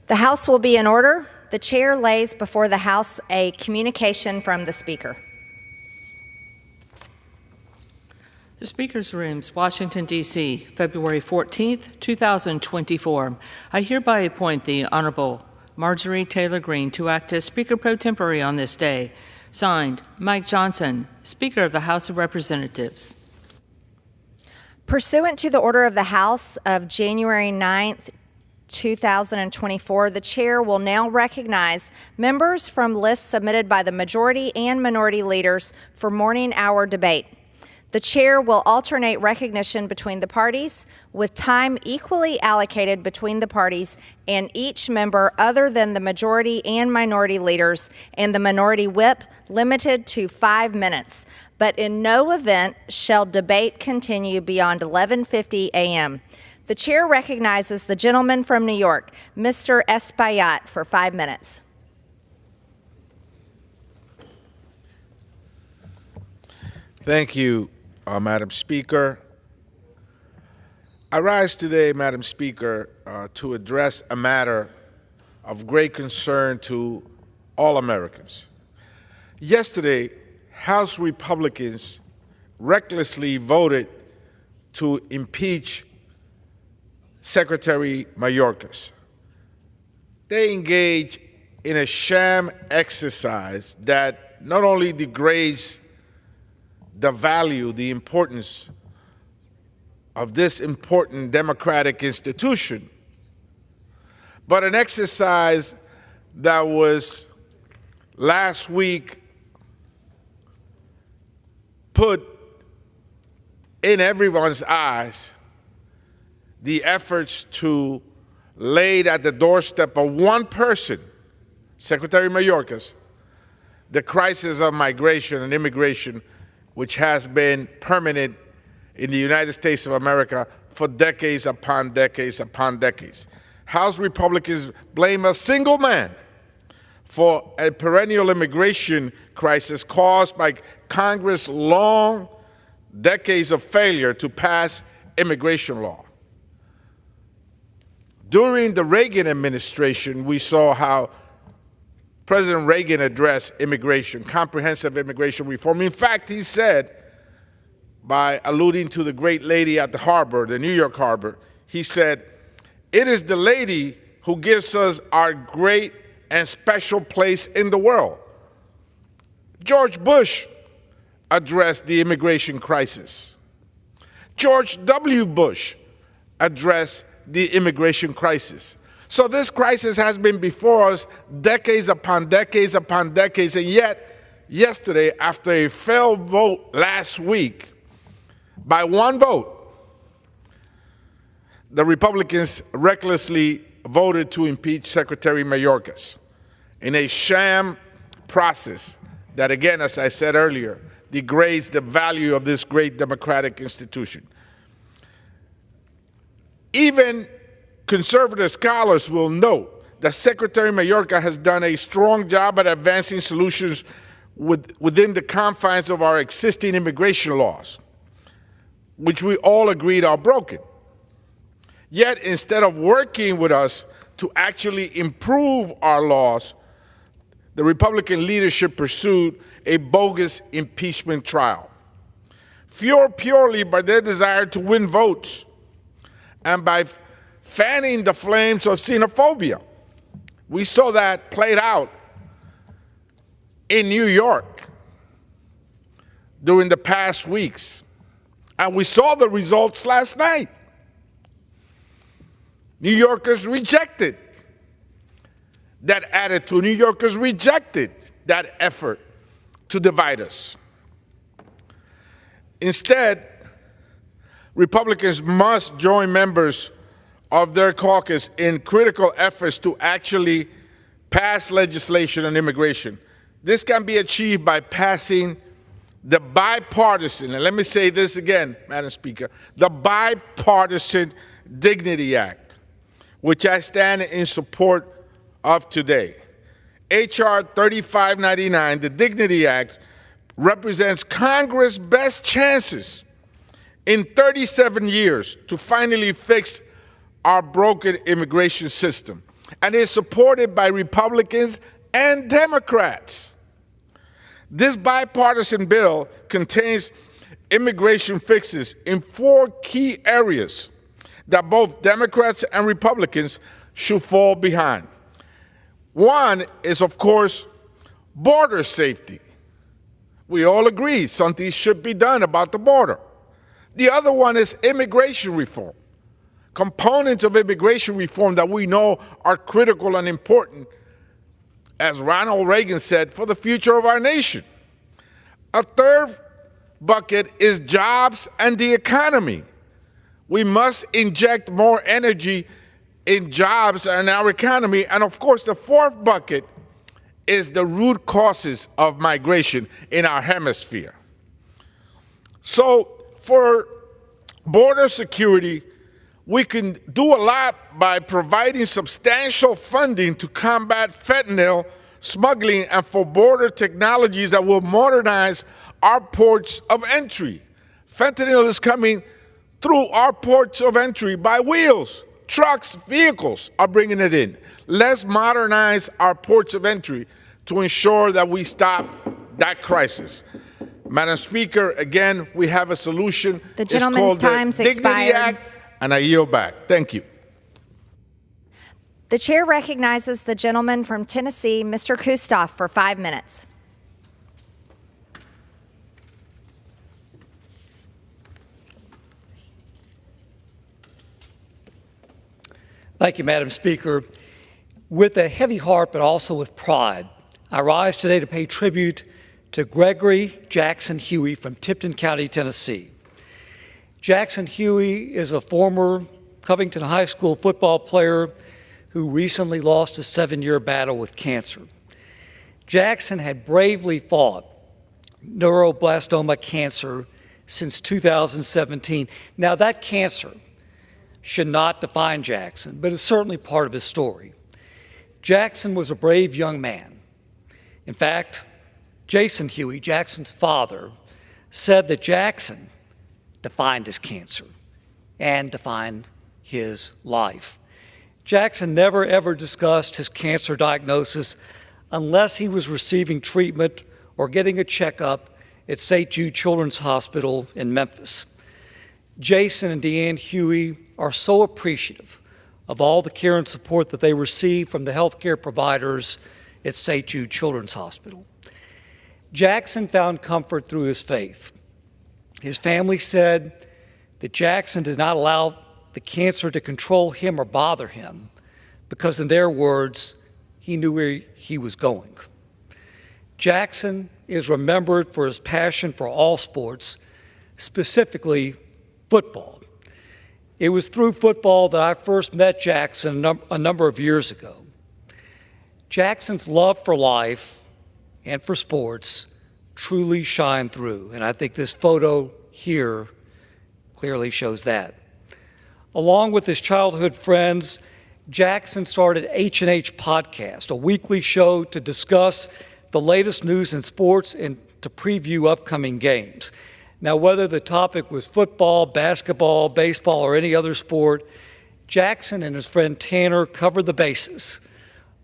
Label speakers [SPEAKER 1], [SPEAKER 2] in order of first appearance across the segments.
[SPEAKER 1] The House will be in order. The chair lays before the House a communication from the Speaker.
[SPEAKER 2] The Speaker's Rooms, Washington, D.C., February 14th, 2024. I hereby appoint the Honorable Marjorie Taylor Greene to act as Speaker pro tempore on this day. Signed, Mike Johnson, Speaker of the House of Representatives.
[SPEAKER 1] Pursuant to the order of the House of January 9th, 2024, the chair will now recognize members from lists submitted by the majority and minority leaders for morning hour debate. The chair will alternate recognition between the parties, with time equally allocated between the parties and each member other than the majority and minority leaders and the minority whip limited to 5 minutes. But in no event shall debate continue beyond 11:50 a.m. The chair recognizes the gentleman from New York, Mr. Espaillat, for 5 minutes.
[SPEAKER 3] Thank you, Madam Speaker. I rise today, Madam Speaker, to address a matter of great concern to all Americans. Yesterday, House Republicans recklessly voted to impeach Secretary Mayorkas. They engage in a sham exercise that not only degrades the value, the importance of this important democratic institution, but an exercise that was last week put in everyone's eyes the efforts to lay at the doorstep of one person, Secretary Mayorkas, the crisis of migration and immigration, which has been permanent in the United States of America for decades upon decades upon decades. House Republicans blame a single man for a perennial immigration crisis caused by Congress' long decades of failure to pass immigration law. During the Reagan administration, we saw how President Reagan addressed immigration, comprehensive immigration reform. In fact, he said, by alluding to the great lady at the harbor, the New York harbor, he said, "It is the lady who gives us our great and special place in the world." George Bush addressed the immigration crisis. George W. Bush addressed the immigration crisis. So this crisis has been before us decades upon decades upon decades, and yet yesterday, after a failed vote last week, by one vote, the Republicans recklessly voted to impeach Secretary Mayorkas in a sham process that, again, as I said earlier, degrades the value of this great democratic institution. Even conservative scholars will note that Secretary Mayorkas has done a strong job at advancing solutions within the confines of our existing immigration laws, which we all agreed are broken. Yet, instead of working with us to actually improve our laws, the Republican leadership pursued a bogus impeachment trial, fueled purely by their desire to win votes and by fanning the flames of xenophobia. We saw that played out in New York during the past weeks, and we saw the results last night. New Yorkers rejected that attitude. New Yorkers rejected that effort to divide us. Instead, Republicans must join members of their caucus in critical efforts to actually pass legislation on immigration. This can be achieved by passing the bipartisan, and let me say this again, Madam Speaker, the Bipartisan Dignity Act, which I stand in support of today. H.R. 3599, the Dignity Act, represents Congress' best chances in 37 years to finally fix our broken immigration system. and is supported by Republicans and Democrats. This bipartisan bill contains immigration fixes in 4 key areas that both Democrats and Republicans should fall behind. One is, of course, border safety. We all agree something should be done about the border. The other one is immigration reform. Components of immigration reform that we know are critical and important, as Ronald Reagan said, for the future of our nation. A third bucket is jobs and the economy. We must inject more energy in jobs and our economy. And of course, the fourth bucket is the root causes of migration in our hemisphere. So for border security, we can do a lot by providing substantial funding to combat fentanyl smuggling and for border technologies that will modernize our ports of entry. Fentanyl is coming through our ports of entry by wheels. Trucks, vehicles are bringing it in. Let's modernize our ports of entry to ensure that we stop that crisis. Madam Speaker, again, we have a solution.
[SPEAKER 1] The gentleman's time's expired.
[SPEAKER 3] It's called the Dignity Act, and I yield back. Thank you.
[SPEAKER 1] The chair recognizes the gentleman from Tennessee, Mr. Kustoff, for 5 minutes.
[SPEAKER 4] Thank you, Madam Speaker. With a heavy heart, but also with pride, I rise today to pay tribute to Gregory Jackson Huey from Tipton County, Tennessee. Jackson Huey is a former Covington High School football player who recently lost a 7-year battle with cancer. Jackson had bravely fought neuroblastoma cancer since 2017. Now, that cancer should not define Jackson, but it's certainly part of his story. Jackson was a brave young man. In fact, Jason Huey, Jackson's father, said that Jackson defined his cancer and defined his life. Jackson never ever discussed his cancer diagnosis unless he was receiving treatment or getting a checkup at St. Jude Children's Hospital in Memphis. Jason and Deanne Huey are so appreciative of all the care and support that they receive from the healthcare providers at St. Jude Children's Hospital. Jackson found comfort through his faith. His family said that Jackson did not allow the cancer to control him or bother him because, in their words, he knew where he was going. Jackson is remembered for his passion for all sports, specifically football. It was through football that I first met Jackson a number of years ago. Jackson's love for life and for sports truly shine through, and I think this photo here clearly shows that. Along with his childhood friends, Jackson started H&H Podcast, a weekly show to discuss the latest news in sports and to preview upcoming games. Now, whether the topic was football, basketball, baseball, or any other sport, Jackson and his friend Tanner covered the bases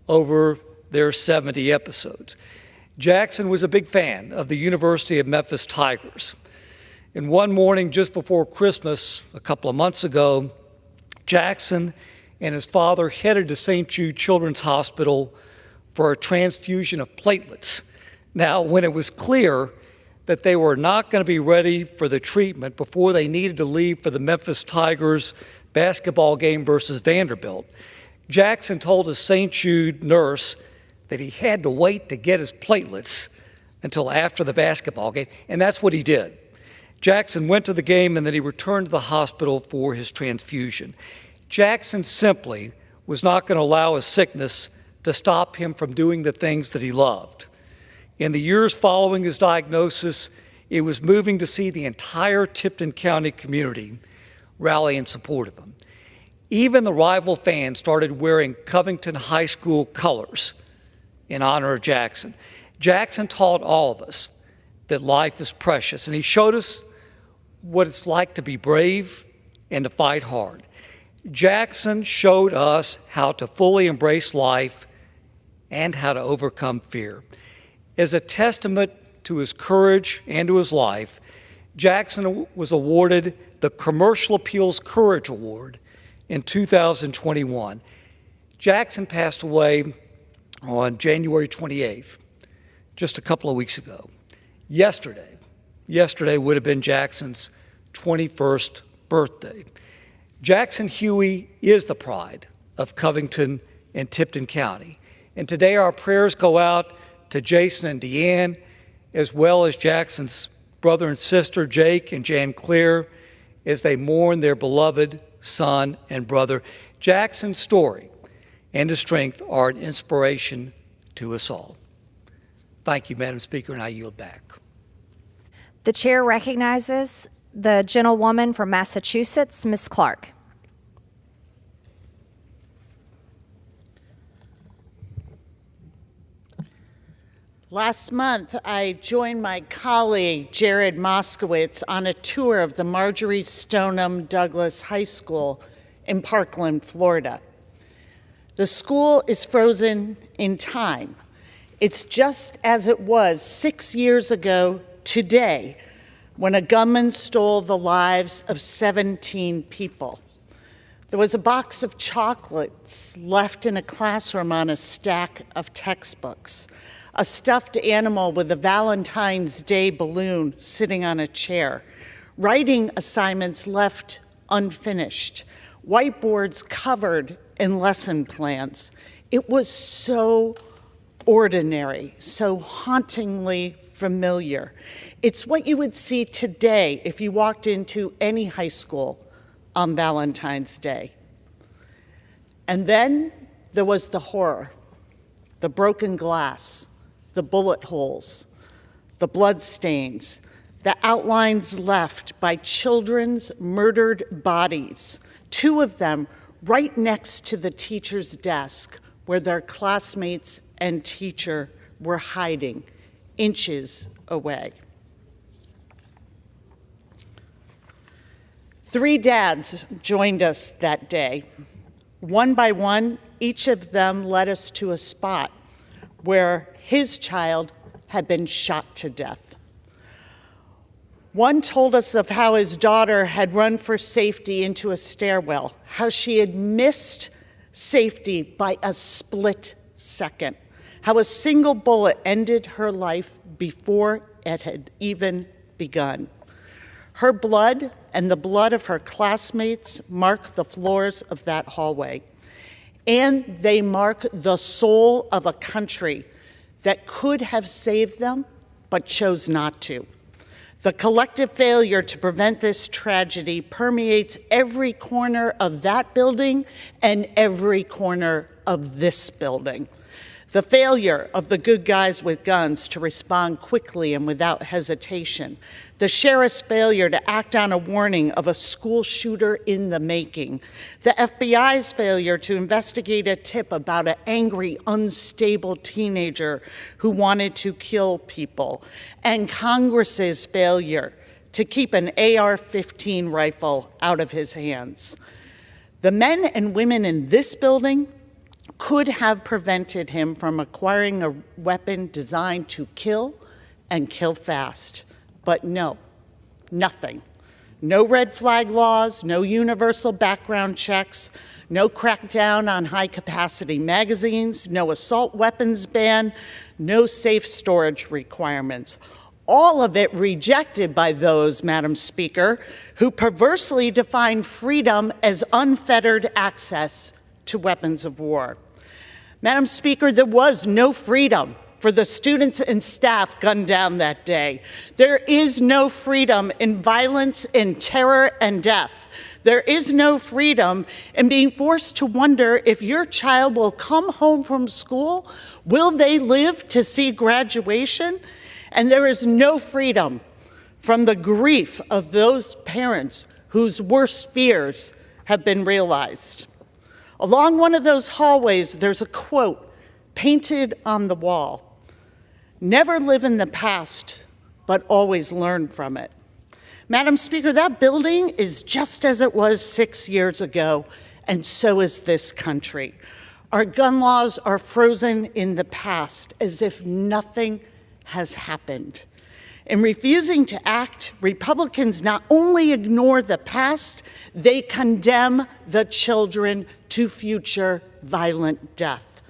[SPEAKER 4] over their 70 episodes. Jackson was a big fan of the University of Memphis Tigers. And one morning just before Christmas, a couple of months ago, Jackson and his father headed to St. Jude Children's Hospital for a transfusion of platelets. Now, when it was clear that they were not going to be ready for the treatment before they needed to leave for the Memphis Tigers basketball game versus Vanderbilt, Jackson told his St. Jude nurse that he had to wait to get his platelets until after the basketball game, and that's what he did. Jackson went to the game and then he returned to the hospital for his transfusion. Jackson simply was not going to allow his sickness to stop him from doing the things that he loved. In the years following his diagnosis, it was moving to see the entire Tipton County community rally in support of him. Even the rival fans started wearing Covington High School colors in honor of Jackson. Jackson taught all of us that life is precious, and he showed us what it's like to be brave and to fight hard. Jackson showed us how to fully embrace life and how to overcome fear. As a testament to his courage and to his life, Jackson was awarded the Commercial Appeals Courage Award in 2021. Jackson passed away on January 28th, just a couple of weeks ago. Yesterday would have been Jackson's 21st birthday. Jackson Huey is the pride of Covington and Tipton County. And today our prayers go out to Jason and Deanne, as well as Jackson's brother and sister, Jake and Jan Clear, as they mourn their beloved son and brother. Jackson's story and his strength are an inspiration to us all. Thank you, Madam Speaker, and I yield back.
[SPEAKER 1] The chair recognizes the gentlewoman from Massachusetts, Ms. Clark.
[SPEAKER 5] Last month, I joined my colleague, Jared Moskowitz, on a tour of the Marjory Stoneham Douglas High School in Parkland, Florida. The school is frozen in time. It's just as it was 6 years ago today when a gunman stole the lives of 17 people. There was a box of chocolates left in a classroom on a stack of textbooks, a stuffed animal with a Valentine's Day balloon sitting on a chair, writing assignments left unfinished, whiteboards covered in lesson plans. It was so ordinary, so hauntingly familiar. It's what you would see today if you walked into any high school on Valentine's Day. And then there was the horror, the broken glass, the bullet holes, the blood stains, the outlines left by children's murdered bodies, 2 of them right next to the teacher's desk where their classmates and teacher were hiding, inches away. 3 dads joined us that day. One by one, each of them led us to a spot where his child had been shot to death. One told us of how his daughter had run for safety into a stairwell, how she had missed safety by a split second, how a single bullet ended her life before it had even begun. Her blood and the blood of her classmates mark the floors of that hallway, and they mark the soul of a country that could have saved them, but chose not to. The collective failure to prevent this tragedy permeates every corner of that building and every corner of this building. The failure of the good guys with guns to respond quickly and without hesitation. The sheriff's failure to act on a warning of a school shooter in the making. The FBI's failure to investigate a tip about an angry, unstable teenager who wanted to kill people. And Congress's failure to keep an AR-15 rifle out of his hands. The men and women in this building could have prevented him from acquiring a weapon designed to kill and kill fast. But no, nothing. No red flag laws, no universal background checks, no crackdown on high-capacity magazines, no assault weapons ban, no safe storage requirements. All of it rejected by those, Madam Speaker, who perversely define freedom as unfettered access to weapons of war. Madam Speaker, there was no freedom for the students and staff gunned down that day. There is no freedom in violence, in terror, and death. There is no freedom in being forced to wonder if your child will come home from school. Will they live to see graduation? And there is no freedom from the grief of those parents whose worst fears have been realized. Along one of those hallways, there's a quote painted on the wall. Never live in the past, but always learn from it. Madam Speaker, that building is just as it was 6 years ago, and so is this country. Our gun laws are frozen in the past as if nothing has happened. In refusing to act, Republicans not only ignore the past, they condemn the children to future violent death.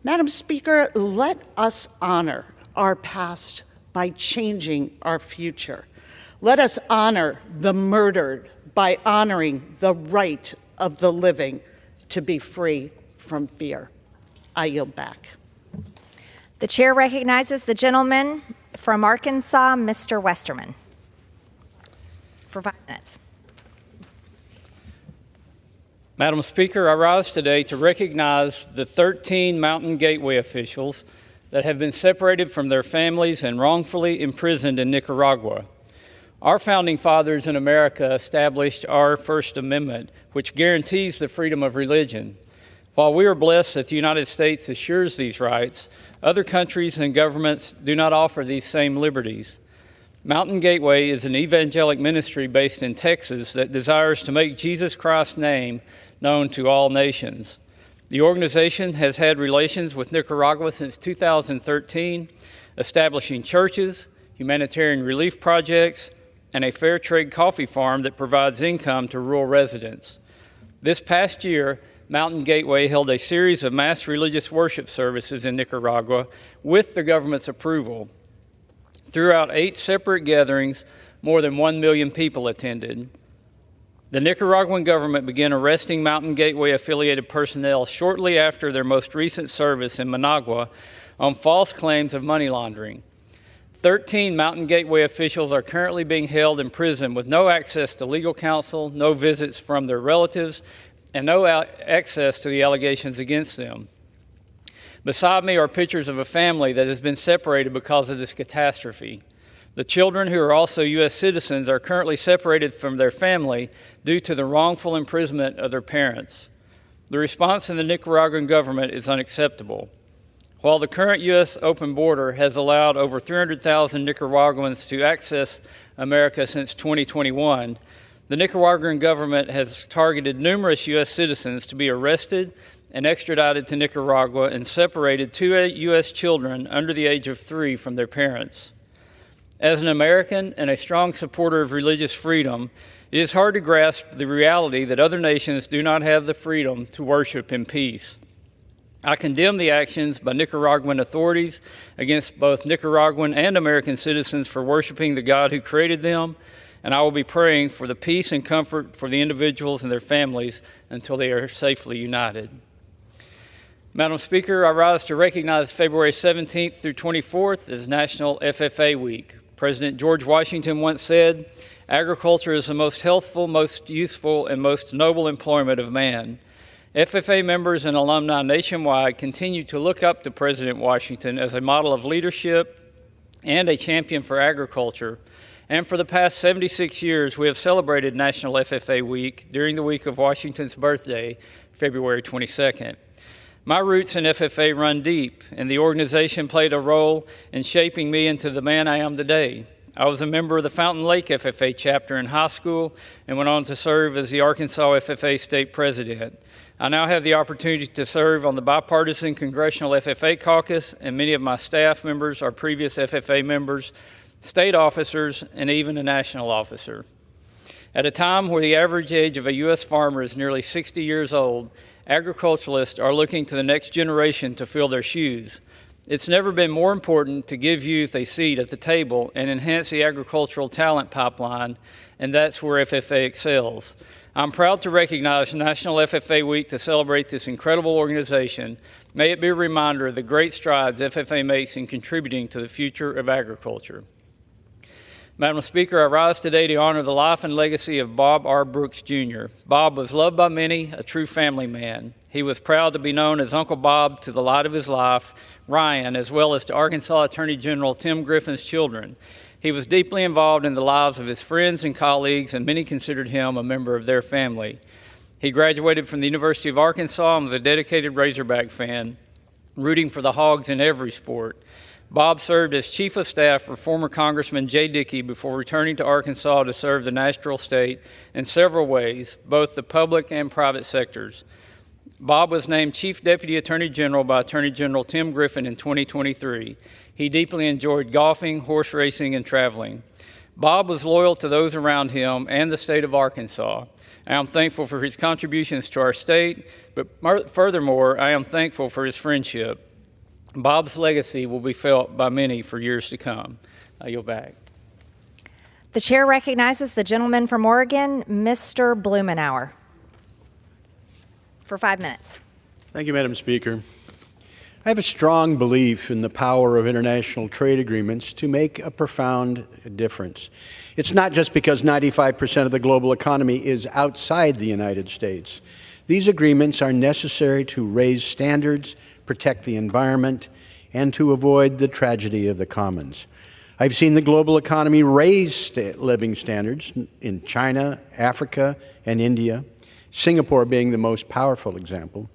[SPEAKER 5] Madam Speaker, let us honor our past by changing our future. Let us honor the murdered by honoring the right of the living to be free from fear. I yield back.
[SPEAKER 1] The chair recognizes the gentleman from Arkansas, Mr. Westerman, for 5 minutes.
[SPEAKER 6] Madam Speaker, I rise today to recognize the 13 Mountain Gateway officials that have been separated from their families and wrongfully imprisoned in Nicaragua. Our founding fathers in America established our First Amendment, which guarantees the freedom of religion. While we are blessed that the United States assures these rights, other countries and governments do not offer these same liberties. Mountain Gateway is an evangelic ministry based in Texas that desires to make Jesus Christ's name known to all nations. The organization has had relations with Nicaragua since 2013, establishing churches, humanitarian relief projects, and a fair trade coffee farm that provides income to rural residents. This past year, Mountain Gateway held a series of mass religious worship services in Nicaragua with the government's approval. Throughout 8 separate gatherings, more than 1 million people attended. The Nicaraguan government began arresting Mountain Gateway affiliated personnel shortly after their most recent service in Managua on false claims of money laundering. 13 Mountain Gateway officials are currently being held in prison with no access to legal counsel, no visits from their relatives, and no access to the allegations against them. Beside me are pictures of a family that has been separated because of this catastrophe. The children, who are also U.S. citizens, are currently separated from their family due to the wrongful imprisonment of their parents. The response in the Nicaraguan government is unacceptable. While the current U.S. open border has allowed over 300,000 Nicaraguans to access America since 2021, the Nicaraguan government has targeted numerous U.S. citizens to be arrested and extradited to Nicaragua and separated 2 U.S. children under the age of 3 from their parents. As an American and a strong supporter of religious freedom, it is hard to grasp the reality that other nations do not have the freedom to worship in peace. I condemn the actions by Nicaraguan authorities against both Nicaraguan and American citizens for worshiping the God who created them, and I will be praying for the peace and comfort for the individuals and their families until they are safely united. Madam Speaker, I rise to recognize February 17th through 24th as National FFA Week. President George Washington once said, "Agriculture is the most healthful, most useful, and most noble employment of man." FFA members and alumni nationwide continue to look up to President Washington as a model of leadership and a champion for agriculture. And for the past 76 years, we have celebrated National FFA Week during the week of Washington's birthday, February 22nd. My roots in FFA run deep, and the organization played a role in shaping me into the man I am today. I was a member of the Fountain Lake FFA chapter in high school and went on to serve as the Arkansas FFA state president. I now have the opportunity to serve on the bipartisan Congressional FFA caucus, and many of my staff members are previous FFA members, state officers, and even a national officer. At a time where the average age of a U.S. farmer is nearly 60 years old, agriculturalists are looking to the next generation to fill their shoes. It's never been more important to give youth a seat at the table and enhance the agricultural talent pipeline, and that's where FFA excels. I'm proud to recognize National FFA Week to celebrate this incredible organization. May it be a reminder of the great strides FFA makes in contributing to the future of agriculture. Madam Speaker, I rise today to honor the life and legacy of Bob R. Brooks, Jr. Bob was loved by many, a true family man. He was proud to be known as Uncle Bob to the light of his life, Ryan, as well as to Arkansas Attorney General Tim Griffin's children. He was deeply involved in the lives of his friends and colleagues, and many considered him a member of their family. He graduated from the University of Arkansas and was a dedicated Razorback fan, rooting for the Hogs in every sport. Bob served as Chief of Staff for former Congressman Jay Dickey before returning to Arkansas to serve the natural state in several ways, both the public and private sectors. Bob was named Chief Deputy Attorney General by Attorney General Tim Griffin in 2023. He deeply enjoyed golfing, horse racing, and traveling. Bob was loyal to those around him and the state of Arkansas. I am thankful for his contributions to our state, but furthermore, I am thankful for his friendship. Bob's legacy will be felt by many for years to come. I yield back.
[SPEAKER 1] The chair recognizes the gentleman from Oregon, Mr. Blumenauer, for 5 minutes.
[SPEAKER 7] Thank you, Madam Speaker. I have a strong belief in the power of international trade agreements to make a profound difference. It's not just because 95% of the global economy is outside the United States. These agreements are necessary to raise standards, protect the environment, and to avoid the tragedy of the commons. I've seen the global economy raise living standards in China, Africa, and India, Singapore being the most powerful example.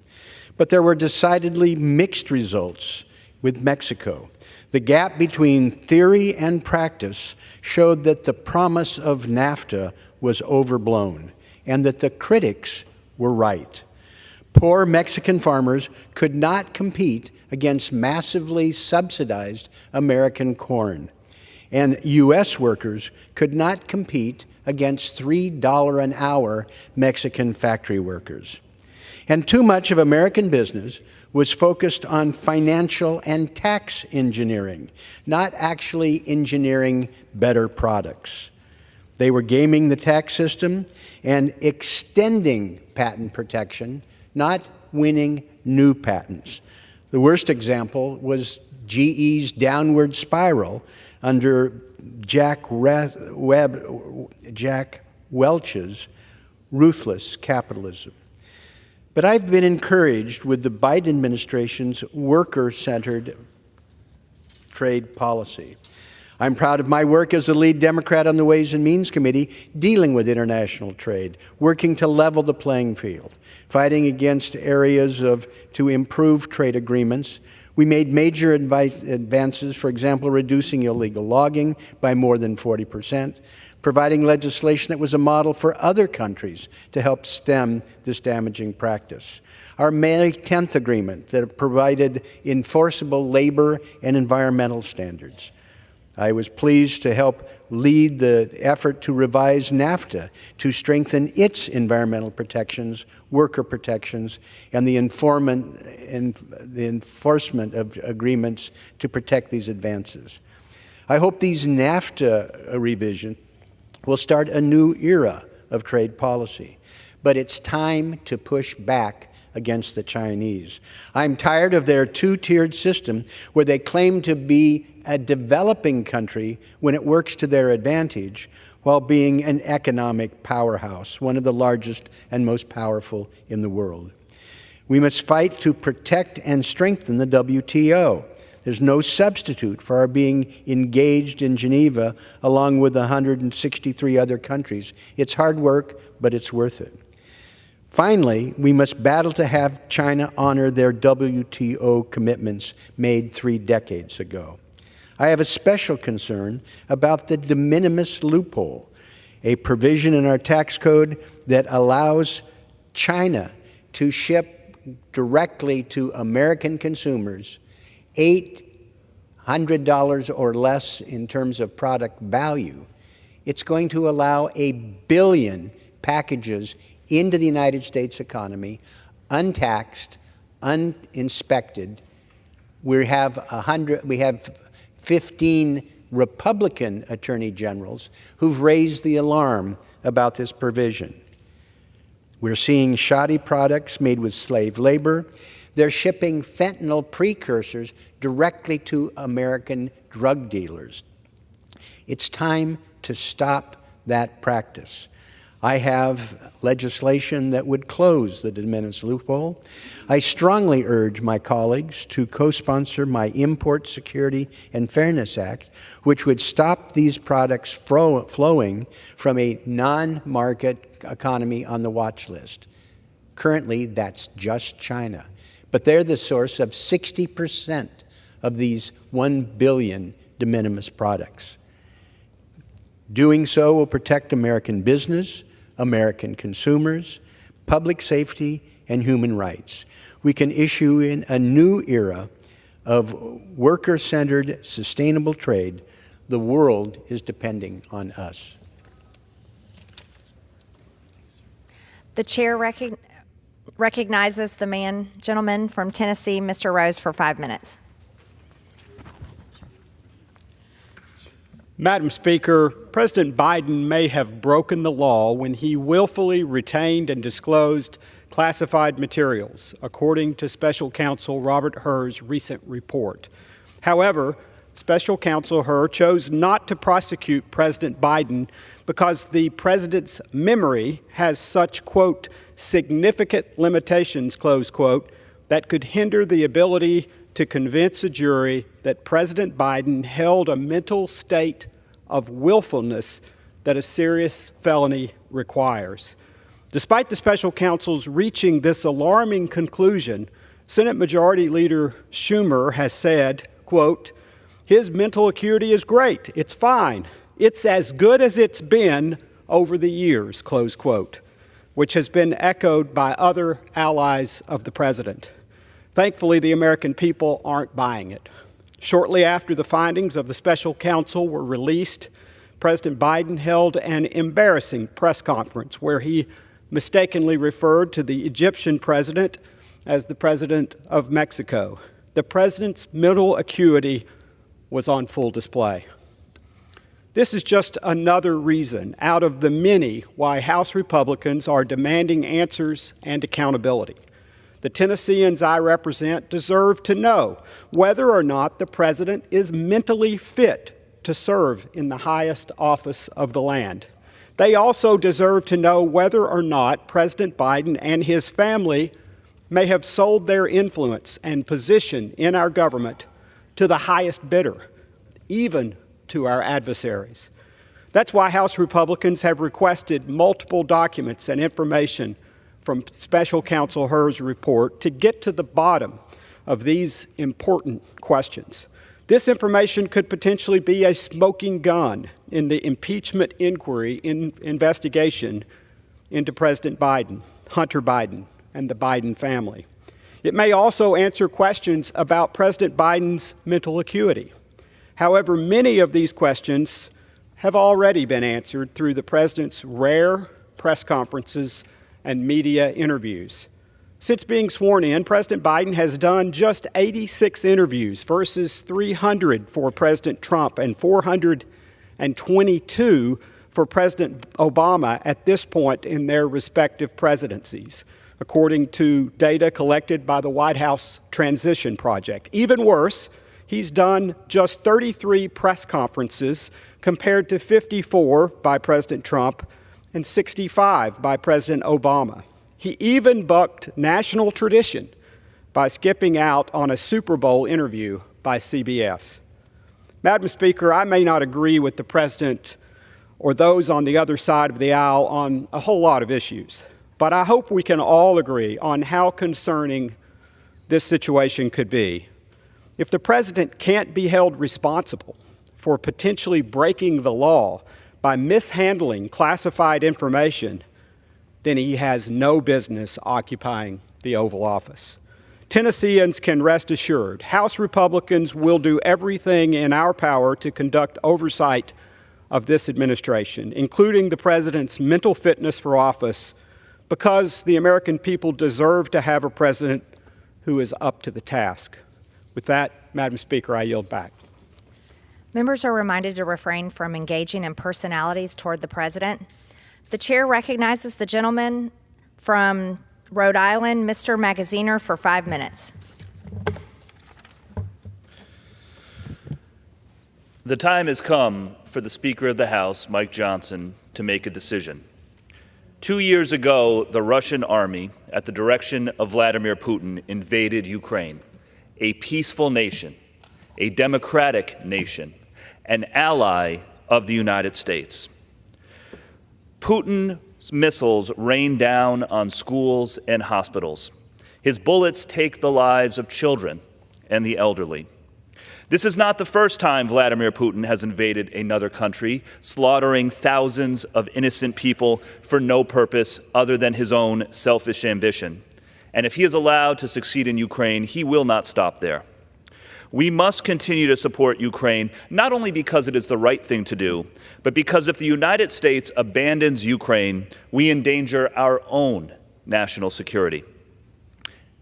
[SPEAKER 7] But there were decidedly mixed results with Mexico. The gap between theory and practice showed that the promise of NAFTA was overblown and that the critics were right. Poor Mexican farmers could not compete against massively subsidized American corn, and U.S. workers could not compete against $3 an hour Mexican factory workers. And too much of American business was focused on financial and tax engineering, not actually engineering better products. They were gaming the tax system and extending patent protection, not winning new patents. The worst example was GE's downward spiral under Jack Welch's ruthless capitalism. But I've been encouraged with the Biden administration's worker-centered trade policy. I'm proud of my work as the lead Democrat on the Ways and Means Committee dealing with international trade, working to level the playing field, fighting against areas to improve trade agreements. We made major advances, for example, reducing illegal logging by more than 40%, providing legislation that was a model for other countries to help stem this damaging practice. Our May 10th agreement that provided enforceable labor and environmental standards. I was pleased to help lead the effort to revise NAFTA to strengthen its environmental protections, worker protections, and the enforcement of agreements to protect these advances. I hope these NAFTA revisions will start a new era of trade policy, but it's time to push back against the Chinese. I'm tired of their two-tiered system where they claim to be a developing country when it works to their advantage while being an economic powerhouse, one of the largest and most powerful in the world. We must fight to protect and strengthen the WTO. There's no substitute for our being engaged in Geneva along with 163 other countries. It's hard work, but it's worth it. Finally, we must battle to have China honor their WTO commitments made 3 decades ago. I have a special concern about the de minimis loophole, a provision in our tax code that allows China to ship directly to American consumers $800 or less in terms of product value. It's going to allow 1 billion packages into the United States economy, untaxed, uninspected. We have 15 Republican attorney generals who've raised the alarm about this provision. We're seeing shoddy products made with slave labor. They're shipping fentanyl precursors directly to American drug dealers. It's time to stop that practice. I have legislation that would close the de minimis loophole. I strongly urge my colleagues to co-sponsor my Import Security and Fairness Act, which would stop these products flowing from a non-market economy on the watch list. Currently, that's just China. But they're the source of 60% of these 1 billion de minimis products. Doing so will protect American business, American consumers, public safety, and human rights. We can issue in a new era of worker-centered, sustainable trade. The world is depending on us.
[SPEAKER 1] The chair recognizes the gentleman from Tennessee, Mr. Rose, for 5 minutes.
[SPEAKER 8] Madam Speaker, President Biden may have broken the law when he willfully retained and disclosed classified materials, according to Special Counsel Robert Hur's recent report. However, Special Counsel Hur chose not to prosecute President Biden because the president's memory has such, quote, significant limitations, close quote, that could hinder the ability to convince a jury that President Biden held a mental state of willfulness that a serious felony requires. Despite the special counsel's reaching this alarming conclusion, Senate Majority Leader Schumer has said, quote, his mental acuity is great, it's fine, it's as good as it's been over the years, close quote, which has been echoed by other allies of the president. Thankfully, the American people aren't buying it. Shortly after the findings of the special counsel were released, President Biden held an embarrassing press conference where he mistakenly referred to the Egyptian president as the president of Mexico. The president's mental acuity was on full display. This is just another reason out of the many why House Republicans are demanding answers and accountability. The Tennesseans I represent deserve to know whether or not the president is mentally fit to serve in the highest office of the land. They also deserve to know whether or not President Biden and his family may have sold their influence and position in our government to the highest bidder, even to our adversaries. That's why House Republicans have requested multiple documents and information from Special Counsel Hur's report to get to the bottom of these important questions. This information could potentially be a smoking gun in the impeachment inquiry investigation into President Biden, Hunter Biden, and the Biden family. It may also answer questions about President Biden's mental acuity. However, many of these questions have already been answered through the president's rare press conferences and media interviews. Since being sworn in, President Biden has done just 86 interviews versus 300 for President Trump and 422 for President Obama at this point in their respective presidencies, according to data collected by the White House Transition Project. Even worse, he's done just 33 press conferences compared to 54 by President Trump and 65 by President Obama. He even bucked national tradition by skipping out on a Super Bowl interview by CBS. Madam Speaker, I may not agree with the president or those on the other side of the aisle on a whole lot of issues, but I hope we can all agree on how concerning this situation could be. If the president can't be held responsible for potentially breaking the law by mishandling classified information, then he has no business occupying the Oval Office. Tennesseans can rest assured House Republicans will do everything in our power to conduct oversight of this administration, including the president's mental fitness for office, because the American people deserve to have a president who is up to the task. With that, Madam Speaker, I yield back.
[SPEAKER 1] Members are reminded to refrain from engaging in personalities toward the president. The chair recognizes the gentleman from Rhode Island, Mr. Magaziner, for 5 minutes.
[SPEAKER 9] The time has come for the Speaker of the House, Mike Johnson, to make a decision. 2 years ago, the Russian army, at the direction of Vladimir Putin, invaded Ukraine, a peaceful nation, a democratic nation, an ally of the United States. Putin's missiles rain down on schools and hospitals. His bullets take the lives of children and the elderly. This is not the first time Vladimir Putin has invaded another country, slaughtering thousands of innocent people for no purpose other than his own selfish ambition. And if he is allowed to succeed in Ukraine, he will not stop there. We must continue to support Ukraine, not only because it is the right thing to do, but because if the United States abandons Ukraine, we endanger our own national security.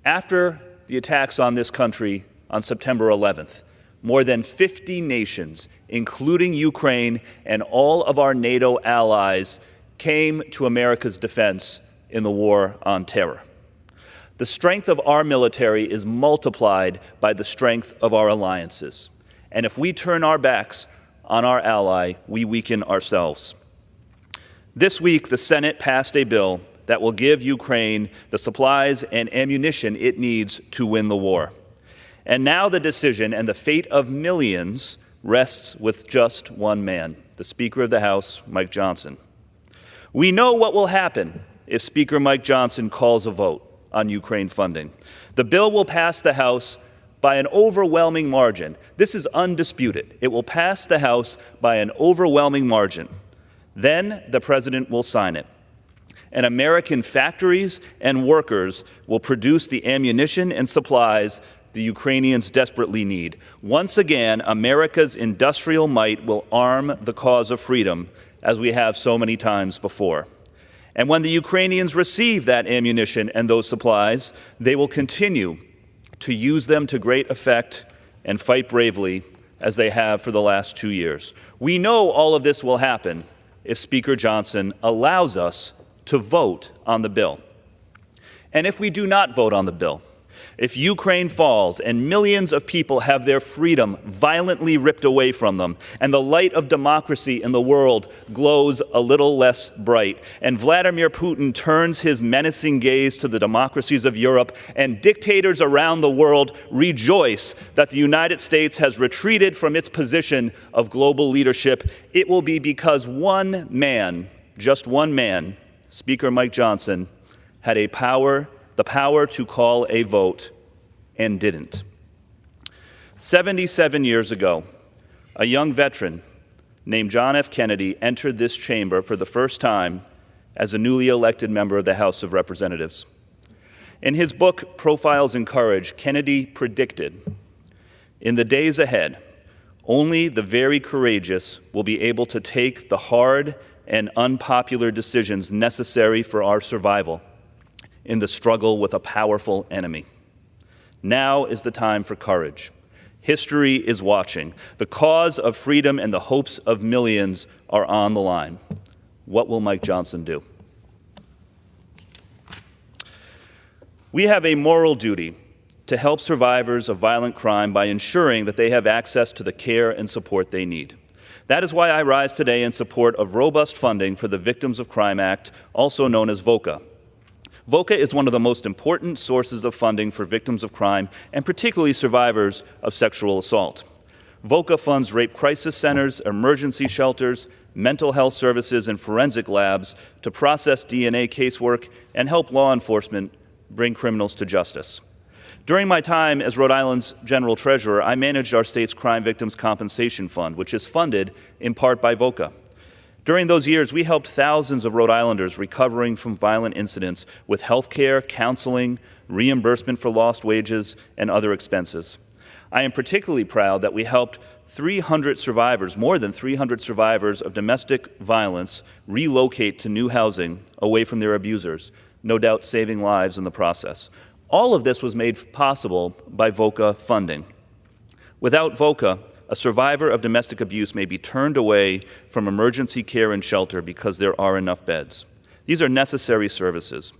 [SPEAKER 9] After the attacks on this country on September 11th, more than 50 nations, including Ukraine and all of our NATO allies, came to America's defense in the war on terror. The strength of our military is multiplied by the strength of our alliances. And if we turn our backs on our ally, we weaken ourselves. This week, the Senate passed a bill that will give Ukraine the supplies and ammunition it needs to win the war. And now the decision and the fate of millions rests with just one man, the Speaker of the House, Mike Johnson. We know what will happen if Speaker Mike Johnson calls a vote on Ukraine funding. The bill will pass the House by an overwhelming margin. This is undisputed. It will pass the House by an overwhelming margin. Then the President will sign it. And American factories and workers will produce the ammunition and supplies the Ukrainians desperately need. Once again, America's industrial might will arm the cause of freedom, as we have so many times before. And when the Ukrainians receive that ammunition and those supplies, they will continue to use them to great effect and fight bravely as they have for the last 2 years. We know all of this will happen if Speaker Johnson allows us to vote on the bill. And if we do not vote on the bill, if Ukraine falls and millions of people have their freedom violently ripped away from them, and the light of democracy in the world glows a little less bright, and Vladimir Putin turns his menacing gaze to the democracies of Europe, and dictators around the world rejoice that the United States has retreated from its position of global leadership, it will be because one man, just one man, Speaker Mike Johnson, had the power to call a vote and didn't. 77 years ago, a young veteran named John F. Kennedy entered this chamber for the first time as a newly elected member of the House of Representatives. In his book, Profiles in Courage, Kennedy predicted, in the days ahead, only the very courageous will be able to take the hard and unpopular decisions necessary for our survival in the struggle with a powerful enemy. Now is the time for courage. History is watching. The cause of freedom and the hopes of millions are on the line. What will Mike Johnson do? We have a moral duty to help survivors of violent crime by ensuring that they have access to the care and support they need. That is why I rise today in support of robust funding for the Victims of Crime Act, also known as VOCA. VOCA is one of the most important sources of funding for victims of crime, and particularly survivors of sexual assault. VOCA funds rape crisis centers, emergency shelters, mental health services, and forensic labs to process DNA casework and help law enforcement bring criminals to justice. During my time as Rhode Island's General Treasurer, I managed our state's Crime Victims Compensation Fund, which is funded in part by VOCA. During those years, we helped thousands of Rhode Islanders recovering from violent incidents with health care, counseling, reimbursement for lost wages, and other expenses. I am particularly proud that we helped 300 survivors, more than 300 survivors of domestic violence, relocate to new housing away from their abusers, no doubt saving lives in the process. All of this was made possible by VOCA funding. Without VOCA, a survivor of domestic abuse may be turned away from emergency care and shelter because there are enough beds. These are necessary services.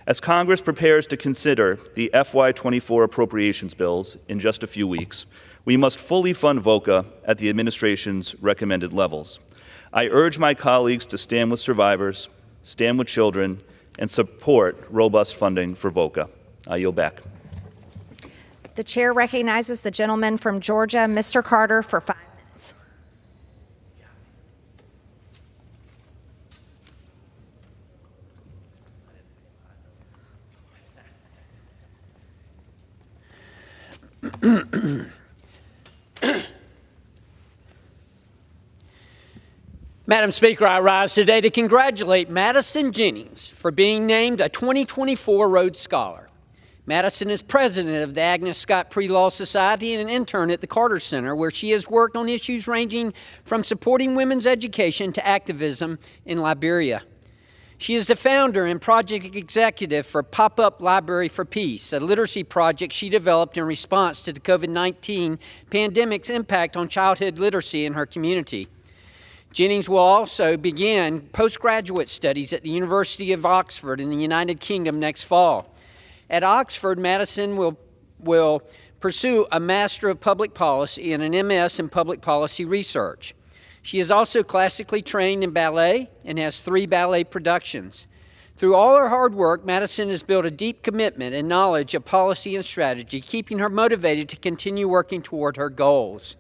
[SPEAKER 9] As Congress prepares to consider the FY24 appropriations bills in just a few weeks, we must fully fund VOCA at the administration's recommended levels. I urge my colleagues to stand with survivors, stand with children, and support robust funding for VOCA. I yield back.
[SPEAKER 1] The chair recognizes the gentleman from Georgia, Mr. Carter, for 5 minutes.
[SPEAKER 10] Madam Speaker, I rise today to congratulate Madison Jennings for being named a 2024 Rhodes Scholar. Madison is president of the Agnes Scott Pre-Law Society and an intern at the Carter Center, where she has worked on issues ranging from supporting women's education to activism in Liberia. She is the founder and project executive for Pop-Up Library for Peace, a literacy project she developed in response to the COVID-19 pandemic's impact on childhood literacy in her community. Jennings will also begin postgraduate studies at the University of Oxford in the United Kingdom next fall. At Oxford, Madison will pursue a Master of Public Policy and an MS in Public Policy Research. She is also classically trained in ballet and has 3 ballet productions. Through all her hard work, Madison has built a deep commitment and knowledge of policy and strategy, keeping her motivated to continue working toward her goals.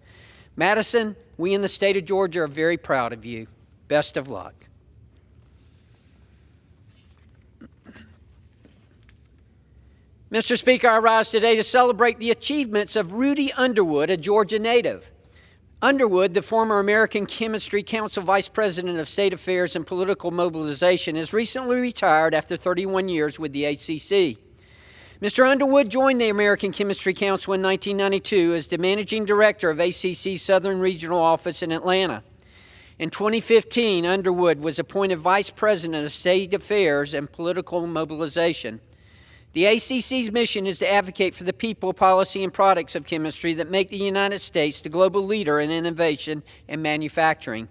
[SPEAKER 10] Madison, we in the state of Georgia are very proud of you. Best of luck. Mr. Speaker, I rise today to celebrate the achievements of Rudy Underwood, a Georgia native. Underwood, the former American Chemistry Council Vice President of State Affairs and Political Mobilization, has recently retired after 31 years with the ACC. Mr. Underwood joined the American Chemistry Council in 1992 as the managing director of ACC's Southern Regional Office in Atlanta. In 2015, Underwood was appointed Vice President of State Affairs and Political Mobilization. The ACC's mission is to advocate for the people, policy, and products of chemistry that make the United States the global leader in innovation and manufacturing.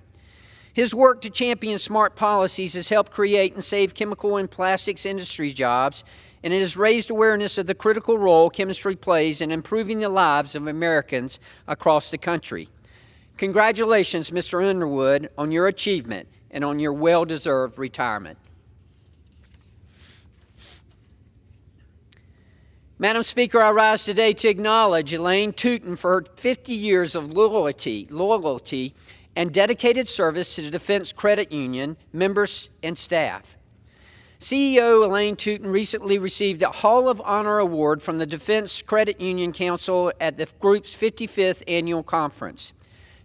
[SPEAKER 10] His work to champion smart policies has helped create and save chemical and plastics industry jobs, and it has raised awareness of the critical role chemistry plays in improving the lives of Americans across the country. Congratulations, Mr. Underwood, on your achievement and on your well-deserved retirement. Madam Speaker, I rise today to acknowledge Elaine Tootin for her 50 years of loyalty, and dedicated service to the Defense Credit Union, members, and staff. CEO Elaine Tootin recently received a Hall of Honor award from the Defense Credit Union Council at the group's 55th annual conference.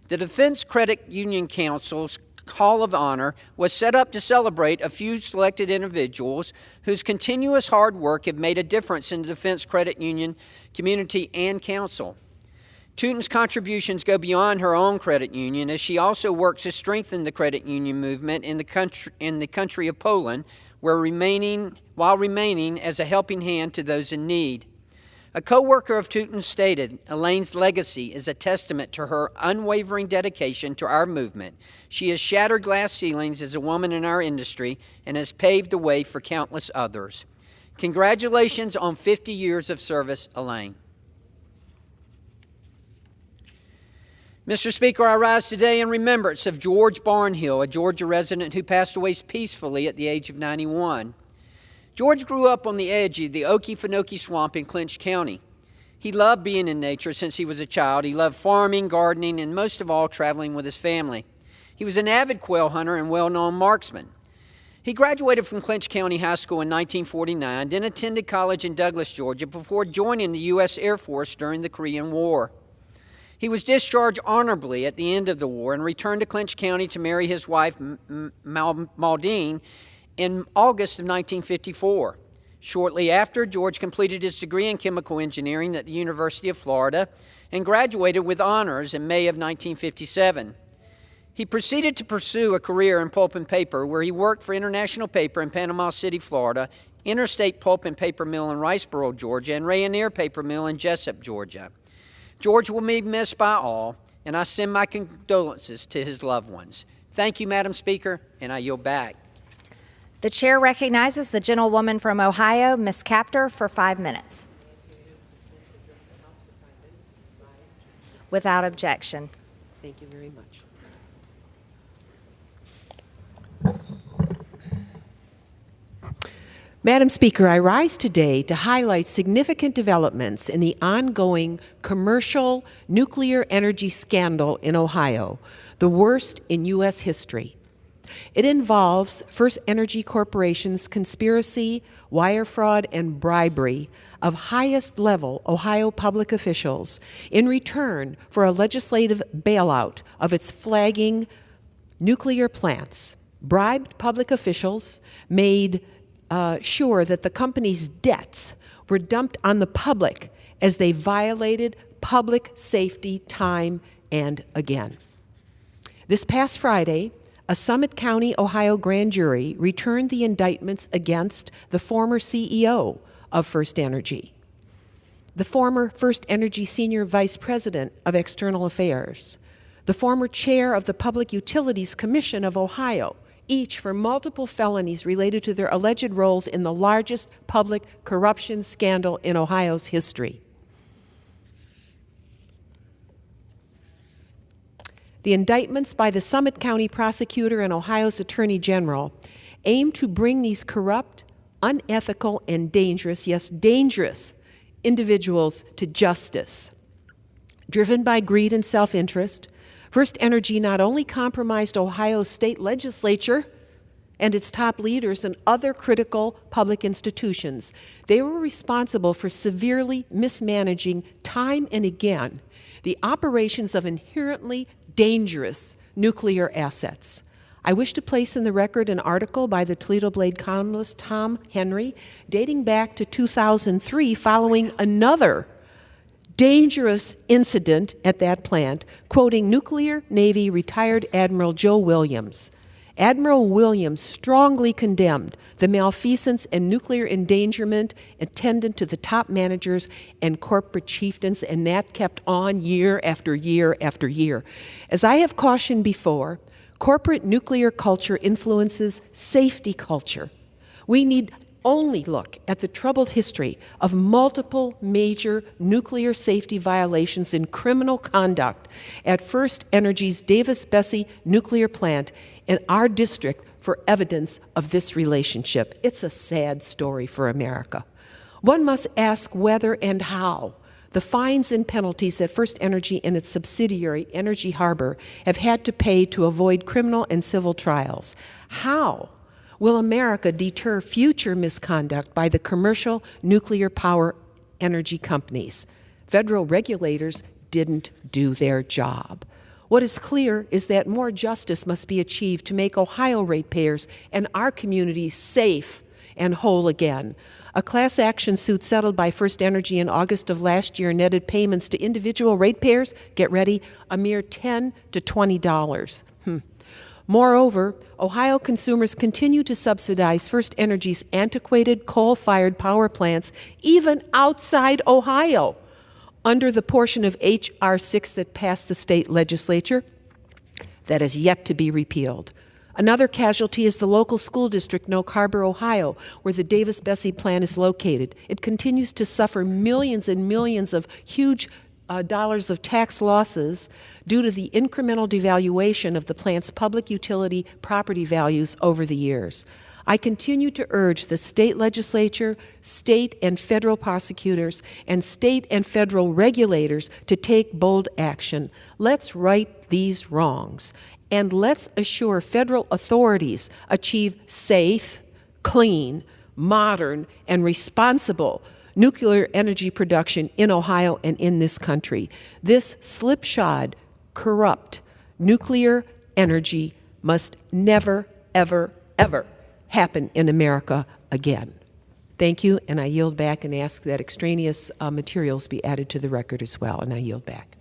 [SPEAKER 10] The Defense Credit Union Council's Hall of Honor was set up to celebrate a few selected individuals whose continuous hard work have made a difference in the Defense Credit Union community and council. Tootin's contributions go beyond her own credit union, as she also works to strengthen the credit union movement in the country of Poland, while remaining as a helping hand to those in need. A co-worker of Tootin stated, "Elaine's legacy is a testament to her unwavering dedication to our movement. She has shattered glass ceilings as a woman in our industry and has paved the way for countless others." Congratulations on 50 years of service, Elaine. Mr. Speaker, I rise today in remembrance of George Barnhill, a Georgia resident who passed away peacefully at the age of 91. George grew up on the edge of the Okefenokee Swamp in Clinch County. He loved being in nature since he was a child. He loved farming, gardening, and most of all, traveling with his family. He was an avid quail hunter and well-known marksman. He graduated from Clinch County High School in 1949, then attended college in Douglas, Georgia, before joining the U.S. Air Force during the Korean War. He was discharged honorably at the end of the war and returned to Clinch County to marry his wife, Maldine, in August of 1954. Shortly after, George completed his degree in chemical engineering at the University of Florida and graduated with honors in May of 1957. He proceeded to pursue a career in pulp and paper, where he worked for International Paper in Panama City, Florida, Interstate Pulp and Paper Mill in Riceboro, Georgia, and Rayonier Paper Mill in Jessup, Georgia. George will be missed by all, and I send my condolences to his loved ones. Thank you, Madam Speaker, and I yield back.
[SPEAKER 1] The chair recognizes the gentlewoman from Ohio, Ms. Capter, for 5 minutes. Without objection.
[SPEAKER 11] Thank you very much. Madam Speaker, I rise today to highlight significant developments in the ongoing commercial nuclear energy scandal in Ohio, the worst in U.S. history. It involves First Energy Corporation's conspiracy, wire fraud, and bribery of highest-level Ohio public officials in return for a legislative bailout of its flagging nuclear plants, bribed public officials, made sure that the company's debts were dumped on the public as they violated public safety time and again. This past Friday, a Summit County, Ohio grand jury returned the indictments against the former CEO of First Energy, the former First Energy Senior Vice President of External Affairs, the former chair of the Public Utilities Commission of Ohio, each for multiple felonies related to their alleged roles in the largest public corruption scandal in Ohio's history. The indictments by the Summit County prosecutor and Ohio's Attorney General aim to bring these corrupt, unethical, and dangerous, yes, dangerous individuals to justice. Driven by greed and self-interest, First Energy not only compromised Ohio's state legislature and its top leaders and other critical public institutions, they were responsible for severely mismanaging time and again the operations of inherently dangerous nuclear assets. I wish to place in the record an article by the Toledo Blade columnist Tom Henry dating back to 2003 following another dangerous incident at that plant, quoting Nuclear Navy retired Admiral Joe Williams. Admiral Williams strongly condemned the malfeasance and nuclear endangerment attendant to the top managers and corporate chieftains, and that kept on year after year after year. As I have cautioned before, corporate nuclear culture influences safety culture. We need only look at the troubled history of multiple major nuclear safety violations and criminal conduct at First Energy's Davis-Besse nuclear plant in our district for evidence of this relationship. It's a sad story for America. One must ask whether and how the fines and penalties that First Energy and its subsidiary, Energy Harbor, have had to pay to avoid criminal and civil trials. How will America deter future misconduct by the commercial nuclear power energy companies? Federal regulators didn't do their job. What is clear is that more justice must be achieved to make Ohio ratepayers and our communities safe and whole again. A class action suit settled by First Energy in August of last year netted payments to individual ratepayers, get ready, a mere $10 to $20. Moreover, Ohio consumers continue to subsidize First Energy's antiquated coal-fired power plants even outside Ohio under the portion of H.R. 6 that passed the state legislature that is yet to be repealed. Another casualty is the local school district in Oak Harbor, Ohio, where the Davis-Besse plant is located. It continues to suffer millions and millions of huge dollars of tax losses due to the incremental devaluation of the plant's public utility property values over the years. I continue to urge the state legislature, state and federal prosecutors, and state and federal regulators to take bold action. Let's right these wrongs, and let's assure federal authorities achieve safe, clean, modern, and responsible nuclear energy production in Ohio and in this country. This slipshod, corrupt nuclear energy must never, ever, ever happen in America again. Thank you, and I yield back and ask that extraneous materials be added to the record as well, and I yield back.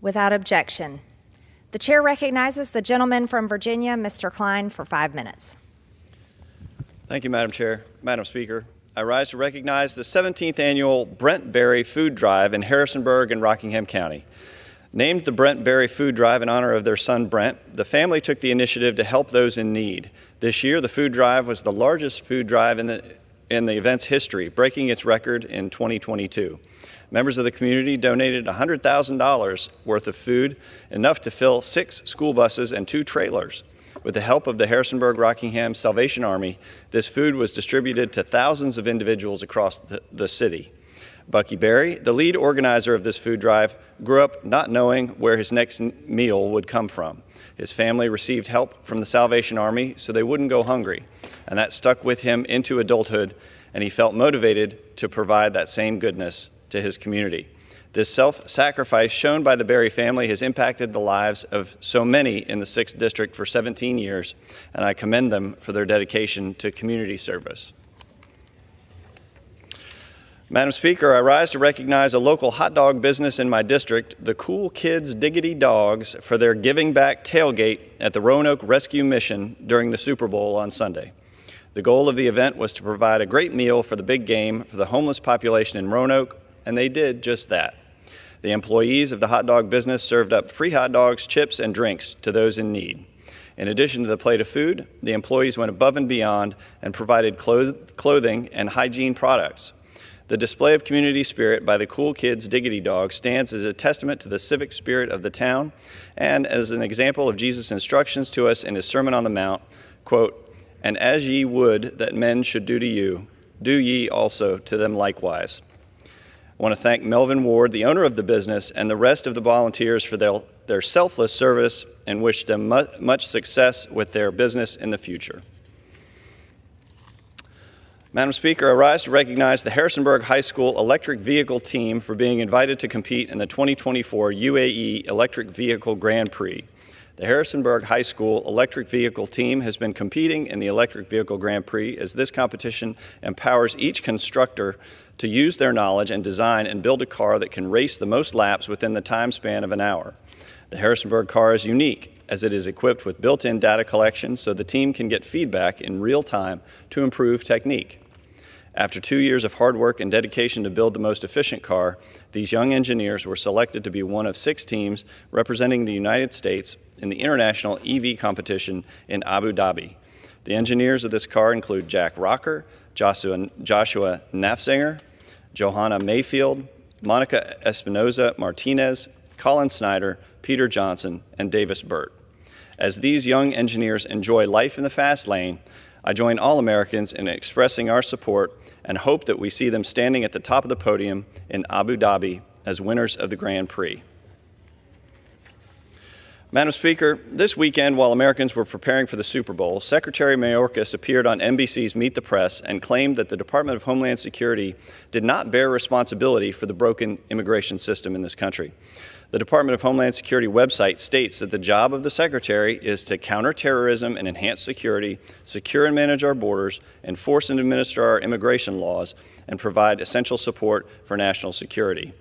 [SPEAKER 1] Without objection. The chair recognizes the gentleman from Virginia, Mr. Klein, for 5 minutes.
[SPEAKER 12] Thank you, Madam Chair. Madam Speaker, I rise to recognize the 17th annual Brent Berry Food Drive in Harrisonburg and Rockingham County. Named the Brent Berry Food Drive in honor of their son Brent, the family took the initiative to help those in need. This year, the food drive was the largest food drive in the event's history, breaking its record in 2022. Members of the community donated $100,000 worth of food, enough to fill 6 school buses and 2 trailers. With the help of the Harrisonburg-Rockingham Salvation Army, this food was distributed to thousands of individuals across the city. Bucky Berry, the lead organizer of this food drive, grew up not knowing where his next meal would come from. His family received help from the Salvation Army so they wouldn't go hungry, and that stuck with him into adulthood, and he felt motivated to provide that same goodness to his community. This self-sacrifice shown by the Berry family has impacted the lives of so many in the 6th District for 17 years, and I commend them for their dedication to community service. Madam Speaker, I rise to recognize a local hot dog business in my district, the Cool Kids Diggity Dogs, for their Giving Back tailgate at the Roanoke Rescue Mission during the Super Bowl on Sunday. The goal of the event was to provide a great meal for the big game for the homeless population in Roanoke, and they did just that. The employees of the hot dog business served up free hot dogs, chips, and drinks to those in need. In addition to the plate of food, the employees went above and beyond and provided clothing and hygiene products. The display of community spirit by the Cool Kids Diggity Dogs stands as a testament to the civic spirit of the town and as an example of Jesus' instructions to us in his Sermon on the Mount, quote, "And as ye would that men should do to you, do ye also to them likewise." I want to thank Melvin Ward, the owner of the business, and the rest of the volunteers for their selfless service and wish them much success with their business in the future. Madam Speaker, I rise to recognize the Harrisonburg High School electric vehicle team for being invited to compete in the 2024 UAE Electric Vehicle Grand Prix. The Harrisonburg High School electric vehicle team has been competing in the Electric Vehicle Grand Prix as this competition empowers each constructor to use their knowledge and design and build a car that can race the most laps within the time span of an hour. The Harrisonburg car is unique as it is equipped with built-in data collection so the team can get feedback in real time to improve technique. After 2 years of hard work and dedication to build the most efficient car, these young engineers were selected to be one of 6 teams representing the United States in the International EV competition in Abu Dhabi. The engineers of this car include Jack Rocker, Joshua Nafzinger, Johanna Mayfield, Monica Espinoza Martinez, Colin Snyder, Peter Johnson, and Davis Burt. As these young engineers enjoy life in the fast lane, I join all Americans in expressing our support and hope that we see them standing at the top of the podium in Abu Dhabi as winners of the Grand Prix. Madam Speaker, this weekend while Americans were preparing for the Super Bowl, Secretary Mayorkas appeared on NBC's Meet the Press and claimed that the Department of Homeland Security did not bear responsibility for the broken immigration system in this country. The Department of Homeland Security website states that the job of the Secretary is to counter terrorism and enhance security, secure and manage our borders, enforce and administer our immigration laws, and provide essential support for national security.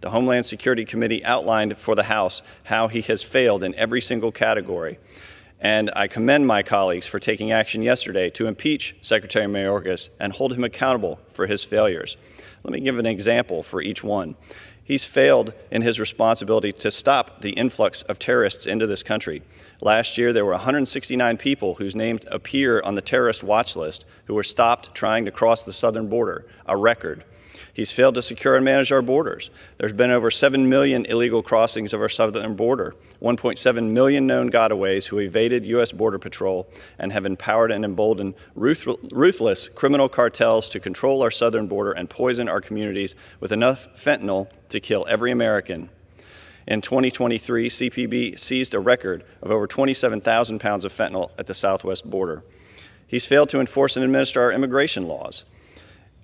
[SPEAKER 12] The Homeland Security Committee outlined for the House how he has failed in every single category. And I commend my colleagues for taking action yesterday to impeach Secretary Mayorkas and hold him accountable for his failures. Let me give an example for each one. He's failed in his responsibility to stop the influx of terrorists into this country. Last year, there were 169 people whose names appear on the terrorist watch list who were stopped trying to cross the southern border, a record. He's failed to secure and manage our borders. There's been over 7 million illegal crossings of our southern border, 1.7 million known gotaways who evaded U.S. Border Patrol and have empowered and emboldened ruthless criminal cartels to control our southern border and poison our communities with enough fentanyl to kill every American. In 2023, CPB seized a record of over 27,000 pounds of fentanyl at the southwest border. He's failed to enforce and administer our immigration laws.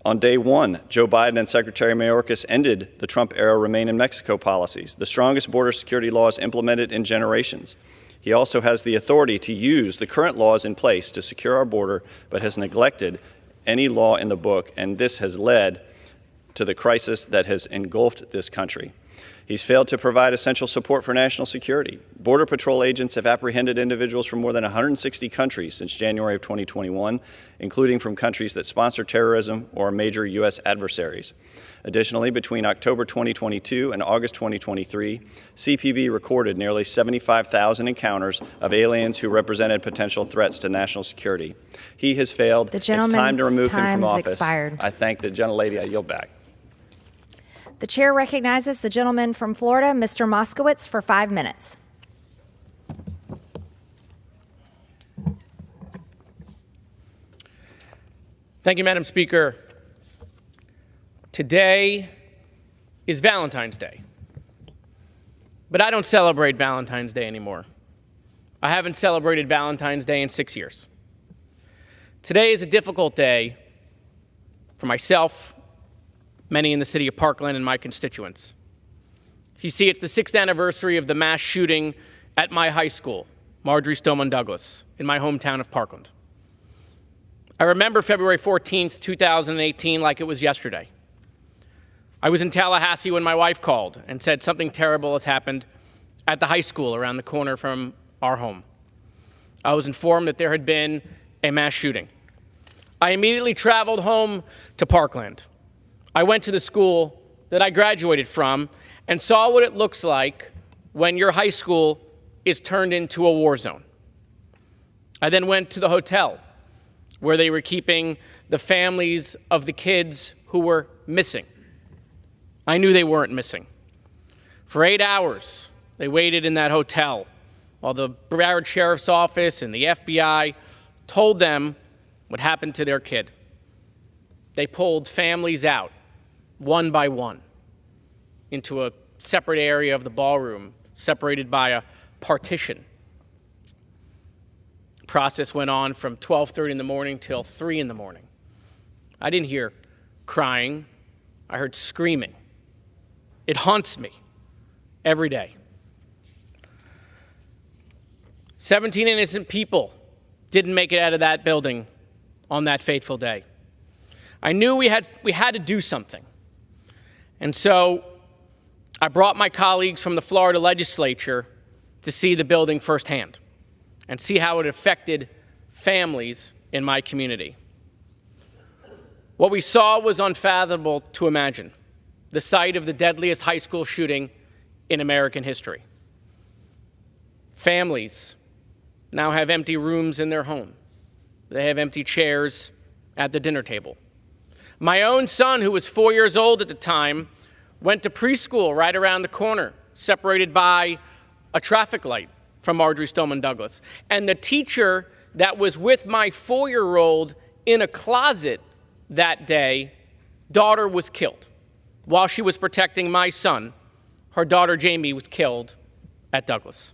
[SPEAKER 12] On day one, Joe Biden and Secretary Mayorkas ended the Trump-era Remain in Mexico policies, the strongest border security laws implemented in generations. He also has the authority to use the current laws in place to secure our border, but has neglected any law in the book, and this has led to the crisis that has engulfed this country. He's failed to provide essential support for national security. Border Patrol agents have apprehended individuals from more than 160 countries since January of 2021, including from countries that sponsor terrorism or are major U.S. adversaries. Additionally, between October 2022 and August 2023, CPB recorded nearly 75,000 encounters of aliens who represented potential threats to national security. He has failed. It's time to remove him from office.
[SPEAKER 1] Expired.
[SPEAKER 12] I thank the gentlelady. I yield back.
[SPEAKER 1] The chair recognizes the gentleman from Florida, Mr. Moskowitz, for 5 minutes.
[SPEAKER 13] Thank you, Madam Speaker. Today is Valentine's Day, but I don't celebrate Valentine's Day anymore. I haven't celebrated Valentine's Day in 6 years. Today is a difficult day for myself, many in the city of Parkland, and my constituents. You see, it's the 6th anniversary of the mass shooting at my high school, Marjory Stoneman Douglas, in my hometown of Parkland. I remember February 14th, 2018 like it was yesterday. I was in Tallahassee when my wife called and said something terrible has happened at the high school around the corner from our home. I was informed that there had been a mass shooting. I immediately traveled home to Parkland. I went to the school that I graduated from and saw what it looks like when your high school is turned into a war zone. I then went to the hotel where they were keeping the families of the kids who were missing. I knew they weren't missing. For 8 hours, they waited in that hotel while the Broward Sheriff's Office and the FBI told them what happened to their kid. They pulled families out, one by one, into a separate area of the ballroom, separated by a partition. The process went on from 12:30 in the morning till 3 in the morning. I didn't hear crying. I heard screaming. It haunts me every day. 17 innocent people didn't make it out of that building on that fateful day. I knew we had to do something. And so I brought my colleagues from the Florida legislature to see the building firsthand and see how it affected families in my community. What we saw was unfathomable to imagine. The site of the deadliest high school shooting in American history. Families now have empty rooms in their home. They have empty chairs at the dinner table. My own son, who was 4 years old at the time, went to preschool right around the corner, separated by a traffic light from Marjory Stoneman Douglas. And the teacher that was with my 4-year-old in a closet that day, daughter was killed. While she was protecting my son, her daughter Jamie was killed at Douglas.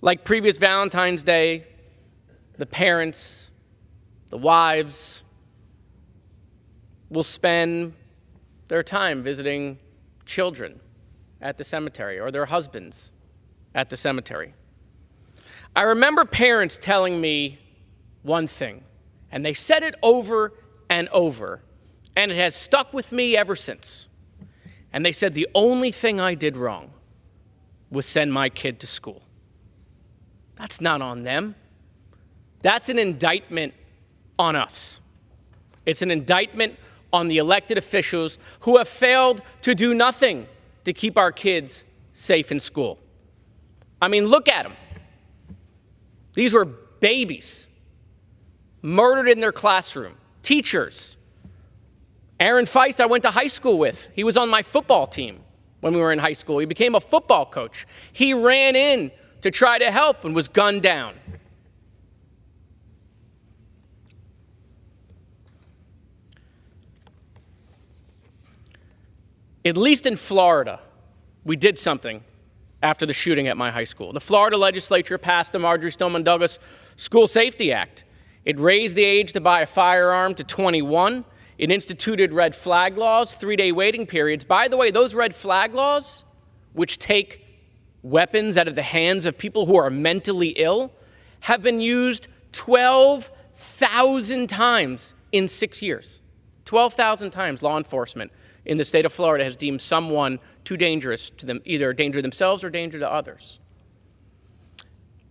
[SPEAKER 13] Like previous Valentine's Day, the parents, the wives, will spend their time visiting children at the cemetery or their husbands at the cemetery. I remember parents telling me one thing, and they said it over and over, and it has stuck with me ever since. And they said the only thing I did wrong was send my kid to school. That's not on them. That's an indictment on us. It's an indictment on the elected officials who have failed to do nothing to keep our kids safe in school. I mean, look at them. These were babies, murdered in their classroom, teachers. Aaron Feist, I went to high school with. He was on my football team when we were in high school. He became a football coach. He ran in to try to help and was gunned down. At least in Florida, we did something after the shooting at my high school. The Florida legislature passed the Marjory Stoneman Douglas School Safety Act. It raised the age to buy a firearm to 21. It instituted red flag laws, 3-day waiting periods. By the way, those red flag laws, which take weapons out of the hands of people who are mentally ill, have been used 12,000 times in 6 years. 12,000 times law enforcement in the state of Florida has deemed someone too dangerous to them, either a danger to themselves or danger to others.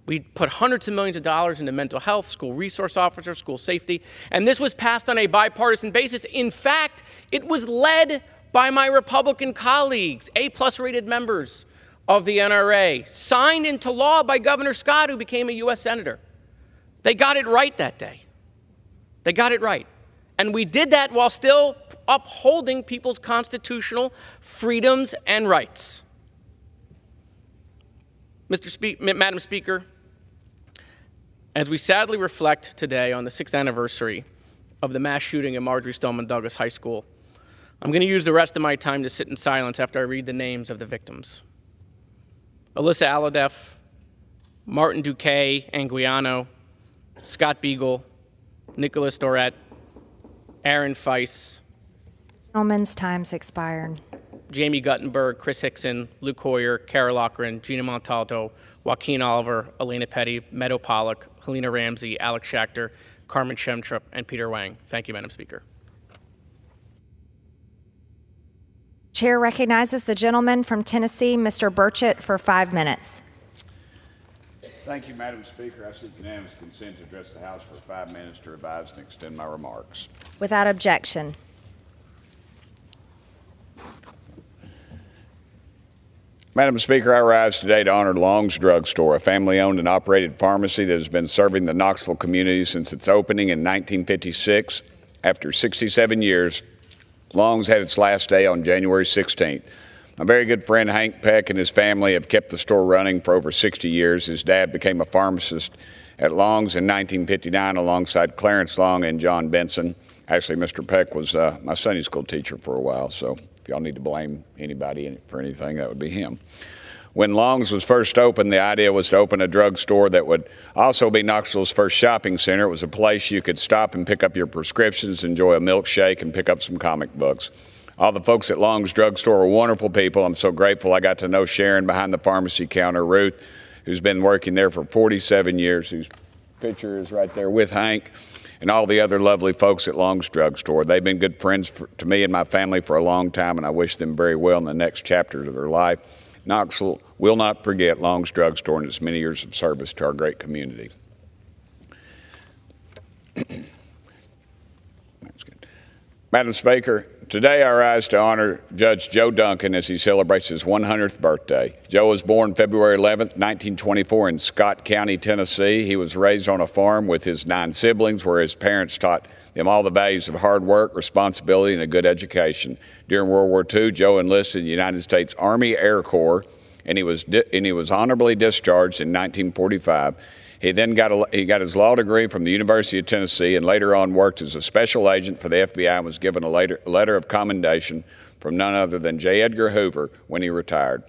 [SPEAKER 13] We put hundreds of millions of dollars into mental health, school resource officers, school safety, and this was passed on a bipartisan basis. In fact, it was led by my Republican colleagues, A-plus rated members of the NRA, signed into law by Governor Scott, who became a U.S. Senator. They got it right that day. They got it right. And we did that while still upholding people's constitutional freedoms and rights. Madam Speaker, as we sadly reflect today on the 6th anniversary of the mass shooting at Marjory Stoneman Douglas High School, I'm going to use the rest of my time to sit in silence after I read the names of the victims. Alyssa Alhadeff, Martin Duque Anguiano, Scott Beagle, Nicholas Dorette, Aaron Feist.
[SPEAKER 1] Gentlemen's time's expired.
[SPEAKER 13] Jamie Guttenberg, Chris Hickson, Luke Hoyer, Kara Loughran, Gina Montalto, Joaquin Oliver, Elena Petty, Meadow Pollock, Helena Ramsey, Alex Schachter, Carmen Shemtrup, and Peter Wang. Thank you, Madam Speaker.
[SPEAKER 1] Chair recognizes the gentleman from Tennessee, Mr. Burchett, for 5 minutes.
[SPEAKER 14] Thank you, Madam Speaker. I seek unanimous consent to address the House for 5 minutes to revise and extend my remarks.
[SPEAKER 1] Without objection.
[SPEAKER 14] Madam Speaker, I rise today to honor Long's Drug Store, a family-owned and operated pharmacy that has been serving the Knoxville community since its opening in 1956. After 67 years, Long's had its last day on January 16th. My very good friend Hank Peck and his family have kept the store running for over 60 years. His dad became a pharmacist at Long's in 1959 alongside Clarence Long and John Benson. Actually, Mr. Peck was my Sunday school teacher for a while, so if y'all need to blame anybody for anything, that would be him. When Long's was first opened, the idea was to open a drugstore that would also be Knoxville's first shopping center. It was a place you could stop and pick up your prescriptions, enjoy a milkshake, and pick up some comic books. All the folks at Long's Drugstore are wonderful people. I'm so grateful I got to know Sharon behind the pharmacy counter, Ruth, who's been working there for 47 years, whose picture is right there with Hank, and all the other lovely folks at Long's Drugstore. They've been good friends to me and my family for a long time, and I wish them very well in the next chapters of their life. Knoxville will not forget Long's Drugstore and its many years of service to our great community. Madam Speaker, today I rise to honor Judge Joe Duncan as he celebrates his 100th birthday. Joe was born February 11th, 1924 in Scott County, Tennessee. He was raised on a farm with his 9 siblings where his parents taught them all the values of hard work, responsibility, and a good education. During World War II, Joe enlisted in the United States Army Air Corps, and he was honorably discharged in 1945. He then got his law degree from the University of Tennessee and later on worked as a special agent for the FBI and was given a letter of commendation from none other than J. Edgar Hoover when he retired.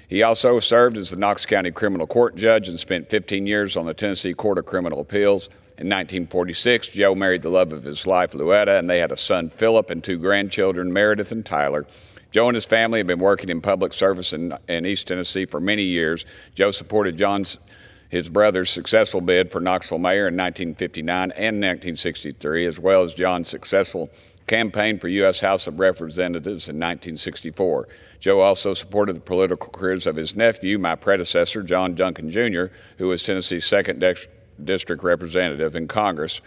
[SPEAKER 14] He also served as the Knox County Criminal Court judge and spent 15 years on the Tennessee Court of Criminal Appeals. In 1946, Joe married the love of his life, Louetta, and they had a son, Philip, and 2 grandchildren, Meredith and Tyler. Joe and his family have been working in public service in East Tennessee for many years. Joe supported his brother's successful bid for Knoxville mayor in 1959 and 1963, as well as John's successful campaign for U.S. House of Representatives in 1964. Joe also supported the political careers of his nephew, my predecessor, John Duncan Jr., who was Tennessee's 2nd District Representative in Congress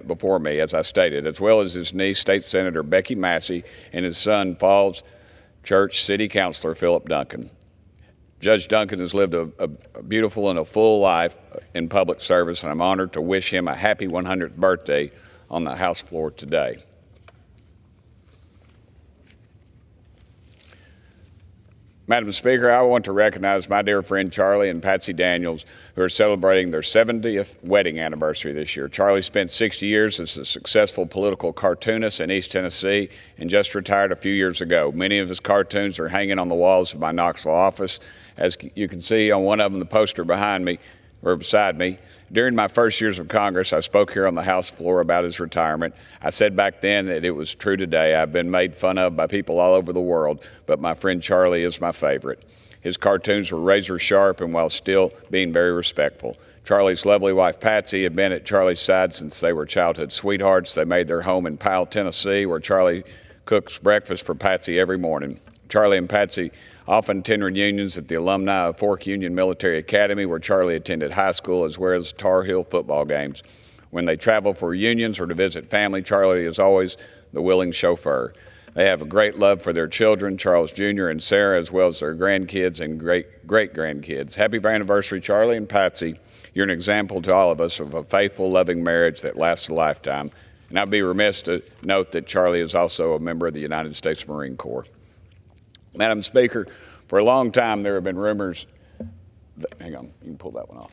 [SPEAKER 14] before me, as I stated, as well as his niece, State Senator Becky Massey, and his son, Falls Church City Councilor Philip Duncan. Judge Duncan has lived a beautiful and a full life in public service, and I'm honored to wish him a happy 100th birthday on the House floor today. Madam Speaker, I want to recognize my dear friend Charlie and Patsy Daniels, who are celebrating their 70th wedding anniversary this year. Charlie spent 60 years as a successful political cartoonist in East Tennessee and just retired a few years ago. Many of his cartoons are hanging on the walls of my Knoxville office. As you can see on one of them, the poster behind me, or beside me, during my first years of Congress, I spoke here on the House floor about his retirement. I said back then that it was true today. I've been made fun of by people all over the world, but my friend Charlie is my favorite. His cartoons were razor sharp and while still being very respectful. Charlie's lovely wife, Patsy, had been at Charlie's side since they were childhood sweethearts. They made their home in Powell, Tennessee, where Charlie cooks breakfast for Patsy every morning. Charlie and Patsy often attend reunions at the alumni of Fork Union Military Academy, where Charlie attended high school, as well as Tar Heel football games. When they travel for reunions or to visit family, Charlie is always the willing chauffeur. They have a great love for their children, Charles Jr. and Sarah, as well as their grandkids and great-grandkids. Happy anniversary, Charlie and Patsy. You're an example to all of us of a faithful, loving marriage that lasts a lifetime. And I'd be remiss to note that Charlie is also a member of the United States Marine Corps. Madam Speaker, for a long time there have been rumors, hang on, you can pull that one off.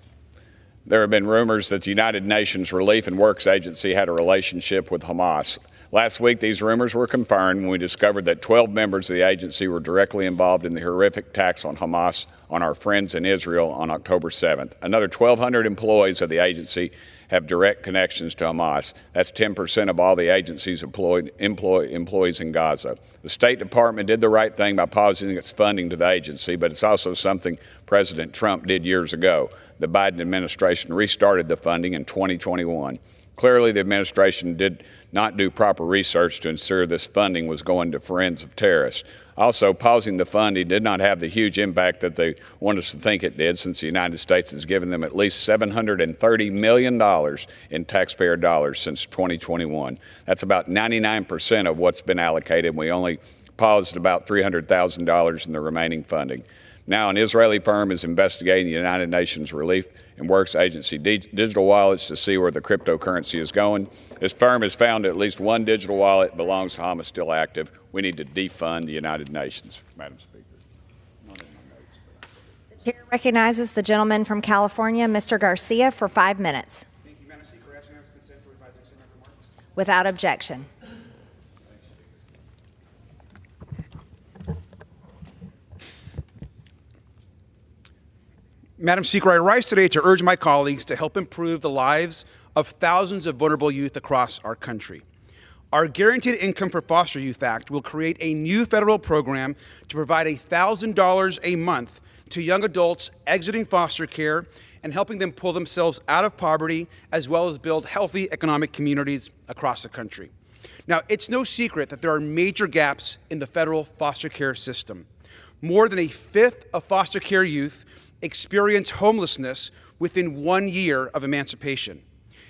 [SPEAKER 14] There have been rumors that the United Nations Relief and Works Agency had a relationship with Hamas. Last week, these rumors were confirmed when we discovered that 12 members of the agency were directly involved in the horrific attacks on Hamas on our friends in Israel on October 7th. Another 1,200 employees of the agency have direct connections to Hamas. That's 10% of all the agencies employees in Gaza. The State Department did the right thing by pausing its funding to the agency, but it's also something President Trump did years ago. The Biden administration restarted the funding in 2021. Clearly, the administration did not do proper research to ensure this funding was going to friends of terrorists. Also, pausing the funding did not have the huge impact that they want us to think it did, since the United States has given them at least $730 million in taxpayer dollars since 2021. That's about 99% of what's been allocated. We only paused about $300,000 in the remaining funding. Now, an Israeli firm is investigating the United Nations Relief and Works Agency digital wallets to see where the cryptocurrency is going. This firm has found at least one digital wallet belongs to Hamas still active. We need to defund the United Nations, Madam Speaker.
[SPEAKER 1] The chair recognizes the gentleman from California, Mr. Garcia, for 5 minutes.
[SPEAKER 15] Thank you, Madam Speaker. As consent to revise the Senate remarks.
[SPEAKER 1] Without objection.
[SPEAKER 15] Madam Speaker, I rise today to urge my colleagues to help improve the lives of thousands of vulnerable youth across our country. Our Guaranteed Income for Foster Youth Act will create a new federal program to provide $1,000 a month to young adults exiting foster care and helping them pull themselves out of poverty, as well as build healthy economic communities across the country. Now, it's no secret that there are major gaps in the federal foster care system. More than a fifth of foster care youth experience homelessness within 1 year of emancipation.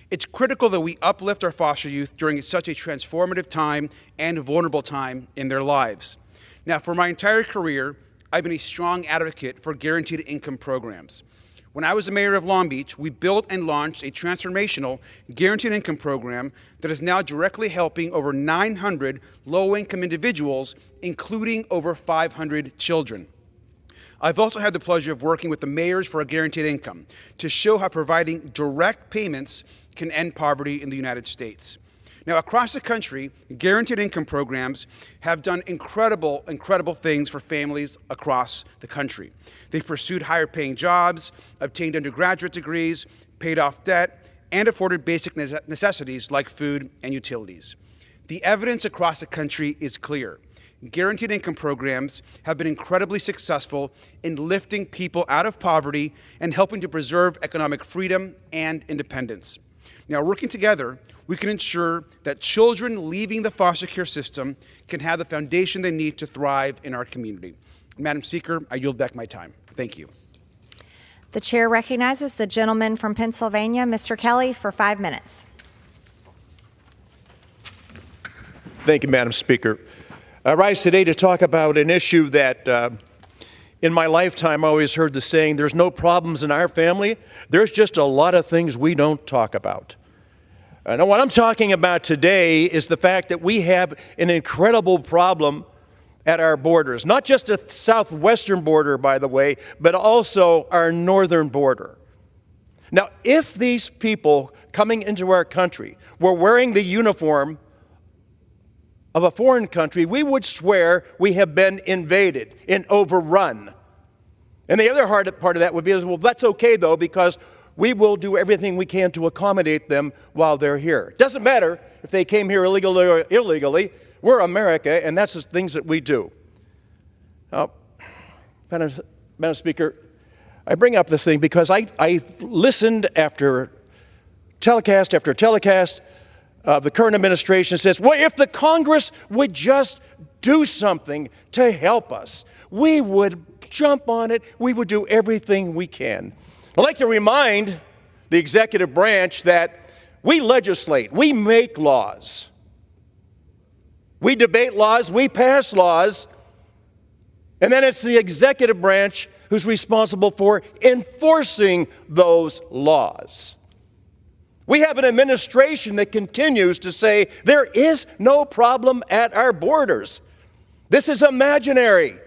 [SPEAKER 15] It's critical that we uplift our foster youth during such a transformative time and vulnerable time in their lives. Now, for my entire career, I've been a strong advocate for guaranteed income programs. When I was the mayor of Long Beach, we built and launched a transformational guaranteed income program that is now directly helping over 900 low-income individuals, including over 500 children. I've also had the pleasure of working with the Mayors for a Guaranteed Income to show how providing direct payments can end poverty in the United States. Now, across the country, guaranteed income programs have done incredible things for families across the country. They've pursued higher paying jobs, obtained undergraduate degrees, paid off debt, and afforded basic necessities like food and utilities. The evidence across the country is clear. Guaranteed income programs have been incredibly successful in lifting people out of poverty and helping to preserve economic freedom and independence. Now, working together, we can ensure that children leaving the foster care system can have the foundation they need to thrive in our community. Madam Speaker, I yield back my time. Thank you.
[SPEAKER 1] The chair recognizes the gentleman from Pennsylvania, Mr. Kelly, for 5 minutes.
[SPEAKER 16] Thank you, Madam Speaker. I rise today to talk about an issue that in my lifetime I always heard the saying, there's no problems in our family, there's just a lot of things we don't talk about. Now, what I'm talking about today is the fact that we have an incredible problem at our borders, not just the southwestern border, by the way, but also our northern border. Now, if these people coming into our country were wearing the uniform of a foreign country, we would swear we have been invaded and overrun. And the other hard part of that would be, well, that's okay, though, because we will do everything we can to accommodate them while they're here. It doesn't matter if they came here illegally or illegally. We're America, and that's the things that we do. Now, Madam Speaker, I bring up this thing because I listened after telecast after telecast. The current administration says, well, if the Congress would just do something to help us, we would jump on it. We would do everything we can. I'd like to remind the executive branch that we legislate, we make laws. We debate laws, we pass laws, and then it's the executive branch who's responsible for enforcing those laws. We have an administration that continues to say there is no problem at our borders. This is imaginary.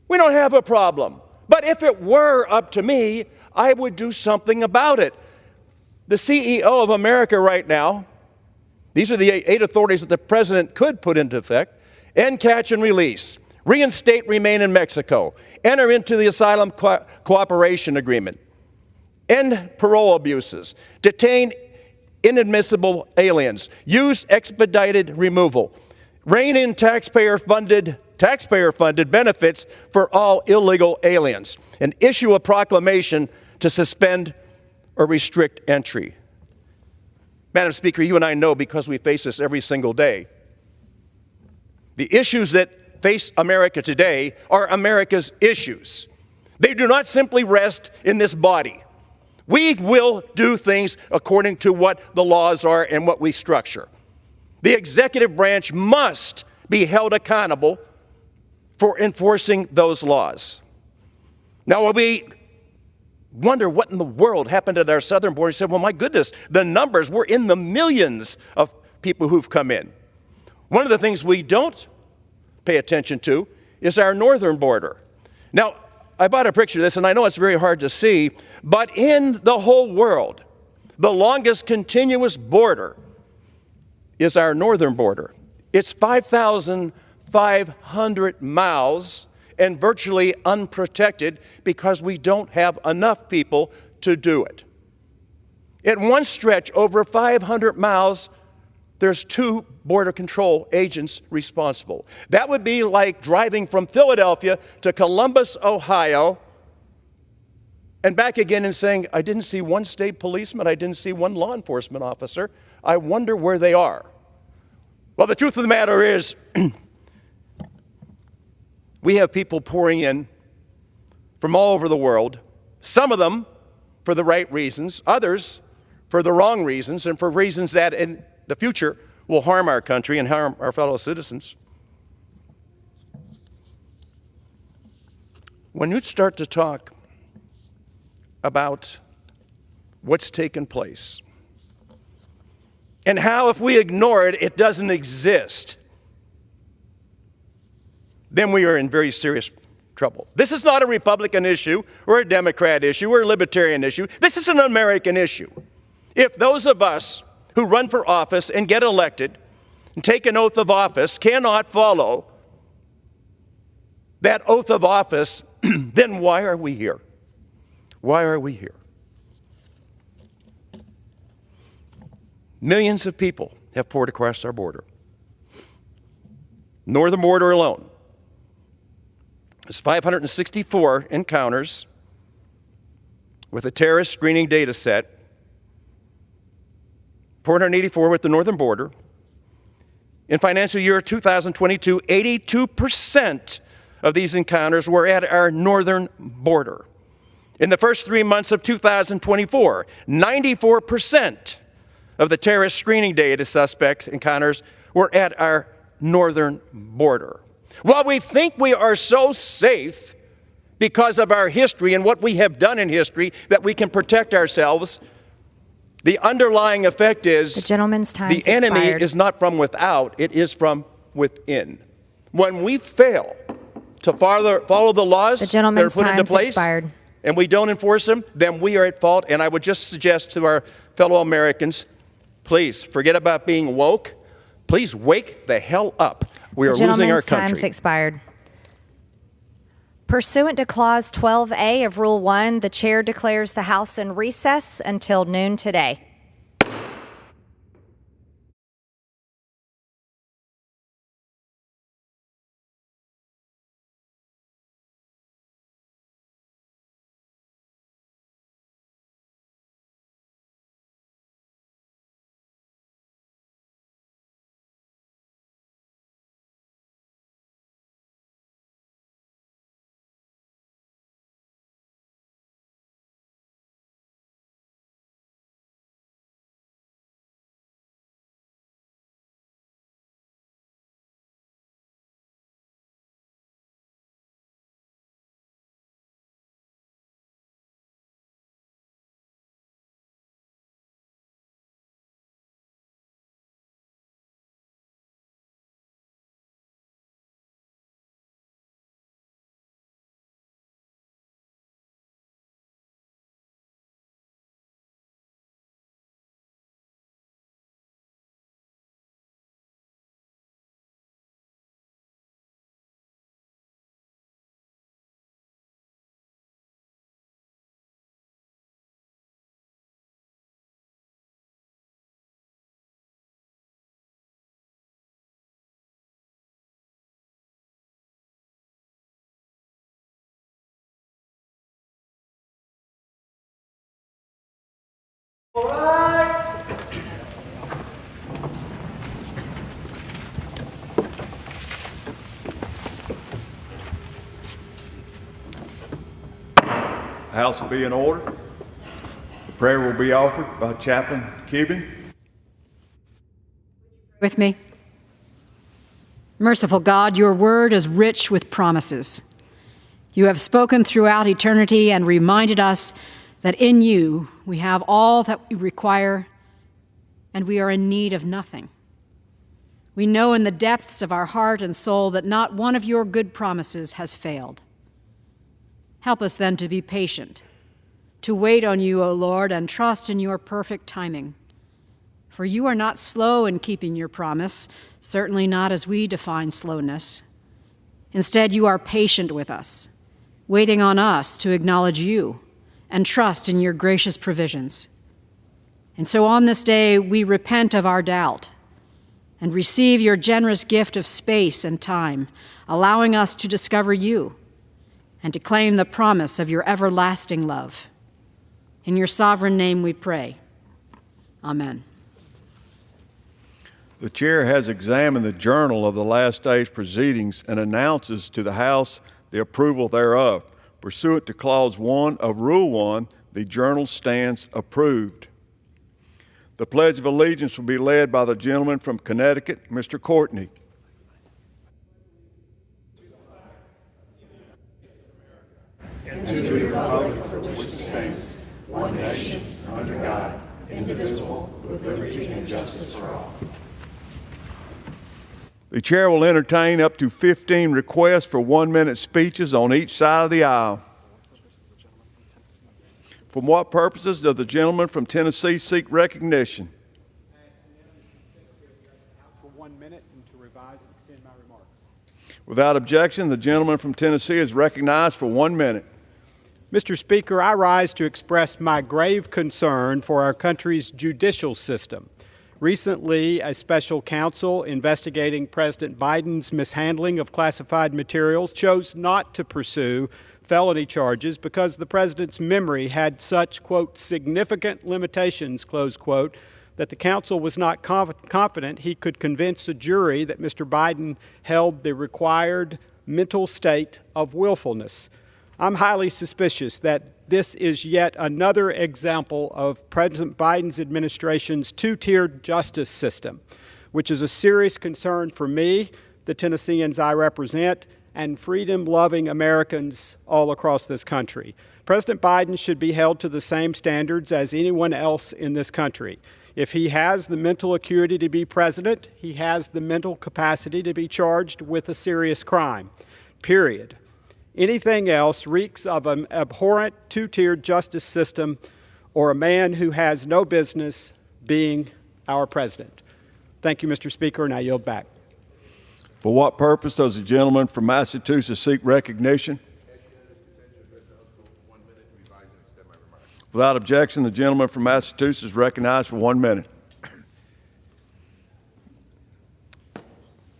[SPEAKER 16] We don't have a problem. But if it were up to me, I would do something about it. The CEO of America right now, these are the 8 authorities that the president could put into effect: end, catch, and release, reinstate, remain in Mexico, enter into the asylum cooperation agreement, end parole abuses, detain inadmissible aliens, use expedited removal, rein in taxpayer-funded benefits for all illegal aliens, and issue a proclamation to suspend or restrict entry. Madam Speaker, you and I know, because we face this every single day, the issues that face America today are America's issues. They do not simply rest in this body. We will do things according to what the laws are and what we structure. The executive branch must be held accountable for enforcing those laws. Now, we wonder what in the world happened at our southern border. He said, well, my goodness, the numbers were in the millions of people who've come in. One of the things we don't pay attention to is our northern border. Now, I bought a picture of this, and I know it's very hard to see, but in the whole world, the longest continuous border is our northern border. It's 5,500 miles and virtually unprotected because we don't have enough people to do it. At one stretch, over 500 miles, there's 2 Border Control agents responsible. That would be like driving from Philadelphia to Columbus, Ohio, and back again and saying, I didn't see one state policeman, I didn't see one law enforcement officer. I wonder where they are. Well, the truth of the matter is, we have people pouring in from all over the world, some of them for the right reasons, others for the wrong reasons, and for reasons that in the future will harm our country and harm our fellow citizens. When you start to talk about what's taken place and how if we ignore it, it doesn't exist, then we are in very serious trouble. This is not a Republican issue or a Democrat issue or a Libertarian issue. This is an American issue. If those of us who run for office and get elected and take an oath of office cannot follow that oath of office, then why are we here? Why are we here? Millions of people have poured across our border. Northern border alone. There's 564 encounters with a terrorist screening data set, 484 with the northern border. In financial year 2022, 82% of these encounters were at our northern border. In the first 3 months of 2024, 94% of the terrorist screening data suspects encounters were at our northern border. While we think we are so safe because of our history and what we have done in history that we can protect ourselves, the underlying effect is
[SPEAKER 1] the gentleman's time
[SPEAKER 16] the enemy
[SPEAKER 1] expired.
[SPEAKER 16] is not from without, it is from within. When we fail to follow the laws that are put into place and we don't enforce them, then we are at fault. And I would just suggest to our fellow Americans, please forget about being woke. Please wake the hell up. We are losing our country.
[SPEAKER 1] The gentleman's time expired. Pursuant to Clause 12A of Rule 1, the chair declares the House in recess until noon today.
[SPEAKER 17] The House will be in order. The prayer will be offered by Chaplain Cuban.
[SPEAKER 18] With me. Merciful God, your word is rich with promises. You have spoken throughout eternity and reminded us that in you we have all that we require and we are in need of nothing. We know in the depths of our heart and soul that not one of your good promises has failed. Help us then to be patient, to wait on you, O Lord, and trust in your perfect timing. For you are not slow in keeping your promise, certainly not as we define slowness. Instead, you are patient with us, waiting on us to acknowledge you and trust in your gracious provisions. And so on this day, we repent of our doubt and receive your generous gift of space and time, allowing us to discover you and to claim the promise of your everlasting love. In your sovereign name we pray. Amen.
[SPEAKER 17] The chair has examined the journal of the last day's proceedings and announces to the House the approval thereof. Pursuant to Clause 1 of Rule 1, the journal stands approved. The Pledge of Allegiance will be led by the gentleman from Connecticut, Mr. Courtney.
[SPEAKER 19] And to the republic for which it stands, one nation, under God, indivisible, with liberty and justice for all.
[SPEAKER 17] The chair will entertain up to 15 requests for 1-minute speeches on each side of the aisle. For what purposes does the gentleman from Tennessee seek recognition?
[SPEAKER 8] For 1 minute and to revise and extend my remarks.
[SPEAKER 17] Without objection, the gentleman from Tennessee is recognized for 1 minute.
[SPEAKER 8] Mr. Speaker, I rise to express my grave concern for our country's judicial system. Recently, a special counsel investigating President Biden's mishandling of classified materials chose not to pursue felony charges because the president's memory had such, quote, significant limitations, close quote, that the counsel was not confident he could convince a jury that Mr. Biden held the required mental state of willfulness. I'm highly suspicious that this is yet another example of President Biden's administration's two-tiered justice system, which is a serious concern for me, the Tennesseans I represent, and freedom-loving Americans all across this country. President Biden should be held to the same standards as anyone else in this country. If he has the mental acuity to be president, he has the mental capacity to be charged with a serious crime, period. Anything else reeks of an abhorrent two-tiered justice system or a man who has no business being our president. Thank you, Mr. Speaker, and I yield back.
[SPEAKER 17] For what purpose does the gentleman from Massachusetts seek recognition? Without objection, the gentleman from Massachusetts is recognized for 1 minute.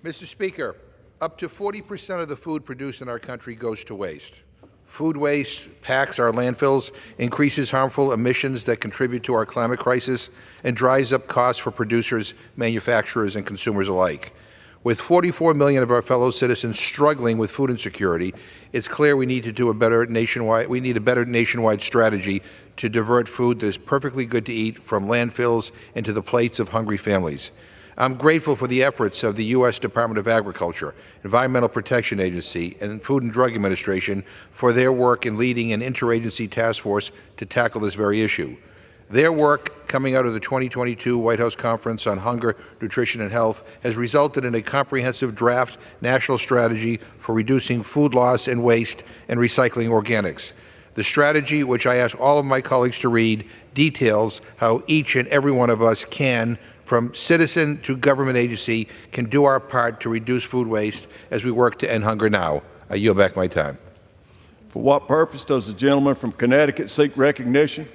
[SPEAKER 20] Mr. Speaker, up to 40% of the food produced in our country goes to waste. Food waste packs our landfills, increases harmful emissions that contribute to our climate crisis, and drives up costs for producers, manufacturers, and consumers alike. With 44 million of our fellow citizens struggling with food insecurity, it's clear we need to do a better nationwide strategy to divert food that is perfectly good to eat from landfills into the plates of hungry families. I'm grateful for the efforts of the U.S. Department of Agriculture, Environmental Protection Agency, and Food and Drug Administration for their work in leading an interagency task force to tackle this very issue. Their work coming out of the 2022 White House Conference on Hunger, Nutrition, and Health has resulted in a comprehensive draft national strategy for reducing food loss and waste and recycling organics. The strategy, which I ask all of my colleagues to read, details how each and every one of us can, from citizen to government agency, can do our part to reduce food waste as we work to end hunger now. I yield back my time.
[SPEAKER 17] For what purpose does the gentleman from Connecticut seek recognition?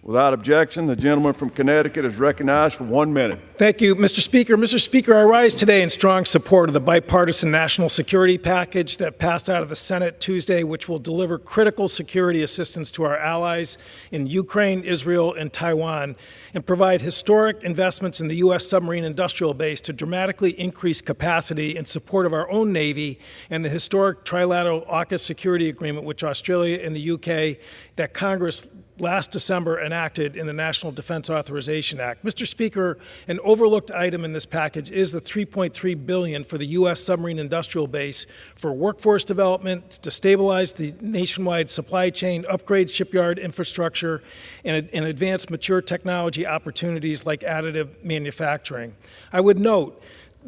[SPEAKER 17] Without objection, the gentleman from Connecticut is recognized for 1 minute.
[SPEAKER 21] Thank you, Mr. Speaker. Mr. Speaker, I rise today in strong support of the bipartisan national security package that passed out of the Senate Tuesday, which will deliver critical security assistance to our allies in Ukraine, Israel, and Taiwan, and provide historic investments in the U.S. submarine industrial base to dramatically increase capacity in support of our own Navy and the historic trilateral AUKUS security agreement, which Australia and the U.K. that Congress last December enacted in the National Defense Authorization Act. Mr. Speaker, an overlooked item in this package is the $3.3 billion for the U.S. submarine industrial base for workforce development, to stabilize the nationwide supply chain, upgrade shipyard infrastructure, and advance mature technology opportunities like additive manufacturing. I would note,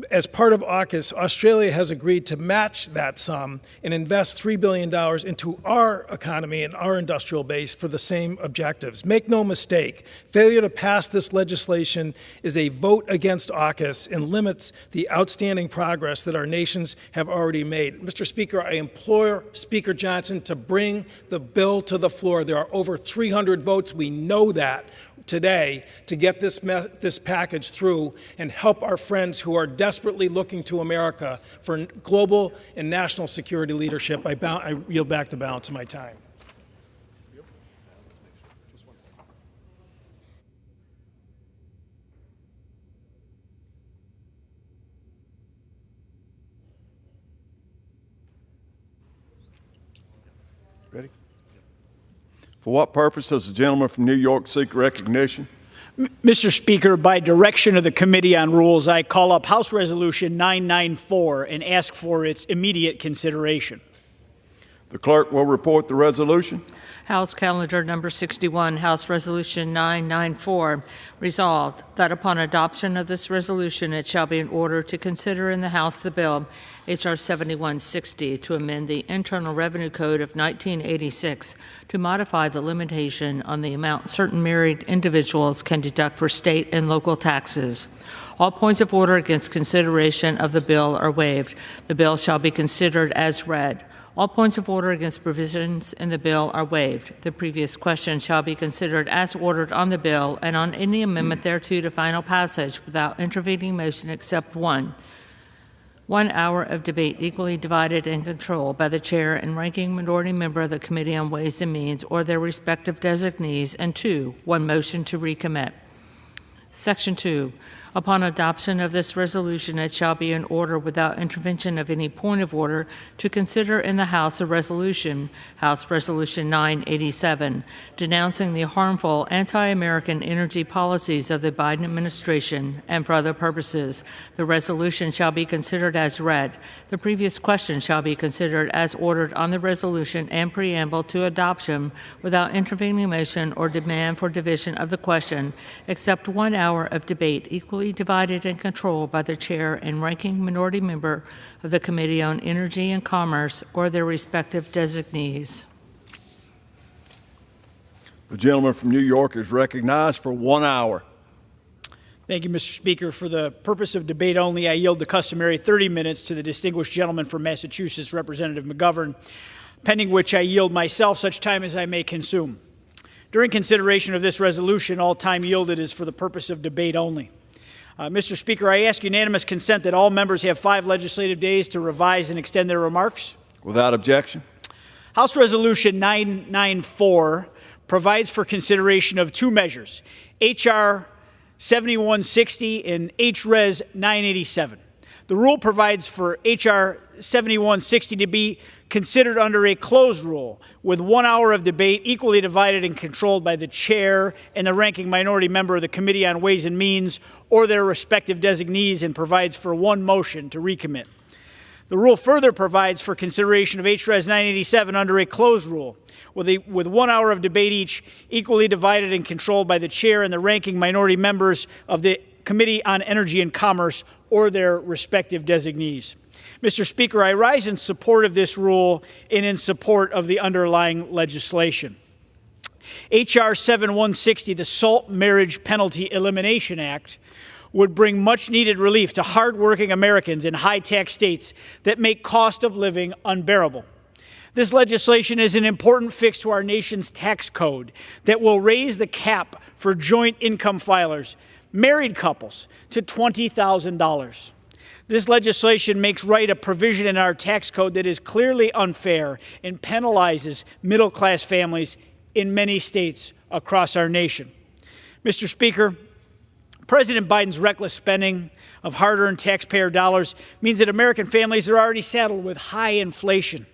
[SPEAKER 21] as part of AUKUS, Australia has agreed to match that sum and invest $3 billion into our economy and our industrial base for the same objectives. Make no mistake, failure to pass this legislation is a vote against AUKUS and limits the outstanding progress that our nations have already made. Mr. Speaker, I implore Speaker Johnson to bring the bill to the floor. There are over 300 votes. We know that today to get this package through and help our friends who are desperately looking to America for global and national security leadership. I yield back the balance of my time.
[SPEAKER 17] Ready? For what purpose does the gentleman from New York seek recognition?
[SPEAKER 22] Mr. Speaker, by direction of the Committee on Rules, I call up House Resolution 994 and ask for its immediate consideration.
[SPEAKER 17] The clerk will report the resolution.
[SPEAKER 2] House Calendar Number 61, House Resolution 994, resolved that upon adoption of this resolution, it shall be in order to consider in the House the bill H.R. 7160 to amend the Internal Revenue Code of 1986 to modify the limitation on the amount certain married individuals can deduct for state and local taxes. All points of order against consideration of the bill are waived. The bill shall be considered as read. All points of order against provisions in the bill are waived. The previous question shall be considered as ordered on the bill and on any amendment thereto to final passage without intervening motion except one. 1 hour of debate equally divided and controlled by the chair and ranking minority member of the Committee on Ways and Means or their respective designees, and 2, 1 motion to recommit. Section 2. Upon adoption of this resolution, it shall be in order without intervention of any point of order to consider in the House a resolution, House Resolution 987, denouncing the harmful anti-American energy policies of the Biden administration and for other purposes. The resolution shall be considered as read. The previous question shall be considered as ordered on the resolution and preamble to adoption without intervening motion or demand for division of the question, except 1 hour of debate equally divided and controlled by the chair and ranking minority member of the Committee on Energy and Commerce or their respective designees.
[SPEAKER 17] The gentleman from New York is recognized for 1 hour.
[SPEAKER 22] Thank you, Mr. Speaker. For the purpose of debate only, I yield the customary 30 minutes to the distinguished gentleman from Massachusetts, Representative McGovern, pending which I yield myself such time as I may consume. During consideration of this resolution, all time yielded is for the purpose of debate only. Mr. Speaker, I ask unanimous consent that all members have 5 legislative days to revise and extend their remarks.
[SPEAKER 17] Without objection.
[SPEAKER 22] House Resolution 994 provides for consideration of 2 measures, H.R. 7160 and H.Res. 987. The rule provides for H.R. 7160 to be considered under a closed rule, with 1 hour of debate equally divided and controlled by the chair and the ranking minority member of the Committee on Ways and Means or their respective designees, and provides for 1 motion to recommit. The rule further provides for consideration of H.Res. 987 under a closed rule, with 1 hour of debate each equally divided and controlled by the chair and the ranking minority members of the Committee on Energy and Commerce or their respective designees. Mr. Speaker, I rise in support of this rule and in support of the underlying legislation. H.R. 7160, the Salt Marriage Penalty Elimination Act, would bring much-needed relief to hard-working Americans in high-tax states that make cost of living unbearable. This legislation is an important fix to our nation's tax code that will raise the cap for joint income filers, married couples, to $20,000. This legislation makes right a provision in our tax code that is clearly unfair and penalizes middle-class families in many states across our nation. Mr. Speaker, President Biden's reckless spending of hard-earned taxpayer dollars means that American families are already saddled with high inflation.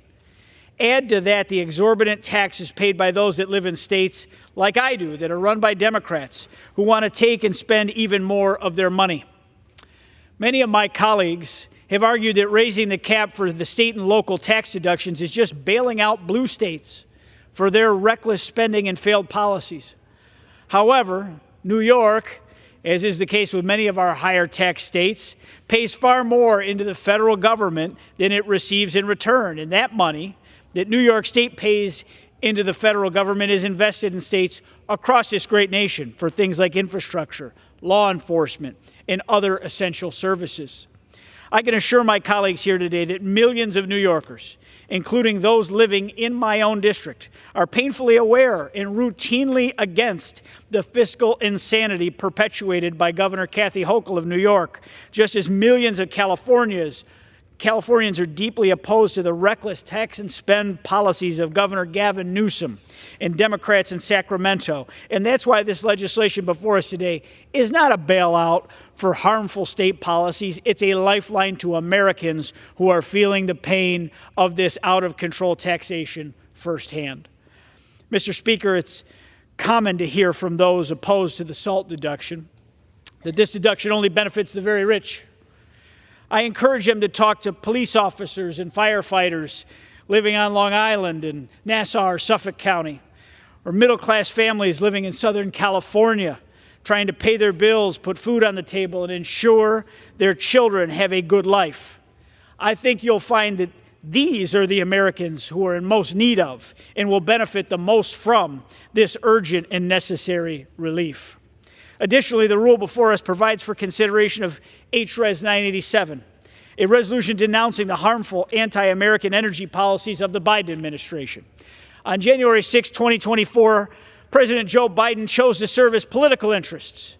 [SPEAKER 22] Add to that the exorbitant taxes paid by those that live in states like I do that are run by Democrats who want to take and spend even more of their money. Many of my colleagues have argued that raising the cap for the state and local tax deductions is just bailing out blue states for their reckless spending and failed policies. However, New York, as is the case with many of our higher tax states, pays far more into the federal government than it receives in return. And that money that New York State pays into the federal government is invested in states across this great nation for things like infrastructure, law enforcement, and other essential services. I can assure my colleagues here today that millions of New Yorkers, including those living in my own district, are painfully aware and routinely against the fiscal insanity perpetuated by Governor Kathy Hochul of New York, just as millions of Californians are deeply opposed to the reckless tax and spend policies of Governor Gavin Newsom and Democrats in Sacramento. And that's why this legislation before us today is not a bailout for harmful state policies. It's a lifeline to Americans who are feeling the pain of this out-of-control taxation firsthand. Mr. Speaker, it's common to hear from those opposed to the SALT deduction that this deduction only benefits the very rich. I encourage them to talk to police officers and firefighters living on Long Island and Nassau or Suffolk County, or middle-class families living in Southern California, trying to pay their bills, put food on the table, and ensure their children have a good life. I think you'll find that these are the Americans who are in most need of and will benefit the most from this urgent and necessary relief. Additionally, the rule before us provides for consideration of HRES 987, a resolution denouncing the harmful anti-American energy policies of the Biden administration. On January 6, 2024, President Joe Biden chose to serve his political interests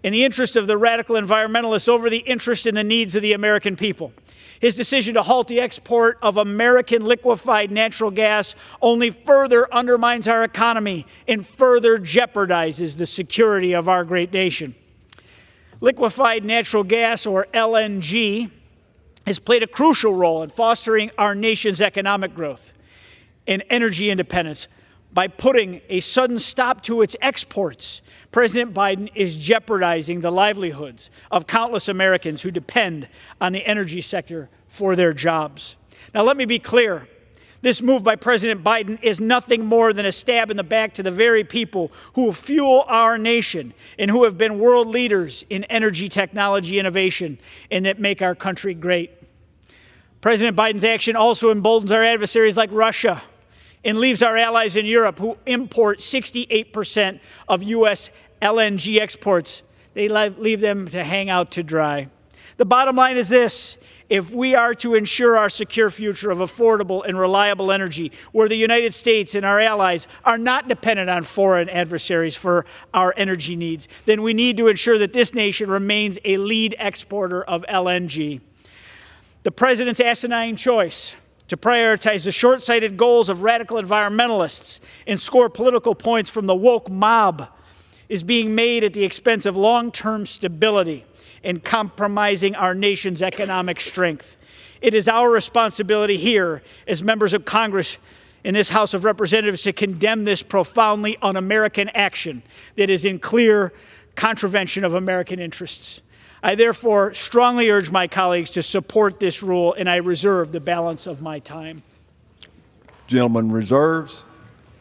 [SPEAKER 22] in the interest of the radical environmentalists over the interest and the needs of the American people. His decision to halt the export of American liquefied natural gas only further undermines our economy and further jeopardizes the security of our great nation. Liquefied natural gas, or LNG, has played a crucial role in fostering our nation's economic growth and energy independence. By putting a sudden stop to its exports, President Biden is jeopardizing the livelihoods of countless Americans who depend on the energy sector for their jobs. Now, let me be clear. This move by President Biden is nothing more than a stab in the back to the very people who fuel our nation and who have been world leaders in energy technology innovation and that make our country great. President Biden's action also emboldens our adversaries like Russia and leaves our allies in Europe, who import 68% of U.S. LNG exports, they leave them to hang out to dry. The bottom line is this: if we are to ensure our secure future of affordable and reliable energy, where the United States and our allies are not dependent on foreign adversaries for our energy needs, then we need to ensure that this nation remains a lead exporter of LNG. The president's asinine choice to prioritize the short-sighted goals of radical environmentalists and score political points from the woke mob is being made at the expense of long-term stability and compromising our nation's economic strength. It is our responsibility here as members of Congress in this House of Representatives to condemn this profoundly un-American action that is in clear contravention of American interests. I therefore strongly urge my colleagues to support this rule, and I reserve the balance of my time.
[SPEAKER 17] Gentleman reserves.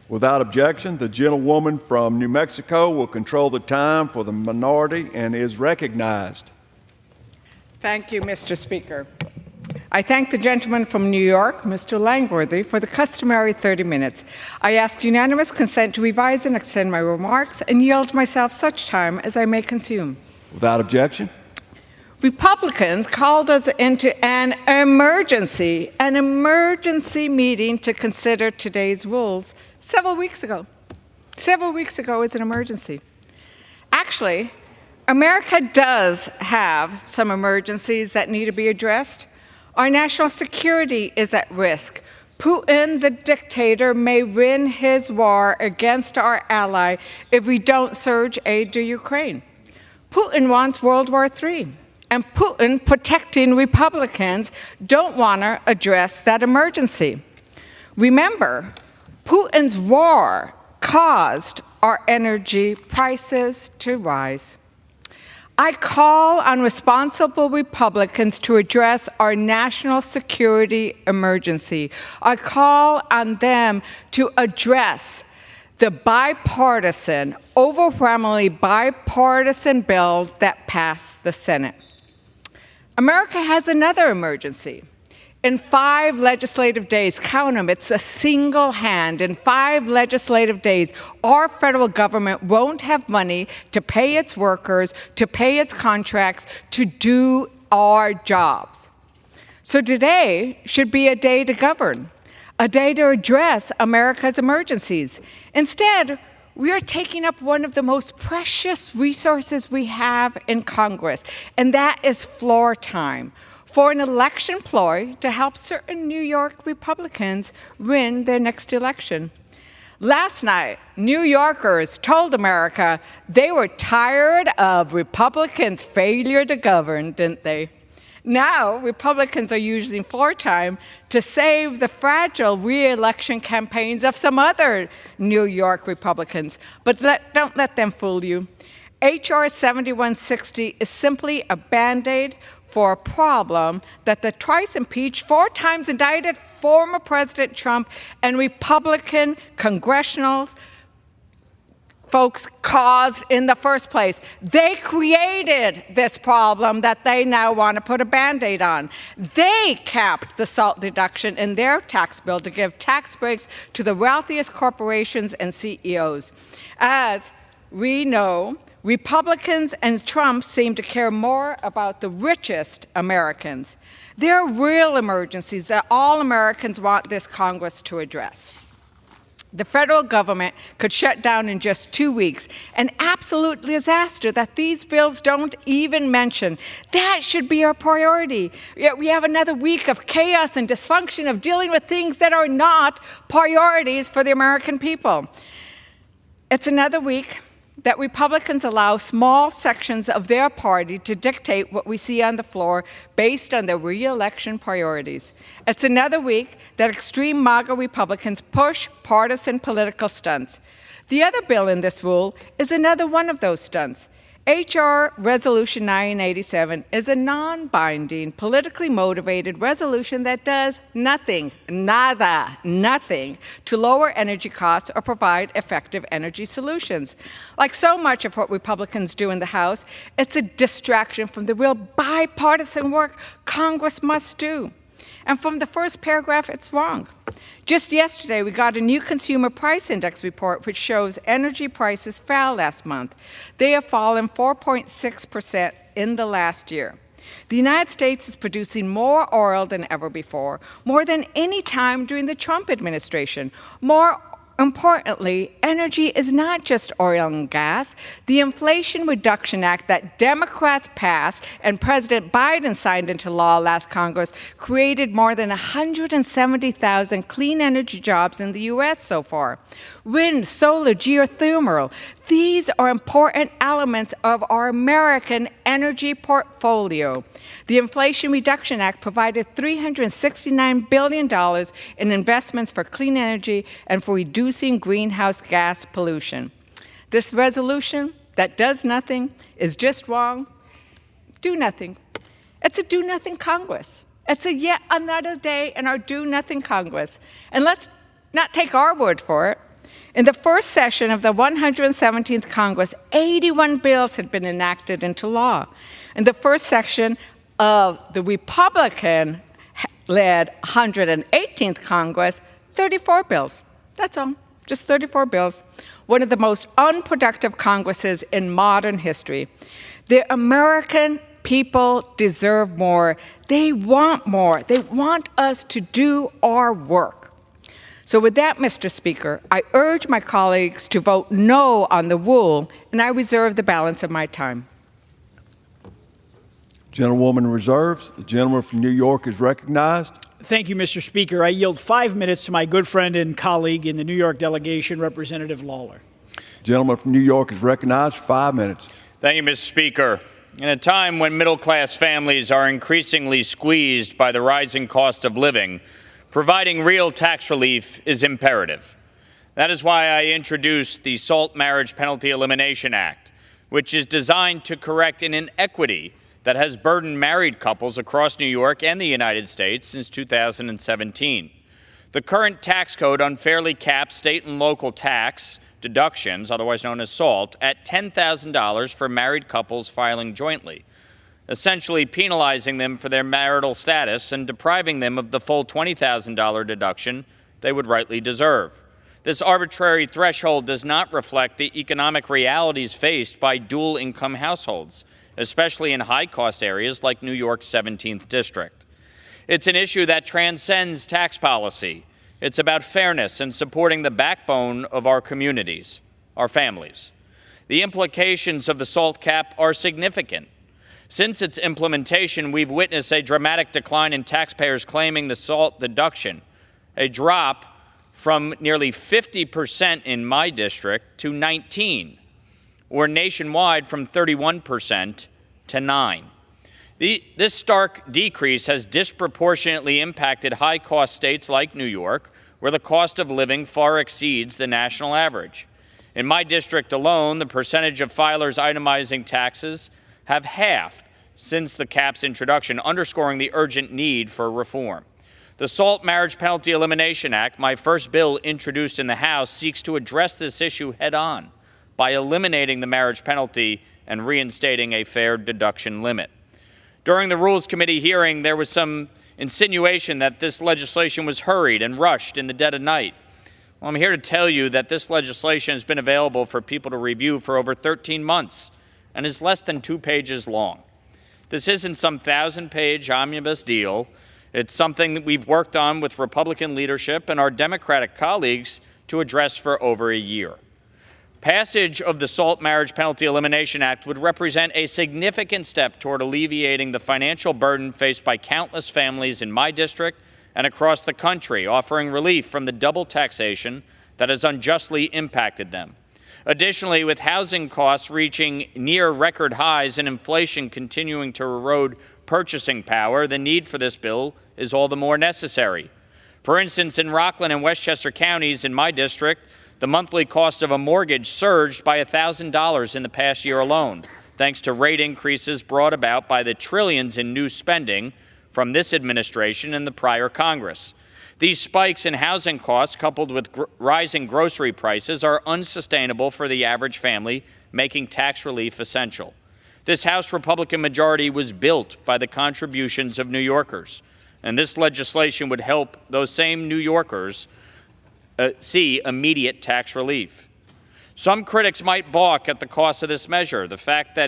[SPEAKER 17] Without objection, the gentlewoman from New Mexico will control the time for the minority and is recognized.
[SPEAKER 3] Thank you, Mr. Speaker. I thank the gentleman from New York, Mr. Langworthy, for the customary 30 minutes. I ask unanimous consent to revise and extend my remarks and yield myself such time as I may consume.
[SPEAKER 17] Without objection.
[SPEAKER 3] Republicans called us into an emergency meeting to consider today's rules several weeks ago. Several weeks ago is an emergency. Actually, America does have some emergencies that need to be addressed. Our national security is at risk. Putin, the dictator, may win his war against our ally if we don't surge aid to Ukraine. Putin wants World War III, and Putin, protecting Republicans, don't want to address that emergency. Remember, Putin's war caused our energy prices to rise. I call on responsible Republicans to address our national security emergency. I call on them to address the bipartisan, overwhelmingly bipartisan bill that passed the Senate. America has another emergency. In 5 legislative days, count them, it's a single hand. In 5 legislative days, our federal government won't have money to pay its workers, to pay its contracts, to do our jobs. So today should be a day to govern, a day to address America's emergencies. Instead, we are taking up one of the most precious resources we have in Congress, and that is floor time, for an election ploy to help certain New York Republicans win their next election. Last night, New Yorkers told America they were tired of Republicans' failure to govern, didn't they? Now, Republicans are using floor time to save the fragile re-election campaigns of some other New York Republicans. But don't let them fool you. H.R. 7160 is simply a Band-Aid for a problem that the twice impeached, 4 times indicted former President Trump and Republican congressional folks caused in the first place. They created this problem that they now want to put a Band-Aid on. They capped the SALT deduction in their tax bill to give tax breaks to the wealthiest corporations and CEOs. As we know, Republicans and Trump seem to care more about the richest Americans. There are real emergencies that all Americans want this Congress to address. The federal government could shut down in just 2 weeks, an absolute disaster that these bills don't even mention. That should be our priority. Yet we have another week of chaos and dysfunction of dealing with things that are not priorities for the American people. It's another week that Republicans allow small sections of their party to dictate what we see on the floor based on their re-election priorities. It's another week that extreme MAGA Republicans push partisan political stunts. The other bill in this rule is another one of those stunts. H.R. Resolution 987 is a non-binding, politically motivated resolution that does nothing, nada, nothing, to lower energy costs or provide effective energy solutions. Like so much of what Republicans do in the House, it's a distraction from the real bipartisan work Congress must do. And from the first paragraph, it's wrong. Just yesterday, we got a new Consumer Price Index report which shows energy prices fell last month. They have fallen 4.6% in the last year. The United States is producing more oil than ever before, more than any time during the Trump administration. More importantly, energy is not just oil and gas. The Inflation Reduction Act that Democrats passed and President Biden signed into law last Congress created more than 170,000 clean energy jobs in the U.S. so far. Wind, solar, geothermal, these are important elements of our American energy portfolio. The Inflation Reduction Act provided $369 billion in investments for clean energy and for reducing greenhouse gas pollution. This resolution that does nothing is just wrong. Do nothing. It's a do-nothing Congress. It's a yet another day in our do-nothing Congress. And let's not take our word for it. In the first session of the 117th Congress, 81 bills had been enacted into law. In the first session of the Republican-led 118th Congress, 34 bills. That's all, just 34 bills. One of the most unproductive Congresses in modern history. The American People deserve more. They want more. They want us to do our work. So with that, Mr. Speaker, I urge my colleagues to vote no on the rule, and I reserve the balance of my time.
[SPEAKER 17] Gentlewoman reserves. The gentleman from New York is recognized.
[SPEAKER 22] Thank you, Mr. Speaker. I yield 5 minutes to my good friend and colleague in the New York delegation, Representative Lawler.
[SPEAKER 17] Gentleman from New York is recognized. 5 minutes.
[SPEAKER 4] Thank you, Mr. Speaker. In a time when middle-class families are increasingly squeezed by the rising cost of living, providing real tax relief is imperative. That is why I introduced the SALT Marriage Penalty Elimination Act, which is designed to correct an inequity that has burdened married couples across New York and the United States since 2017. The current tax code unfairly caps state and local tax deductions, otherwise known as SALT, at $10,000 for married couples filing jointly, essentially penalizing them for their marital status and depriving them of the full $20,000 deduction they would rightly deserve. This arbitrary threshold does not reflect the economic realities faced by dual-income households, especially in high-cost areas like New York's 17th District. It's an issue that transcends tax policy. It's about fairness and supporting the backbone of our communities, our families. The implications of the SALT cap are significant. Since its implementation, we've witnessed a dramatic decline in taxpayers claiming the SALT deduction, a drop from nearly 50% in my district to 19%, or nationwide from 31% to 9%. This stark decrease has disproportionately impacted high-cost states like New York, where the cost of living far exceeds the national average. In my district alone, the percentage of filers itemizing taxes have halved since the cap's introduction, underscoring the urgent need for reform. The SALT Marriage Penalty Elimination Act, my first bill introduced in the House, seeks to address this issue head-on by eliminating the marriage penalty and reinstating a fair deduction limit. During the Rules Committee hearing, there was some insinuation that this legislation was hurried and rushed in the dead of night. Well, I'm here to tell you that this legislation has been available for people to review for over 13 months and is less than 2 pages long. This isn't some 1,000-page omnibus deal. It's something that we've worked on with Republican leadership and our Democratic colleagues to address for over a year. Passage of the SALT Marriage Penalty Elimination Act would represent a significant step toward alleviating the financial burden faced by countless families in my district and across the country, offering relief from the double taxation that has unjustly impacted them. Additionally, with housing costs reaching near record highs and inflation continuing to erode purchasing power, the need for this bill is all the more necessary. For instance, in Rockland and Westchester counties in my district, the monthly cost of a mortgage surged by $1,000 in the past year alone, thanks to rate increases brought about by the trillions in new spending from this administration and the prior Congress. These spikes in housing costs, coupled with rising grocery prices, are unsustainable for the average family, making tax relief essential. This House Republican majority was built by the contributions of New Yorkers, and this legislation would help those same New Yorkers see immediate tax relief. Some critics might balk at the cost of this measure. The fact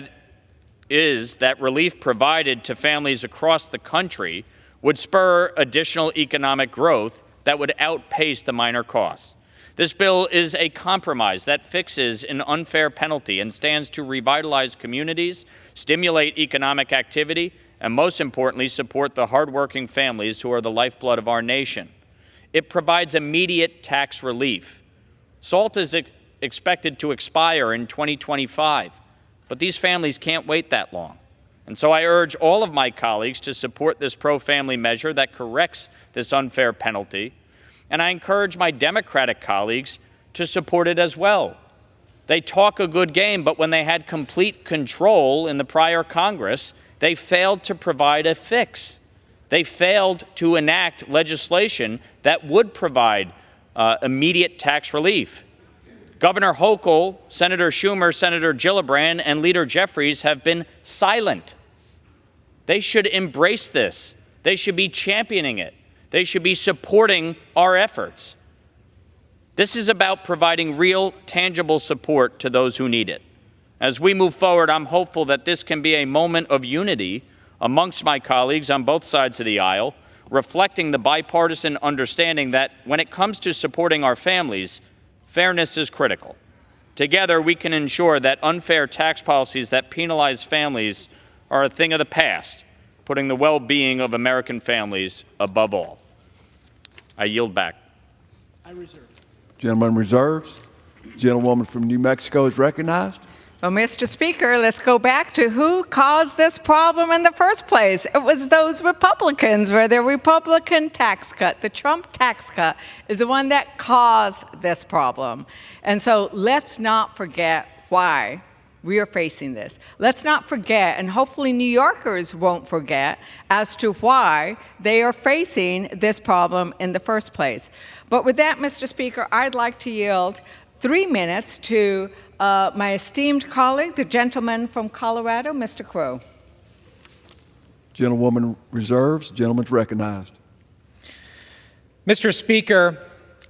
[SPEAKER 4] is that relief provided to families across the country would spur additional economic growth that would outpace the minor costs. This bill is a compromise that fixes an unfair penalty and stands to revitalize communities, stimulate economic activity, and most importantly, support the hardworking families who are the lifeblood of our nation. It provides immediate tax relief. SALT is expected to expire in 2025, but these families can't wait that long. And so I urge all of my colleagues to support this pro-family measure that corrects this unfair penalty, and I encourage my Democratic colleagues to support it as well. They talk a good game, but when they had complete control in the prior Congress, they failed to provide a fix. They failed to enact legislation that would provide immediate tax relief. Governor Hochul, Senator Schumer, Senator Gillibrand, and Leader Jeffries have been silent. They should embrace this. They should be championing it. They should be supporting our efforts. This is about providing real, tangible support to those who need it. As we move forward, I'm hopeful that this can be a moment of unity amongst my colleagues on both sides of the aisle, reflecting the bipartisan understanding that when it comes to supporting our families, fairness is critical. Together, we can ensure that unfair tax policies that penalize families are a thing of the past, putting the well-being of American families above all. I yield back.
[SPEAKER 22] I reserve.
[SPEAKER 17] Gentleman reserves. Gentlewoman from New Mexico is recognized.
[SPEAKER 3] Well, Mr. Speaker, let's go back to who caused this problem in the first place. It was those Republicans, where the Republican tax cut, the Trump tax cut, is the one that caused this problem. And so let's not forget why we are facing this. Let's not forget, and hopefully New Yorkers won't forget, as to why they are facing this problem in the first place. But with that, Mr. Speaker, I'd like to yield 3 minutes to my esteemed colleague, the gentleman from Colorado, Mr. Crow.
[SPEAKER 17] Gentlewoman reserves. Gentleman's recognized.
[SPEAKER 5] Mr. Speaker,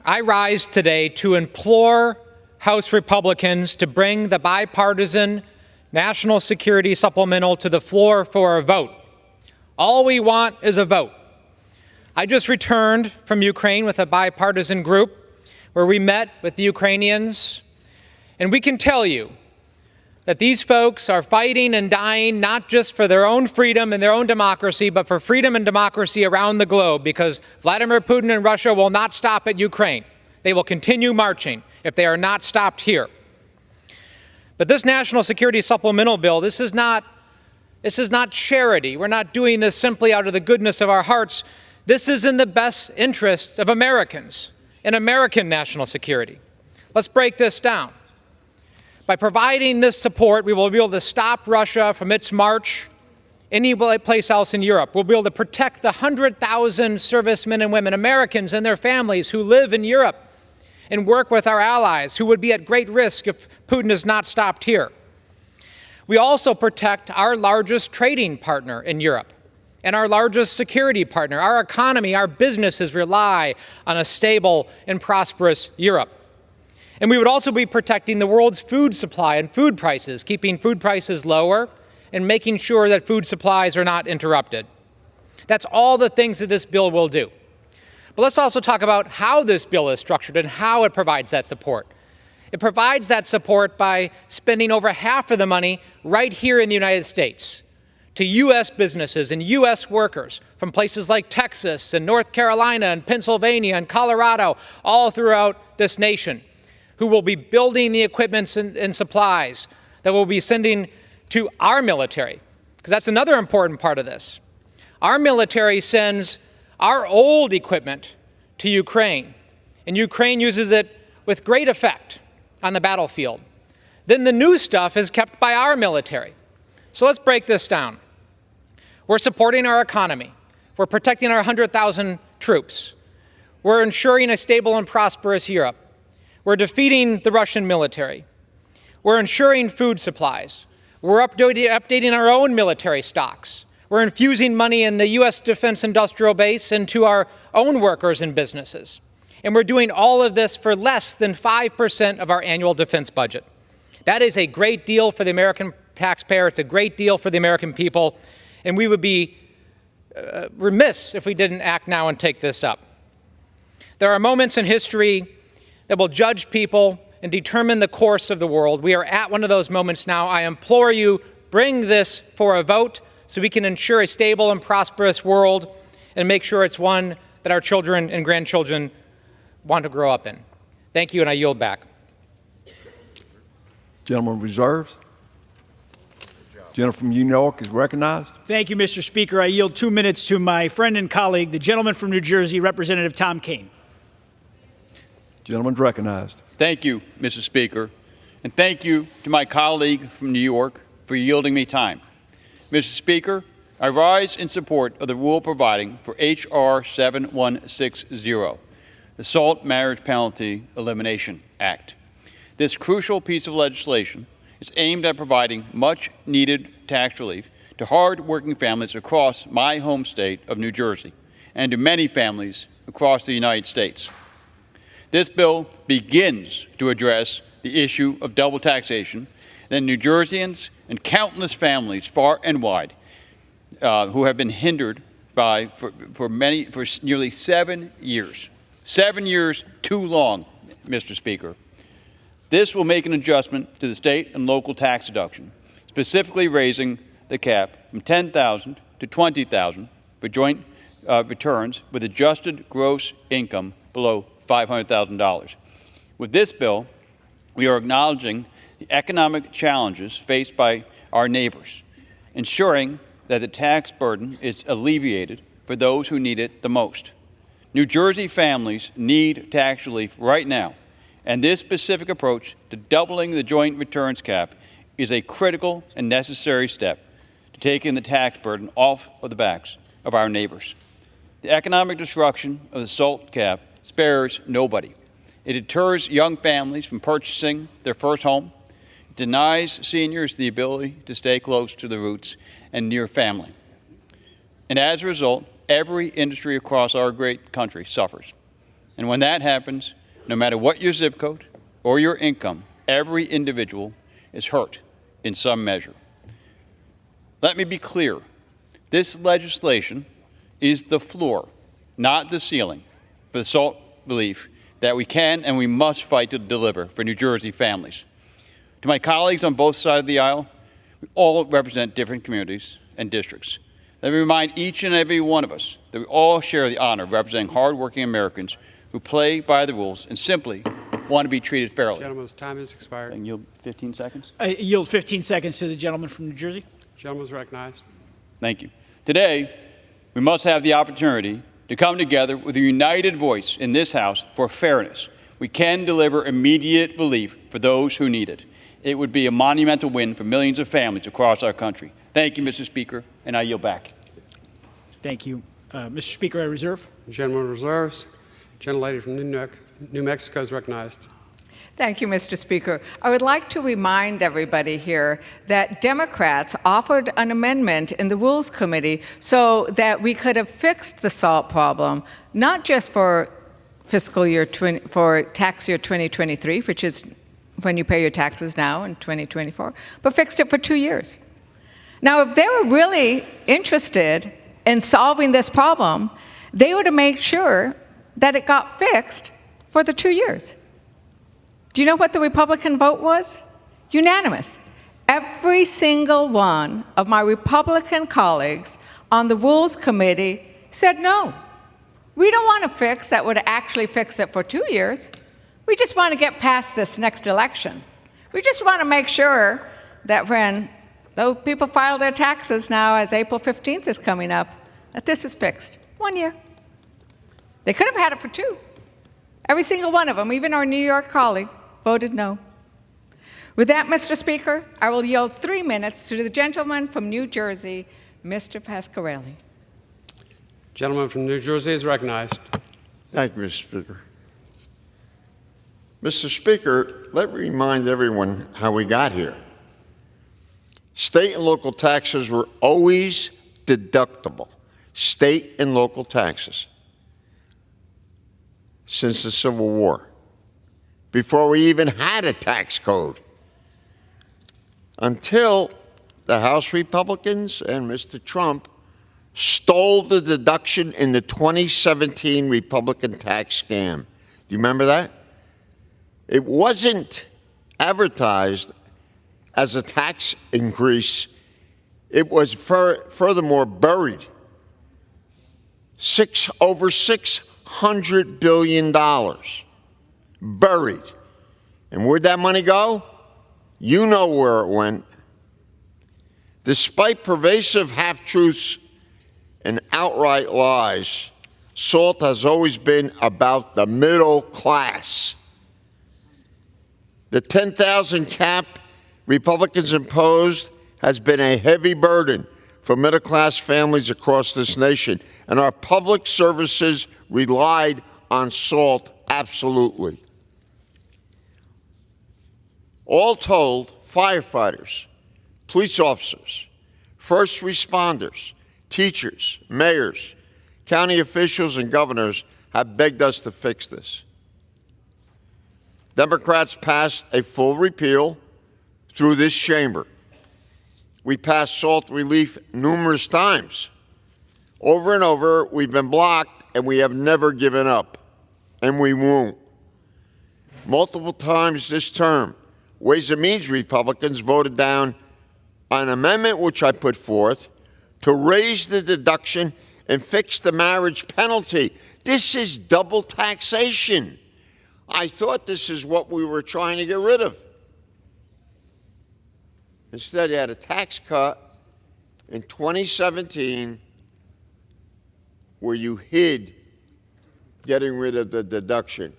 [SPEAKER 5] I rise today to implore House Republicans to bring the bipartisan National Security Supplemental to the floor for a vote. All we want is a vote. I just returned from Ukraine with a bipartisan group where we met with the Ukrainians, and we can tell you that these folks are fighting and dying not just for their own freedom and their own democracy, but for freedom and democracy around the globe, because Vladimir Putin and Russia will not stop at Ukraine. They will continue marching if they are not stopped here. But this National Security Supplemental Bill, this is not charity. We're not doing this simply out of the goodness of our hearts. This is in the best interests of Americans and American national security. Let's break this down. By providing this support, we will be able to stop Russia from its march any place else in Europe. We'll be able to protect the 100,000 servicemen and women, Americans and their families who live in Europe, and work with our allies who would be at great risk if Putin is not stopped here. We also protect our largest trading partner in Europe and our largest security partner. Our economy, our businesses rely on a stable and prosperous Europe. And we would also be protecting the world's food supply and food prices, keeping food prices lower and making sure that food supplies are not interrupted. That's all the things that this bill will do. But let's also talk about how this bill is structured and how it provides that support. It provides that support by spending over half of the money right here in the United States to U.S. businesses and U.S. workers from places like Texas and North Carolina and Pennsylvania and Colorado, all throughout this nation, who will be building the equipment and supplies that we'll be sending to our military, because that's another important part of this. Our military sends our old equipment to Ukraine, and Ukraine uses it with great effect on the battlefield. Then the new stuff is kept by our military. So let's break this down. We're supporting our economy. We're protecting our 100,000 troops. We're ensuring a stable and prosperous Europe. We're defeating the Russian military. We're ensuring food supplies. We're updating our own military stocks. We're infusing money in the U.S. defense industrial base into our own workers and businesses. And we're doing all of this for less than 5% of our annual defense budget. That is a great deal for the American taxpayer. It's a great deal for the American people. And we would be remiss if we didn't act now and take this up. There are moments in history that will judge people and determine the course of the world. We are at one of those moments now. I implore you, bring this for a vote so we can ensure a stable and prosperous world and make sure it's one that our children and grandchildren want to grow up in. Thank you, and I yield back.
[SPEAKER 17] Gentleman reserves. Gentleman from New York is recognized.
[SPEAKER 22] Thank you, Mr. Speaker. I yield 2 minutes to my friend and colleague, the gentleman from New Jersey, Representative Tom Kean.
[SPEAKER 17] Gentleman's recognized.
[SPEAKER 6] Thank you, Mr. Speaker, and thank you to my colleague from New York for yielding me time. Mr. Speaker, I rise in support of the rule providing for H.R. 7160, the SALT Marriage Penalty Elimination Act. This crucial piece of legislation is aimed at providing much-needed tax relief to hard-working families across my home state of New Jersey and to many families across the United States. This bill begins to address the issue of double taxation than New Jerseyans and countless families far and wide who have been hindered by for nearly 7 years. 7 years too long, Mr. Speaker. This will make an adjustment to the state and local tax deduction, specifically raising the cap from $10,000 to $20,000 for joint returns with adjusted gross income below $500,000. With this bill, we are acknowledging the economic challenges faced by our neighbors, ensuring that the tax burden is alleviated for those who need it the most. New Jersey families need tax relief right now, and this specific approach to doubling the joint returns cap is a critical and necessary step to taking the tax burden off of the backs of our neighbors. The economic destruction of the SALT cap spares nobody. It deters young families from purchasing their first home. It denies seniors the ability to stay close to the roots and near family. And as a result, every industry across our great country suffers. And when that happens, no matter what your zip code or your income, every individual is hurt in some measure. Let me be clear. This legislation is the floor, not the ceiling, for the SALT relief that we can and we must fight to deliver for New Jersey families. To my colleagues on both sides of the aisle, we all represent different communities and districts. Let me remind each and every one of us that we all share the honor of representing hardworking Americans who play by the rules and simply want to be treated fairly.
[SPEAKER 7] Gentleman's time has expired.
[SPEAKER 6] And yield 15 seconds.
[SPEAKER 22] I yield 15 seconds to the gentleman from New Jersey.
[SPEAKER 7] Gentleman's recognized.
[SPEAKER 6] Thank you. Today, we must have the opportunity to come together with a united voice in this House for fairness. We can deliver immediate relief for those who need it. It would be a monumental win for millions of families across our country. Thank you, Mr. Speaker, and I yield back.
[SPEAKER 22] Thank you. Mr. Speaker, I reserve.
[SPEAKER 7] The gentleman reserves. Gentlelady from New Mexico is recognized.
[SPEAKER 3] Thank you, Mr. Speaker. I would like to remind everybody here that Democrats offered an amendment in the Rules Committee so that we could have fixed the SALT problem, not just for for tax year 2023, which is when you pay your taxes now in 2024, but fixed it for 2 years. Now, if they were really interested in solving this problem, they would have made sure that it got fixed for the 2 years. Do you know what the Republican vote was? Unanimous. Every single one of my Republican colleagues on the Rules Committee said no. We don't want a fix that would actually fix it for 2 years. We just want to get past this next election. We just want to make sure that when those people file their taxes now, as April 15th is coming up, that this is fixed. 1 year. They could have had it for 2. Every single one of them, even our New York colleague, voted no. With that, Mr. Speaker, I will yield 3 minutes to the gentleman from New Jersey, Mr. Pasquarelli.
[SPEAKER 7] Gentleman from New Jersey is recognized.
[SPEAKER 9] Thank you, Mr. Speaker. Mr. Speaker, let me remind everyone how we got here. State and local taxes were always deductible. State and local taxes. Since the Civil War. Before we even had a tax code. Until the House Republicans and Mr. Trump stole the deduction in the 2017 Republican tax scam. Do you remember that? It wasn't advertised as a tax increase. It was furthermore buried. Over $600 billion. Buried. And where'd that money go? You know where it went. Despite pervasive half-truths and outright lies, SALT has always been about the middle class. The 10,000 cap Republicans imposed has been a heavy burden for middle-class families across this nation, and our public services relied on SALT absolutely. All told, firefighters, police officers, first responders, teachers, mayors, county officials, and governors have begged us to fix this. Democrats passed a full repeal through this chamber. We passed SALT relief numerous times. Over and over, we've been blocked, and we have never given up, and we won't. Multiple times this term, Ways and Means Republicans voted down an amendment which I put forth to raise the deduction and fix the marriage penalty. This is double taxation. I thought this is what we were trying to get rid of. Instead, you had a tax cut in 2017 where you hid getting rid of the deduction.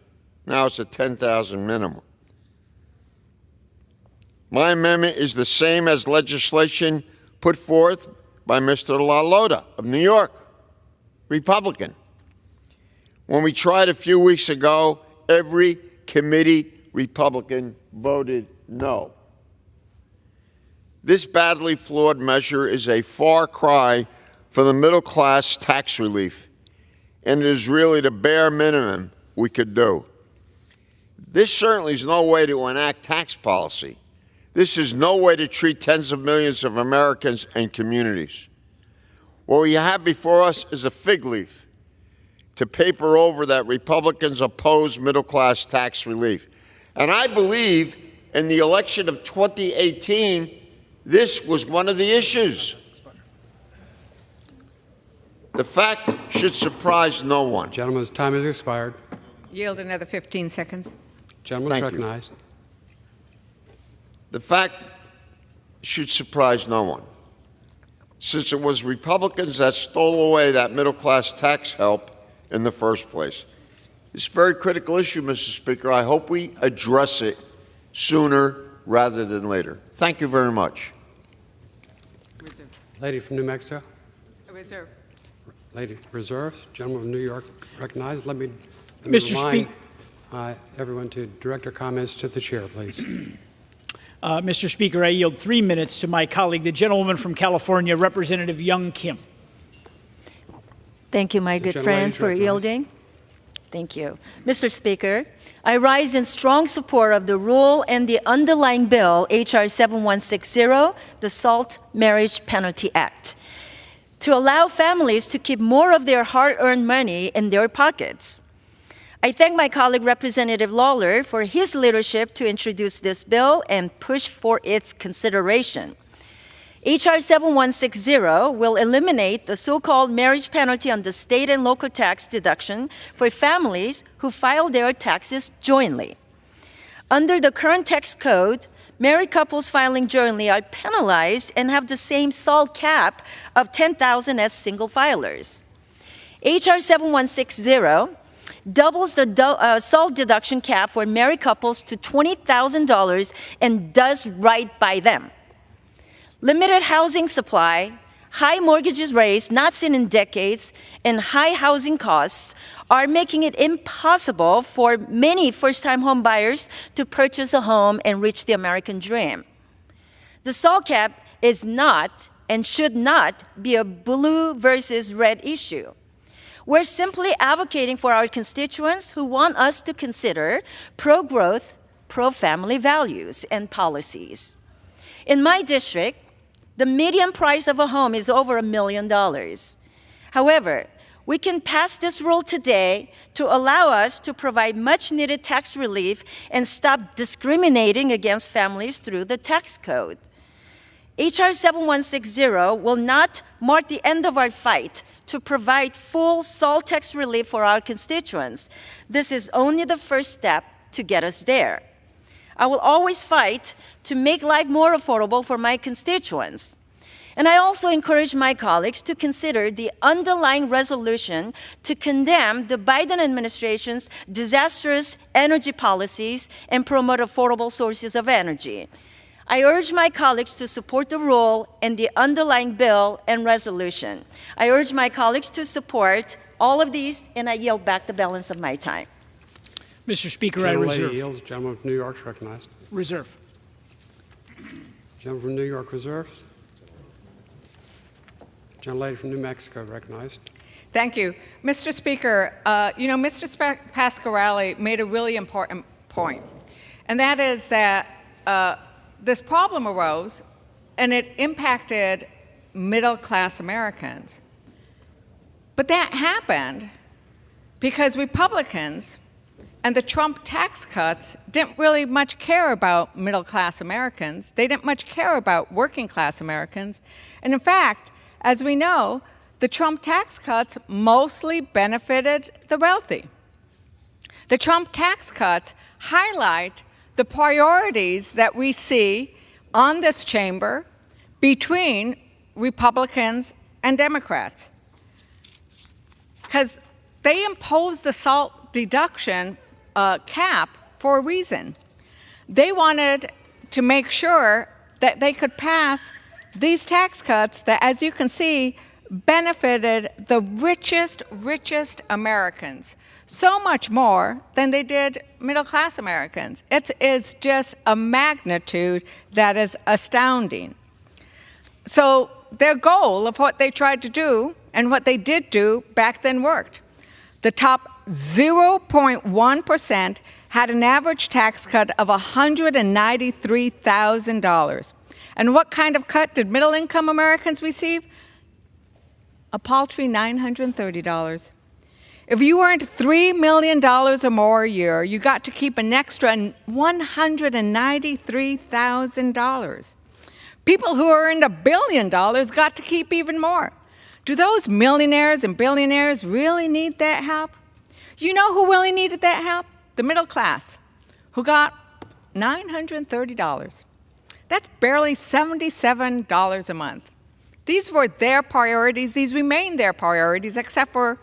[SPEAKER 9] Now it's a $10,000 minimum. My amendment is the same as legislation put forth by Mr. LaLota of New York, Republican. When we tried a few weeks ago, every committee Republican voted no. This badly flawed measure is a far cry for the middle-class tax relief, and it is really the bare minimum we could do. This certainly is no way to enact tax policy. This is no way to treat tens of millions of Americans and communities. What we have before us is a fig leaf to paper over that Republicans oppose middle-class tax relief. And I believe in the election of 2018, this was one of the issues. The fact should surprise no one.
[SPEAKER 7] Gentleman's time has expired.
[SPEAKER 3] Yield another 15 seconds.
[SPEAKER 7] Gentleman's recognized.
[SPEAKER 9] The fact should surprise no one, since it was Republicans that stole away that middle-class tax help in the first place. This very critical issue, Mr. Speaker. I hope we address it sooner rather than later. Thank you very much.
[SPEAKER 7] Reserve. Lady from New Mexico.
[SPEAKER 3] Reserve.
[SPEAKER 7] Lady reserves. Gentleman from New York recognized. Let me
[SPEAKER 22] Mr.
[SPEAKER 7] remind everyone to direct their comments to the chair, please.
[SPEAKER 22] Mr. Speaker, I yield 3 minutes to my colleague, the gentlewoman from California, Representative Young Kim.
[SPEAKER 10] Thank you, my good friend, for yielding. Thank you. Mr. Speaker, I rise in strong support of the rule and the underlying bill, H.R. 7160, the SALT Marriage Penalty Act, to allow families to keep more of their hard-earned money in their pockets. I thank my colleague, Representative Lawler, for his leadership to introduce this bill and push for its consideration. H.R. 7160 will eliminate the so-called marriage penalty on the state and local tax deduction for families who file their taxes jointly. Under the current tax code, married couples filing jointly are penalized and have the same SALT cap of $10,000 as single filers. H.R. 7160 doubles the SALT deduction cap for married couples to $20,000 and does right by them. Limited housing supply, high mortgages rates not seen in decades, and high housing costs are making it impossible for many first-time home buyers to purchase a home and reach the American dream. The SALT cap is not and should not be a blue versus red issue. We're simply advocating for our constituents who want us to consider pro-growth, pro-family values and policies. In my district, the median price of a home is over $1 million. However, we can pass this rule today to allow us to provide much-needed tax relief and stop discriminating against families through the tax code. H.R. 7160 will not mark the end of our fight to provide full SALT tax relief for our constituents. This is only the first step to get us there. I will always fight to make life more affordable for my constituents. And I also encourage my colleagues to consider the underlying resolution to condemn the Biden administration's disastrous energy policies and promote affordable sources of energy. I urge my colleagues to support the rule and the underlying bill and resolution. I urge my colleagues to support all of these, and I yield back the balance of my time.
[SPEAKER 22] Mr. Speaker, I reserve.
[SPEAKER 7] Yields. Gentleman from New York is recognized.
[SPEAKER 22] Reserve.
[SPEAKER 7] Gentleman from New York reserves. Gentlelady from New Mexico recognized.
[SPEAKER 3] Thank you. Mr. Speaker, Mr. Pasquarelli made a really important point, and that is that this problem arose, and it impacted middle-class Americans. But that happened because Republicans and the Trump tax cuts didn't really much care about middle-class Americans. They didn't much care about working-class Americans. And in fact, as we know, the Trump tax cuts mostly benefited the wealthy. The Trump tax cuts highlight the priorities that we see on this chamber between Republicans and Democrats. Because they imposed the SALT deduction cap for a reason. They wanted to make sure that they could pass these tax cuts that, as you can see, benefited the richest Americans so much more than they did middle-class Americans. It is just a magnitude that is astounding. So their goal of what they tried to do and what they did do back then worked. The top 0.1% had an average tax cut of $193,000. And what kind of cut did middle-income Americans receive? A paltry $930. If you earned $3 million or more a year, you got to keep an extra $193,000. People who earned $1 billion got to keep even more. Do those millionaires and billionaires really need that help? You know who really needed that help? The middle class, who got $930. That's barely $77 a month. These were their priorities. These remain their priorities, except for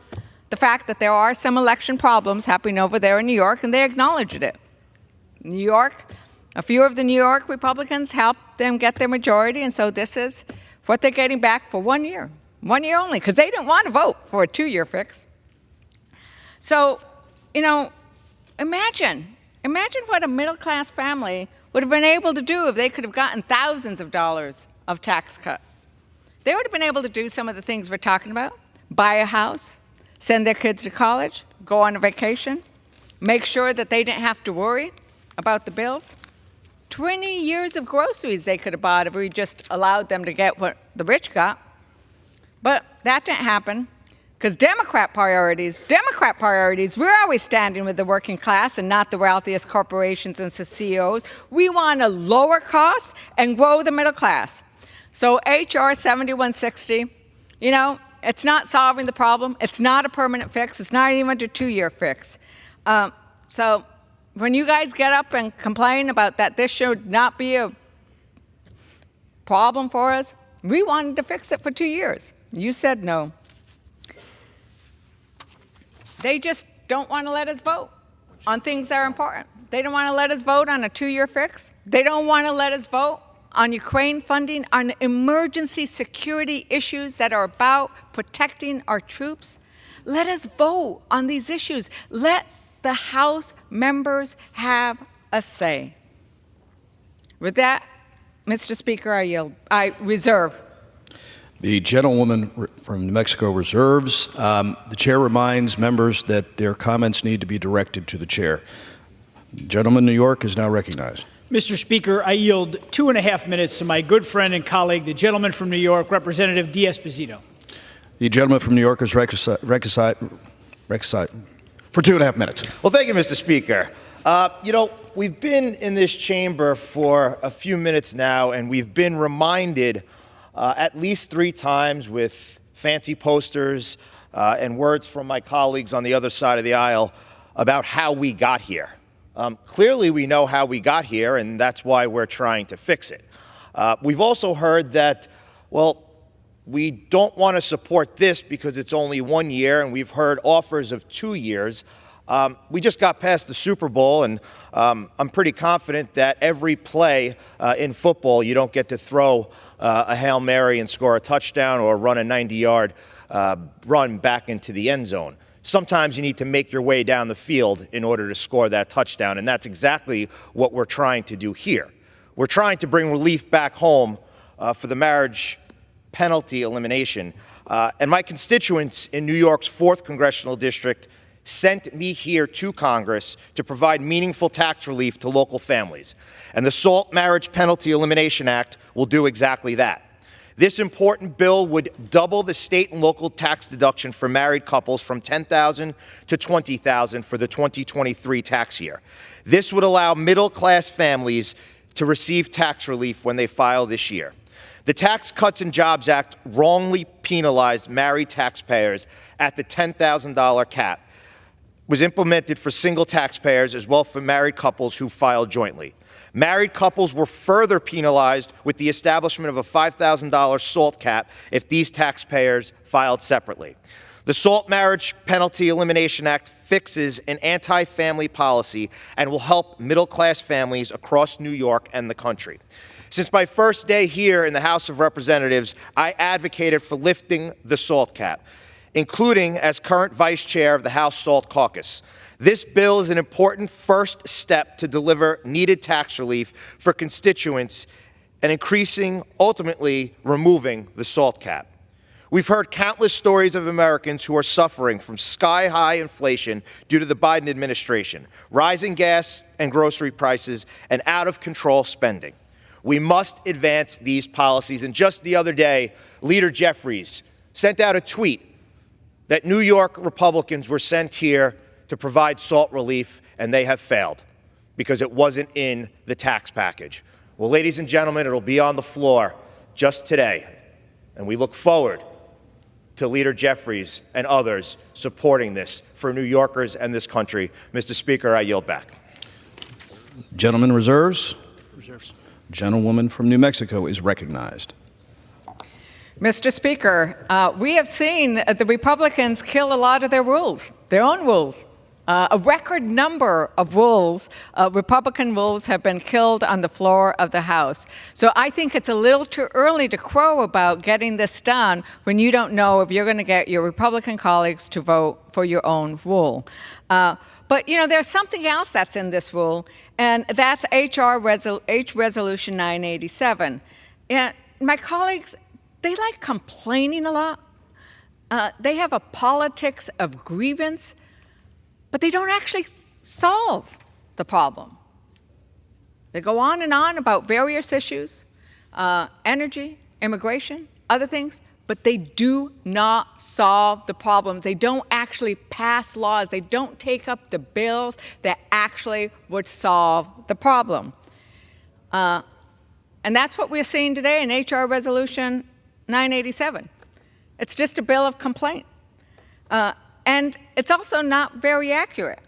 [SPEAKER 3] the fact that there are some election problems happening over there in New York, and they acknowledged it. New York, a few of the New York Republicans helped them get their majority, and so this is what they're getting back for 1 year. 1 year only, because they didn't want to vote for a 2-year fix. So, imagine what a middle-class family would have been able to do if they could have gotten thousands of dollars of tax cut. They would have been able to do some of the things we're talking about: buy a house, send their kids to college, go on a vacation, make sure that they didn't have to worry about the bills. 20 years of groceries they could have bought if we just allowed them to get what the rich got. But that didn't happen, because Democrat priorities, we're always standing with the working class and not the wealthiest corporations and CEOs. We want to lower costs and grow the middle class. So H.R. 7160, it's not solving the problem. It's not a permanent fix. It's not even a 2-year fix. So when you guys get up and complain about that this should not be a problem for us, we wanted to fix it for 2 years. You said no. They just don't want to let us vote on things that are important. They don't want to let us vote on a 2-year fix. They don't want to let us vote on Ukraine funding, on emergency security issues that are about protecting our troops. Let us vote on these issues. Let the House members have a say. With that, Mr. Speaker, I yield. I reserve.
[SPEAKER 11] The gentlewoman from New Mexico reserves. The chair reminds members that their comments need to be directed to the chair. The gentleman from New York is now recognized.
[SPEAKER 22] Mr. Speaker, I yield 2.5 minutes to my good friend and colleague, the gentleman from New York, Representative D'Esposito.
[SPEAKER 11] The gentleman from New York is recognized for 2.5 minutes.
[SPEAKER 12] Well, thank you, Mr. Speaker. We've been in this chamber for a few minutes now, and we've been reminded at least 3 times with fancy posters and words from my colleagues on the other side of the aisle about how we got here. Clearly, we know how we got here, and that's why we're trying to fix it. We've also heard that, we don't want to support this because it's only 1 year, and we've heard offers of 2 years. We just got past the Super Bowl, and I'm pretty confident that every play in football, you don't get to throw a Hail Mary and score a touchdown or run a 90-yard run back into the end zone. Sometimes you need to make your way down the field in order to score that touchdown, and that's exactly what we're trying to do here. We're trying to bring relief back home for the marriage penalty elimination. And my constituents in New York's 4th Congressional District sent me here to Congress to provide meaningful tax relief to local families. And the SALT Marriage Penalty Elimination Act will do exactly that. This important bill would double the state and local tax deduction for married couples from $10,000 to $20,000 for the 2023 tax year. This would allow middle-class families to receive tax relief when they file this year. The Tax Cuts and Jobs Act wrongly penalized married taxpayers at the $10,000 cap. It was implemented for single taxpayers as well as for married couples who filed jointly. Married couples were further penalized with the establishment of a $5,000 SALT cap if these taxpayers filed separately. The SALT Marriage Penalty Elimination Act fixes an anti-family policy and will help middle-class families across New York and the country. Since my first day here in the House of Representatives, I advocated for lifting the SALT cap, including as current vice chair of the House SALT Caucus. This bill is an important first step to deliver needed tax relief for constituents and ultimately removing the SALT cap. We've heard countless stories of Americans who are suffering from sky-high inflation due to the Biden administration, rising gas and grocery prices, and out-of-control spending. We must advance these policies. And just the other day, Leader Jeffries sent out a tweet that New York Republicans were sent here to provide SALT relief, and they have failed because it wasn't in the tax package. Well, ladies and gentlemen, it'll be on the floor just today, and we look forward to Leader Jeffries and others supporting this for New Yorkers and this country. Mr. Speaker, I yield back.
[SPEAKER 11] Gentleman reserves.
[SPEAKER 7] Reserves.
[SPEAKER 11] Gentlewoman from New Mexico is recognized.
[SPEAKER 3] Mr. Speaker, we have seen the Republicans kill a lot of their rules, their own rules. A record number of rules, Republican rules, have been killed on the floor of the House. So I think it's a little too early to crow about getting this done when you don't know if you're going to get your Republican colleagues to vote for your own rule. But, you know, there's something else that's in this rule, and that's Resolution 987. And my colleagues, they like complaining a lot. They have a politics of grievance, but they don't actually solve the problem. They go on and on about various issues, energy, immigration, other things, but they do not solve the problem. They don't actually pass laws. They don't take up the bills that actually would solve the problem. And that's what we're seeing today in HR Resolution 987. It's just a bill of complaint. And it's also not very accurate.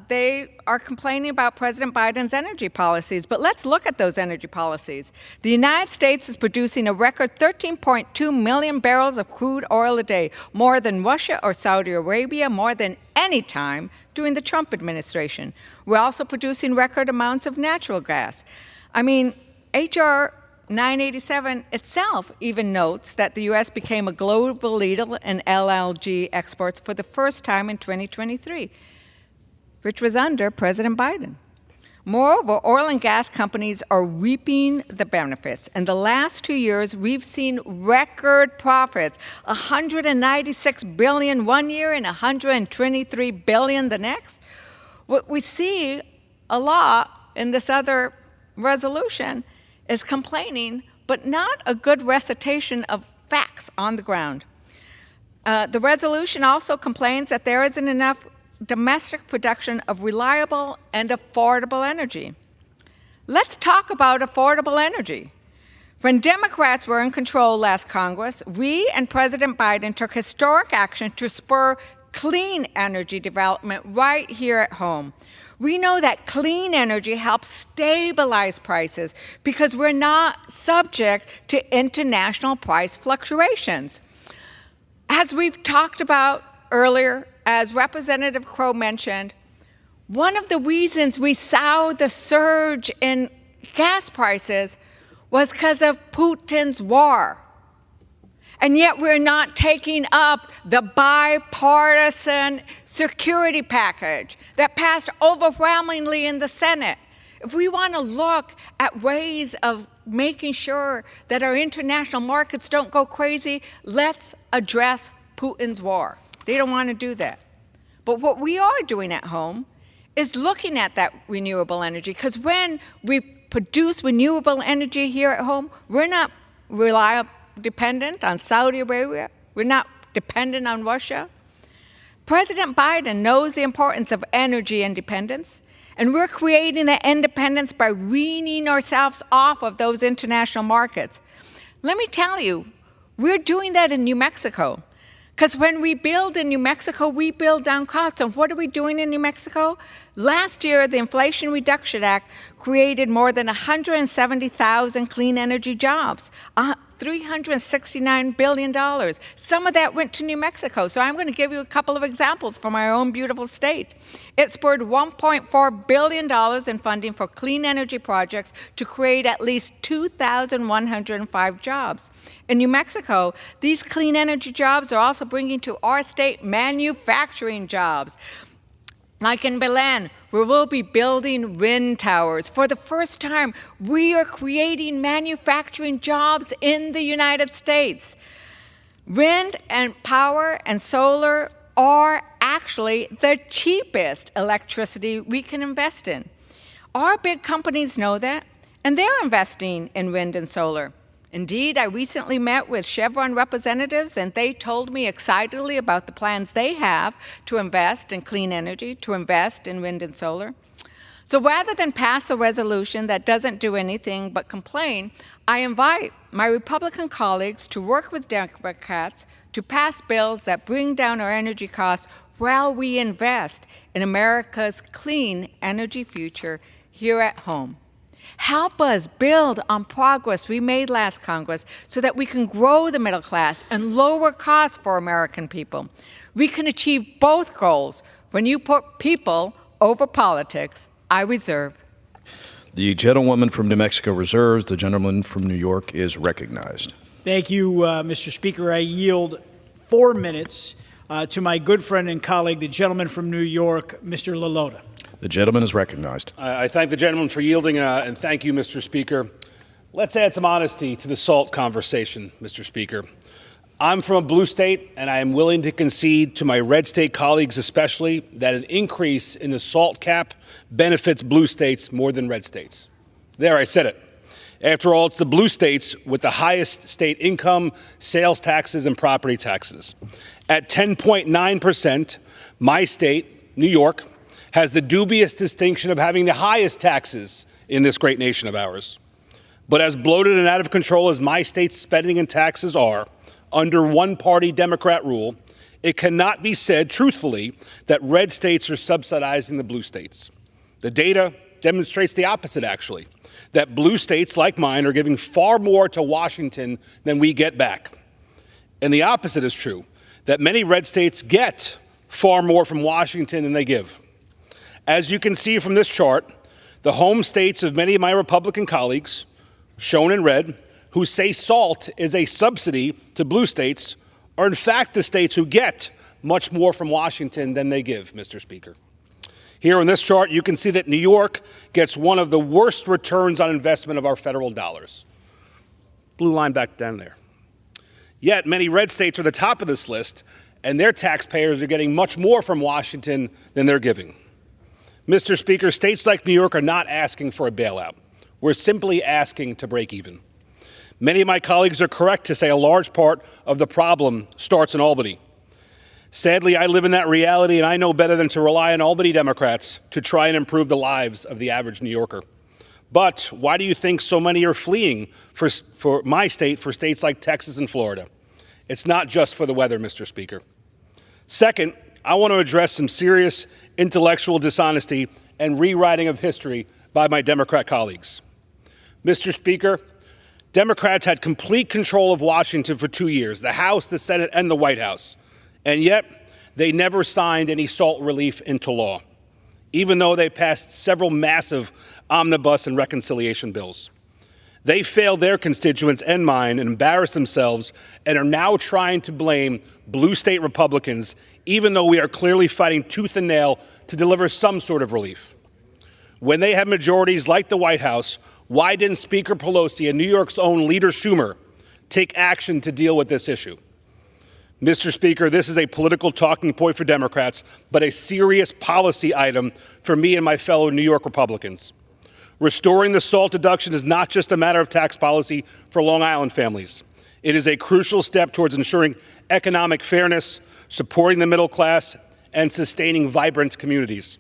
[SPEAKER 3] They are complaining about President Biden's energy policies, but let's look at those energy policies. The United States is producing a record 13.2 million barrels of crude oil a day, more than Russia or Saudi Arabia, more than any time during the Trump administration. We're also producing record amounts of natural gas. I mean, HR 987 itself even notes that the U.S. became a global leader in LNG exports for the first time in 2023, which was under President Biden. Moreover, oil and gas companies are reaping the benefits. In the last 2 years, we've seen record profits, $196 billion one year and $123 billion the next. What we see a lot in this other resolution is complaining, but not a good recitation of facts on the ground. The resolution also complains that there isn't enough domestic production of reliable and affordable energy. Let's talk about affordable energy. When Democrats were in control last Congress, we and President Biden took historic action to spur clean energy development right here at home. We know that clean energy helps stabilize prices because we're not subject to international price fluctuations. As we've talked about earlier, as Representative Crow mentioned, one of the reasons we saw the surge in gas prices was because of Putin's war. And yet we're not taking up the bipartisan security package that passed overwhelmingly in the Senate. If we want to look at ways of making sure that our international markets don't go crazy, let's address Putin's war. They don't want to do that. But what we are doing at home is looking at that renewable energy, because when we produce renewable energy here at home, we're not dependent on Saudi Arabia. We're not dependent on Russia. President Biden knows the importance of energy independence, and we're creating that independence by weaning ourselves off of those international markets. Let me tell you, we're doing that in New Mexico. Because when we build in New Mexico, we build down costs. And what are we doing in New Mexico? Last year, the Inflation Reduction Act created more than 170,000 clean energy jobs, $369 billion. Some of that went to New Mexico. So I'm going to give you a couple of examples from our own beautiful state. It spurred $1.4 billion in funding for clean energy projects to create at least 2,105 jobs. In New Mexico, these clean energy jobs are also bringing to our state manufacturing jobs. Like in Belen, where we'll be building wind towers. For the first time, we are creating manufacturing jobs in the United States. Wind and power and solar are actually the cheapest electricity we can invest in. Our big companies know that, and they're investing in wind and solar. Indeed, I recently met with Chevron representatives, and they told me excitedly about the plans they have to invest in clean energy, to invest in wind and solar. So rather than pass a resolution that doesn't do anything but complain, I invite my Republican colleagues to work with Democrats to pass bills that bring down our energy costs while we invest in America's clean energy future here at home. Help us build on progress we made last Congress so that we can grow the middle class and lower costs for American people. We can achieve both goals when you put people over politics. I reserve.
[SPEAKER 11] The gentlewoman from New Mexico reserves. The gentleman from New York is recognized.
[SPEAKER 22] Thank you, Mr. Speaker. I yield 4 minutes to my good friend and colleague, the gentleman from New York, Mr. LaLota.
[SPEAKER 11] The gentleman is recognized.
[SPEAKER 13] I thank the gentleman for yielding, and thank you, Mr. Speaker. Let's add some honesty to the SALT conversation, Mr. Speaker. I'm from a blue state, and I am willing to concede to my red state colleagues especially that an increase in the SALT cap benefits blue states more than red states. There, I said it. After all, it's the blue states with the highest state income, sales taxes, and property taxes. At 10.9%, my state, New York, has the dubious distinction of having the highest taxes in this great nation of ours. But as bloated and out of control as my state's spending and taxes are, under one-party Democrat rule, it cannot be said truthfully that red states are subsidizing the blue states. The data demonstrates the opposite, actually, that blue states like mine are giving far more to Washington than we get back. And the opposite is true, that many red states get far more from Washington than they give. As you can see from this chart, the home states of many of my Republican colleagues, shown in red, who say SALT is a subsidy to blue states, are in fact the states who get much more from Washington than they give, Mr. Speaker. Here in this chart, you can see that New York gets one of the worst returns on investment of our federal dollars. Blue line back down there. Yet many red states are the top of this list, and their taxpayers are getting much more from Washington than they're giving. Mr. Speaker, states like New York are not asking for a bailout. We're simply asking to break even. Many of my colleagues are correct to say a large part of the problem starts in Albany. Sadly, I live in that reality, and I know better than to rely on Albany Democrats to try and improve the lives of the average New Yorker. But why do you think so many are fleeing for my state, for states like Texas and Florida? It's not just for the weather, Mr. Speaker. Second, I want to address some serious intellectual dishonesty and rewriting of history by my Democrat colleagues. Mr. Speaker, Democrats had complete control of Washington for 2 years, the House, the Senate, and the White House. And yet, they never signed any SALT relief into law, even though they passed several massive omnibus and reconciliation bills. They failed their constituents and mine and embarrassed themselves and are now trying to blame blue state Republicans, even though we are clearly fighting tooth and nail to deliver some sort of relief. When they had majorities like the White House, why didn't Speaker Pelosi and New York's own Leader Schumer take action to deal with this issue? Mr. Speaker, this is a political talking point for Democrats, but a serious policy item for me and my fellow New York Republicans. Restoring the SALT deduction is not just a matter of tax policy for Long Island families. It is a crucial step towards ensuring economic fairness, supporting the middle class, and sustaining vibrant communities.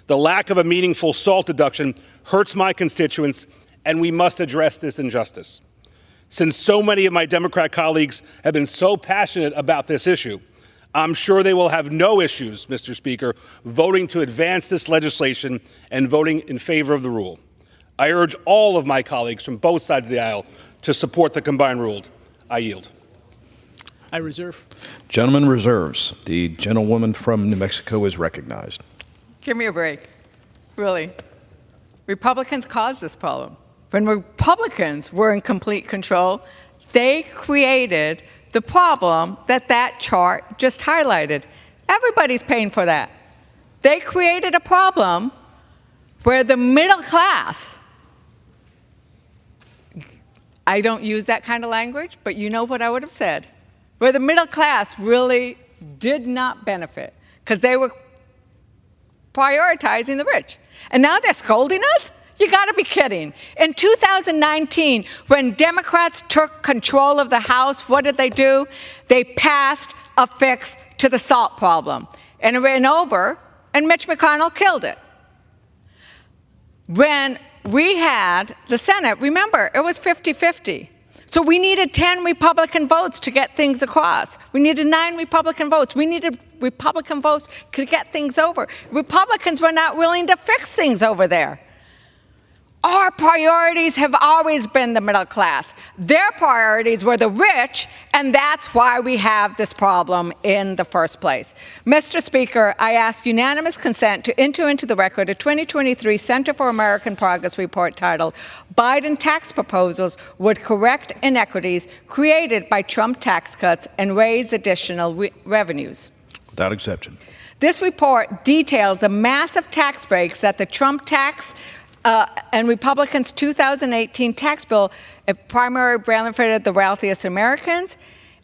[SPEAKER 13] The lack of a meaningful SALT deduction hurts my constituents, and we must address this injustice. Since so many of my Democrat colleagues have been so passionate about this issue, I'm sure they will have no issues, Mr. Speaker, voting to advance this legislation and voting in favor of the rule. I urge all of my colleagues from both sides of the aisle to support the combined rule. I yield.
[SPEAKER 22] I reserve.
[SPEAKER 11] Gentleman reserves. The gentlewoman from New Mexico is recognized.
[SPEAKER 3] Give me a break. Really. Republicans caused this problem. When Republicans were in complete control, they created the problem that chart just highlighted. Everybody's paying for that. They created a problem where the middle class, I don't use that kind of language, but you know what I would have said, where the middle class really did not benefit because they were prioritizing the rich. And now they're scolding us? You got to be kidding. In 2019, when Democrats took control of the House, what did they do? They passed a fix to the SALT problem. And it ran over, and Mitch McConnell killed it. When we had the Senate, remember, it was 50-50. So we needed 10 Republican votes to get things across. We needed 9 Republican votes. We needed Republican votes to get things over. Republicans were not willing to fix things over there. Our priorities have always been the middle class. Their priorities were the rich, and that's why we have this problem in the first place. Mr. Speaker, I ask unanimous consent to enter into the record a 2023 Center for American Progress report titled, Biden Tax Proposals Would Correct Inequities Created by Trump Tax Cuts and Raise Additional Revenues.
[SPEAKER 11] Without exception.
[SPEAKER 3] This report details the massive tax breaks that the Trump tax and Republicans' 2018 tax bill primarily benefited the wealthiest Americans,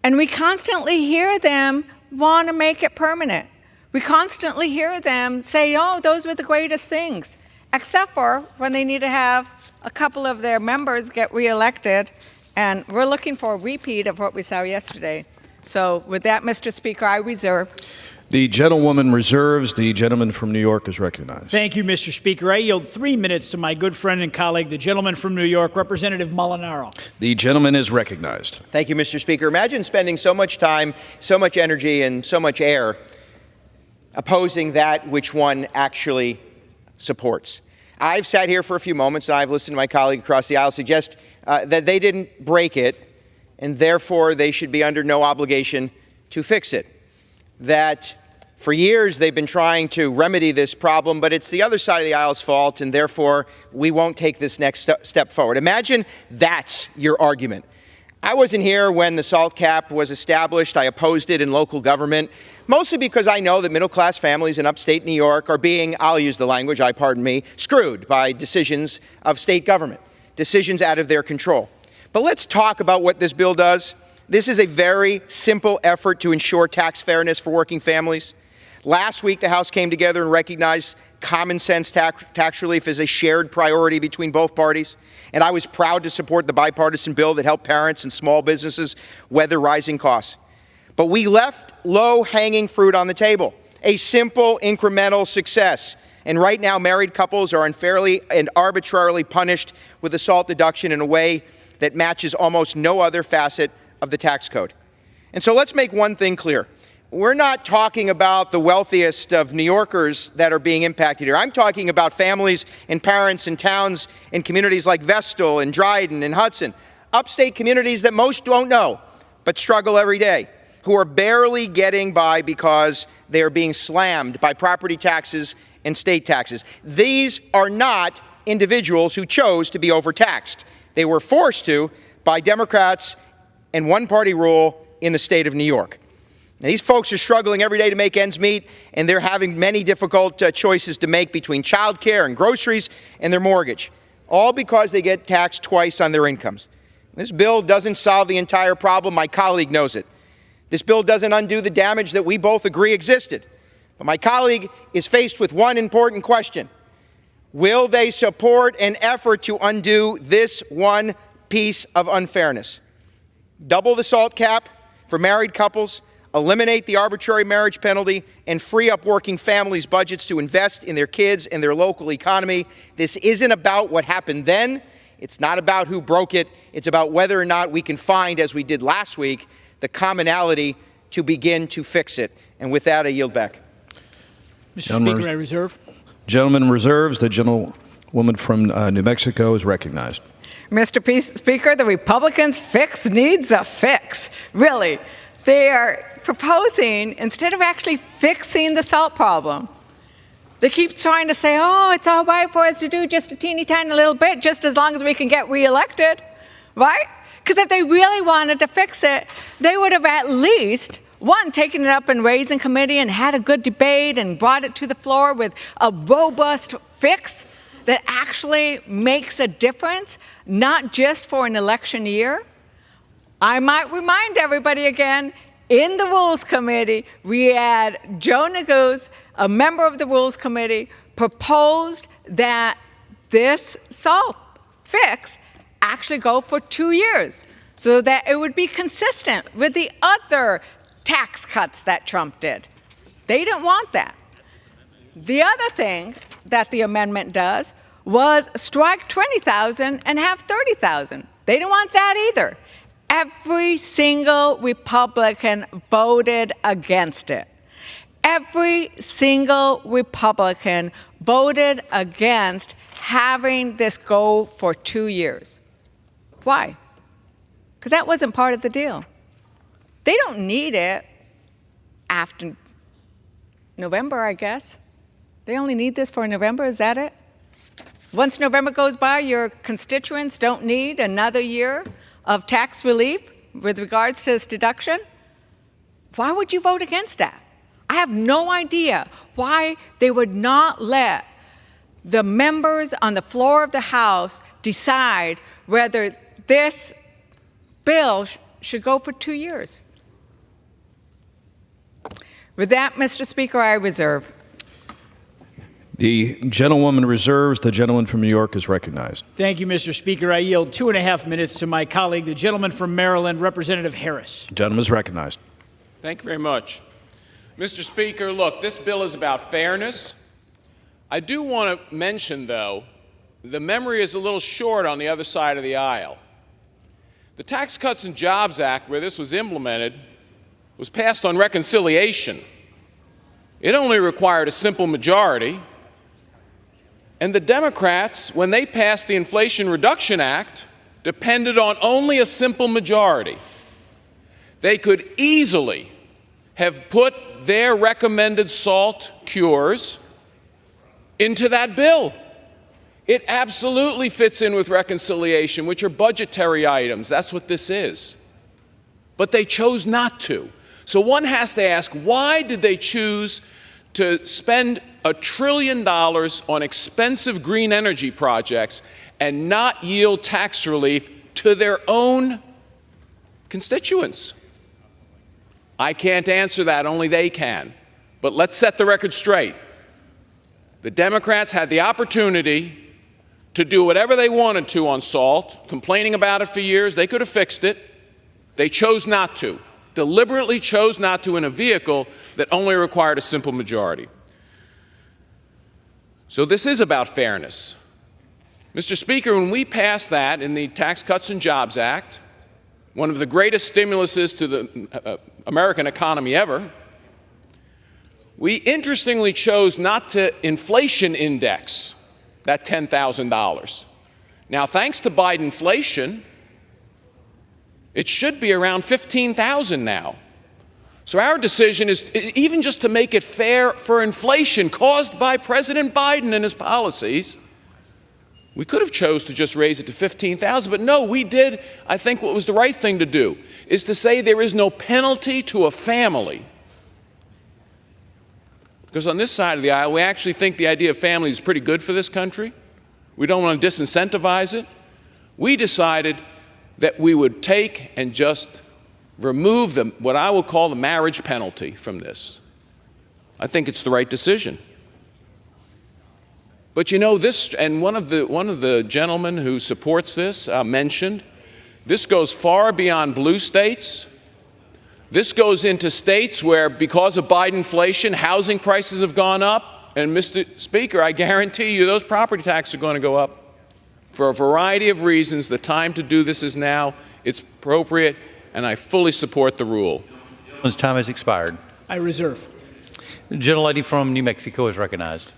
[SPEAKER 3] and we constantly hear them want to make it permanent. We constantly hear them say, oh, those were the greatest things, except for when they need to have a couple of their members get reelected, and we're looking for a repeat of what we saw yesterday. So with that, Mr. Speaker, I reserve.
[SPEAKER 11] The gentlewoman reserves. The gentleman from New York is recognized.
[SPEAKER 22] Thank you, Mr. Speaker. I yield 3 minutes to my good friend and colleague, the gentleman from New York, Representative Molinaro.
[SPEAKER 11] The gentleman is recognized.
[SPEAKER 14] Thank you, Mr. Speaker. Imagine spending so much time, so much energy, and so much air opposing that which one actually supports. I've sat here for a few moments, and I've listened to my colleague across the aisle suggest that they didn't break it, and therefore they should be under no obligation to fix it. That for years they've been trying to remedy this problem, but it's the other side of the aisle's fault, and therefore we won't take this next step forward. Imagine that's your argument. I wasn't here when the SALT cap was established. I opposed it in local government, mostly because I know that middle-class families in upstate New York are being, I'll use the language, pardon me, screwed by decisions of state government, decisions out of their control. But let's talk about what this bill does. This is a very simple effort to ensure tax fairness for working families. Last week, the House came together and recognized common sense tax relief as a shared priority between both parties. And I was proud to support the bipartisan bill that helped parents and small businesses weather rising costs. But we left low-hanging fruit on the table, a simple incremental success. And right now, married couples are unfairly and arbitrarily punished with a SALT deduction in a way that matches almost no other facet of the tax code. And so let's make one thing clear. We're not talking about the wealthiest of New Yorkers that are being impacted here. I'm talking about families and parents in towns and communities like Vestal and Dryden and Hudson, upstate communities that most don't know but struggle every day, who are barely getting by because they are being slammed by property taxes and state taxes. These are not individuals who chose to be overtaxed. They were forced to by Democrats and one-party rule in the state of New York. Now, these folks are struggling every day to make ends meet, and they're having many difficult choices to make between child care and groceries and their mortgage, all because they get taxed twice on their incomes. This bill doesn't solve the entire problem. My colleague knows it. This bill doesn't undo the damage that we both agree existed. But my colleague is faced with one important question. Will they support an effort to undo this one piece of unfairness? Double the SALT cap for married couples, eliminate the arbitrary marriage penalty, and free up working families' budgets to invest in their kids and their local economy. This isn't about what happened then. It's not about who broke it. It's about whether or not we can find, as we did last week, the commonality to begin to fix it. And with that, I yield back.
[SPEAKER 22] Mr. Speaker, I reserve.
[SPEAKER 11] Gentleman reserves. The gentlewoman from New Mexico is recognized.
[SPEAKER 3] Mr. Speaker, the Republicans' fix needs a fix. Really, they are proposing, instead of actually fixing the SALT problem, they keep trying to say, oh, it's all right for us to do just a teeny tiny little bit, just as long as we can get reelected, right? Because if they really wanted to fix it, they would have at least, one, taken it up in Ways and Committee and had a good debate and brought it to the floor with a robust fix that actually makes a difference, not just for an election year. I might remind everybody again, in the Rules Committee, we had Joe Neguse, a member of the Rules Committee, proposed that this SALT fix actually go for 2 years so that it would be consistent with the other tax cuts that Trump did. They didn't want that. The other thing that the amendment does was strike 20,000 and have 30,000. They didn't want that either. Every single Republican voted against it. Every single Republican voted against having this go for 2 years. Why? Because that wasn't part of the deal. They don't need it after November, I guess. They only need this for November, is that it? Once November goes by, your constituents don't need another year of tax relief with regards to this deduction? Why would you vote against that? I have no idea why they would not let the members on the floor of the House decide whether this bill should go for 2 years. With that, Mr. Speaker, I reserve.
[SPEAKER 11] The gentlewoman reserves. The gentleman from New York is recognized.
[SPEAKER 22] Thank you, Mr. Speaker. I yield 2.5 minutes to my colleague, the gentleman from Maryland, Representative Harris.
[SPEAKER 11] The gentleman is recognized.
[SPEAKER 15] Thank you very much. Mr. Speaker, look, this bill is about fairness. I do want to mention, though, the memory is a little short on the other side of the aisle. The Tax Cuts and Jobs Act, where this was implemented, was passed on reconciliation. It only required a simple majority. And the Democrats, when they passed the Inflation Reduction Act, depended on only a simple majority. They could easily have put their recommended SALT cures into that bill. It absolutely fits in with reconciliation, which are budgetary items. That's what this is. But they chose not to. So one has to ask, why did they choose to spend $1 trillion on expensive green energy projects and not yield tax relief to their own constituents? I can't answer that, only they can. But let's set the record straight. The Democrats had the opportunity to do whatever they wanted to on SALT, complaining about it for years. They could have fixed it. They chose not to, deliberately chose not to in a vehicle that only required a simple majority. So this is about fairness. Mr. Speaker, when we passed that in the Tax Cuts and Jobs Act, one of the greatest stimuluses to the American economy ever, we interestingly chose not to inflation index that $10,000. Now, thanks to Bidenflation, it should be around $15,000 now. So our decision is even just to make it fair for inflation caused by President Biden and his policies. We could have chose to just raise it to $15,000, but no, we did, I think, what was the right thing to do, is to say there is no penalty to a family. Because on this side of the aisle, we actually think the idea of family is pretty good for this country. We don't want to disincentivize it. We decided that we would take and just remove what I will call the marriage penalty from this, I think it's the right decision. But you know, this, and one of the gentlemen who supports this mentioned, this goes far beyond blue states. This goes into states where, because of Bidenflation, housing prices have gone up. And Mr. Speaker, I guarantee you those property taxes are going to go up for a variety of reasons. The time to do this is now. It's appropriate, and I fully support the rule.
[SPEAKER 1] His time has expired.
[SPEAKER 22] I reserve.
[SPEAKER 1] The gentlelady from New Mexico is recognized.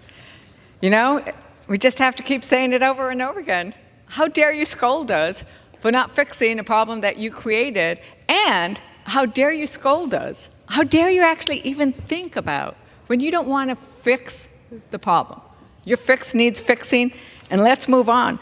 [SPEAKER 3] You know, we just have to keep saying it over and over again. How dare you scold us for not fixing a problem that you created, and how dare you scold us? How dare you actually even think about when you don't want to fix the problem? Your fix needs fixing, and let's move on.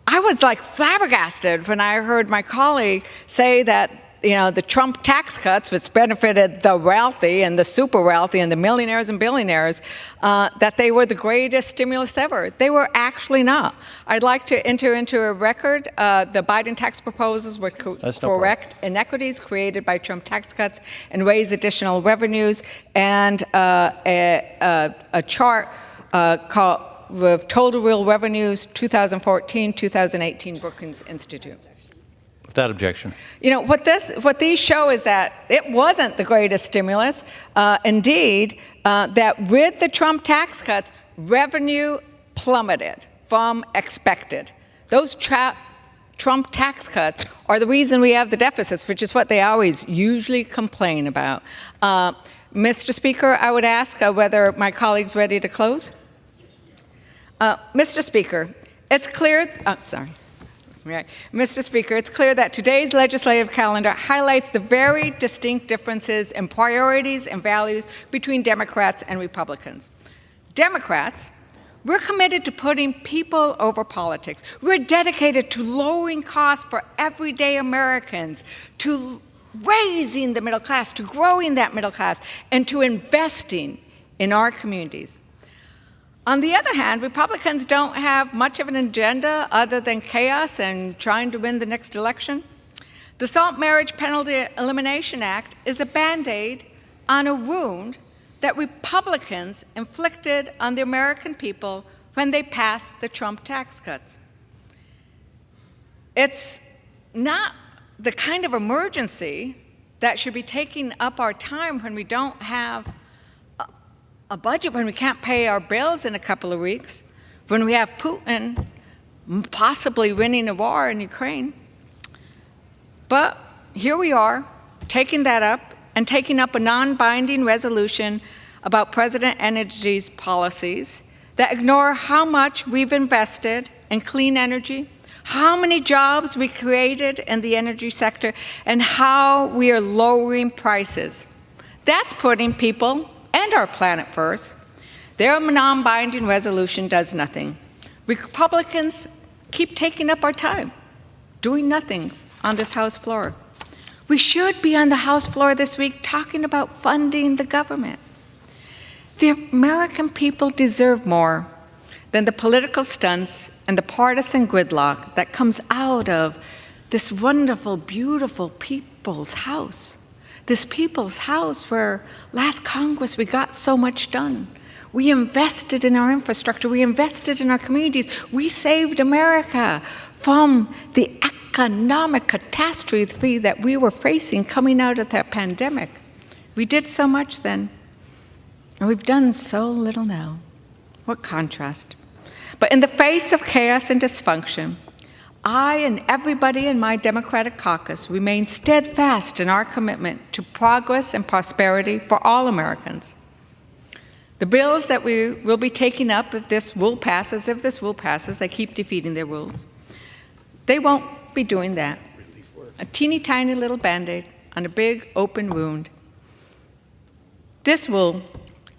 [SPEAKER 3] I was like flabbergasted when I heard my colleague say that, you know, the Trump tax cuts, which benefited the wealthy and the super wealthy and the millionaires and billionaires, that they were the greatest stimulus ever. They were actually not. I'd like to enter into a record. The Biden tax proposals would correct inequities created by Trump tax cuts and raise additional revenues, and a chart called with Total Real Revenues 2014-2018 Brookings Institute.
[SPEAKER 1] Without objection.
[SPEAKER 3] You know, what these show is that it wasn't the greatest stimulus. Indeed, that with the Trump tax cuts, revenue plummeted from expected. Those Trump tax cuts are the reason we have the deficits, which is what they always usually complain about. Mr. Speaker, I would ask whether my colleague's ready to close. Mr. Speaker, it's clear, Right. Mr. Speaker, it's clear that today's legislative calendar highlights the very distinct differences in priorities and values between Democrats and Republicans. Democrats, we're committed to putting people over politics. We're dedicated to lowering costs for everyday Americans, to raising the middle class, to growing that middle class, and to investing in our communities. On the other hand, Republicans don't have much of an agenda other than chaos and trying to win the next election. The SALT Marriage Penalty Elimination Act is a Band-Aid on a wound that Republicans inflicted on the American people when they passed the Trump tax cuts. It's not the kind of emergency that should be taking up our time when we don't have a budget, when we can't pay our bills in a couple of weeks, when we have Putin possibly winning a war in Ukraine. But here we are, taking that up and taking up a non-binding resolution about President Energy's policies that ignore how much we've invested in clean energy, how many jobs we created in the energy sector, and how we are lowering prices. That's putting people and our planet first. Their non-binding resolution does nothing. Republicans keep taking up our time, doing nothing on this House floor. We should be on the House floor this week talking about funding the government. The American people deserve more than the political stunts and the partisan gridlock that comes out of this wonderful, beautiful people's house. This people's house where last Congress we got so much done. We invested in our infrastructure. We invested in our communities. We saved America from the economic catastrophe that we were facing coming out of that pandemic. We did so much then, and we've done so little now. What contrast. But in the face of chaos and dysfunction, I and everybody in my Democratic caucus remain steadfast in our commitment to progress and prosperity for all Americans. The bills that we will be taking up if this rule passes, they keep defeating their rules. They won't be doing that. A teeny tiny little Band-Aid on a big open wound. This rule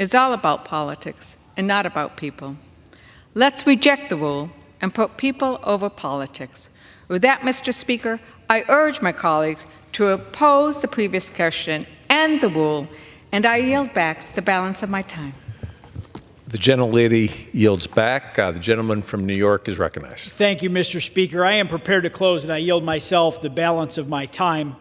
[SPEAKER 3] is all about politics and not about people. Let's reject the rule and put people over politics. With that, Mr. Speaker, I urge my colleagues to oppose the previous question and the rule, and I yield back the balance of my time.
[SPEAKER 16] The gentlelady yields back. The gentleman from New York is recognized.
[SPEAKER 22] Thank you, Mr. Speaker. I am prepared to close, and I yield myself the balance of my time.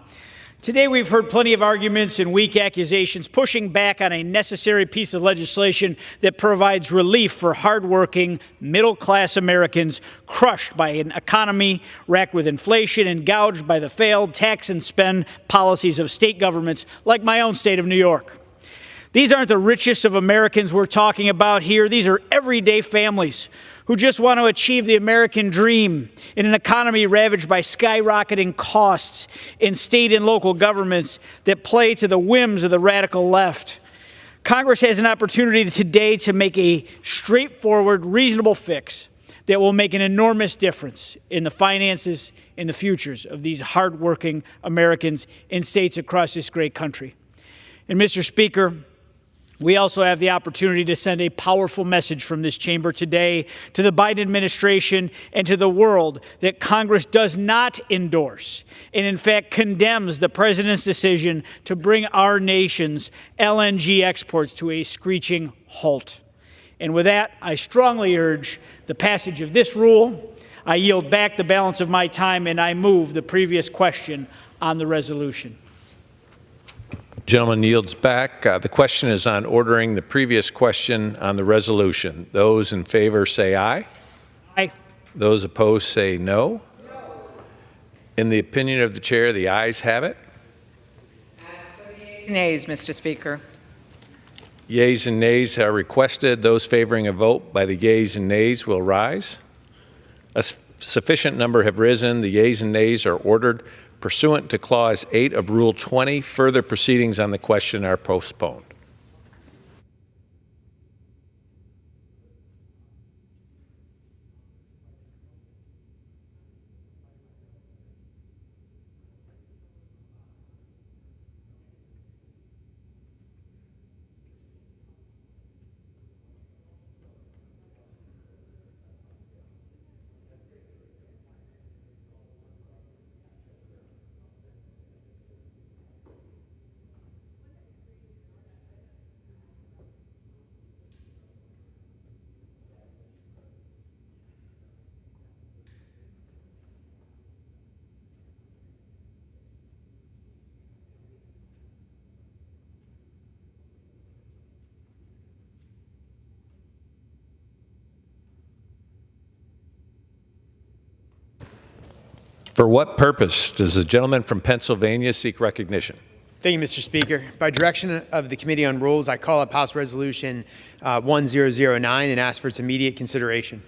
[SPEAKER 22] Today, we've heard plenty of arguments and weak accusations pushing back on a necessary piece of legislation that provides relief for hardworking, middle-class Americans crushed by an economy racked with inflation and gouged by the failed tax and spend policies of state governments like my own state of New York. These aren't the richest of Americans we're talking about here. These are everyday families who just want to achieve the American dream in an economy ravaged by skyrocketing costs in state and local governments that play to the whims of the radical left. Congress has an opportunity today to make a straightforward, reasonable fix that will make an enormous difference in the finances and the futures of these hardworking Americans in states across this great country. And Mr. Speaker, we also have the opportunity to send a powerful message from this chamber today to the Biden administration and to the world that Congress does not endorse and, in fact, condemns the president's decision to bring our nation's LNG exports to a screeching halt. And with that, I strongly urge the passage of this rule. I yield back the balance of my time, and I move the previous question on the resolution.
[SPEAKER 16] Gentleman yields back. The question is on ordering the previous question on the resolution. Those in favor say aye.
[SPEAKER 22] Aye.
[SPEAKER 16] Those opposed say no. In the opinion of the chair, the ayes have it.
[SPEAKER 18] Nays, Mr. Speaker.
[SPEAKER 16] Yeas and nays are requested. Those favoring a vote by the yeas and nays will rise. A sufficient number have risen. The yeas and nays are ordered. Pursuant to Clause 8 of Rule 20, further proceedings on the question are postponed. For what purpose does the gentleman from Pennsylvania seek recognition?
[SPEAKER 19] Thank you, Mr. Speaker. By direction of the Committee on Rules, I call up House Resolution 1009 and ask for its immediate consideration.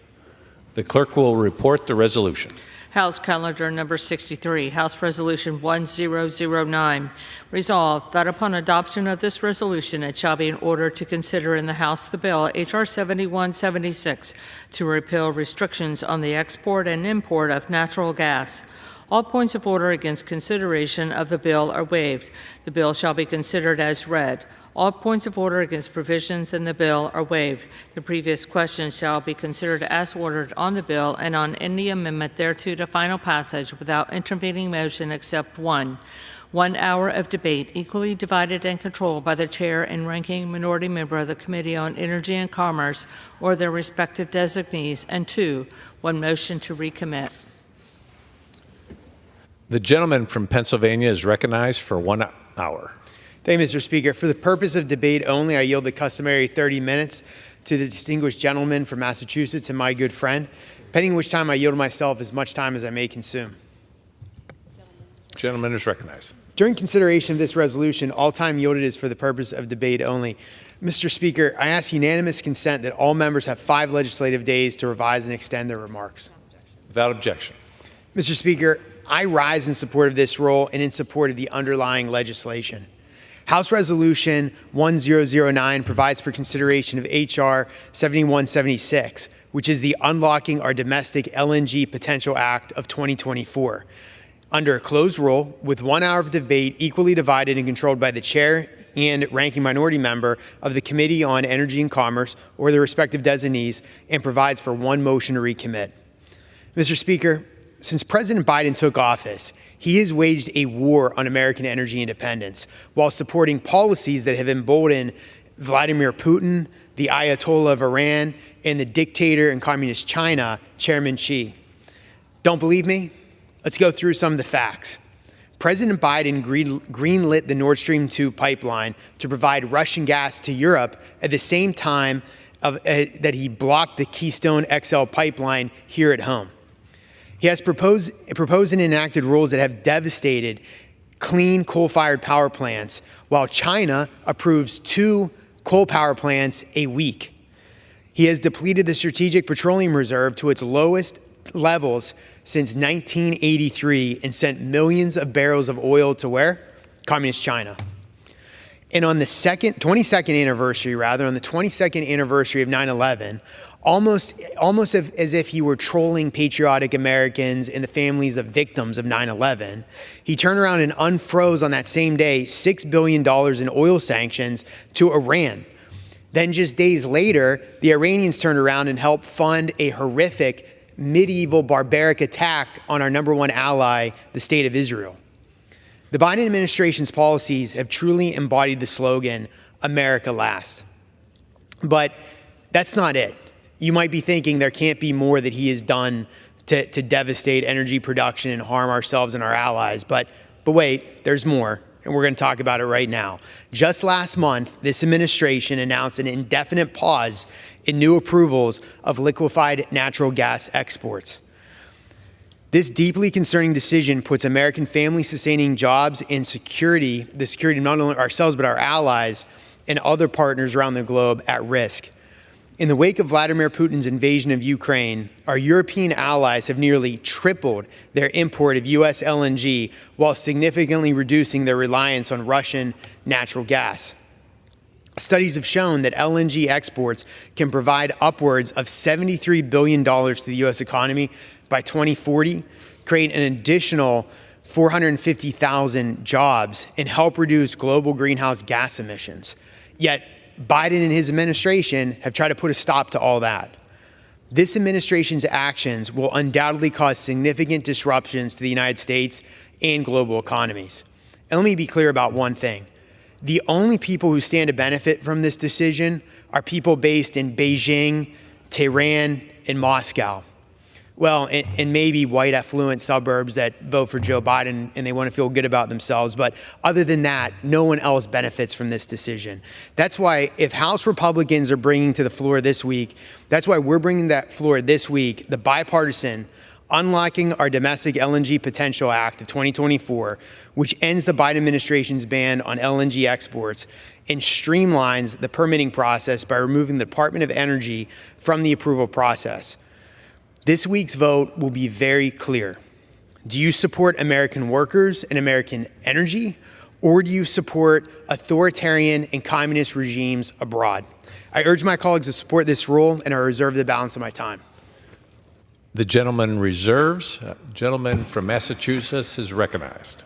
[SPEAKER 16] The clerk will report the resolution.
[SPEAKER 2] House Calendar Number 63, House Resolution 1009. Resolved that upon adoption of this resolution, it shall be in order to consider in the House the bill H.R. 7176 to repeal restrictions on the export and import of natural gas. All points of order against consideration of the bill are waived. The bill shall be considered as read. All points of order against provisions in the bill are waived. The previous question shall be considered as ordered on the bill and on any amendment thereto to final passage without intervening motion except one. 1 hour of debate equally divided and controlled by the chair and ranking minority member of the Committee on Energy and Commerce or their respective designees. And 2, 1 motion to recommit.
[SPEAKER 16] The gentleman from Pennsylvania is recognized for 1 hour.
[SPEAKER 19] Thank you, Mr. Speaker. For the purpose of debate only, I yield the customary 30 minutes to the distinguished gentleman from Massachusetts and my good friend, pending which time I yield myself as much time as I may consume.
[SPEAKER 16] Gentleman is recognized.
[SPEAKER 19] During consideration of this resolution, all time yielded is for the purpose of debate only. Mr. Speaker, I ask unanimous consent that all members have 5 legislative days to revise and extend their remarks.
[SPEAKER 16] Without objection.
[SPEAKER 19] Mr. Speaker, I rise in support of this rule and in support of the underlying legislation. House Resolution 1009 provides for consideration of H.R. 7176, which is the Unlocking Our Domestic LNG Potential Act of 2024. Under a closed rule, with 1 hour of debate equally divided and controlled by the chair and ranking minority member of the Committee on Energy and Commerce or their respective designees, and provides for 1 motion to recommit. Mr. Speaker, since President Biden took office, he has waged a war on American energy independence while supporting policies that have emboldened Vladimir Putin, the Ayatollah of Iran, and the dictator in communist China, Chairman Xi. Don't believe me? Let's go through some of the facts. President Biden greenlit the Nord Stream 2 pipeline to provide Russian gas to Europe at the same time that he blocked the Keystone XL pipeline here at home. He has proposed and enacted rules that have devastated clean coal-fired power plants, while China approves 2 coal power plants a week. He has depleted the Strategic Petroleum Reserve to its lowest levels since 1983 and sent millions of barrels of oil to where? Communist China. And on the 22nd anniversary of 9/11, almost as if he were trolling patriotic Americans and the families of victims of 9/11, he turned around and unfroze on that same day $6 billion in oil sanctions to Iran. Then just days later, the Iranians turned around and helped fund a horrific medieval barbaric attack on our number one ally, the State of Israel. The Biden administration's policies have truly embodied the slogan, America last. But that's not it. You might be thinking there can't be more that he has done to devastate energy production and harm ourselves and our allies. But wait, there's more, and we're going to talk about it right now. Just last month, this administration announced an indefinite pause in new approvals of liquefied natural gas exports. This deeply concerning decision puts American family-sustaining jobs and the security of not only ourselves but our allies and other partners around the globe at risk. In the wake of Vladimir Putin's invasion of Ukraine, our European allies have nearly tripled their import of U.S. LNG while significantly reducing their reliance on Russian natural gas. Studies have shown that LNG exports can provide upwards of $73 billion to the U.S. economy by 2040, create an additional 450,000 jobs, and help reduce global greenhouse gas emissions. Yet, Biden and his administration have tried to put a stop to all that. This administration's actions will undoubtedly cause significant disruptions to the United States and global economies. And let me be clear about one thing. The only people who stand to benefit from this decision are people based in Beijing, Tehran, and Moscow. Well, and maybe white affluent suburbs that vote for Joe Biden and they want to feel good about themselves. But other than that, no one else benefits from this decision. That's why if House Republicans are bringing to the floor this week, that's why we're bringing that floor this week, the bipartisan Unlocking Our Domestic LNG Potential Act of 2024, which ends the Biden administration's ban on LNG exports and streamlines the permitting process by removing the Department of Energy from the approval process. This week's vote will be very clear. Do you support American workers and American energy, or do you support authoritarian and communist regimes abroad? I urge my colleagues to support this rule, and I reserve the balance of my time.
[SPEAKER 16] The gentleman reserves. Gentleman from Massachusetts is recognized.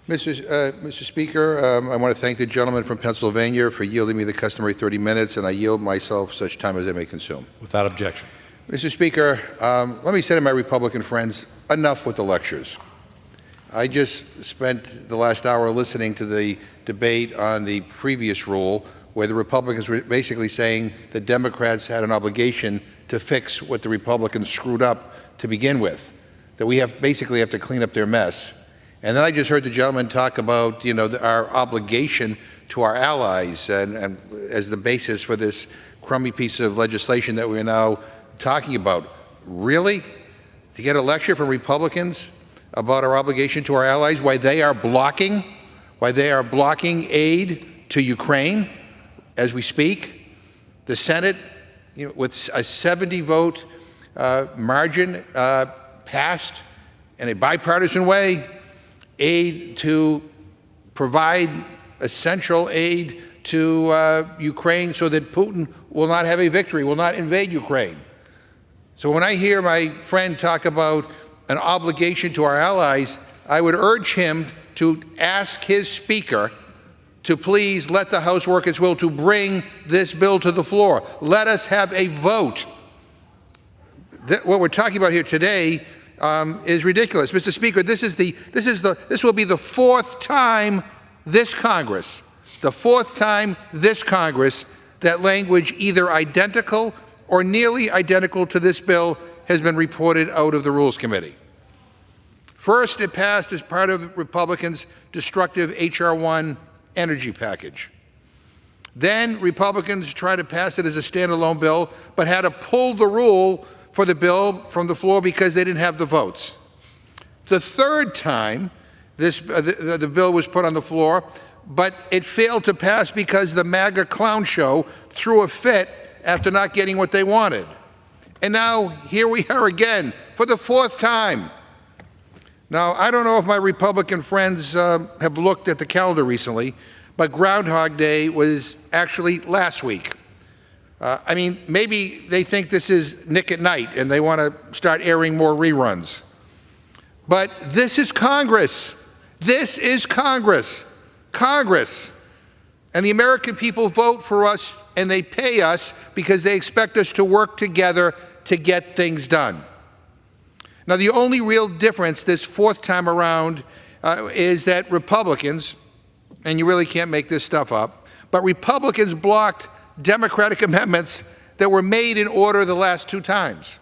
[SPEAKER 20] Mr. Speaker, I want to thank the gentleman from Pennsylvania for yielding me the customary 30 minutes, and I yield myself such time as I may consume.
[SPEAKER 16] Without objection.
[SPEAKER 20] Mr. Speaker, let me say to my Republican friends, enough with the lectures. I just spent the last hour listening to the debate on the previous rule, where the Republicans were basically saying the Democrats had an obligation to fix what the Republicans screwed up to begin with, that we basically have to clean up their mess. And then I just heard the gentleman talk about, our obligation to our allies and as the basis for this crummy piece of legislation that we're now talking about. Really? To get a lecture from Republicans about our obligation to our allies, why they are blocking aid to Ukraine as we speak? The Senate, with a 70-vote margin, passed in a bipartisan way aid to provide essential aid to Ukraine so that Putin will not have a victory, will not invade Ukraine. So when I hear my friend talk about an obligation to our allies, I would urge him to ask his speaker to please let the House work its will to bring this bill to the floor. Let us have a vote. What we're talking about here today is ridiculous. Mr. Speaker, this will be the fourth time this Congress, that language either identical or nearly identical to this bill has been reported out of the Rules Committee. First, it passed as part of Republicans' destructive H.R. 1 energy package. Then Republicans tried to pass it as a standalone bill, but had to pull the rule for the bill from the floor because they didn't have the votes. The third time the bill was put on the floor, but it failed to pass because the MAGA clown show threw a fit after not getting what they wanted. And now here we are again for the fourth time. Now, I don't know if my Republican friends have looked at the calendar recently, but Groundhog Day was actually last week. I mean, maybe they think this is Nick at Night and they want to start airing more reruns. But this is Congress. This is Congress. Congress. And the American people vote for us and they pay us because they expect us to work together to get things done. Now, the only real difference this fourth time around is that Republicans, and you really can't make this stuff up, but Republicans blocked Democratic amendments that were made in order the last two times.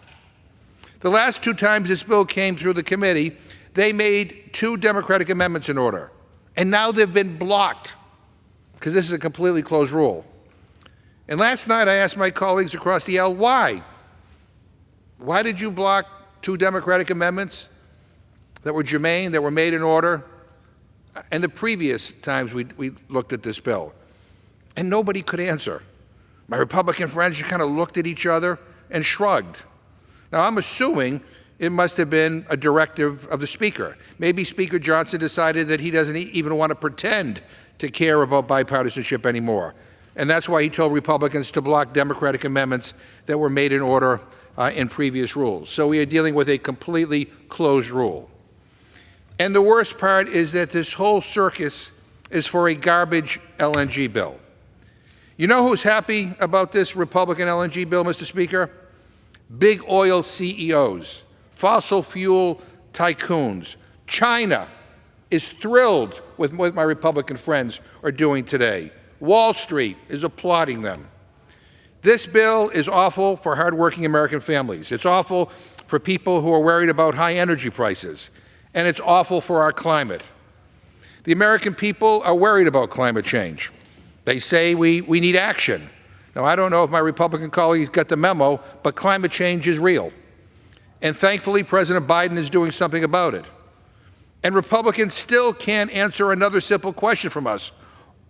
[SPEAKER 20] The last two times this bill came through the committee, they made two Democratic amendments in order. And now they've been blocked because this is a completely closed rule. And last night I asked my colleagues across the aisle, why? Why did you block two Democratic amendments that were germane, that were made in order, and the previous times we looked at this bill? And nobody could answer. My Republican friends just kind of looked at each other and shrugged. Now, I'm assuming it must have been a directive of the Speaker. Maybe Speaker Johnson decided that he doesn't even want to pretend to care about bipartisanship anymore. And that's why he told Republicans to block Democratic amendments that were made in order in previous rules. So we are dealing with a completely closed rule. And the worst part is that this whole circus is for a garbage LNG bill. You know who's happy about this Republican LNG bill, Mr. Speaker? Big oil CEOs, fossil fuel tycoons. China is thrilled with what my Republican friends are doing today. Wall Street is applauding them. This bill is awful for hardworking American families. It's awful for people who are worried about high energy prices. And it's awful for our climate. The American people are worried about climate change. They say we need action. Now, I don't know if my Republican colleagues got the memo, but climate change is real. And thankfully, President Biden is doing something about it. And Republicans still can't answer another simple question from us.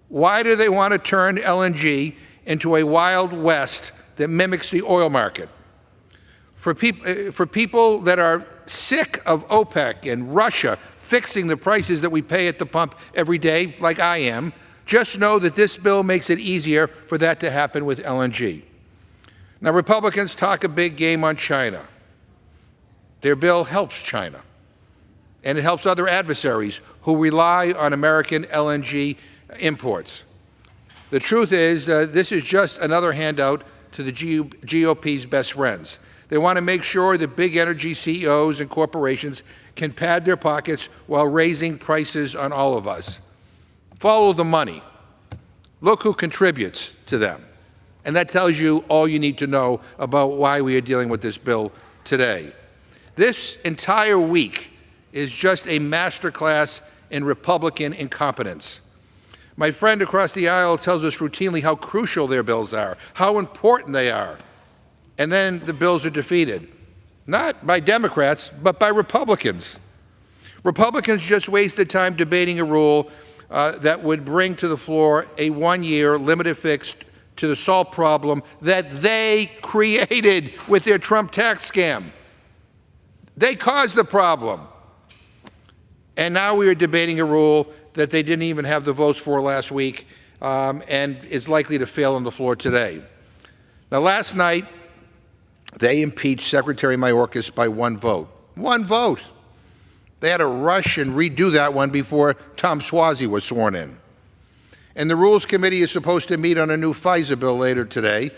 [SPEAKER 20] Why do they want to turn LNG into a Wild West that mimics the oil market? For people that are sick of OPEC and Russia fixing the prices that we pay at the pump every day, like I am, just know that this bill makes it easier for that to happen with LNG. Now, Republicans talk a big game on China. Their bill helps China, and it helps other adversaries who rely on American LNG imports. The truth is, this is just another handout to the GOP's best friends. They want to make sure that big energy CEOs and corporations can pad their pockets while raising prices on all of us. Follow the money. Look who contributes to them. And that tells you all you need to know about why we are dealing with this bill today. This entire week is just a masterclass in Republican incompetence. My friend across the aisle tells us routinely how crucial their bills are, how important they are. And then the bills are defeated, not by Democrats, but by Republicans. Republicans just wasted time debating a rule that would bring to the floor a one-year limited fix to the salt problem that they created with their Trump tax scam. They caused the problem. And now we are debating a rule that they didn't even have the votes for last week and is likely to fail on the floor today. Now, last night, they impeached Secretary Mayorkas by one vote. One vote. They had to rush and redo that one before Tom Suozzi was sworn in. And the Rules Committee is supposed to meet on a new FISA bill later today.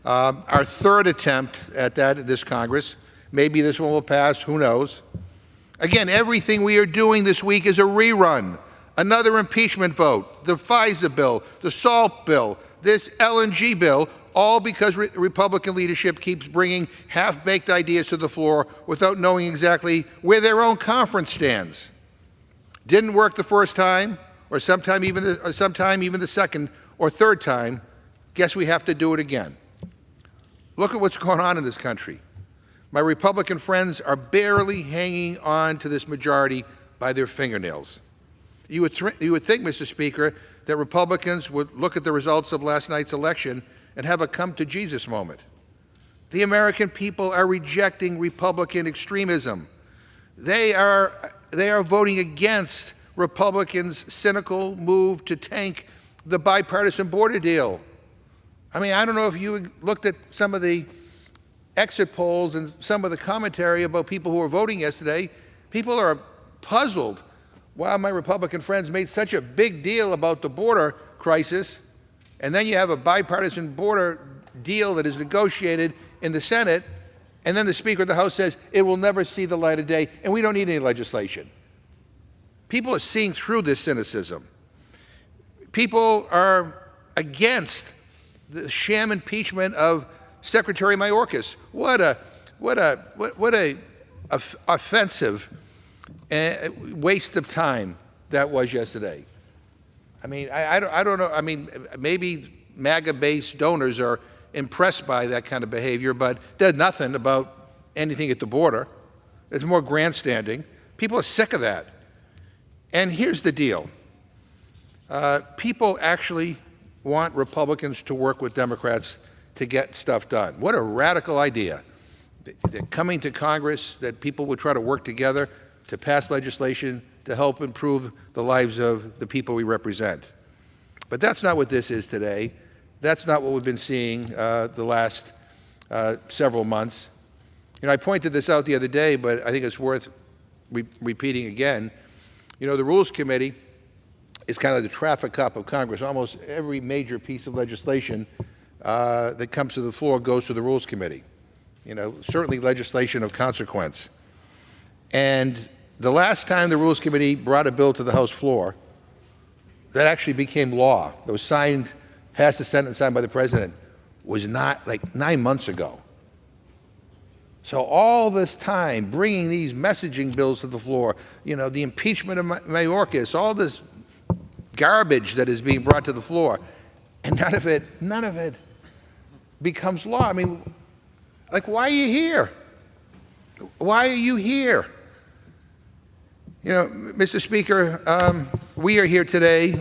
[SPEAKER 20] Our third attempt at that at this Congress. Maybe this one will pass, who knows. Again, everything we are doing this week is a rerun. Another impeachment vote, the FISA bill, the SALT bill, this LNG bill, all because Republican leadership keeps bringing half-baked ideas to the floor without knowing exactly where their own conference stands. Didn't work the first time, or sometime even the second or third time. Guess we have to do it again. Look at what's going on in this country. My Republican friends are barely hanging on to this majority by their fingernails. You would think, Mr. Speaker, that Republicans would look at the results of last night's election and have a come-to-Jesus moment. The American people are rejecting Republican extremism. They are voting against Republicans' cynical move to tank the bipartisan border deal. I mean, I don't know if you looked at some of the exit polls and some of the commentary about people who were voting yesterday. People are puzzled why my Republican friends made such a big deal about the border crisis, and then you have a bipartisan border deal that is negotiated in the Senate, and then the Speaker of the House says it will never see the light of day, and we don't need any legislation. People are seeing through this cynicism. People are against the sham impeachment of Secretary Mayorkas. What a offensive waste of time that was yesterday. I mean, I don't know. I mean, maybe MAGA-based donors are impressed by that kind of behavior, but does nothing about anything at the border. It's more grandstanding. People are sick of that. And here's the deal. People actually want Republicans to work with Democrats to get stuff done. What a radical idea. They're coming to Congress that people would try to work together to pass legislation to help improve the lives of the people we represent. But that's not what this is today. That's not what we've been seeing the last several months. You know, I pointed this out the other day, but I think it's worth repeating again. You know, the Rules Committee is kind of the traffic cop of Congress. Almost every major piece of legislation that comes to the floor goes to the Rules Committee. You know, certainly legislation of consequence. And the last time the Rules Committee brought a bill to the House floor that actually became law, that was signed, passed the Senate and signed by the President, was not like 9 months ago. So all this time bringing these messaging bills to the floor, you know, the impeachment of Mayorkas, all this garbage that is being brought to the floor, and none of it becomes law. I mean, like, why are you here? Why are you here? You know, Mr. Speaker, we are here today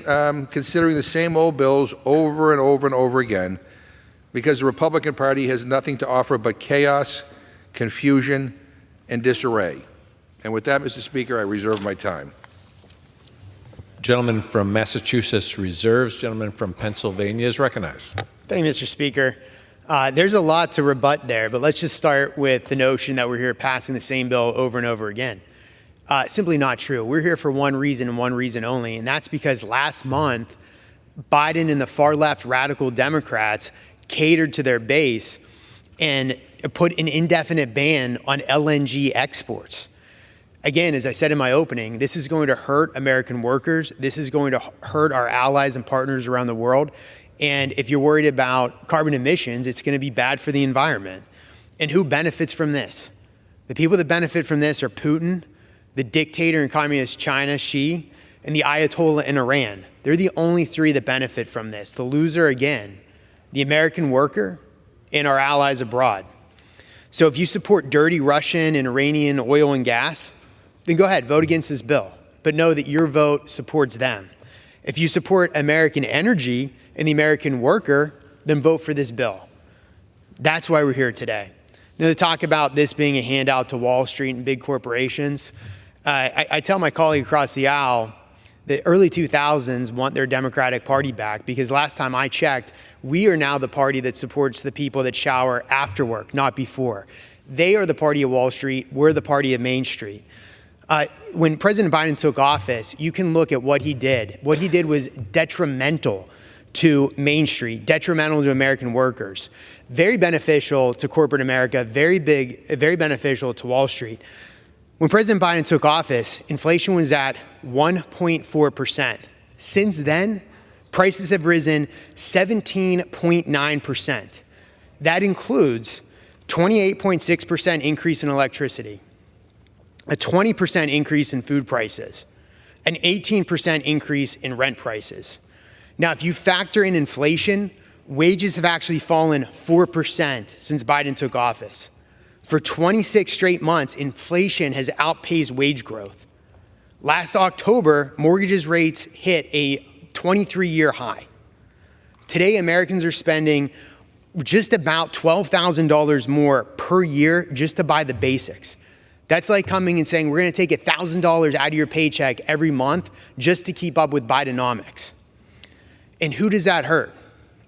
[SPEAKER 20] considering the same old bills over and over and over again because the Republican Party has nothing to offer but chaos, confusion, and disarray. And with that, Mr. Speaker, I reserve my time.
[SPEAKER 16] Gentleman from Massachusetts reserves. Gentleman from Pennsylvania is recognized.
[SPEAKER 19] Thank you, Mr. Speaker. There's a lot to rebut there, but let's just start with the notion that we're here passing the same bill over and over again. Simply not true. We're here for one reason and one reason only, and that's because last month, Biden and the far-left radical Democrats catered to their base and put an indefinite ban on LNG exports. Again, as I said in my opening, this is going to hurt American workers. This is going to hurt our allies and partners around the world. And if you're worried about carbon emissions, it's going to be bad for the environment. And who benefits from this? The people that benefit from this are Putin, the dictator in communist China, Xi, and the Ayatollah in Iran. They're the only three that benefit from this. The loser, again, the American worker and our allies abroad. So if you support dirty Russian and Iranian oil and gas, then go ahead, vote against this bill. But know that your vote supports them. If you support American energy and the American worker, then vote for this bill. That's why we're here today. Now, to talk about this being a handout to Wall Street and big corporations, I tell my colleague across the aisle that early 2000s want their Democratic Party back because last time I checked, we are now the party that supports the people that shower after work, not before. They are the party of Wall Street. We're the party of Main Street. When President Biden took office, you can look at what he did. What he did was detrimental to Main Street, detrimental to American workers, very beneficial to corporate America, very beneficial to Wall Street. When President Biden took office, inflation was at 1.4%. Since then, Prices have risen 17.9%. That includes 28.6% increase in electricity, a 20% increase in food prices, an 18% increase in rent prices. Now, if you factor in inflation, wages have actually fallen 4% since Biden took office. For 26 straight months, inflation has outpaced wage growth. Last October, mortgages rates hit a 23-year high. Today, Americans are spending just about $12,000 more per year just to buy the basics. That's like coming and saying, we're going to take $1,000 out of your paycheck every month just to keep up with Bidenomics. And who does that hurt?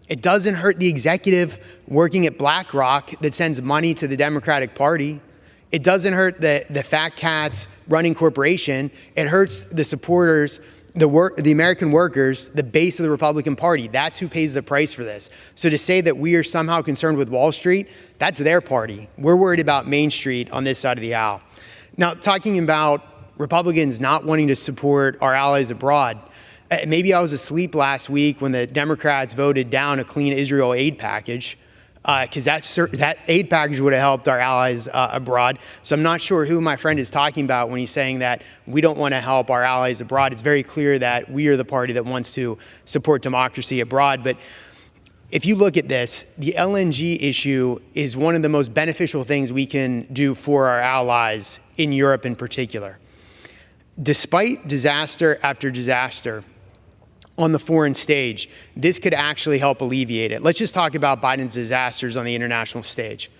[SPEAKER 19] It doesn't hurt the executive working at BlackRock that sends money to the Democratic Party. It doesn't hurt the fat cats running corporation. It hurts the supporters, the American workers, the base of the Republican Party. That's who pays the price for this. So to say that we are somehow concerned with Wall Street, that's their party. We're worried about Main Street on this side of the aisle. Now, talking about Republicans not wanting to support our allies abroad, maybe I was asleep last week when the Democrats voted down a clean Israel aid package, because that aid package would have helped our allies abroad. So I'm not sure who my friend is talking about when he's saying that we don't want to help our allies abroad. It's very clear that we are the party that wants to support democracy abroad. But if you look at this, the LNG issue is one of the most beneficial things we can do for our allies in Europe in particular. Despite disaster after disaster on the foreign stage, this could actually help alleviate it. Let's just talk about Biden's disasters on the international stage.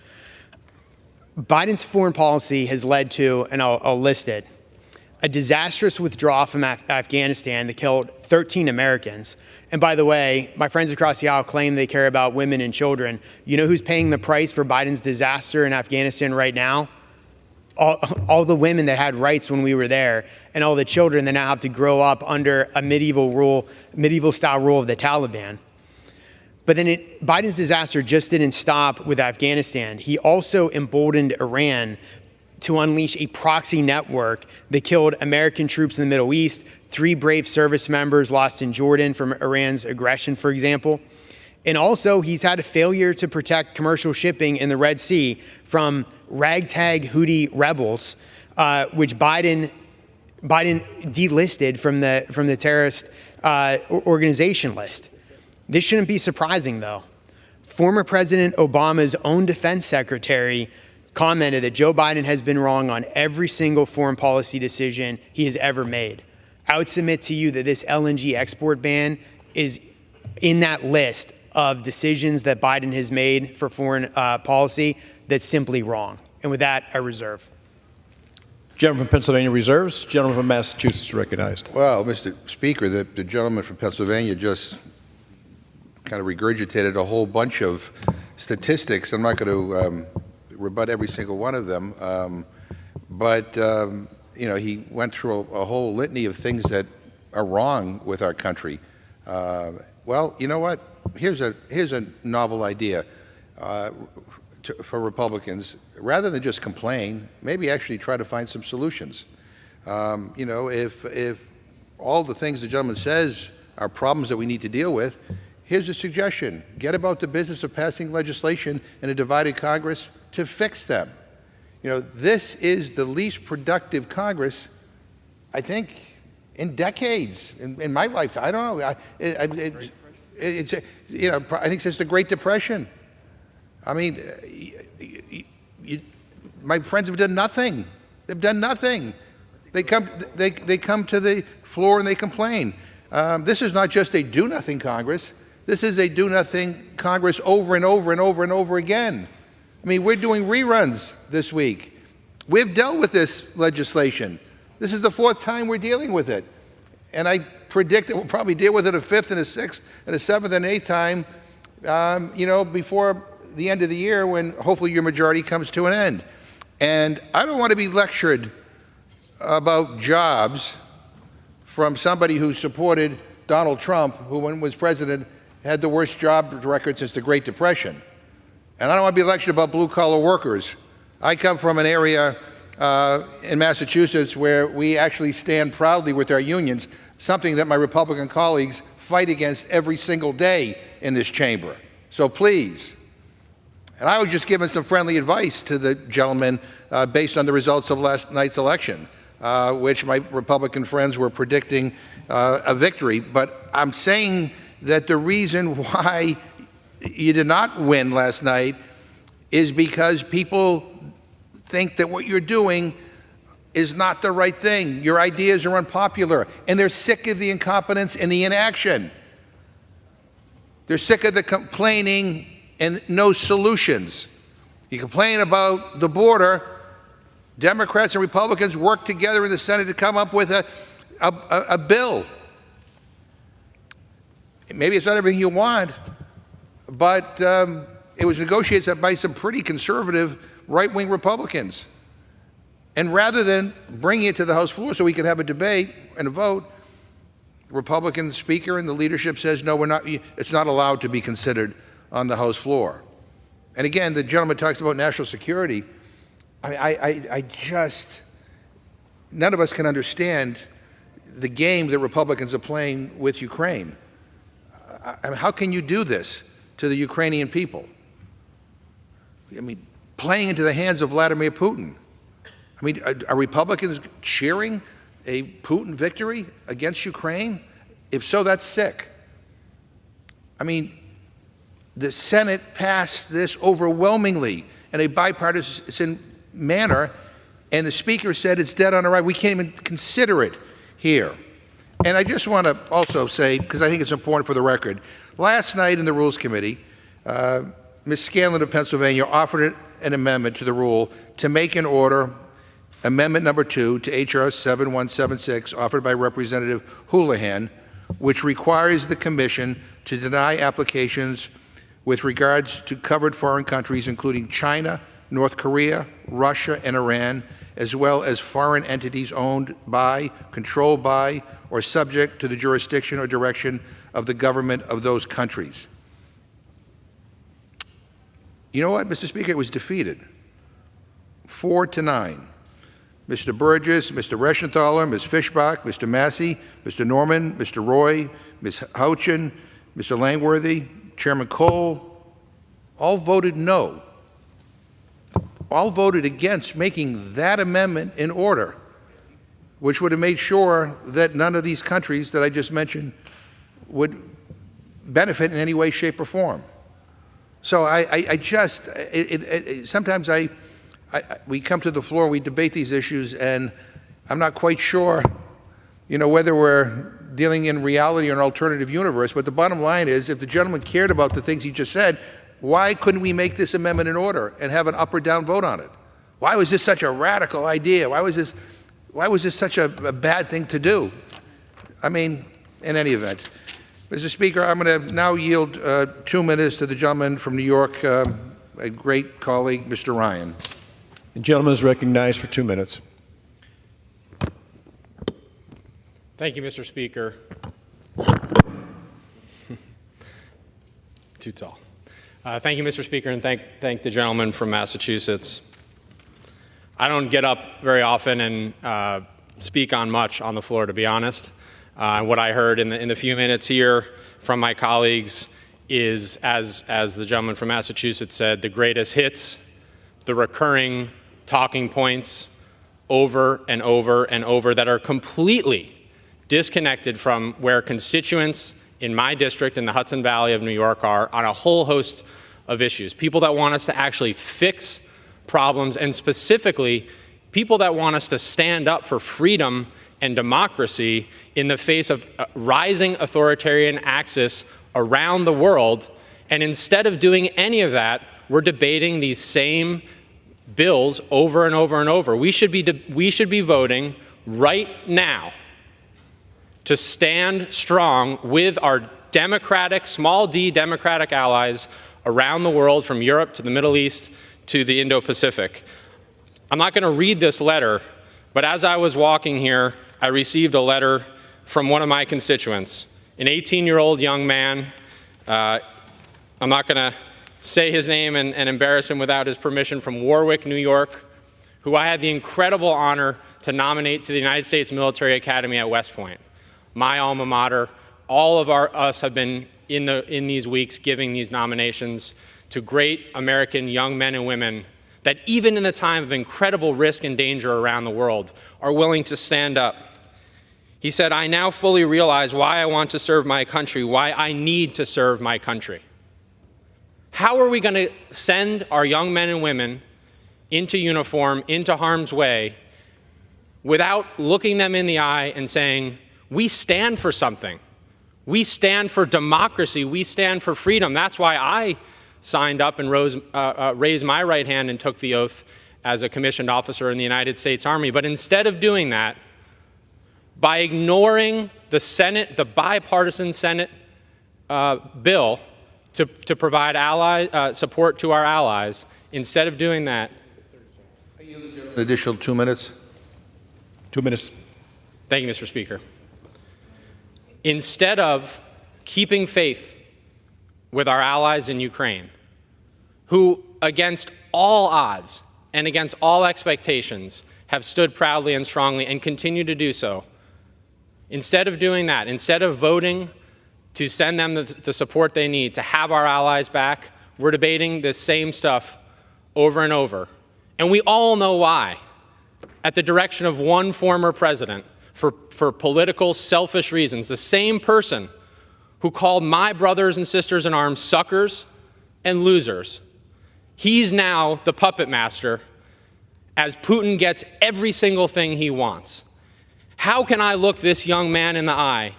[SPEAKER 19] Biden's foreign policy has led to, and I'll list it, a disastrous withdrawal from Afghanistan that killed 13 Americans. And by the way, my friends across the aisle claim they care about women and children. You know who's paying the price for Biden's disaster in Afghanistan right now? All the women that had rights when we were there, and all the children that now have to grow up under a medieval style rule of the Taliban. But then Biden's disaster just didn't stop with Afghanistan. He also emboldened Iran to unleash a proxy network that killed American troops in the Middle East, 3 brave service members lost in Jordan from Iran's aggression, for example. And also, he's had a failure to protect commercial shipping in the Red Sea from ragtag Houthi rebels, which Biden delisted from the terrorist organization list. This shouldn't be surprising, though. Former President Obama's own defense secretary commented that Joe Biden has been wrong on every single foreign policy decision he has ever made. I would submit to you that this LNG export ban is in that list of decisions that Biden has made for foreign policy that's simply wrong. And with that, I reserve.
[SPEAKER 11] Gentleman from Pennsylvania reserves. Gentleman from Massachusetts recognized.
[SPEAKER 20] Well, Mr. Speaker, the gentleman from Pennsylvania just kind of regurgitated a whole bunch of statistics. I'm not going to rebut every single one of them, but you know, he went through a whole litany of things that are wrong with our country. Well, you know what? Here's a novel idea for Republicans. Rather than just complain, maybe actually try to find some solutions. You know, if all the things the gentleman says are problems that we need to deal with, here's a suggestion. Get about the business of passing legislation in a divided Congress to fix them. You know, this is the least productive Congress, I think, in decades, in my lifetime. I don't know. It's you know, I think since the Great Depression. I mean, my friends have done nothing. They've done nothing. They come to the floor and they complain. This is not just a do-nothing Congress. This is a do-nothing Congress over and over and over and over again. I mean, we're doing reruns this week. We've dealt with this legislation. This is the 4th time we're dealing with it. And I predict that we'll probably deal with it a 5th and a 6th and a 7th and 8th time, you know, before the end of the year when hopefully your majority comes to an end. And I don't want to be lectured about jobs from somebody who supported Donald Trump, who when he was president had the worst job record since the Great Depression. And I don't want to be lectured about blue-collar workers. I come from an area in Massachusetts where we actually stand proudly with our unions, something that my Republican colleagues fight against every single day in this chamber. So please. And I was just giving some friendly advice to the gentleman based on the results of last night's election, which my Republican friends were predicting a victory. But I'm saying that the reason why you did not win last night is because people think that what you're doing is not the right thing. Your ideas are unpopular, and they're sick of the incompetence and the inaction. They're sick of the complaining and no solutions. You complain about the border. Democrats and Republicans work together in the Senate to come up with a bill. Maybe it's not everything you want, but it was negotiated by some pretty conservative right-wing Republicans. And rather than bringing it to the House floor so we could have a debate and a vote, the Republican Speaker and the leadership says, no, it's not allowed to be considered on the House floor. And again, the gentleman talks about national security. I just, none of us can understand the game that Republicans are playing with Ukraine. I mean, how can you do this to the Ukrainian people? I mean, playing into the hands of Vladimir Putin. I mean, are Republicans cheering a Putin victory against Ukraine? If so, that's sick. I mean, the Senate passed this overwhelmingly in a bipartisan manner, and the Speaker said it's dead on arrival. We can't even consider it here. And I just want to also say, because I think it's important for the record, last night in the Rules Committee, Ms. Scanlon of Pennsylvania offered an amendment to the rule to make an order, amendment number 2 to H.R. 7176, offered by Representative Houlihan, which requires the Commission to deny applications with regards to covered foreign countries, including China, North Korea, Russia, and Iran, as well as foreign entities owned by, controlled by, or subject to the jurisdiction or direction of the government of those countries. You know what, Mr. Speaker? It was defeated, 4-9. Mr. Burgess, Mr. Reschenthaler, Ms. Fischbach, Mr. Massey, Mr. Norman, Mr. Roy, Ms. Houchin, Mr. Langworthy, Chairman Cole, all voted no. All voted against making that amendment in order, which would have made sure that none of these countries that I just mentioned would benefit in any way, shape, or form. So sometimes we come to the floor and we debate these issues, and I'm not quite sure, whether we're dealing in reality or an alternative universe. But the bottom line is, if the gentleman cared about the things he just said, why couldn't we make this amendment in order and have an up or down vote on it? Why was this such a radical idea? Why was this such a bad thing to do? I mean, in any event. Mr. Speaker, I'm going to now yield 2 minutes to the gentleman from New York, a great colleague, Mr. Ryan.
[SPEAKER 8] The gentleman is recognized for 2 minutes.
[SPEAKER 18] Thank you, Mr. Speaker. Too tall. Thank you, Mr. Speaker, and thank the gentleman from Massachusetts. I don't get up very often and speak on much on the floor, to be honest. What I heard in the few minutes here from my colleagues is, as the gentleman from Massachusetts said, the greatest hits, the recurring talking points over and over and over that are completely disconnected from where constituents in my district in the Hudson Valley of New York are on a whole host of issues. People that want us to actually fix problems, and specifically people that want us to stand up for freedom and democracy in the face of rising authoritarian axis around the world. And instead of doing any of that, we're debating these same bills over and over and over. We should be voting right now to stand strong with our democratic, small d democratic allies around the world, from Europe to the Middle East to the Indo-Pacific. I'm not going to read this letter, but as I was walking here, I received a letter from one of my constituents, an 18-year-old young man. I'm not going to say his name and embarrass him without his permission, from Warwick, New York, who I had the incredible honor to nominate to the United States Military Academy at West Point, my alma mater, all of us have been in these weeks giving these nominations to great American young men and women that even in the time of incredible risk and danger around the world are willing to stand up. He said, "I now fully realize why I want to serve my country, why I need to serve my country." How are we going to send our young men and women into uniform, into harm's way, without looking them in the eye and saying, we stand for something. We stand for democracy. We stand for freedom. That's why I signed up and raised my right hand and took the oath as a commissioned officer in the United States Army. But instead of doing that, by ignoring the Senate, the bipartisan Senate bill to provide support to our allies, instead of doing that.
[SPEAKER 20] An additional 2 minutes.
[SPEAKER 11] 2 minutes.
[SPEAKER 18] Thank you, Mr. Speaker. Instead of keeping faith with our allies in Ukraine, who against all odds and against all expectations have stood proudly and strongly and continue to do so, instead of doing that, instead of voting to send them the support they need to have our allies back, we're debating this same stuff over and over. And we all know why. At the direction of one former president, for political, selfish reasons, the same person who called my brothers and sisters in arms suckers and losers. He's now the puppet master as Putin gets every single thing he wants. How can I look this young man in the eye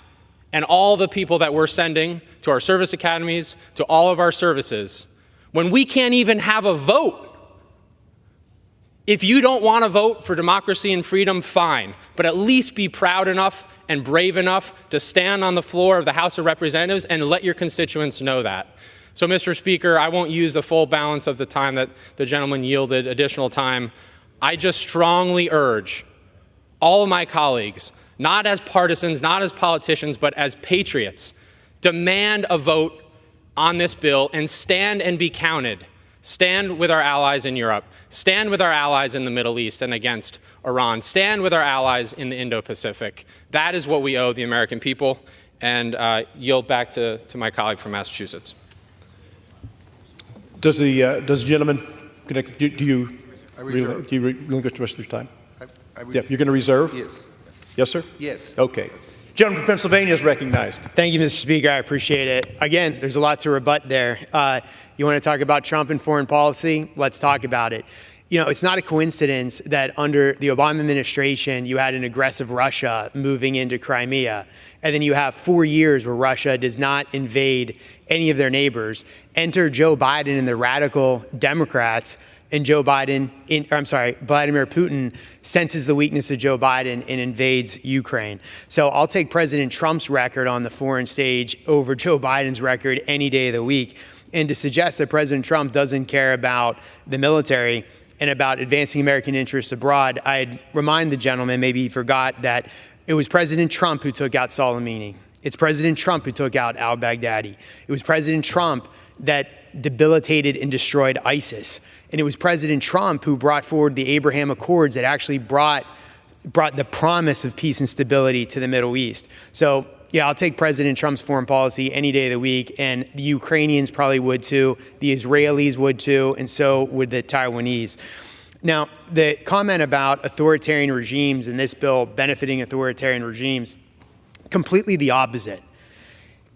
[SPEAKER 18] and all the people that we're sending to our service academies, to all of our services, when we can't even have a vote? If you don't want to vote for democracy and freedom, fine, but at least be proud enough and brave enough to stand on the floor of the House of Representatives and let your constituents know that. So, Mr. Speaker, I won't use the full balance of the time that the gentleman yielded additional time. I just strongly urge all of my colleagues, not as partisans, not as politicians, but as patriots, demand a vote on this bill and stand and be counted. Stand with our allies in Europe. Stand with our allies in the Middle East and against Iran. Stand with our allies in the Indo-Pacific. That is what we owe the American people. And yield back to my colleague from Massachusetts.
[SPEAKER 8] Does the gentleman, do you relinquish the rest of your time? Yeah, you're going to reserve?
[SPEAKER 20] Yes.
[SPEAKER 8] Yes, sir?
[SPEAKER 20] Yes.
[SPEAKER 8] Okay. Gentleman from Pennsylvania is recognized.
[SPEAKER 19] Thank you, Mr. Speaker. I appreciate it. Again, there's a lot to rebut there. You want to talk about Trump and foreign policy? Let's talk about it. You know, it's not a coincidence that under the Obama administration, you had an aggressive Russia moving into Crimea. And then you have 4 years where Russia does not invade any of their neighbors. Enter Joe Biden and the radical Democrats, and Vladimir Putin senses the weakness of Joe Biden and invades Ukraine. So I'll take President Trump's record on the foreign stage over Joe Biden's record any day of the week. And to suggest that President Trump doesn't care about the military and about advancing American interests abroad, I'd remind the gentleman, maybe he forgot, that it was President Trump who took out Soleimani. It's President Trump who took out al-Baghdadi. It was President Trump that debilitated and destroyed ISIS. And it was President Trump who brought forward the Abraham Accords that actually brought the promise of peace and stability to the Middle East. So, yeah, I'll take President Trump's foreign policy any day of the week, and the Ukrainians probably would too, the Israelis would too, and so would the Taiwanese. Now, the comment about authoritarian regimes and this bill benefiting authoritarian regimes, completely the opposite.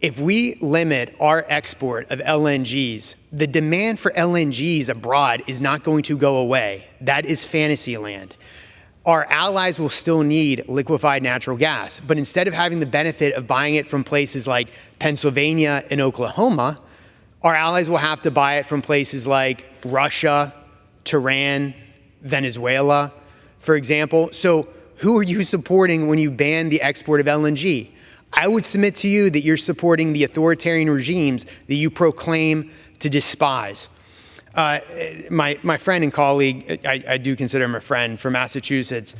[SPEAKER 19] If we limit our export of LNGs, the demand for LNGs abroad is not going to go away. That is fantasy land. Our allies will still need liquefied natural gas, but instead of having the benefit of buying it from places like Pennsylvania and Oklahoma, our allies will have to buy it from places like Russia, Tehran, Venezuela, for example. So who are you supporting when you ban the export of LNG? I would submit to you that you're supporting the authoritarian regimes that you proclaim to despise. My friend and colleague, I do consider him a friend, from Massachusetts,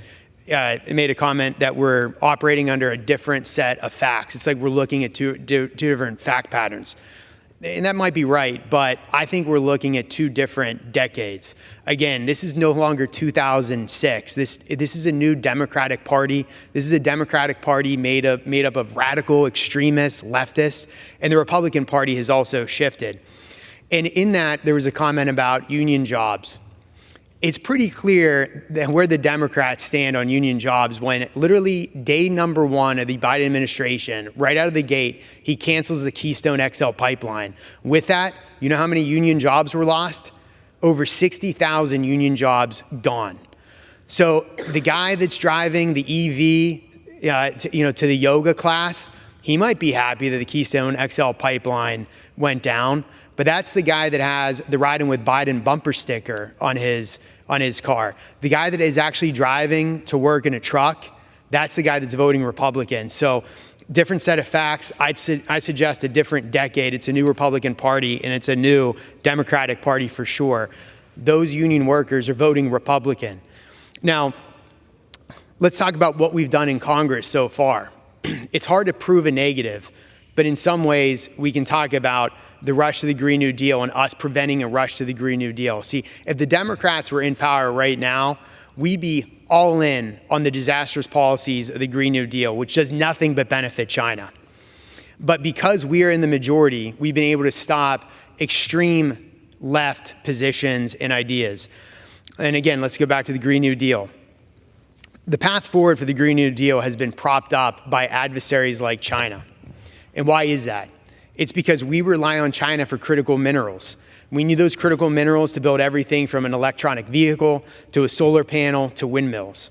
[SPEAKER 19] made a comment that we're operating under a different set of facts. It's like we're looking at two different fact patterns. And that might be right, but I think we're looking at two different decades. Again, this is no longer 2006. This is a new Democratic Party. This is a Democratic Party made up of radical extremists, leftists, and the Republican Party has also shifted. And in that, there was a comment about union jobs. It's pretty clear that where the Democrats stand on union jobs when literally day number one of the Biden administration, right out of the gate, he cancels the Keystone XL pipeline. With that, you know how many union jobs were lost? Over 60,000 union jobs gone. So the guy that's driving the EV to the yoga class, he might be happy that the Keystone XL pipeline went down, but that's the guy that has the Riding with Biden bumper sticker on his car. The guy that is actually driving to work in a truck, that's the guy that's voting Republican. So different set of facts. I suggest a different decade. It's a new Republican Party, and it's a new Democratic Party for sure. Those union workers are voting Republican. Now, let's talk about what we've done in Congress so far. It's hard to prove a negative, but in some ways, we can talk about the rush to the Green New Deal and us preventing a rush to the Green New Deal. See, if the Democrats were in power right now, we'd be all in on the disastrous policies of the Green New Deal, which does nothing but benefit China. But because we are in the majority, we've been able to stop extreme left positions and ideas. And again, let's go back to the Green New Deal. The path forward for the Green New Deal has been propped up by adversaries like China. And why is that? It's because we rely on China for critical minerals. We need those critical minerals to build everything from an electronic vehicle to a solar panel to windmills.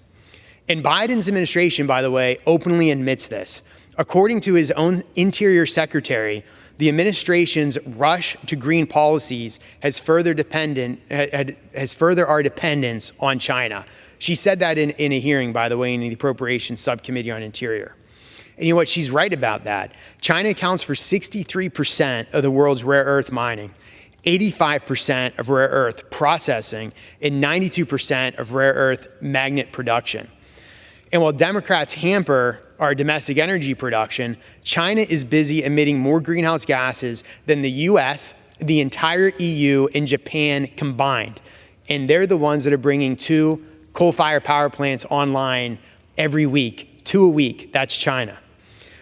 [SPEAKER 19] And Biden's administration, by the way, openly admits this. According to his own Interior Secretary, the administration's rush to green policies has further our dependence on China. She said that in a hearing, by the way, in the Appropriations Subcommittee on Interior. And you know what? She's right about that. China accounts for 63% of the world's rare earth mining, 85% of rare earth processing, and 92% of rare earth magnet production. And while Democrats hamper our domestic energy production, China is busy emitting more greenhouse gases than the US, the entire EU, and Japan combined. And they're the ones that are bringing 2 coal-fired power plants online every week, 2 a week. That's China.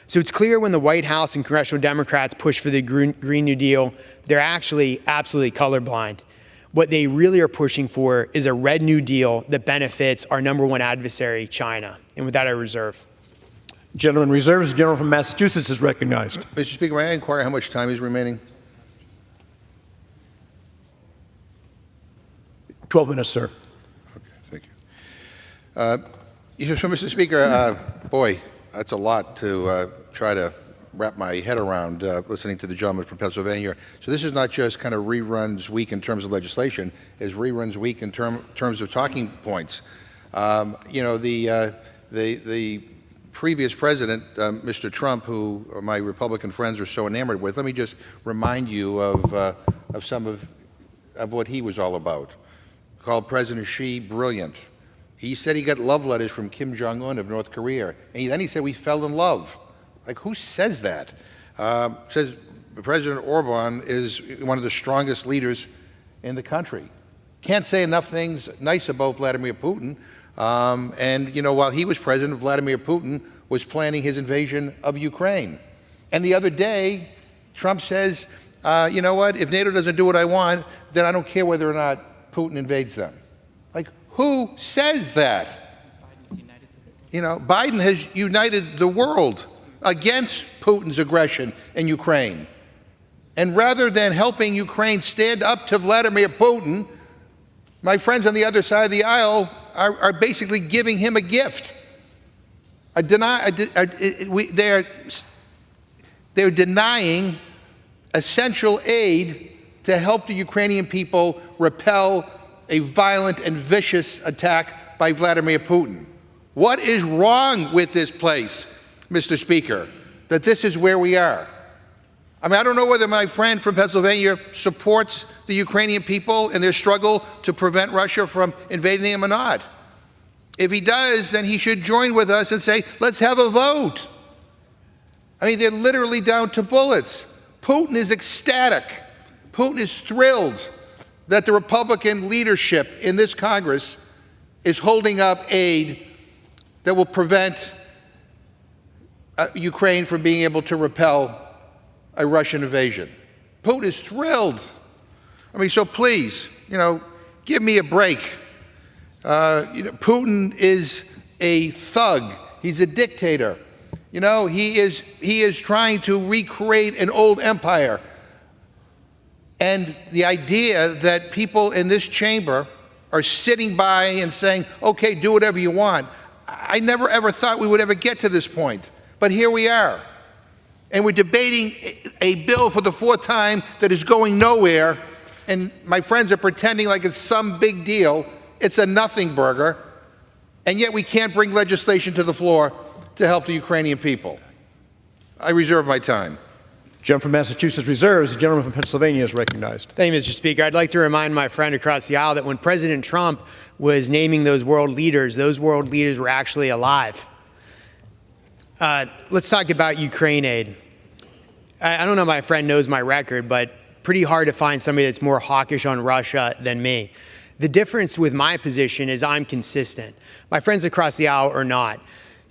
[SPEAKER 19] So it's clear when the White House and congressional Democrats push for the Green New Deal, they're actually absolutely colorblind. What they really are pushing for is a red New Deal that benefits our number one adversary, China. And with that, I reserve.
[SPEAKER 8] Gentleman reserves. The gentleman from Massachusetts is recognized.
[SPEAKER 20] Mr. Speaker, may I inquire how much time is remaining?
[SPEAKER 8] 12 minutes, sir.
[SPEAKER 20] Okay, thank you. So, Mr. Speaker, boy, that's a lot to try to wrap my head around listening to the gentleman from Pennsylvania. So this is not just kind of reruns week in terms of legislation, it's reruns week in terms of talking points. You know, the previous president, Mr. Trump, who my Republican friends are so enamored with, let me just remind you of some of what he was all about. Called President Xi brilliant. He said he got love letters from Kim Jong-un of North Korea. And then he said we fell in love. Like, who says that? Says President Orban is one of the strongest leaders in the country. Can't say enough things nice about Vladimir Putin. And, you know, while he was president, Vladimir Putin was planning his invasion of Ukraine. And the other day, Trump says, you know what, if NATO doesn't do what I want, then I don't care whether or not Putin invades them. Like, who says that? You know, Biden has united the world against Putin's aggression in Ukraine. And rather than helping Ukraine stand up to Vladimir Putin, my friends on the other side of the aisle are basically giving him a gift. They're denying essential aid to help the Ukrainian people repel a violent and vicious attack by Vladimir Putin. What is wrong with this place, Mr. Speaker, that this is where we are? I mean, I don't know whether my friend from Pennsylvania supports the Ukrainian people in their struggle to prevent Russia from invading them or not. If he does, then he should join with us and say, let's have a vote. I mean, they're literally down to bullets. Putin is ecstatic. Putin is thrilled that the Republican leadership in this Congress is holding up aid that will prevent Ukraine from being able to repel a Russian invasion. Putin is thrilled. I mean, so please, give me a break. Putin is a thug. He's a dictator. He is trying to recreate an old empire. And the idea that people in this chamber are sitting by and saying, okay, do whatever you want. I never ever thought we would ever get to this point. But here we are. And we're debating a bill for the fourth time that is going nowhere. And my friends are pretending like it's some big deal. It's a nothing burger. And yet we can't bring legislation to the floor to help the Ukrainian people. I reserve my time.
[SPEAKER 8] Gentleman from Massachusetts reserves. The gentleman from Pennsylvania is recognized.
[SPEAKER 19] Thank you, Mr. Speaker. I'd like to remind my friend across the aisle that when President Trump was naming those world leaders were actually alive. Let's talk about Ukraine aid. I don't know if my friend knows my record, but pretty hard to find somebody that's more hawkish on Russia than me. The difference with my position is I'm consistent. My friends across the aisle are not.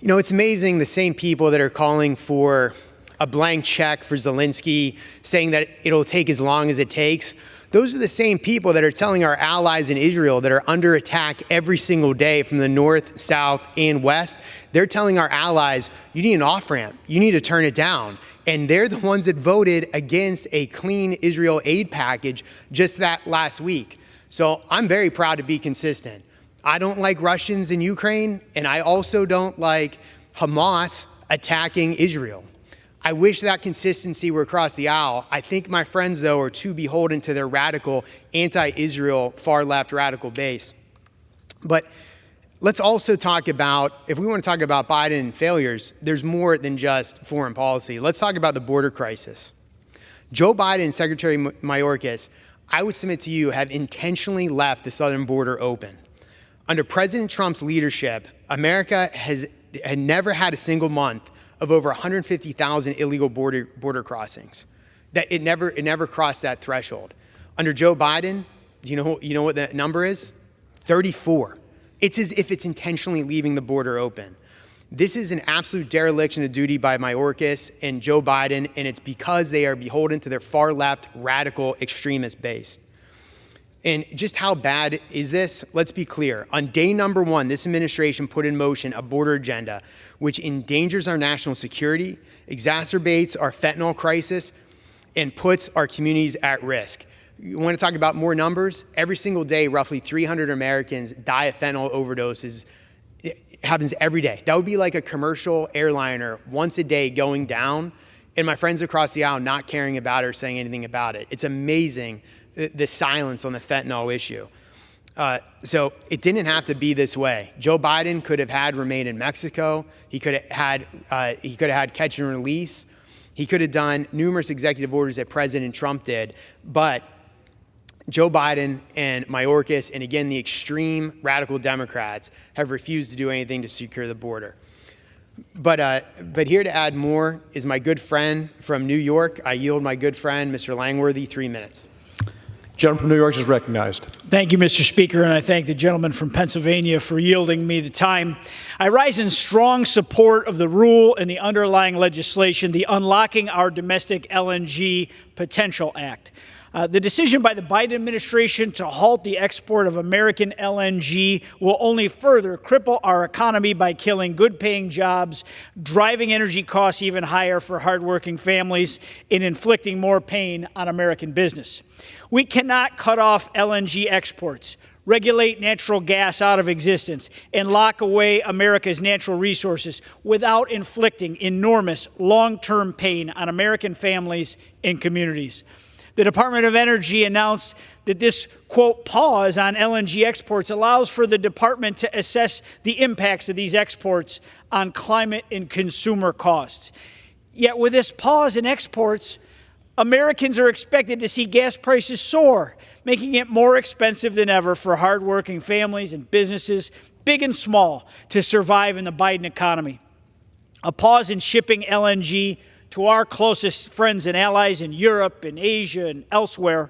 [SPEAKER 19] It's amazing the same people that are calling for a blank check for Zelensky, saying that it'll take as long as it takes. Those are the same people that are telling our allies in Israel that are under attack every single day from the north, south, and west. They're telling our allies, you need an off-ramp. You need to turn it down. And they're the ones that voted against a clean Israel aid package just that last week. So I'm very proud to be consistent. I don't like Russians in Ukraine, and I also don't like Hamas attacking Israel. I wish that consistency were across the aisle. I think my friends, though, are too beholden to their radical, anti-Israel, far-left radical base. But let's also talk about, if we want to talk about Biden failures, there's more than just foreign policy. Let's talk about the border crisis. Joe Biden and Secretary Mayorkas, I would submit to you, have intentionally left the southern border open. Under President Trump's leadership, America had never had a single month of over 150,000 illegal border crossings. That it never crossed that threshold. Under Joe Biden, do you know what that number is? 34. It's as if it's intentionally leaving the border open. This is an absolute dereliction of duty by Mayorkas and Joe Biden, and it's because they are beholden to their far-left, radical, extremist base. And just how bad is this? Let's be clear. On day number one, this administration put in motion a border agenda which endangers our national security, exacerbates our fentanyl crisis, and puts our communities at risk. You want to talk about more numbers? Every single day, roughly 300 Americans die of fentanyl overdoses. It happens every day. That would be like a commercial airliner once a day going down, and my friends across the aisle not caring about it or saying anything about it. It's amazing the silence on the fentanyl issue. So it didn't have to be this way. Joe Biden could have had remain in Mexico. He could have had catch and release. He could have done numerous executive orders that President Trump did. But Joe Biden and Mayorkas, and again, the extreme radical Democrats, have refused to do anything to secure the border. But here to add more is my good friend from New York. I yield my good friend, Mr. Langworthy, 3 minutes.
[SPEAKER 8] Gentleman from New York is recognized.
[SPEAKER 22] Thank you, Mr. Speaker, and I thank the gentleman from Pennsylvania for yielding me the time. I rise in strong support of the rule and the underlying legislation, the Unlocking Our Domestic LNG Potential Act. The decision by the Biden administration to halt the export of American LNG will only further cripple our economy by killing good-paying jobs, driving energy costs even higher for hardworking families, and inflicting more pain on American business. We cannot cut off LNG exports, regulate natural gas out of existence, and lock away America's natural resources without inflicting enormous long-term pain on American families and communities. The Department of Energy announced that this, quote, pause on LNG exports allows for the department to assess the impacts of these exports on climate and consumer costs. Yet with this pause in exports, Americans are expected to see gas prices soar, making it more expensive than ever for hardworking families and businesses, big and small, to survive in the Biden economy. A pause in shipping LNG to our closest friends and allies in Europe and Asia and elsewhere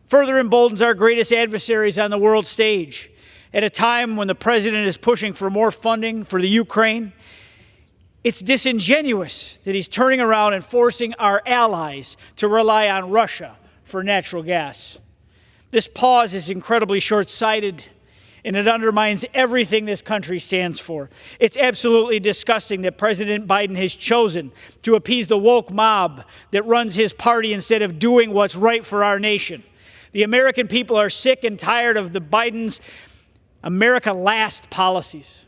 [SPEAKER 22] further emboldens our greatest adversaries on the world stage. At a time when the president is pushing for more funding for the Ukraine, it's disingenuous that he's turning around and forcing our allies to rely on Russia for natural gas. This pause is incredibly short-sighted, and it undermines everything this country stands for. It's absolutely disgusting that President Biden has chosen to appease the woke mob that runs his party instead of doing what's right for our nation. The American people are sick and tired of the Biden's America Last policies.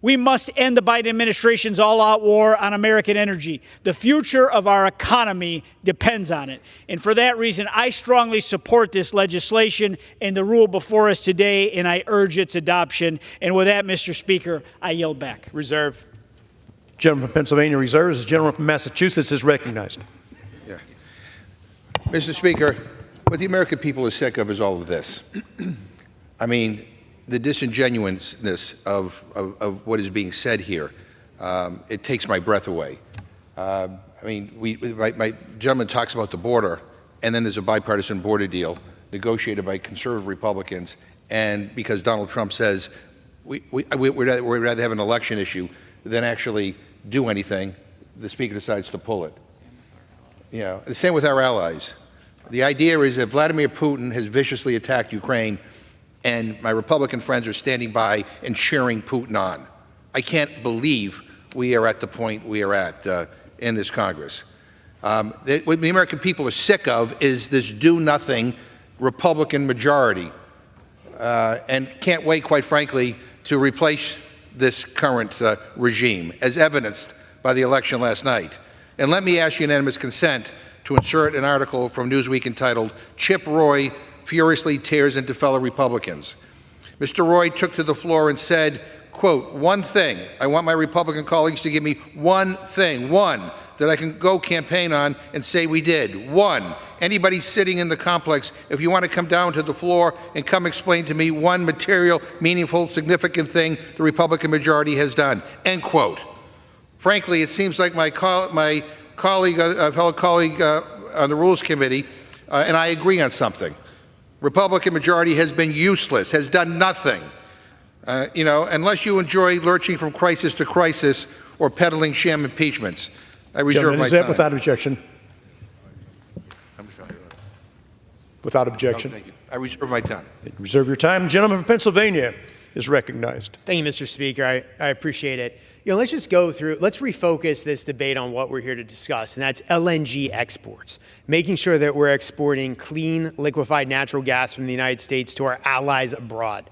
[SPEAKER 22] We must end the Biden administration's all-out war on American energy. The future of our economy depends on it. And for that reason, I strongly support this legislation and the rule before us today, and I urge its adoption. And with that, Mr. Speaker, I yield back.
[SPEAKER 19] Reserve.
[SPEAKER 8] Gentleman from Pennsylvania reserves. The gentleman from Massachusetts is recognized.
[SPEAKER 20] Yeah. Mr. Speaker, what the American people are sick of is all of this. I mean, the disingenuousness of what is being said here, it takes my breath away. I mean, my gentleman talks about the border, and then there's a bipartisan border deal negotiated by conservative Republicans, and because Donald Trump says we'd rather have an election issue than actually do anything, the Speaker decides to pull it. You know, the same with our allies. The idea is that Vladimir Putin has viciously attacked Ukraine, and my Republican friends are standing by and cheering Putin on. I can't believe we are at the point we are at in this Congress. What the American people are sick of is this do-nothing Republican majority, and can't wait, quite frankly, to replace this current regime, as evidenced by the election last night. And let me ask unanimous consent to insert an article from Newsweek entitled, "Chip Roy Furiously Tears into Fellow Republicans." Mr. Roy took to the floor and said, quote, "One thing, I want my Republican colleagues to give me one thing, one, that I can go campaign on and say we did. One, anybody sitting in the complex, if you want to come down to the floor and come explain to me one material, meaningful, significant thing the Republican majority has done," end quote. Frankly, it seems like my fellow colleague on the Rules Committee and I agree on something. Republican majority has been useless, has done nothing. You know, unless you enjoy lurching from crisis to crisis or peddling sham impeachments. I reserve my time.
[SPEAKER 8] Without objection.
[SPEAKER 20] I'm sorry.
[SPEAKER 8] Without objection.
[SPEAKER 20] No, thank you. I reserve my time.
[SPEAKER 8] Reserve your time. Gentleman from Pennsylvania is recognized.
[SPEAKER 19] Thank you, Mr. Speaker. I appreciate it. You know, let's just go through, let's refocus this debate on what we're here to discuss, and that's LNG exports, making sure that we're exporting clean, liquefied natural gas from the United States to our allies abroad.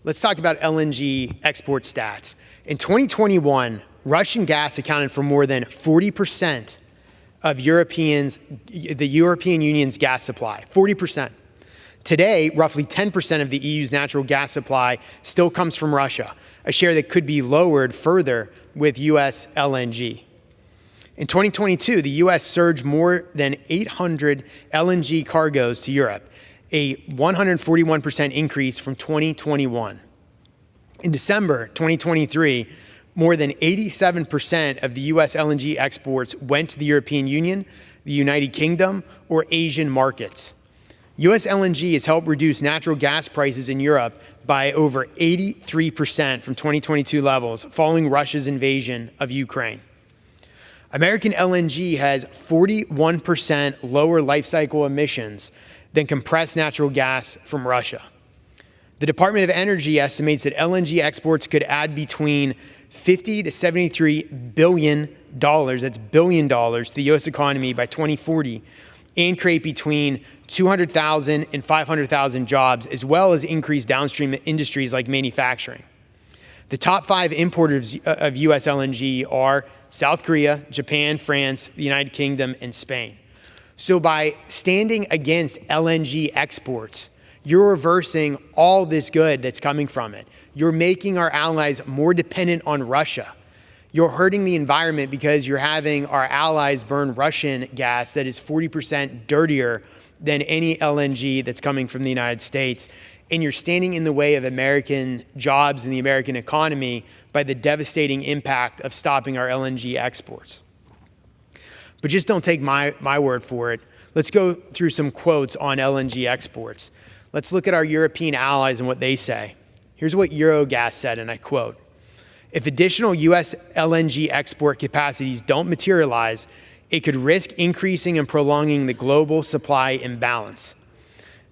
[SPEAKER 19] Let's talk about LNG export stats. In 2021, Russian gas accounted for more than 40% of the European Union's gas supply, 40%. Today, roughly 10% of the EU's natural gas supply still comes from Russia, a share that could be lowered further with U.S. LNG. In 2022, the U.S. surged more than 800 LNG cargoes to Europe, a 141% increase from 2021. In December 2023, more than 87% of the U.S. LNG exports went to the European Union, the United Kingdom, or Asian markets. U.S. LNG has helped reduce natural gas prices in Europe by over 83% from 2022 levels following Russia's invasion of Ukraine. American LNG has 41% lower life cycle emissions than compressed natural gas from Russia. The Department of Energy estimates that LNG exports could add between $50 to $73 billion, that's billion dollars, to the U.S. economy by 2040, and create between 200,000 and 500,000 jobs, as well as increase downstream industries like manufacturing. The top 5 importers of U.S. LNG are South Korea, Japan, France, the United Kingdom, and Spain. So by standing against LNG exports, you're reversing all this good that's coming from it. You're making our allies more dependent on Russia. You're hurting the environment because you're having our allies burn Russian gas that is 40% dirtier than any LNG that's coming from the United States. And you're standing in the way of American jobs and the American economy by the devastating impact of stopping our LNG exports. But just don't take my word for it. Let's go through some quotes on LNG exports. Let's look at our European allies and what they say. Here's what Eurogas said, and I quote, "If additional U.S. LNG export capacities don't materialize, it could risk increasing and prolonging the global supply imbalance.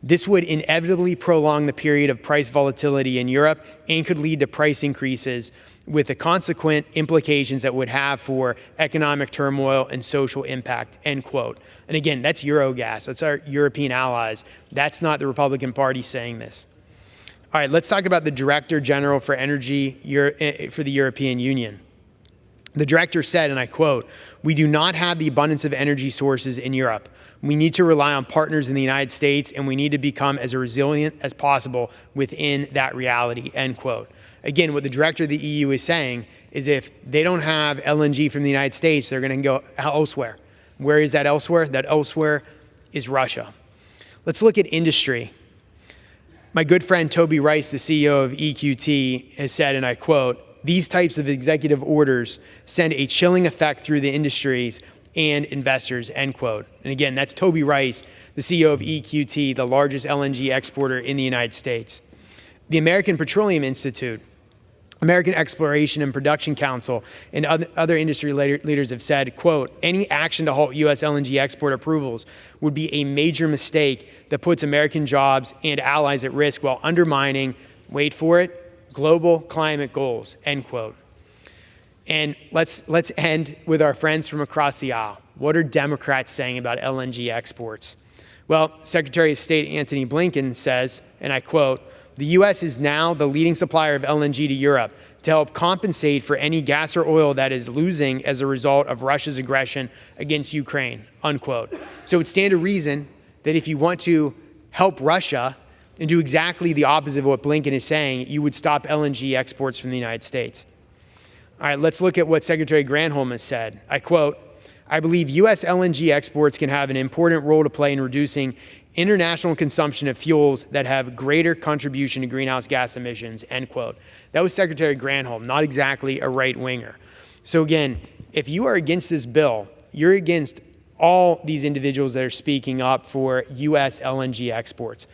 [SPEAKER 19] This would inevitably prolong the period of price volatility in Europe and could lead to price increases with the consequent implications that would have for economic turmoil and social impact," end quote. And again, that's Eurogas. That's our European allies. That's not the Republican Party saying this. All right, let's talk about the Director General for Energy for the European Union. The director said, and I quote, "We do not have the abundance of energy sources in Europe. We need to rely on partners in the United States, and we need to become as resilient as possible within that reality," end quote. Again, what the director of the EU is saying is if they don't have LNG from the United States, they're going to go elsewhere. Where is that elsewhere? That elsewhere is Russia. Let's look at industry. My good friend Toby Rice, the CEO of EQT, has said, and I quote, "These types of executive orders send a chilling effect through the industries and investors," end quote. And again, that's Toby Rice, the CEO of EQT, the largest LNG exporter in the United States. The American Petroleum Institute, American Exploration and Production Council, and other industry leaders have said, quote, "Any action to halt U.S. LNG export approvals would be a major mistake that puts American jobs and allies at risk while undermining," wait for it, "global climate goals," end quote. And let's end with our friends from across the aisle. What are Democrats saying about LNG exports? Well, Secretary of State Antony Blinken says, and I quote, "The U.S. is now the leading supplier of LNG to Europe to help compensate for any gas or oil that is losing as a result of Russia's aggression against Ukraine," unquote. So it would stand to reason that if you want to help Russia and do exactly the opposite of what Blinken is saying, you would stop LNG exports from the United States. All right, let's look at what Secretary Granholm has said. I quote, "I believe U.S. LNG exports can have an important role to play in reducing international consumption of fuels that have greater contribution to greenhouse gas emissions," end quote. That was Secretary Granholm, not exactly a right-winger. So again, if you are against this bill, you're against all these individuals that are speaking up for U.S. LNG exports.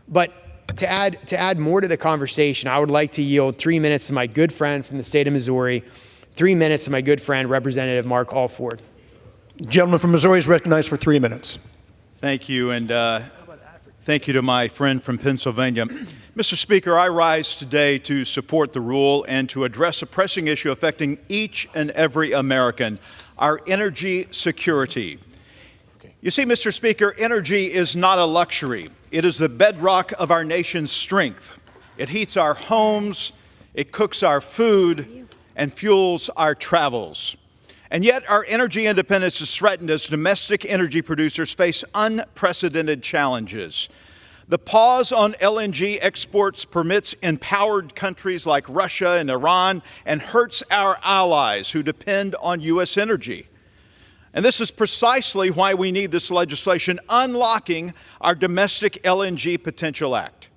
[SPEAKER 19] But to add more to the conversation, I would like to yield 3 minutes to my good friend from the state of Missouri, 3 minutes to my good friend, Representative Mark Alford.
[SPEAKER 8] Gentleman from Missouri is recognized for 3 minutes.
[SPEAKER 4] Thank you, and thank you to my friend from Pennsylvania. Mr. Speaker, I rise today to support the rule and to address a pressing issue affecting each and every American, our energy security. You see, Mr. Speaker, energy is not a luxury. It is the bedrock of our nation's strength. It heats our homes, it cooks our food, and fuels our travels. And yet our energy independence is threatened as domestic energy producers face unprecedented challenges. The pause on LNG exports permits empowered countries like Russia and Iran and hurts our allies who depend on U.S. energy. And this is precisely why we need this legislation unlocking our Domestic LNG Potential Act.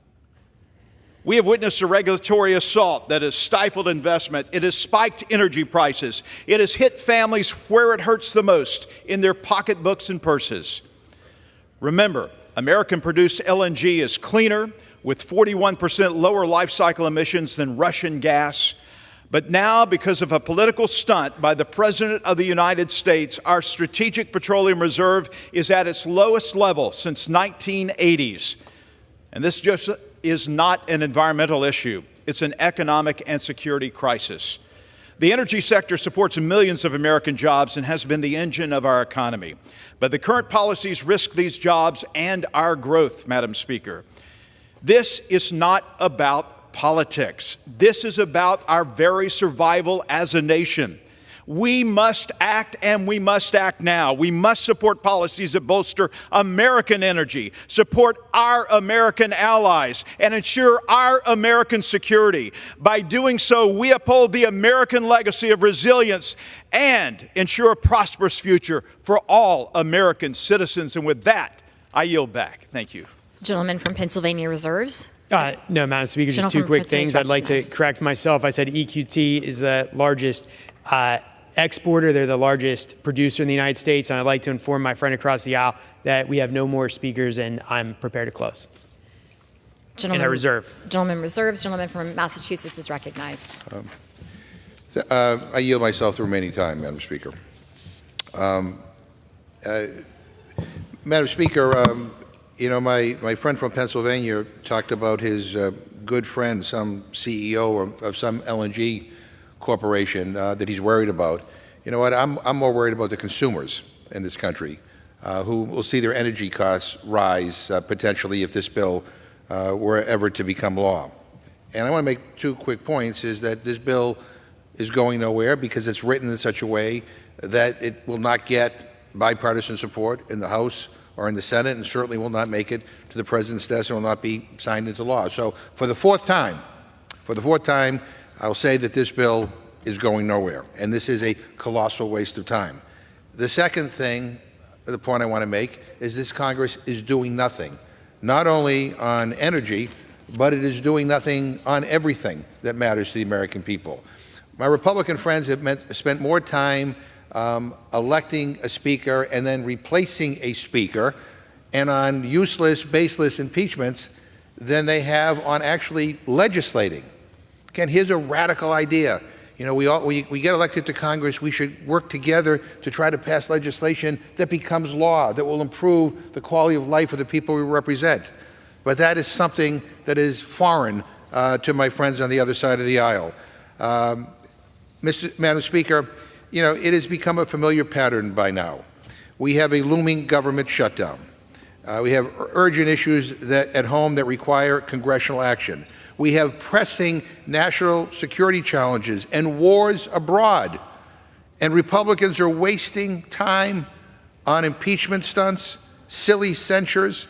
[SPEAKER 4] We have witnessed a regulatory assault that has stifled investment. It has spiked energy prices. It has hit families where it hurts the most, in their pocketbooks and purses. Remember, American-produced LNG is cleaner, with 41% lower life cycle emissions than Russian gas. But now, because of a political stunt by the President of the United States, our Strategic Petroleum Reserve is at its lowest level since 1980s. And this just is not an environmental issue. It's an economic and security crisis. The energy sector supports millions of American jobs and has been the engine of our economy. But the current policies risk these jobs and our growth, Madam Speaker. This is not about politics. This is about our very survival as a nation. We must act, and we must act now. We must support policies that bolster American energy, support our American allies, and ensure our American security. By doing so, we uphold the American legacy of resilience and ensure a prosperous future for all American citizens. And with that, I yield back. Thank you.
[SPEAKER 21] Gentleman from Pennsylvania reserves.
[SPEAKER 19] No, Madam Speaker, just two quick things. I'd like to correct myself. I said EQT is the largest exporter. They're the largest producer in the United States. And I'd like to inform my friend across the aisle that we have no more speakers, and I'm prepared to close.
[SPEAKER 21] Gentleman,
[SPEAKER 19] and I reserve.
[SPEAKER 21] Gentleman reserves. Gentleman from Massachusetts is recognized.
[SPEAKER 20] I yield myself the remaining time, Madam Speaker. Madam Speaker, you know, my friend from Pennsylvania talked about his good friend, some CEO of some LNG corporation that he's worried about. You know what? I'm more worried about the consumers in this country who will see their energy costs rise potentially if this bill were ever to become law. And I want to make two quick points, is that this bill is going nowhere because it's written in such a way that it will not get bipartisan support in the House or in the Senate, and certainly will not make it to the President's desk and will not be signed into law. So for the fourth time, I'll say that this bill is going nowhere, and this is a colossal waste of time. The second thing, the point I want to make, is this Congress is doing nothing, not only on energy, but it is doing nothing on everything that matters to the American people. My Republican friends have spent more time electing a speaker and then replacing a speaker and on useless, baseless impeachments than they have on actually legislating. Again, here's a radical idea. You know, we get elected to Congress, we should work together to try to pass legislation that becomes law, that will improve the quality of life of the people we represent. But that is something that is foreign to my friends on the other side of the aisle. Madam Speaker, you know, it has become a familiar pattern by now. We have a looming government shutdown. We have urgent issues at home that require congressional action. We have pressing national security challenges and wars abroad. And Republicans are wasting time on impeachment stunts, silly censures,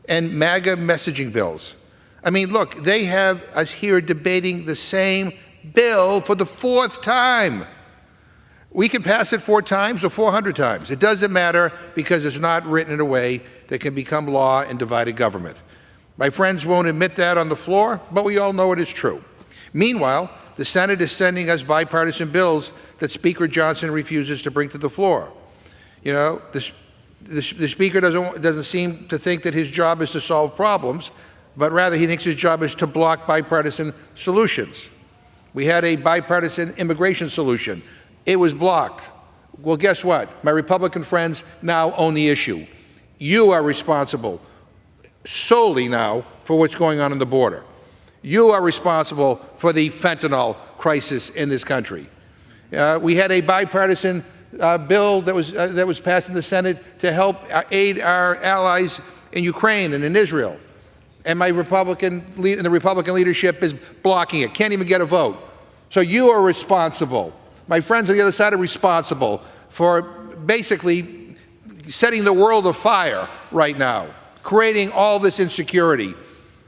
[SPEAKER 20] and MAGA messaging bills. I mean, look, they have us here debating the same bill for the fourth time. We can pass it 4 times or 400 times. It doesn't matter because it's not written in a way that can become law in divided government. My friends won't admit that on the floor, but we all know it is true. Meanwhile, the Senate is sending us bipartisan bills that Speaker Johnson refuses to bring to the floor. You know, the Speaker doesn't seem to think that his job is to solve problems, but rather he thinks his job is to block bipartisan solutions. We had a bipartisan immigration solution. It was blocked. Well, guess what? My Republican friends now own the issue. You are responsible solely now for what's going on the border. You are responsible for the fentanyl crisis in this country. We had a bipartisan bill that was passed in the Senate to help aid our allies in Ukraine and in Israel. And the Republican leadership is blocking it, can't even get a vote. So you are responsible. My friends on the other side are responsible for basically setting the world afire right now, creating all this insecurity,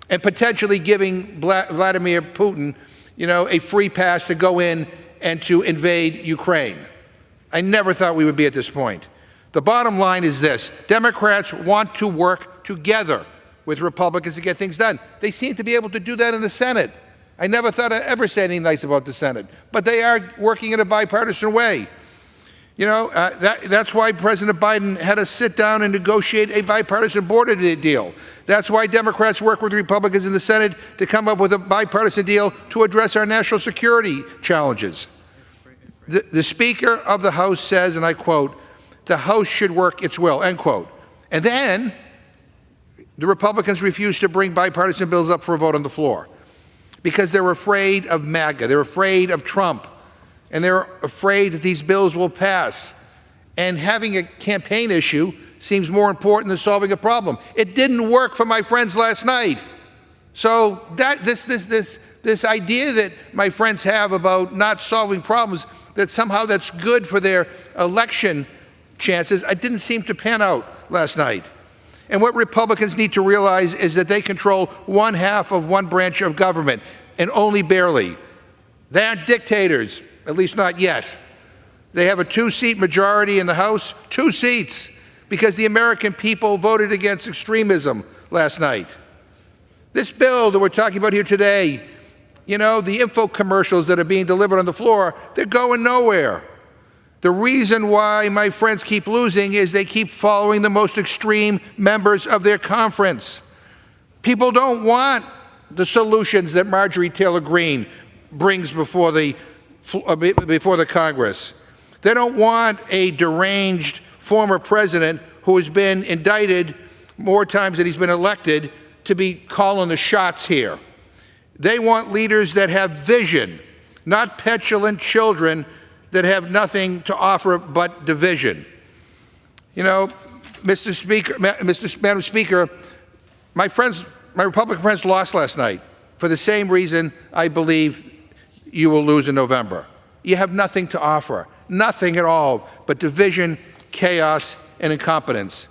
[SPEAKER 20] and potentially giving Vladimir Putin, you know, a free pass to go in and to invade Ukraine. I never thought we would be at this point. The bottom line is this: Democrats want to work together with Republicans to get things done. They seem to be able to do that in the Senate. I never thought I'd ever say anything nice about the Senate, but they are working in a bipartisan way. You know, that's why President Biden had us sit down and negotiate a bipartisan border deal. That's why Democrats work with Republicans in the Senate to come up with a bipartisan deal to address our national security challenges. The Speaker of the House says, and I quote, "The House should work its will," end quote. And then the Republicans refuse to bring bipartisan bills up for a vote on the floor because they're afraid of MAGA, they're afraid of Trump, and they're afraid that these bills will pass. And having a campaign issue seems more important than solving a problem. It didn't work for my friends last night. So this idea that my friends have about not solving problems, that somehow that's good for their election chances, it didn't seem to pan out last night. And what Republicans need to realize is that they control 1/2 of one branch of government, and only barely. They aren't dictators, at least not yet. They have a 2-seat majority in the House, 2 seats, because the American people voted against extremism last night. This bill that we're talking about here today, you know, the info commercials that are being delivered on the floor, they're going nowhere. The reason why my friends keep losing is they keep following the most extreme members of their conference. People don't want the solutions that Marjorie Taylor Greene brings before the Congress. They don't want a deranged former president who has been indicted more times than he's been elected to be calling the shots here. They want leaders that have vision, not petulant children that have nothing to offer but division. You know, Madam Speaker, my Republican friends lost last night for the same reason I believe you will lose in November. You have nothing to offer, nothing at all but division, chaos, and incompetence.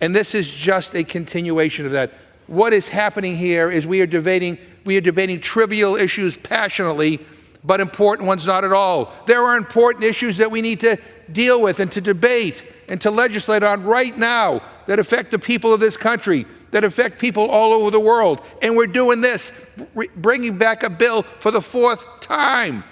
[SPEAKER 20] And this is just a continuation of that. What is happening here is we are debating trivial issues passionately, but important ones not at all. There are important issues that we need to deal with and to debate and to legislate on right now that affect the people of this country, that affect people all over the world. And we're doing this, bringing back a bill for the fourth time.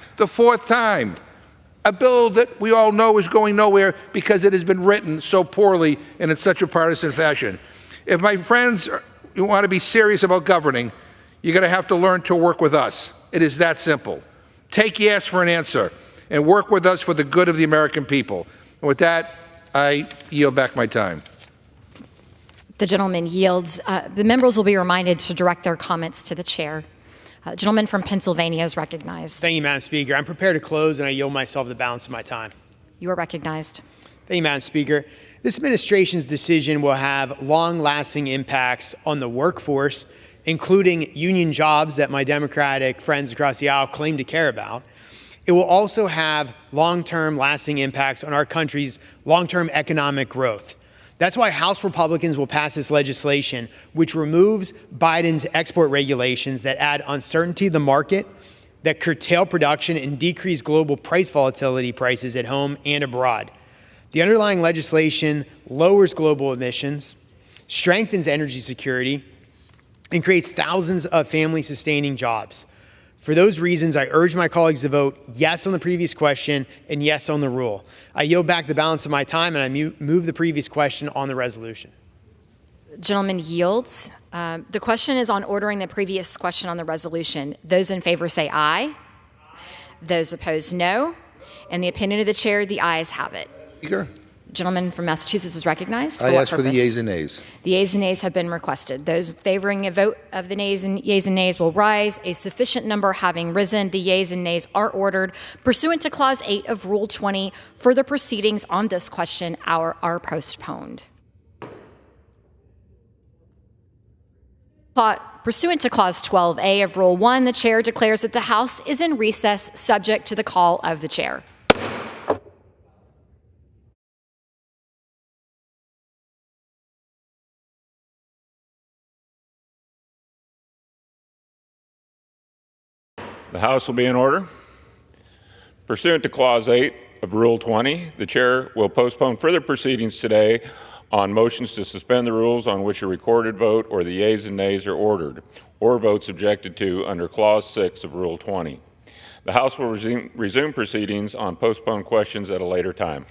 [SPEAKER 20] A bill that we all know is going nowhere because it has been written so poorly and in such a partisan fashion. If my friends you want to be serious about governing, you're going to have to learn to work with us. It is that simple. Take yes for an answer and work with us for the good of the American people. And with that, I yield back my time.
[SPEAKER 21] The gentleman yields. The members will be reminded to direct their comments to the chair. Gentleman from Pennsylvania is recognized.
[SPEAKER 19] Thank you, Madam Speaker. I'm prepared to close, and I yield myself the balance of my time.
[SPEAKER 21] You are recognized.
[SPEAKER 19] Thank you, Madam Speaker. This administration's decision will have long-lasting impacts on the workforce, including union jobs that my Democratic friends across the aisle claim to care about. It will also have long-term lasting impacts on our country's long-term economic growth. That's why House Republicans will pass this legislation, which removes Biden's export regulations that add uncertainty to the market, that curtail production and decrease global price volatility prices at home and abroad. The underlying legislation lowers global emissions, strengthens energy security, and creates thousands of family-sustaining jobs. For those reasons, I urge my colleagues to vote yes on the previous question and yes on the rule. I yield back the balance of my time, and I move the previous question on the resolution.
[SPEAKER 21] Gentleman yields. The question is on ordering the previous question on the resolution. Those in favor say aye. Those opposed, no. In the opinion of the chair, the ayes have it.
[SPEAKER 20] Speaker?
[SPEAKER 21] Gentleman from Massachusetts is recognized.
[SPEAKER 20] I ask for the yeas and nays.
[SPEAKER 21] The yeas and nays have been requested. Those favoring a vote of the yeas and nays will rise. A sufficient number having risen, the yeas and nays are ordered. Pursuant to Clause 8 of Rule 20, further proceedings on this question are postponed. Pursuant to Clause 12A of Rule 1, the chair declares that the House is in recess subject to the call of the chair.
[SPEAKER 5] The House will be in order. Pursuant to Clause 8 of Rule 20, the Chair will postpone further proceedings today on motions to suspend the rules on which a recorded vote or the yeas and nays are ordered, or votes objected to under Clause 6 of Rule 20. The House will resume proceedings on postponed questions at a later time.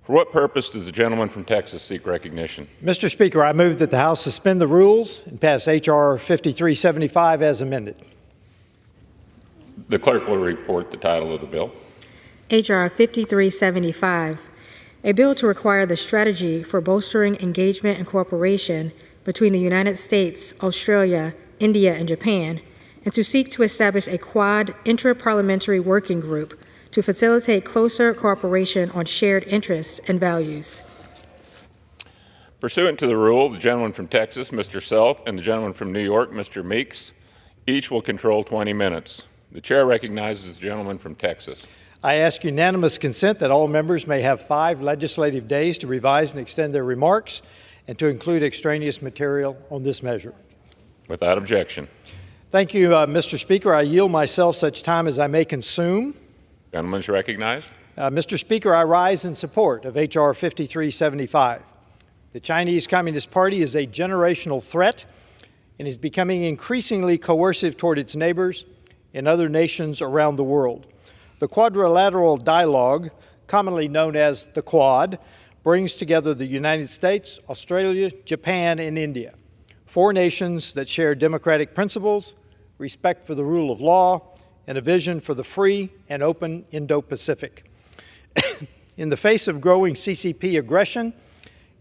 [SPEAKER 5] For what purpose does the gentleman from Texas seek recognition?
[SPEAKER 17] Mr. Speaker, I move that the House suspend the rules and pass H.R. 5375 as amended.
[SPEAKER 5] The clerk will report the title of the bill.
[SPEAKER 23] H.R. 5375, a bill to require the strategy for bolstering engagement and cooperation between the United States, Australia, India, and Japan, and to seek to establish a Quad intra-parliamentary working group to facilitate closer cooperation on shared interests and values.
[SPEAKER 5] Pursuant to the rule, the gentleman from Texas, Mr. Self, and the gentleman from New York, Mr. Meeks, each will control 20 minutes. The chair recognizes the gentleman from Texas.
[SPEAKER 17] I ask unanimous consent that all members may have 5 legislative days to revise and extend their remarks and to include extraneous material on this measure.
[SPEAKER 5] Without objection.
[SPEAKER 17] Thank you, Mr. Speaker. I yield myself such time as I may consume.
[SPEAKER 5] Gentleman is recognized.
[SPEAKER 17] Mr. Speaker, I rise in support of H.R. 5375. The Chinese Communist Party is a generational threat and is becoming increasingly coercive toward its neighbors and other nations around the world. The Quadrilateral Dialogue, commonly known as the Quad, brings together the United States, Australia, Japan, and India, 4 nations that share democratic principles, respect for the rule of law, and a vision for the free and open Indo-Pacific. In the face of growing CCP aggression,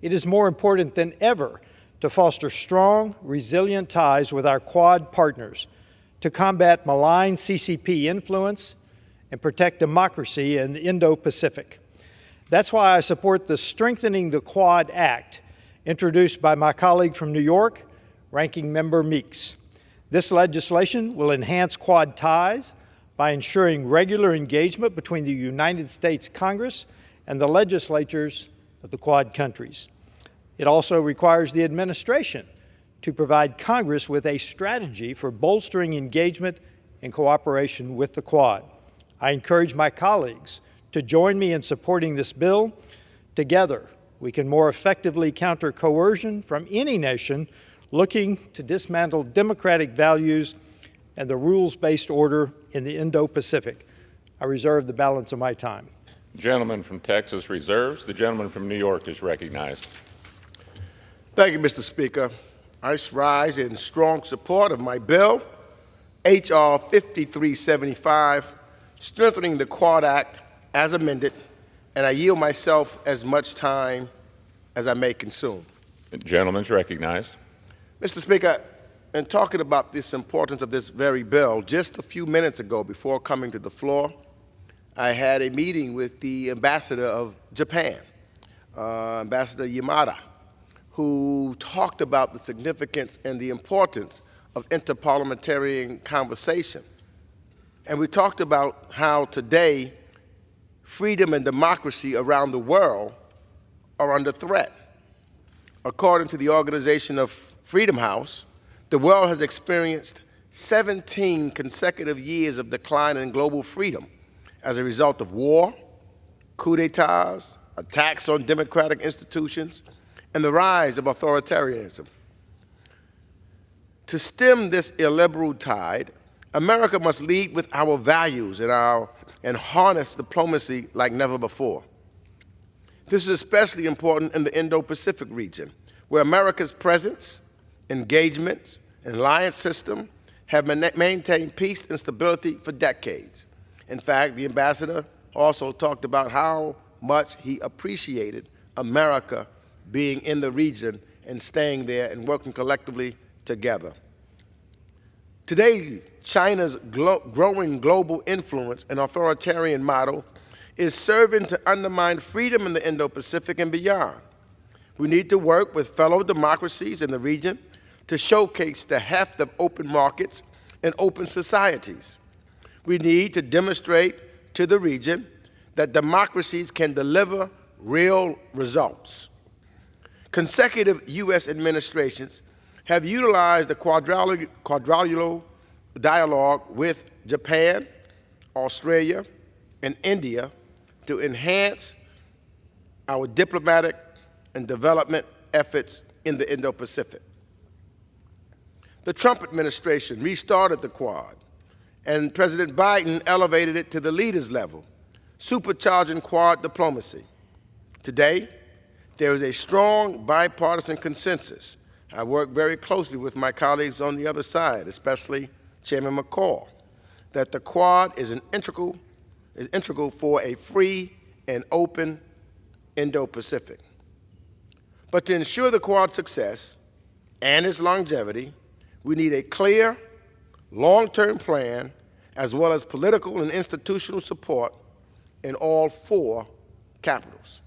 [SPEAKER 17] it is more important than ever to foster strong, resilient ties with our Quad partners to combat malign CCP influence and protect democracy in the Indo-Pacific. That's why I support the Strengthening the Quad Act, introduced by my colleague from New York, Ranking Member Meeks. This legislation will enhance Quad ties by ensuring regular engagement between the United States Congress and the legislatures of the Quad countries. It also requires the administration to provide Congress with a strategy for bolstering engagement and cooperation with the Quad. I encourage my colleagues to join me in supporting this bill. Together, we can more effectively counter coercion from any nation looking to dismantle democratic values and the rules-based order in the Indo-Pacific. I reserve the balance of my time.
[SPEAKER 5] The gentleman from Texas reserves. The gentleman from New York is recognized.
[SPEAKER 6] Thank you, Mr. Speaker. I rise in strong support of my bill, H.R. 5375, strengthening the Quad Act as amended, and I yield myself as much time as I may consume.
[SPEAKER 5] The gentleman is recognized.
[SPEAKER 6] Mr. Speaker, in talking about this importance of this very bill, just a few minutes ago before coming to the floor, I had a meeting with the ambassador of Japan, Ambassador Yamada, who talked about the significance and the importance of interparliamentary conversation. And we talked about how today freedom and democracy around the world are under threat. According to the organization of Freedom House, the world has experienced 17 consecutive years of decline in global freedom as a result of war, coups d'etats, attacks on democratic institutions, and the rise of authoritarianism. To stem this illiberal tide, America must lead with our values and harness diplomacy like never before. This is especially important in the Indo-Pacific region, where America's presence, engagement, and alliance system have maintained peace and stability for decades. In fact, the ambassador also talked about how much he appreciated America being in the region and staying there and working collectively together. Today, China's growing global influence and authoritarian model is serving to undermine freedom in the Indo-Pacific and beyond. We need to work with fellow democracies in the region to showcase the heft of open markets and open societies. We need to demonstrate to the region that democracies can deliver real results. Consecutive U.S. administrations have utilized the quadrilateral dialogue with Japan, Australia, and India to enhance our diplomatic and development efforts in the Indo-Pacific. The Trump administration restarted the Quad, and President Biden elevated it to the leaders level, supercharging Quad diplomacy. Today, there is a strong bipartisan consensus. I work very closely with my colleagues on the other side, especially Chairman McCall, that the Quad is integral for a free and open Indo-Pacific. But to ensure the Quad's success and its longevity, we need a clear, long-term plan as well as political and institutional support in all 4 capitals.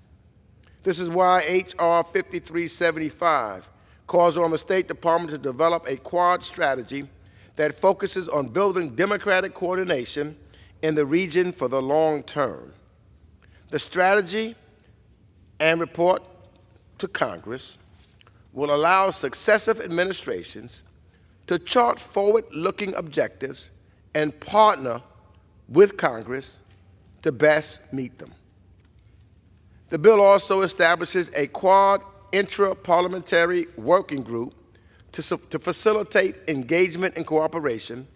[SPEAKER 6] This is why H.R. 5375 calls on the State Department to develop a Quad strategy that focuses on building democratic coordination in the region for the long term. The strategy and report to Congress will allow successive administrations to chart forward-looking objectives and partner with Congress to best meet them. The bill also establishes a Quad intra-parliamentary working group to facilitate engagement and cooperation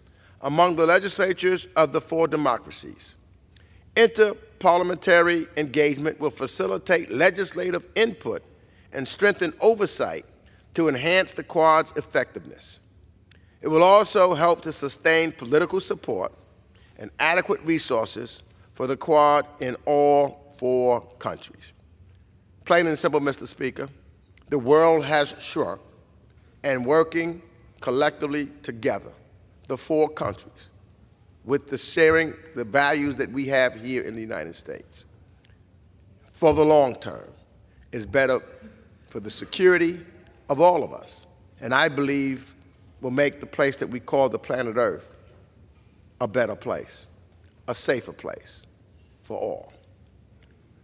[SPEAKER 6] among the legislatures of the 4 democracies. Interparliamentary engagement will facilitate legislative input and strengthen oversight to enhance the Quad's effectiveness. It will also help to sustain political support and adequate resources for the Quad in all 4 countries. Plain and simple, Mr. Speaker, the world has shrunk, and working collectively together, the 4 countries, with the sharing the values that we have here in the United States, for the long term, is better for the security of all of us, and I believe will make the place that we call the planet Earth a better place, a safer place for all.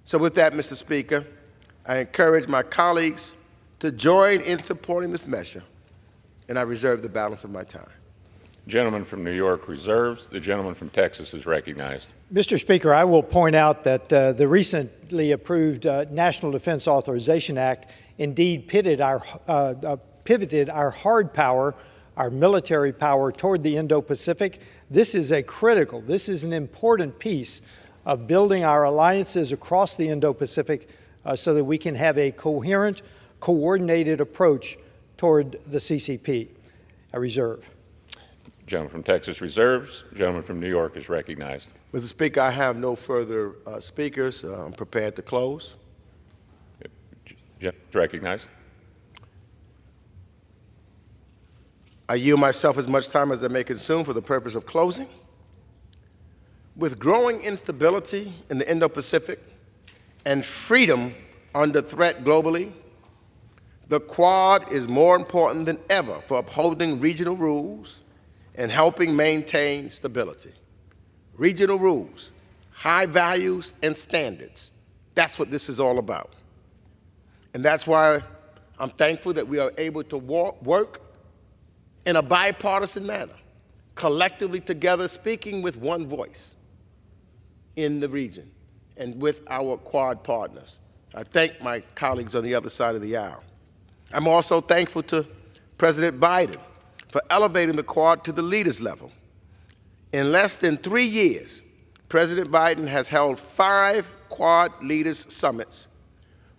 [SPEAKER 6] So with that, Mr. Speaker, I encourage my colleagues to join in supporting this measure, and I reserve the balance of my time.
[SPEAKER 5] Gentleman from New York reserves. The gentleman from Texas is recognized.
[SPEAKER 17] Mr. Speaker, I will point out that the recently approved National Defense Authorization Act indeed pivoted our hard power, our military power, toward the Indo-Pacific. This is an important piece of building our alliances across the Indo-Pacific so that we can have a coherent, coordinated approach toward the CCP. I reserve.
[SPEAKER 5] Gentleman from Texas reserves. Gentleman from New York is recognized.
[SPEAKER 6] Mr. Speaker, I have no further speakers. I'm prepared to close.
[SPEAKER 5] Recognized.
[SPEAKER 6] I yield myself as much time as I may consume for the purpose of closing. With growing instability in the Indo-Pacific and freedom under threat globally, the Quad is more important than ever for upholding regional rules and helping maintain stability. Regional rules, high values, and standards. That's what this is all about. And that's why I'm thankful that we are able to work in a bipartisan manner, collectively together, speaking with one voice in the region and with our Quad partners. I thank my colleagues on the other side of the aisle. I'm also thankful to President Biden for elevating the Quad to the leaders level. In less than 3 years, President Biden has held 5 Quad leaders summits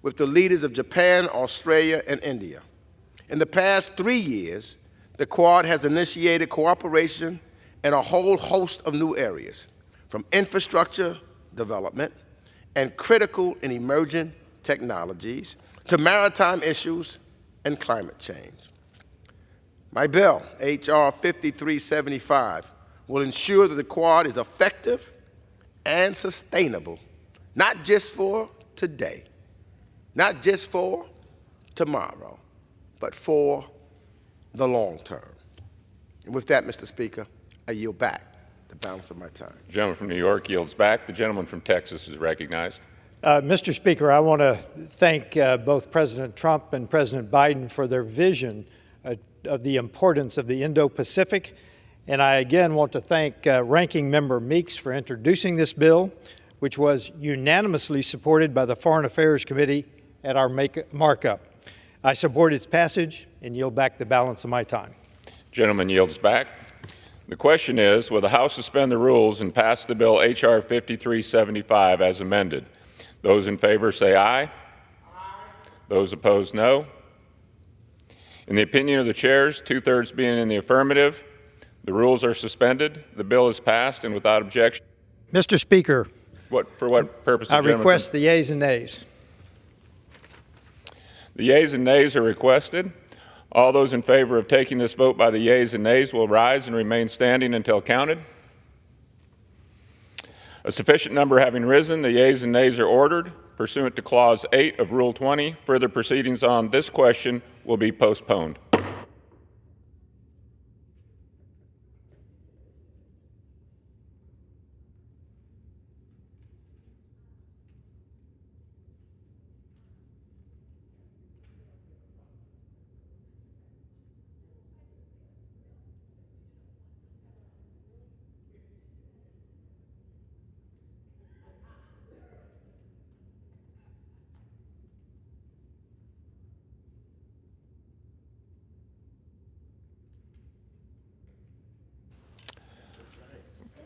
[SPEAKER 6] with the leaders of Japan, Australia, and India. In the past 3 years, the Quad has initiated cooperation in a whole host of new areas, from infrastructure development and critical and emerging technologies to maritime issues and climate change. My bill, H.R. 5375, will ensure that the Quad is effective and sustainable, not just for today, not just for tomorrow, but for the long term. And with that, Mr. Speaker, I yield back the balance of my time.
[SPEAKER 5] The gentleman from New York yields back. The gentleman from Texas is recognized.
[SPEAKER 17] Mr. Speaker, I want to thank both President Trump and President Biden for their vision of the importance of the Indo-Pacific. And I again want to thank Ranking Member Meeks for introducing this bill, which was unanimously supported by the Foreign Affairs Committee at our markup. I support its passage and yield back the balance of my time.
[SPEAKER 5] Gentleman yields back. The question is, will the House suspend the rules and pass the bill H.R. 5375 as amended? Those in favor say aye. Aye. Those opposed, no. In the opinion of the chairs, 2/3 being in the affirmative, the rules are suspended. The bill is passed and without objection.
[SPEAKER 17] Mr. Speaker,
[SPEAKER 5] for what purpose?
[SPEAKER 17] I request the yeas and nays.
[SPEAKER 5] The yeas and nays are requested. All those in favor of taking this vote by the yeas and nays will rise and remain standing until counted. A sufficient number having risen, the yeas and nays are ordered. Pursuant to Clause 8 of Rule 20, further proceedings on this question will be postponed.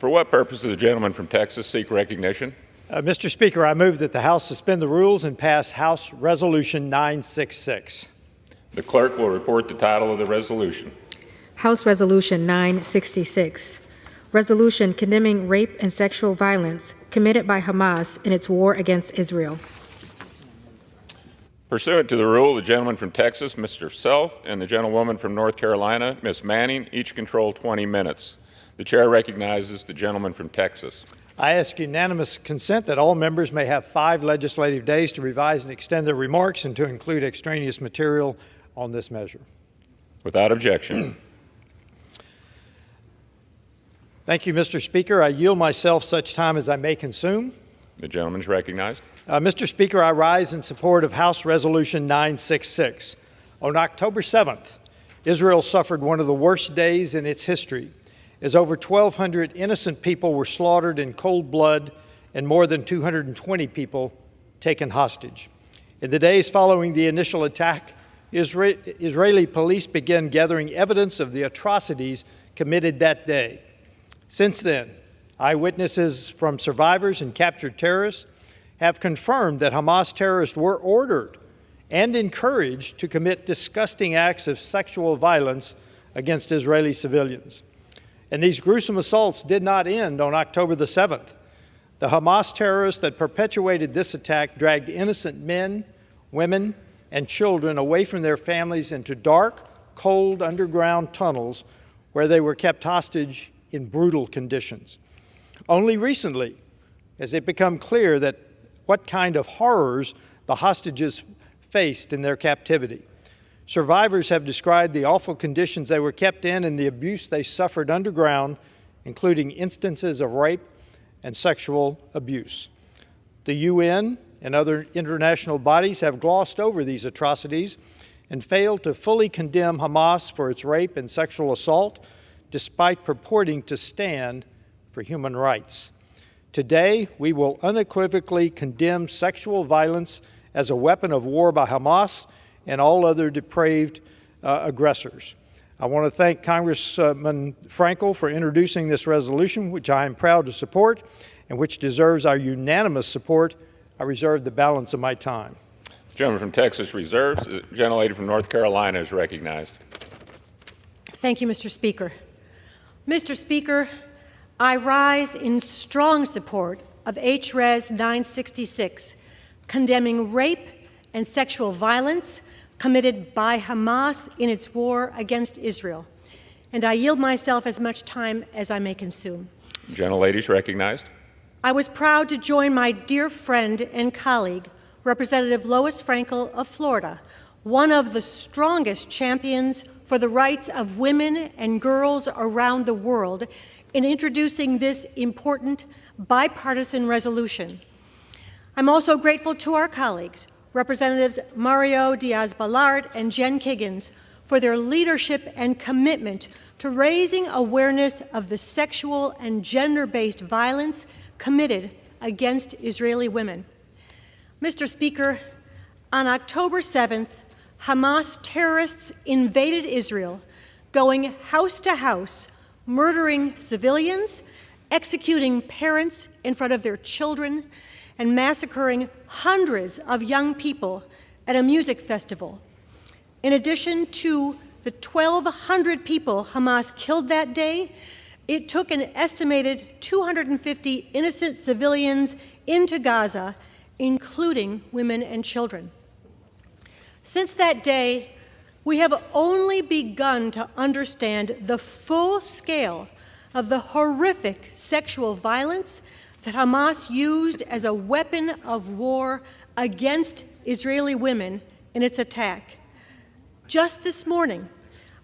[SPEAKER 5] For what purpose does the gentleman from Texas seek recognition?
[SPEAKER 17] Mr. Speaker, I move that the House suspend the rules and pass House Resolution 966.
[SPEAKER 5] The clerk will report the title of the resolution.
[SPEAKER 23] House Resolution 966, resolution condemning rape and sexual violence committed by Hamas in its war against Israel.
[SPEAKER 5] Pursuant to the rule, the gentleman from Texas, Mr. Self, and the gentlewoman from North Carolina, Ms. Manning, each control 20 minutes. The chair recognizes the gentleman from Texas.
[SPEAKER 17] I ask unanimous consent that all members may have 5 legislative days to revise and extend their remarks and to include extraneous material on this measure.
[SPEAKER 5] Without objection.
[SPEAKER 17] Thank you, Mr. Speaker. I yield myself such time as I may consume.
[SPEAKER 5] The gentleman is recognized.
[SPEAKER 17] Mr. Speaker, I rise in support of House Resolution 966. On October 7th, Israel suffered one of the worst days in its history, as over 1,200 innocent people were slaughtered in cold blood and more than 220 people taken hostage. In the days following the initial attack, Israeli police began gathering evidence of the atrocities committed that day. Since then, eyewitnesses from survivors and captured terrorists have confirmed that Hamas terrorists were ordered and encouraged to commit disgusting acts of sexual violence against Israeli civilians. And these gruesome assaults did not end on October the 7th. The Hamas terrorists that perpetuated this attack dragged innocent men, women, and children away from their families into dark, cold underground tunnels where they were kept hostage in brutal conditions. Only recently has it become clear that what kind of horrors the hostages faced in their captivity. Survivors have described the awful conditions they were kept in and the abuse they suffered underground, including instances of rape and sexual abuse. The UN and other international bodies have glossed over these atrocities and failed to fully condemn Hamas for its rape and sexual assault, despite purporting to stand for human rights. Today, we will unequivocally condemn sexual violence as a weapon of war by Hamas and all other depraved aggressors. I want to thank Congressman Frankel for introducing this resolution, which I am proud to support and which deserves our unanimous support. I reserve the balance of my time.
[SPEAKER 5] The gentleman from Texas reserves. The gentlelady from North Carolina is recognized.
[SPEAKER 9] Thank you, Mr. Speaker. Mr. Speaker, I rise in strong support of H.Res. 966, condemning rape and sexual violence committed by Hamas in its war against Israel. And I yield myself as much time as I may consume.
[SPEAKER 5] Gentlelady is recognized.
[SPEAKER 9] I was proud to join my dear friend and colleague, Representative Lois Frankel of Florida, one of the strongest champions for the rights of women and girls around the world, in introducing this important bipartisan resolution. I'm also grateful to our colleagues, Representatives Mario Diaz-Balart and Jen Kiggins, for their leadership and commitment to raising awareness of the sexual and gender-based violence committed against Israeli women. Mr. Speaker, on October 7th, Hamas terrorists invaded Israel, going house to house, murdering civilians, executing parents in front of their children, and massacring hundreds of young people at a music festival. In addition to the 1,200 people Hamas killed that day, it took an estimated 250 innocent civilians into Gaza, including women and children. Since that day, we have only begun to understand the full scale of the horrific sexual violence that Hamas used as a weapon of war against Israeli women in its attack. Just this morning,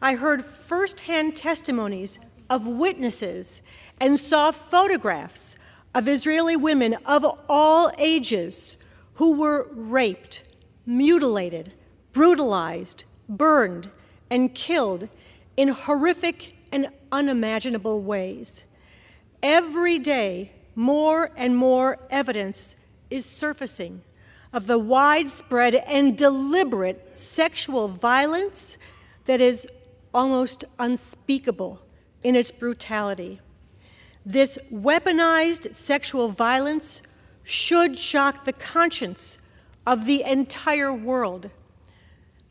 [SPEAKER 9] I heard firsthand testimonies of witnesses and saw photographs of Israeli women of all ages who were raped, mutilated, brutalized, burned, and killed in horrific and unimaginable ways. Every day, more and more evidence is surfacing of the widespread and deliberate sexual violence that is almost unspeakable in its brutality. This weaponized sexual violence should shock the conscience of the entire world.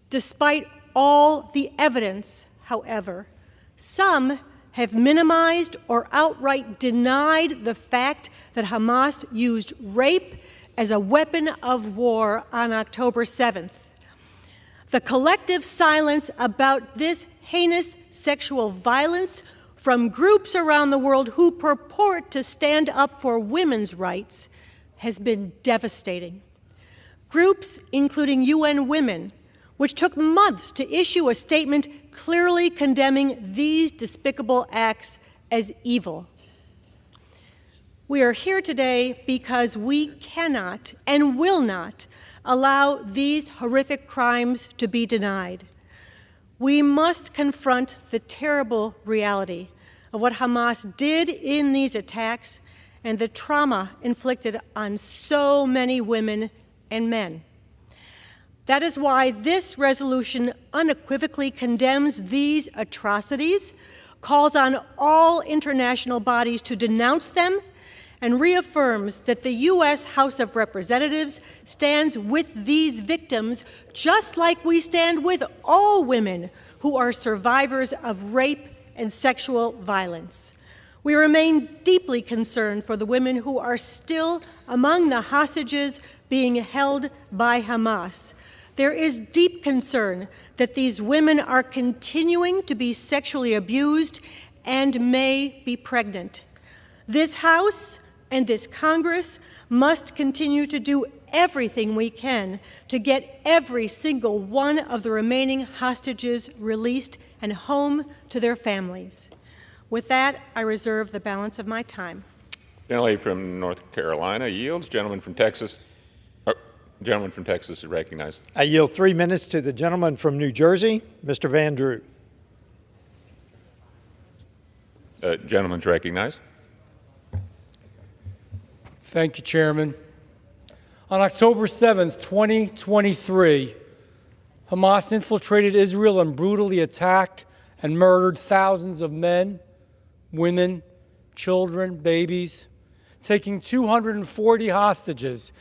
[SPEAKER 9] Despite all the evidence, however, some have minimized or outright denied the fact that Hamas used rape as a weapon of war on October 7th. The collective silence about this heinous sexual violence from groups around the world who purport to stand up for women's rights has been devastating. Groups including UN Women, which took months to issue a statement clearly condemning these despicable acts as evil. We are here today because we cannot and will not allow these horrific crimes to be denied. We must confront the terrible reality of what Hamas did in these attacks and the trauma inflicted on so many women and men. That is why this resolution unequivocally condemns these atrocities, calls on all international bodies to denounce them, and reaffirms that the U.S. House of Representatives stands with these victims just like we stand with all women who are survivors of rape and sexual violence. We remain deeply concerned for the women who are still among the hostages being held by Hamas. There is deep concern that these women are continuing to be sexually abused and may be pregnant. This House and this Congress must continue to do everything we can to get every single one of the remaining hostages released and home to their families. With that, I reserve the balance of my time.
[SPEAKER 5] Gentlelady from North Carolina yields. Gentleman from Texas is recognized.
[SPEAKER 17] I yield 3 minutes to the gentleman from New Jersey, Mr. Van Drew.
[SPEAKER 5] Gentleman's recognized.
[SPEAKER 7] Thank you, Chairman. On October 7th, 2023, Hamas infiltrated Israel and brutally attacked and murdered thousands of men, women, children, babies, taking 240 hostages,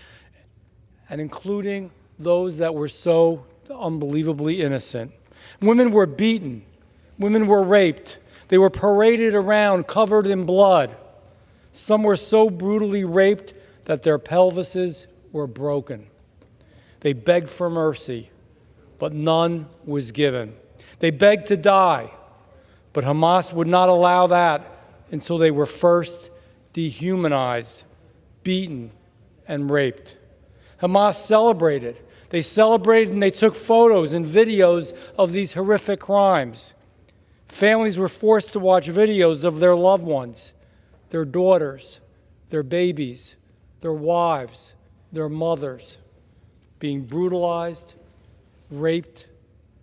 [SPEAKER 7] and including those that were so unbelievably innocent. Women were beaten. Women were raped. They were paraded around covered in blood. Some were so brutally raped that their pelvises were broken. They begged for mercy, but none was given. They begged to die, but Hamas would not allow that until they were first dehumanized, beaten, and raped. Hamas celebrated. They celebrated and they took photos and videos of these horrific crimes. Families were forced to watch videos of their loved ones, their daughters, their babies, their wives, their mothers being brutalized, raped,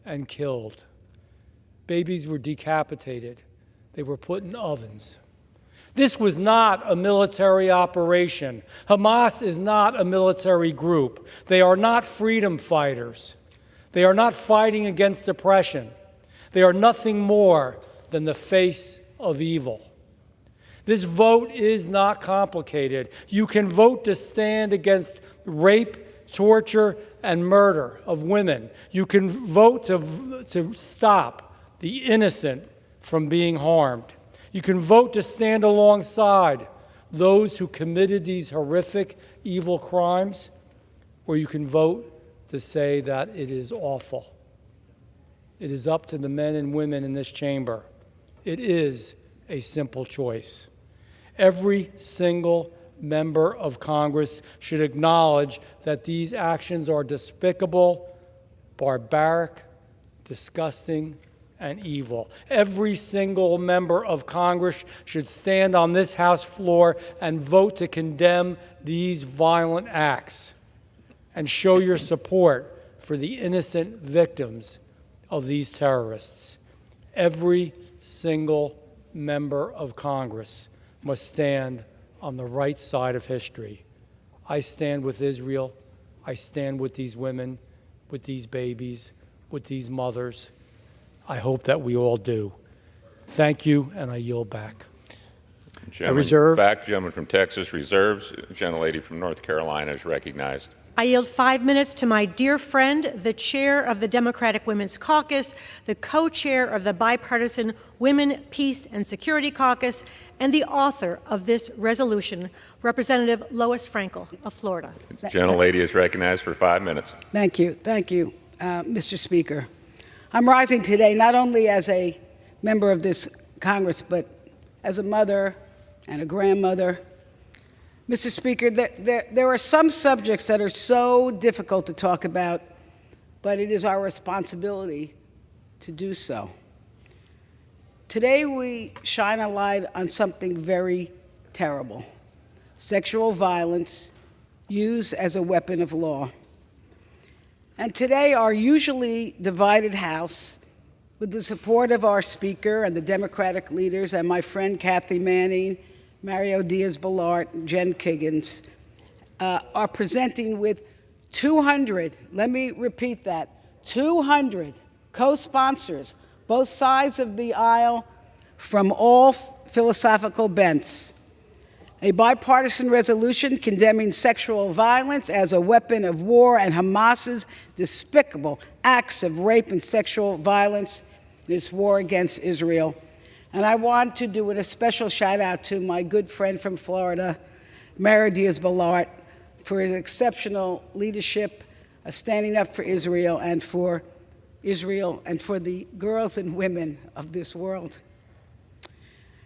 [SPEAKER 7] and killed. Babies were decapitated. They were put in ovens. This was not a military operation. Hamas is not a military group. They are not freedom fighters. They are not fighting against oppression. They are nothing more than the face of evil. This vote is not complicated. You can vote to stand against rape, torture, and murder of women. You can vote to stop the innocent from being harmed. You can vote to stand alongside those who committed these horrific, evil crimes, or you can vote to say that it is awful. It is up to the men and women in this chamber. It is a simple choice. Every single member of Congress should acknowledge that these actions are despicable, barbaric, disgusting, and evil. Every single member of Congress should stand on this House floor and vote to condemn these violent acts and show your support for the innocent victims of these terrorists. Every single member of Congress must stand on the right side of history. I stand with Israel. I stand with these women, with these babies, with these mothers. I hope that we all do. Thank you, and I yield back.
[SPEAKER 5] Gentleman
[SPEAKER 17] reserve.
[SPEAKER 5] Back, gentleman from Texas reserves. Gentlelady from North Carolina is recognized.
[SPEAKER 9] I yield 5 minutes to my dear friend, the chair of the Democratic Women's Caucus, the co-chair of the bipartisan Women, Peace, and Security Caucus, and the author of this resolution, Representative Lois Frankel of Florida.
[SPEAKER 5] Gentlelady is recognized for 5 minutes.
[SPEAKER 10] Thank you, Mr. Speaker. I'm rising today not only as a member of this Congress, but as a mother and a grandmother. Mr. Speaker, there are some subjects that are so difficult to talk about, but it is our responsibility to do so. Today we shine a light on something very terrible: sexual violence used as a weapon of law. And today our usually divided House, with the support of our Speaker and the Democratic leaders and my friend Kathy Manning, Mario Diaz-Balart, Jen Kiggins, are presenting with 200, let me repeat that, 200 co-sponsors, both sides of the aisle, from all philosophical bents. A bipartisan resolution condemning sexual violence as a weapon of war and Hamas's despicable acts of rape and sexual violence in its war against Israel. And I want to do a special shout out to my good friend from Florida, Mario Diaz-Balart, for his exceptional leadership, standing up for Israel and for the girls and women of this world.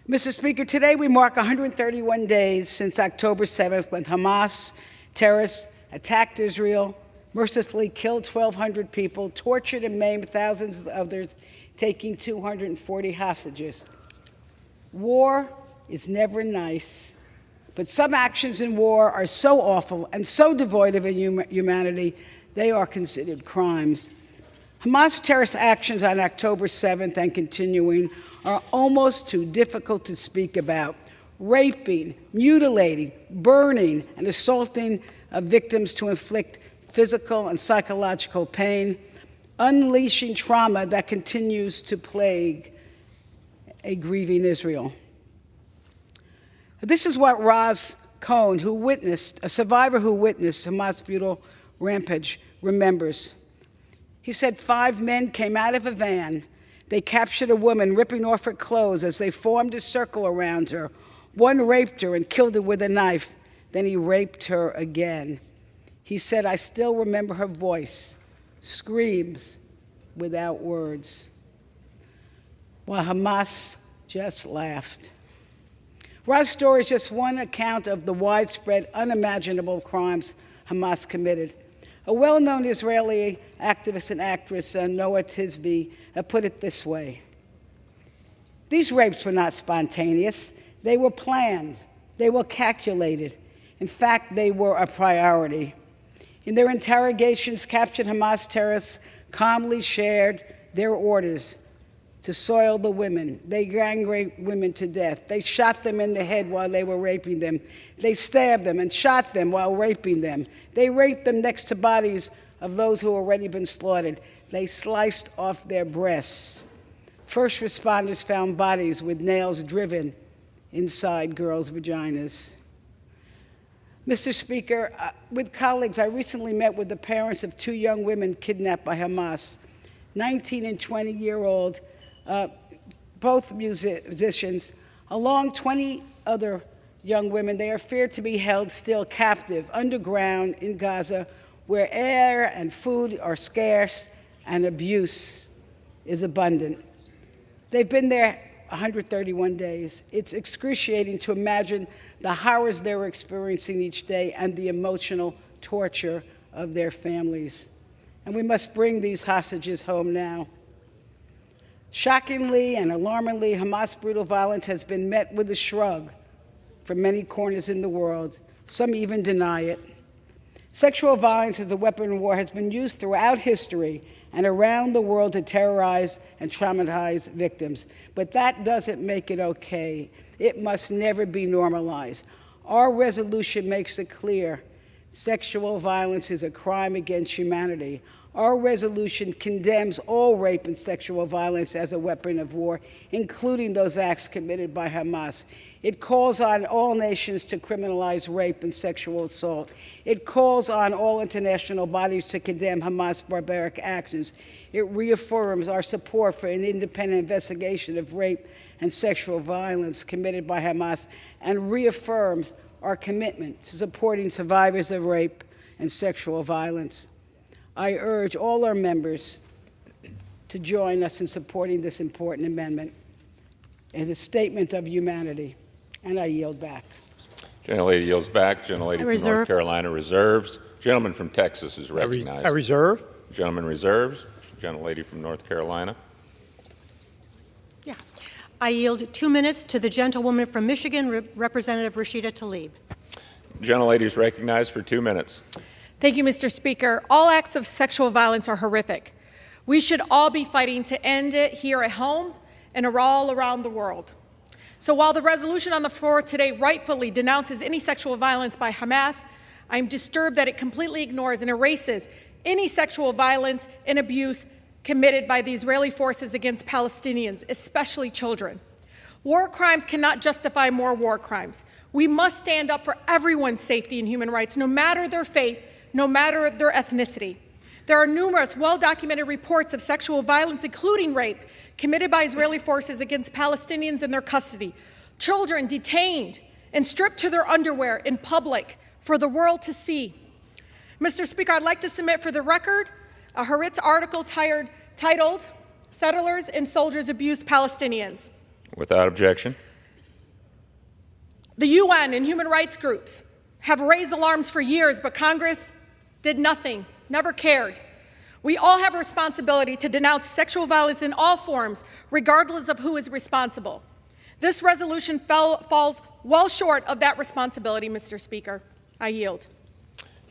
[SPEAKER 10] Mr. Speaker, today we mark 131 days since October 7th, when Hamas terrorists attacked Israel, mercifully killed 1,200 people, tortured and maimed thousands of others, taking 240 hostages. War is never nice, but some actions in war are so awful and so devoid of humanity, they are considered crimes. Hamas terrorist actions on October 7th and continuing are almost too difficult to speak about. Raping, mutilating, burning, and assaulting victims to inflict physical and psychological pain, unleashing trauma that continues to plague a grieving Israel. This is what Raz Cohen, a survivor who witnessed Hamas' brutal rampage, remembers. He said 5 men came out of a van. They captured a woman, ripping off her clothes as they formed a circle around her. One raped her and killed her with a knife. Then he raped her again. He said, "I still remember her voice, screams without words," while Hamas just laughed. Raz's story is just one account of the widespread, unimaginable crimes Hamas committed. A well-known Israeli activist and actress, Noah Tisby, put it this way: these rapes were not spontaneous. They were planned. They were calculated. In fact, they were a priority. In their interrogations, captured Hamas terrorists calmly shared their orders to soil the women. They gang raped women to death. They shot them in the head while they were raping them. They stabbed them and shot them while raping them. They raped them next to bodies of those who had already been slaughtered. They sliced off their breasts. First responders found bodies with nails driven inside girls' vaginas. Mr. Speaker, with colleagues, I recently met with the parents of 2 young women kidnapped by Hamas, 19 and 20-year-old, both musicians, along 20 other young women. They are feared to be held still captive underground in Gaza, where air and food are scarce and abuse is abundant. They've been there 131 days. It's excruciating to imagine the horrors they're experiencing each day and the emotional torture of their families. And we must bring these hostages home now. Shockingly and alarmingly, Hamas' brutal violence has been met with a shrug from many corners in the world. Some even deny it. Sexual violence as a weapon of war has been used throughout history and around the world to terrorize and traumatize victims. But that doesn't make it okay. It must never be normalized. Our resolution makes it clear: sexual violence is a crime against humanity. Our resolution condemns all rape and sexual violence as a weapon of war, including those acts committed by Hamas. It calls on all nations to criminalize rape and sexual assault. It calls on all international bodies to condemn Hamas' barbaric actions. It reaffirms our support for an independent investigation of rape and sexual violence committed by Hamas, and reaffirms our commitment to supporting survivors of rape and sexual violence. I urge all our members to join us in supporting this important amendment as a statement of humanity. And I yield back.
[SPEAKER 5] Gentlelady yields back. Gentlelady from North Carolina reserves. Gentleman from Texas is recognized.
[SPEAKER 17] I reserve.
[SPEAKER 5] Gentleman reserves. Gentlelady from North Carolina.
[SPEAKER 9] Yeah. I yield 2 minutes to the gentlewoman from Michigan, Representative Rashida Tlaib.
[SPEAKER 5] Gentlelady is recognized for 2 minutes.
[SPEAKER 12] Thank you, Mr. Speaker. All acts of sexual violence are horrific. We should all be fighting to end it here at home and all around the world. So while the resolution on the floor today rightfully denounces any sexual violence by Hamas, I'm disturbed that it completely ignores and erases any sexual violence and abuse committed by the Israeli forces against Palestinians, especially children. War crimes cannot justify more war crimes. We must stand up for everyone's safety and human rights, no matter their faith, no matter their ethnicity. There are numerous well-documented reports of sexual violence, including rape, committed by Israeli forces against Palestinians in their custody. Children detained and stripped to their underwear in public for the world to see. Mr. Speaker, I'd like to submit for the record a Haaretz article titled, "Settlers and Soldiers Abused Palestinians."
[SPEAKER 5] Without objection.
[SPEAKER 12] The UN and human rights groups have raised alarms for years, but Congress did nothing, never cared. We all have a responsibility to denounce sexual violence in all forms, regardless of who is responsible. This resolution falls well short of that responsibility, Mr. Speaker. I yield.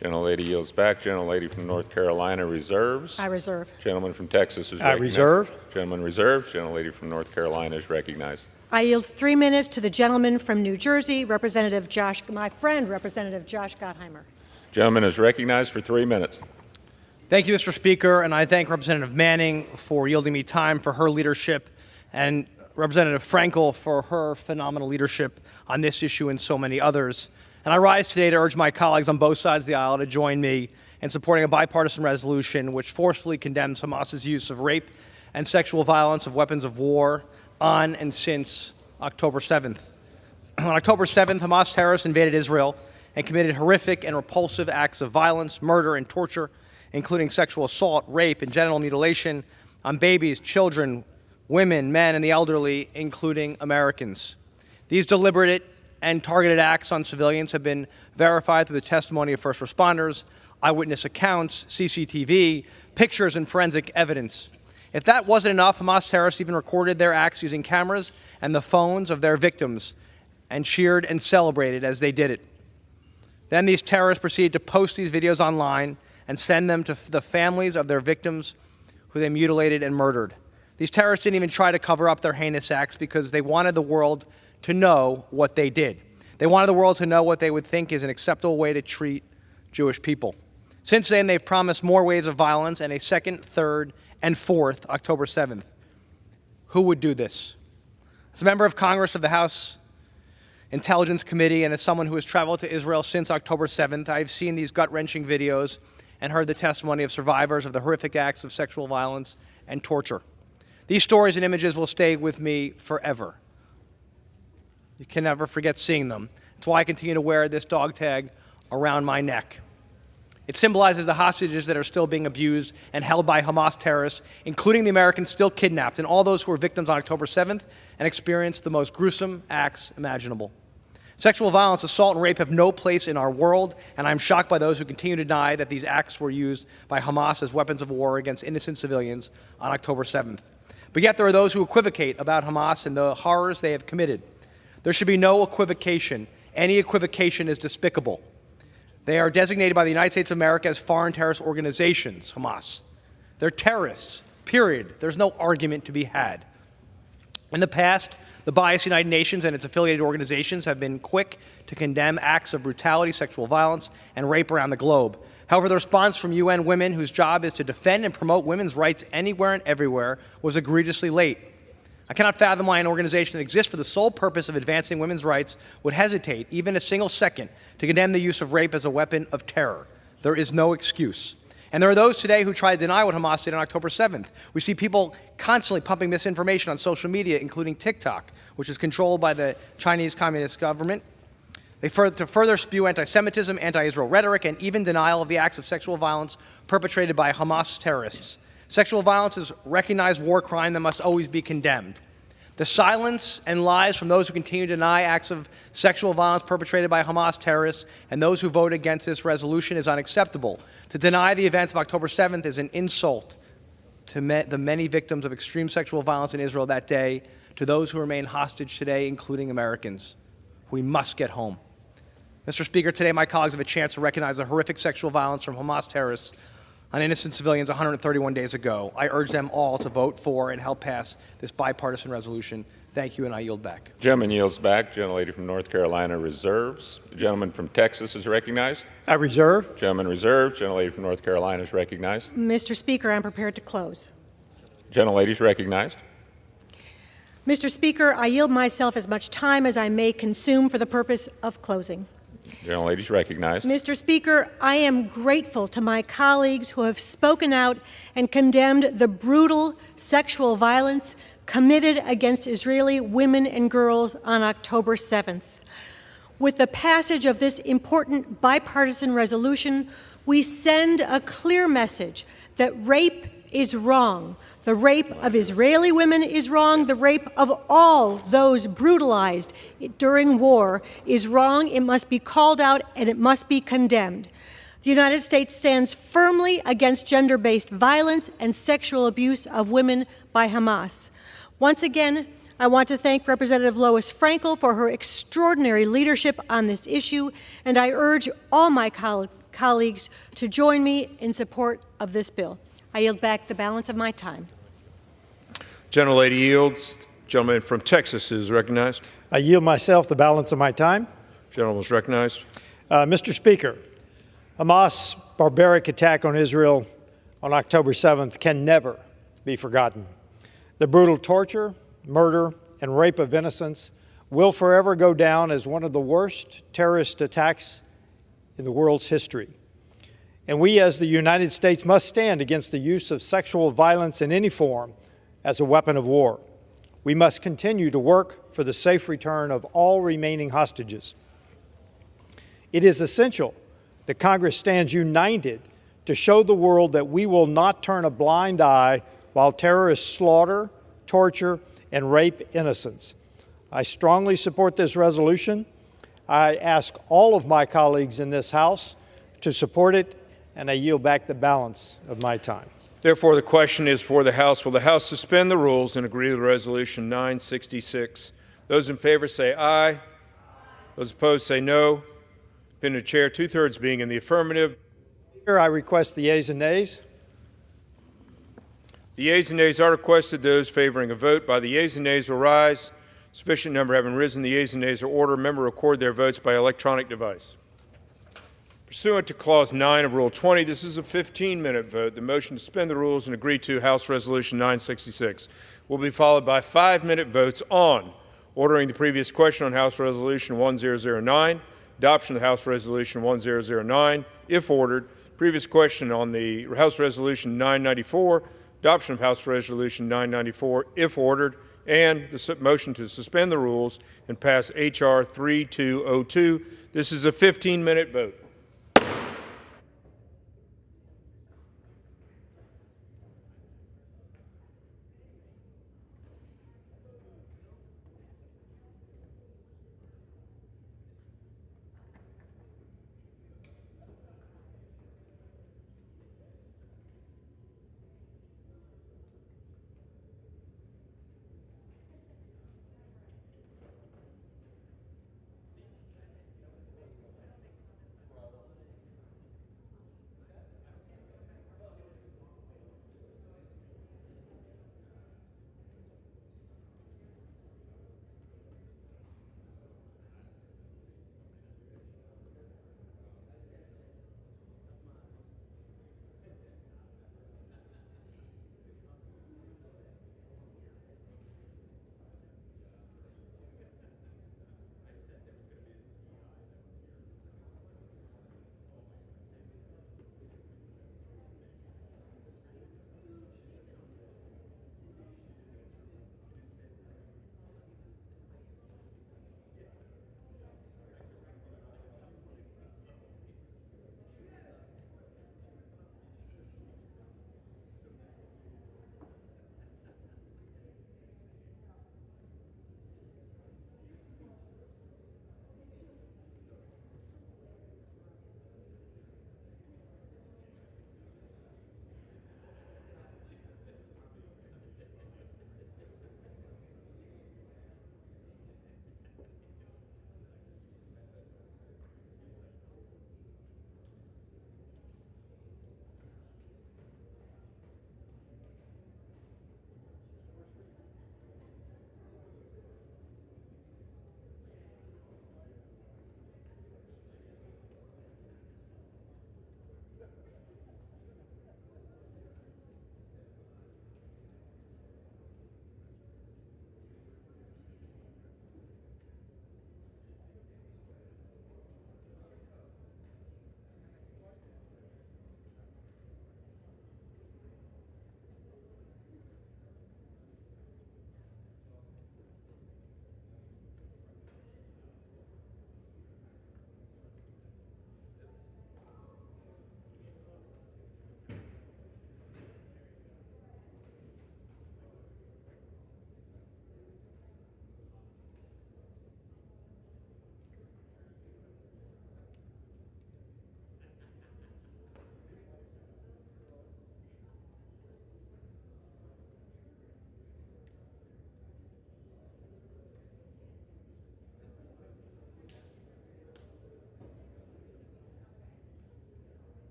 [SPEAKER 5] Gentlelady yields back. Gentlelady from North Carolina reserves.
[SPEAKER 9] I reserve.
[SPEAKER 5] Gentleman from Texas is
[SPEAKER 17] I
[SPEAKER 5] recognized.
[SPEAKER 17] reserve.
[SPEAKER 5] Gentleman reserves. Gentlelady from North Carolina is recognized.
[SPEAKER 9] I yield 3 minutes to the gentleman from New Jersey, my friend, Representative Josh Gottheimer.
[SPEAKER 5] Gentleman is recognized for 3 minutes.
[SPEAKER 13] Thank you, Mr. Speaker, and I thank Representative Manning for yielding me time for her leadership, and Representative Frankel for her phenomenal leadership on this issue and so many others. And I rise today to urge my colleagues on both sides of the aisle to join me in supporting a bipartisan resolution which forcefully condemns Hamas's use of rape and sexual violence of weapons of war on and since October 7th. On October 7th, Hamas terrorists invaded Israel and committed horrific and repulsive acts of violence, murder, and torture, including sexual assault, rape, and genital mutilation on babies, children, women, men, and the elderly, including Americans. These deliberate and targeted acts on civilians have been verified through the testimony of first responders, eyewitness accounts, CCTV, pictures, and forensic evidence. If that wasn't enough, Hamas terrorists even recorded their acts using cameras and the phones of their victims and cheered and celebrated as they did it. Then these terrorists proceeded to post these videos online and send them to the families of their victims who they mutilated and murdered. These terrorists didn't even try to cover up their heinous acts because they wanted the world to know what they did. They wanted the world to know what they would think is an acceptable way to treat Jewish people. Since then, they've promised more waves of violence and a second, third, and fourth October 7th. Who would do this? As a member of Congress of the House Intelligence Committee and as someone who has traveled to Israel since October 7th, I've seen these gut-wrenching videos and heard the testimony of survivors of the horrific acts of sexual violence and torture. These stories and images will stay with me forever. You can never forget seeing them. That's why I continue to wear this dog tag around my neck. It symbolizes the hostages that are still being abused and held by Hamas terrorists, including the Americans still kidnapped and all those who were victims on October 7th and experienced the most gruesome acts imaginable. Sexual violence, assault, and rape have no place in our world, and I'm shocked by those who continue to deny that these acts were used by Hamas as weapons of war against innocent civilians on October 7th. But yet there are those who equivocate about Hamas and the horrors they have committed. There should be no equivocation. Any equivocation is despicable. They are designated by the United States of America as foreign terrorist organizations, Hamas. They're terrorists, period. There's no argument to be had. In the past, the biased United Nations and its affiliated organizations have been quick to condemn acts of brutality, sexual violence, and rape around the globe. However, the response from UN Women, whose job is to defend and promote women's rights anywhere and everywhere, was egregiously late. I cannot fathom why an organization that exists for the sole purpose of advancing women's rights would hesitate, even a single second, to condemn the use of rape as a weapon of terror. There is no excuse. And there are those today who try to deny what Hamas did on October 7th. We see people constantly pumping misinformation on social media, including TikTok, which is controlled by the Chinese Communist government. They further spew anti-Semitism, anti-Israel rhetoric, and even denial of the acts of sexual violence perpetrated by Hamas terrorists. Sexual violence is a recognized war crime that must always be condemned. The silence and lies from those who continue to deny acts of sexual violence perpetrated by Hamas terrorists and those who vote against this resolution is unacceptable. To deny the events of October 7th is an insult to the many victims of extreme sexual violence in Israel that day, to those who remain hostage today, including Americans. We must get home. Mr. Speaker, today my colleagues have a chance to recognize the horrific sexual violence from Hamas terrorists on innocent civilians 131 days ago. I urge them all to vote for and help pass this bipartisan resolution. Thank you, and I yield back.
[SPEAKER 5] Gentleman yields back. Gentlelady from North Carolina reserves. The gentleman from Texas is recognized.
[SPEAKER 17] I reserve.
[SPEAKER 5] Gentleman reserves. Gentlelady from North Carolina is recognized.
[SPEAKER 9] Mr. Speaker, I'm prepared to close.
[SPEAKER 5] Gentlelady is recognized.
[SPEAKER 9] Mr. Speaker, I yield myself as much time as I may consume for the purpose of closing.
[SPEAKER 5] Gentlelady is recognized.
[SPEAKER 9] Mr. Speaker, I am grateful to my colleagues who have spoken out and condemned the brutal sexual violence committed against Israeli women and girls on October 7th. With the passage of this important bipartisan resolution, we send a clear message that rape is wrong. The rape of Israeli women is wrong. The rape of all those brutalized during war is wrong. It must be called out and it must be condemned. The United States stands firmly against gender-based violence and sexual abuse of women by Hamas. Once again, I want to thank Representative Lois Frankel for her extraordinary leadership on this issue, and I urge all my colleagues to join me in support of this bill. I yield back the balance of my time.
[SPEAKER 1] Gentlelady yields. Gentleman from Texas is recognized.
[SPEAKER 17] I yield myself the balance of my time.
[SPEAKER 1] Gentleman is recognized.
[SPEAKER 17] Mr. Speaker, Hamas' barbaric attack on Israel on October 7th can never be forgotten. The brutal torture, murder, and rape of innocents will forever go down as one of the worst terrorist attacks in the world's history. And we, as the United States, must stand against the use of sexual violence in any form as a weapon of war. We must continue to work for the safe return of all remaining hostages. It is essential that Congress stands united to show the world that we will not turn a blind eye while terrorists slaughter, torture, and rape innocents. I strongly support this resolution. I ask all of my colleagues in this House to support it, and I yield back the balance of my time.
[SPEAKER 1] Therefore, the question is for the House. Will the House suspend the rules and agree to Resolution 966? Those in favor say aye. Those opposed say no. Opinion of the Chair, two-thirds being in the affirmative.
[SPEAKER 17] Here I request the yeas and nays.
[SPEAKER 1] The yeas and nays are requested. Those favoring a vote by the yeas and nays will rise. Sufficient number having risen, the yeas and nays are ordered. Member record their votes by electronic device. Pursuant to Clause 9 of Rule 20, this is a 15-minute vote. The motion to suspend the rules and agree to House Resolution 966 will be followed by 5-minute votes on ordering the previous question on House Resolution 1009, adoption of House Resolution 1009, if ordered, previous question on the House Resolution 994, adoption of House Resolution 994, if ordered, and the motion to suspend the rules and pass H.R. 3202. This is a 15-minute vote.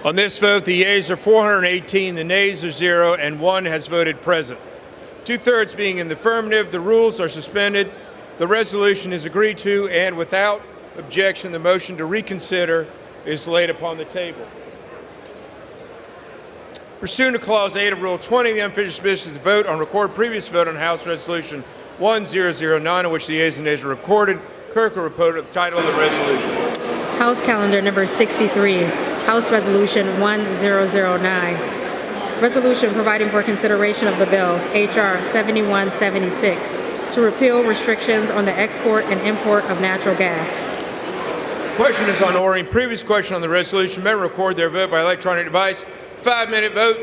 [SPEAKER 1] On this vote, the yeas are 418, the nays are 0, and 1 has voted present. 2/3 being in the affirmative, the rules are suspended. The resolution is agreed to, and without objection, the motion to reconsider is laid upon the table. Pursuant to Clause 8 of Rule 20, the unfinished business is to vote on record previous vote on House Resolution 1009, in which the yeas and nays are recorded. Clerk will report the title of the resolution.
[SPEAKER 23] House Calendar Number 63, House Resolution 1009. Resolution providing for consideration of the bill, H.R. 7176, to repeal restrictions on the export and import of natural gas.
[SPEAKER 1] Question is on ordering. Previous question on the resolution. Men record their vote by electronic device. 5-minute vote.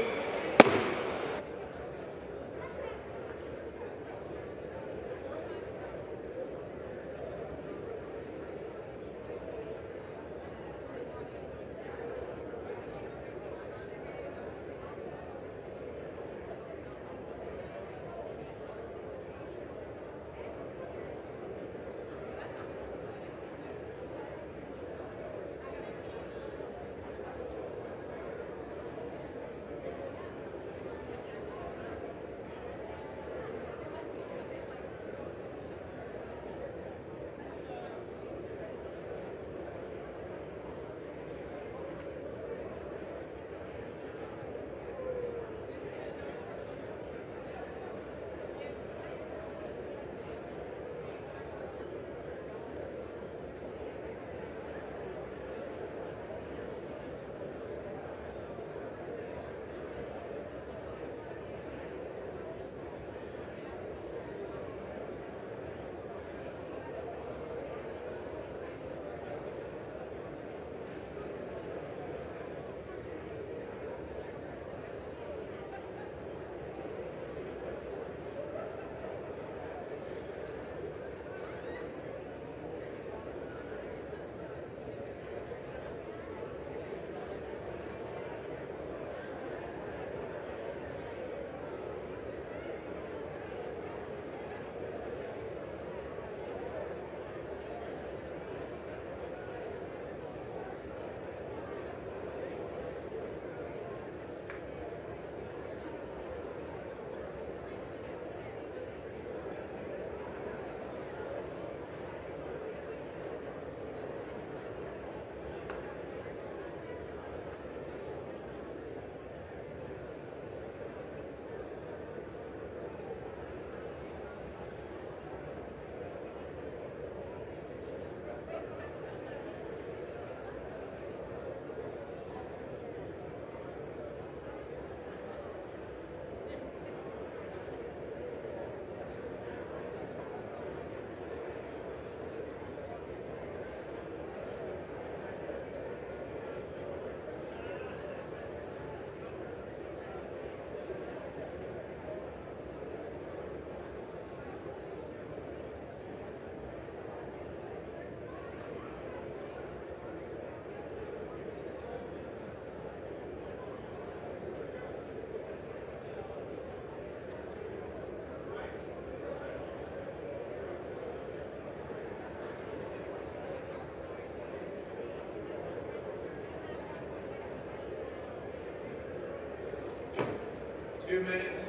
[SPEAKER 1] Two minutes.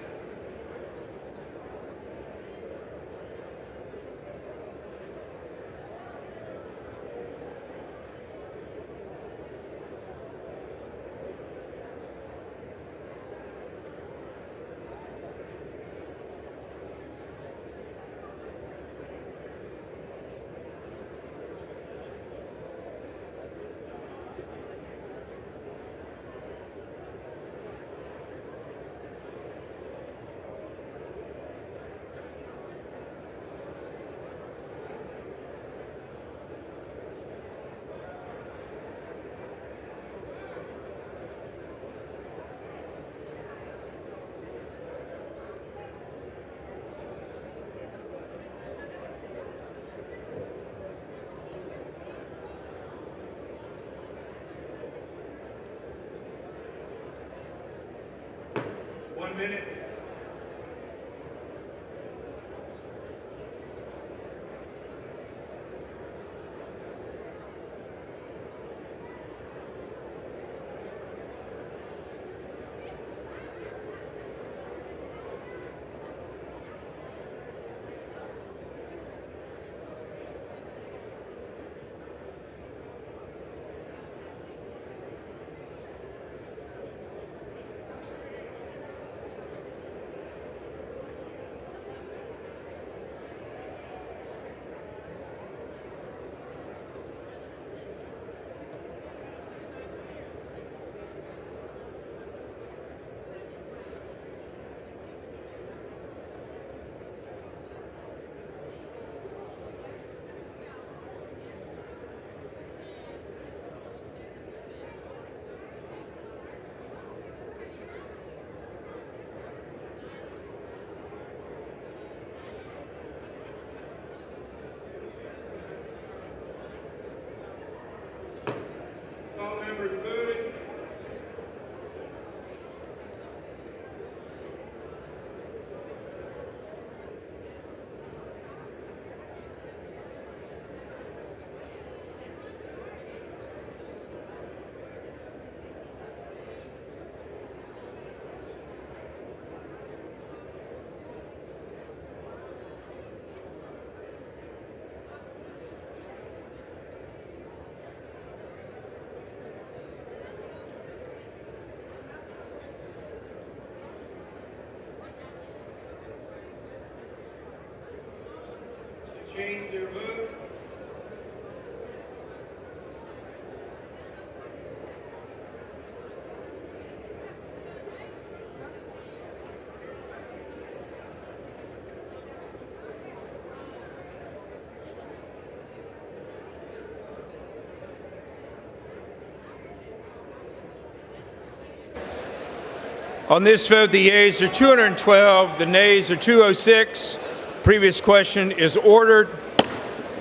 [SPEAKER 1] Minute. On this vote, the yeas are 212, the nays are 206. Previous question is ordered.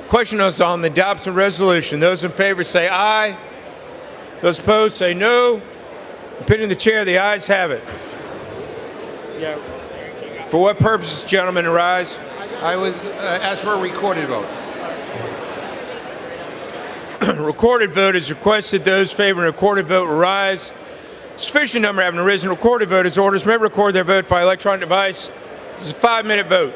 [SPEAKER 1] Question is on the adoption resolution. Those in favor say aye. Those opposed say no. Opinion of the chair, the ayes have it. For what purposes, gentlemen, arise?
[SPEAKER 20] I would ask for a recorded vote.
[SPEAKER 1] Recorded vote is requested. Those favoring a recorded vote will rise. Sufficient number having arisen. Recorded vote is ordered. May record their vote by electronic device. This is a 5-minute vote.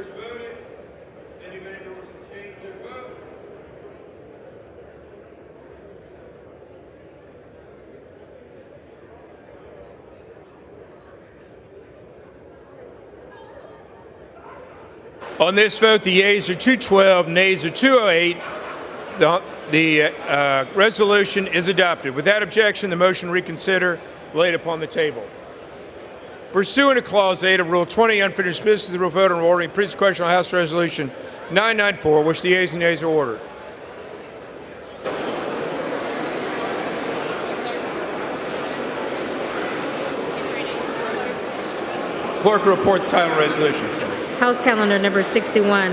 [SPEAKER 1] members voted? Does anybody wants to change their vote? On this vote, the yeas are 212, nays are 208. The resolution is adopted. Without objection, the motion reconsider laid upon the table. Pursuant to Clause 8 of Rule 20, unfinished business, the will vote on ordering previous question on House Resolution 994, which the yeas and nays are ordered. Clerk will report the title of the resolution.
[SPEAKER 23] House Calendar Number 61,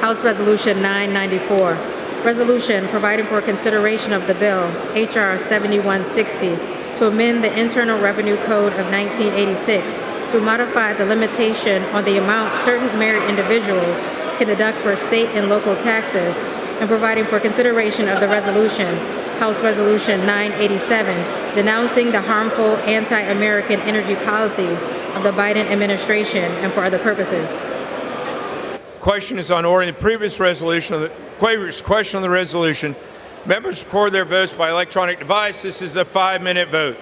[SPEAKER 23] House Resolution 994. Resolution providing for consideration of the bill, H.R. 7160, to amend the Internal Revenue Code of 1986 to modify the limitation on the amount certain married individuals can deduct for state and local taxes, and providing for consideration of the resolution, House Resolution 987, denouncing the harmful anti-American energy policies of the Biden administration and for other purposes.
[SPEAKER 1] Question is on ordering the previous resolution. Question on the resolution. Members record their votes by electronic device. This is a 5-minute vote.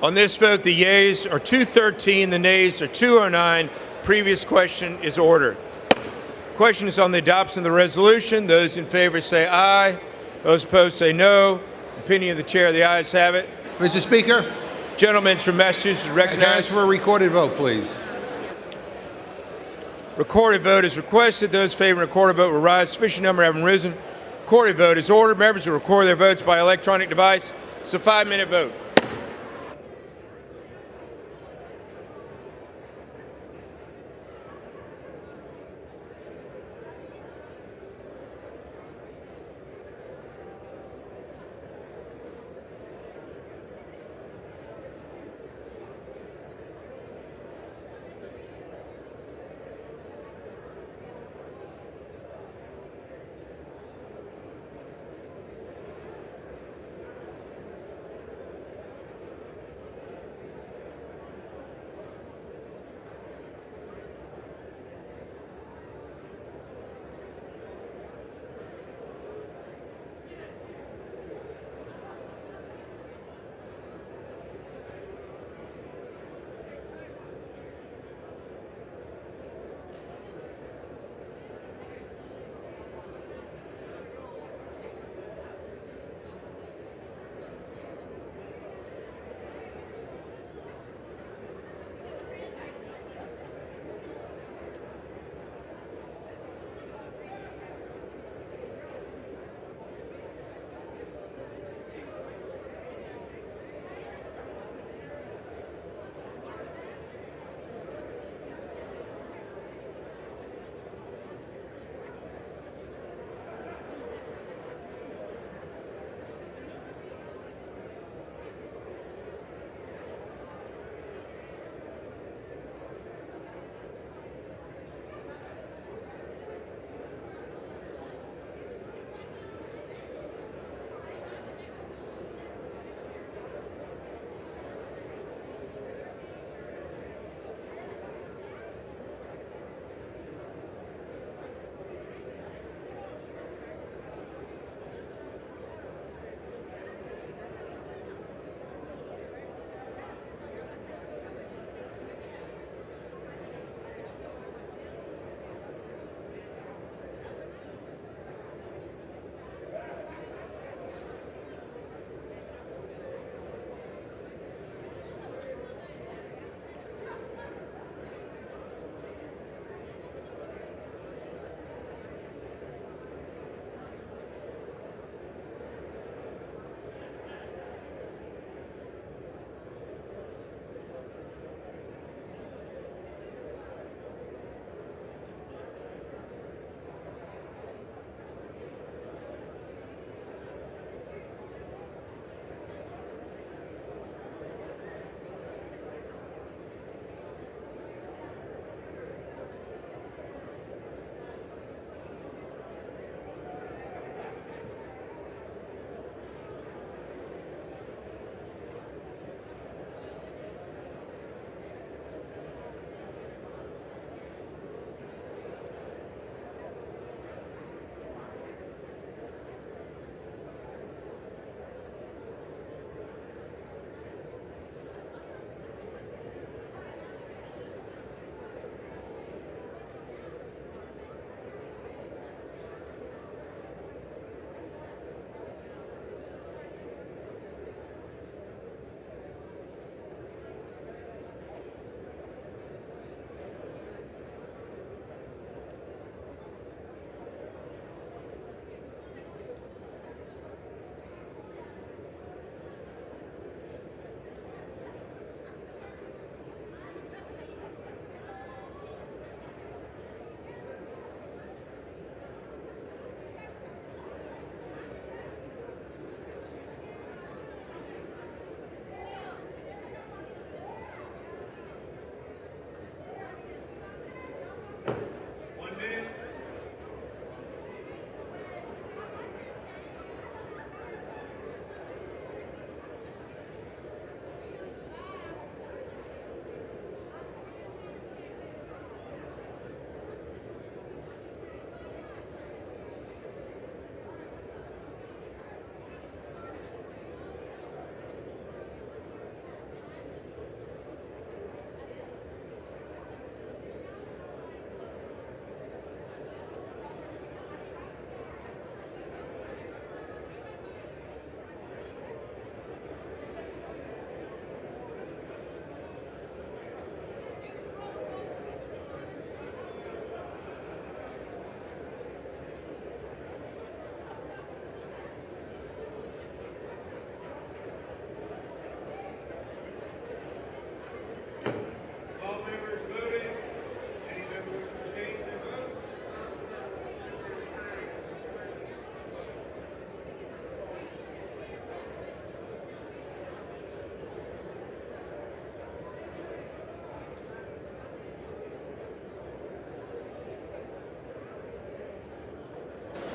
[SPEAKER 1] On this vote, the yeas are 213, the nays are 209. Previous question is ordered. Question is on the adoption of the resolution. Those in favor say aye. Those opposed say no. Opinion of the chair, the ayes have it.
[SPEAKER 20] Mr. Speaker,
[SPEAKER 1] Gentleman from Massachusetts
[SPEAKER 20] I
[SPEAKER 1] recognized.
[SPEAKER 20] ask for a recorded vote, please.
[SPEAKER 1] Recorded vote is requested. Those favoring recorded vote will rise. Sufficient number having risen. Recorded vote is ordered. Members will record their votes by electronic device. It's a 5-minute vote.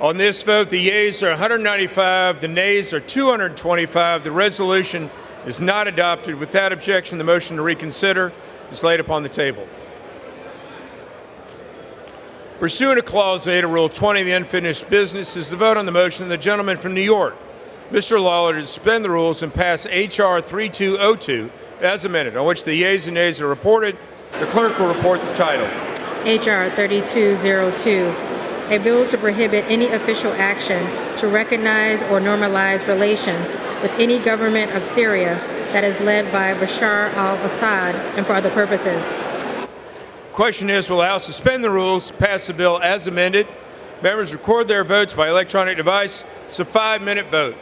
[SPEAKER 1] On this vote, the yeas are 195, the nays are 225. The resolution is not adopted. Without objection, the motion to reconsider is laid upon the table. Pursuant to Clause 8 of Rule 20, the unfinished business is the vote on the motion of the gentleman from New York, Mr. Lawler, to suspend the rules and pass H.R. 3202 as amended, on which the yeas and nays are reported. The clerk will report the title.
[SPEAKER 23] H.R. 3202, a bill to prohibit any official action to recognize or normalize relations with any government of Syria that is led by Bashar al-Assad and for other purposes.
[SPEAKER 1] Question is, will the House suspend the rules, pass the bill as amended? Members record their votes by electronic device. It's a 5-minute vote.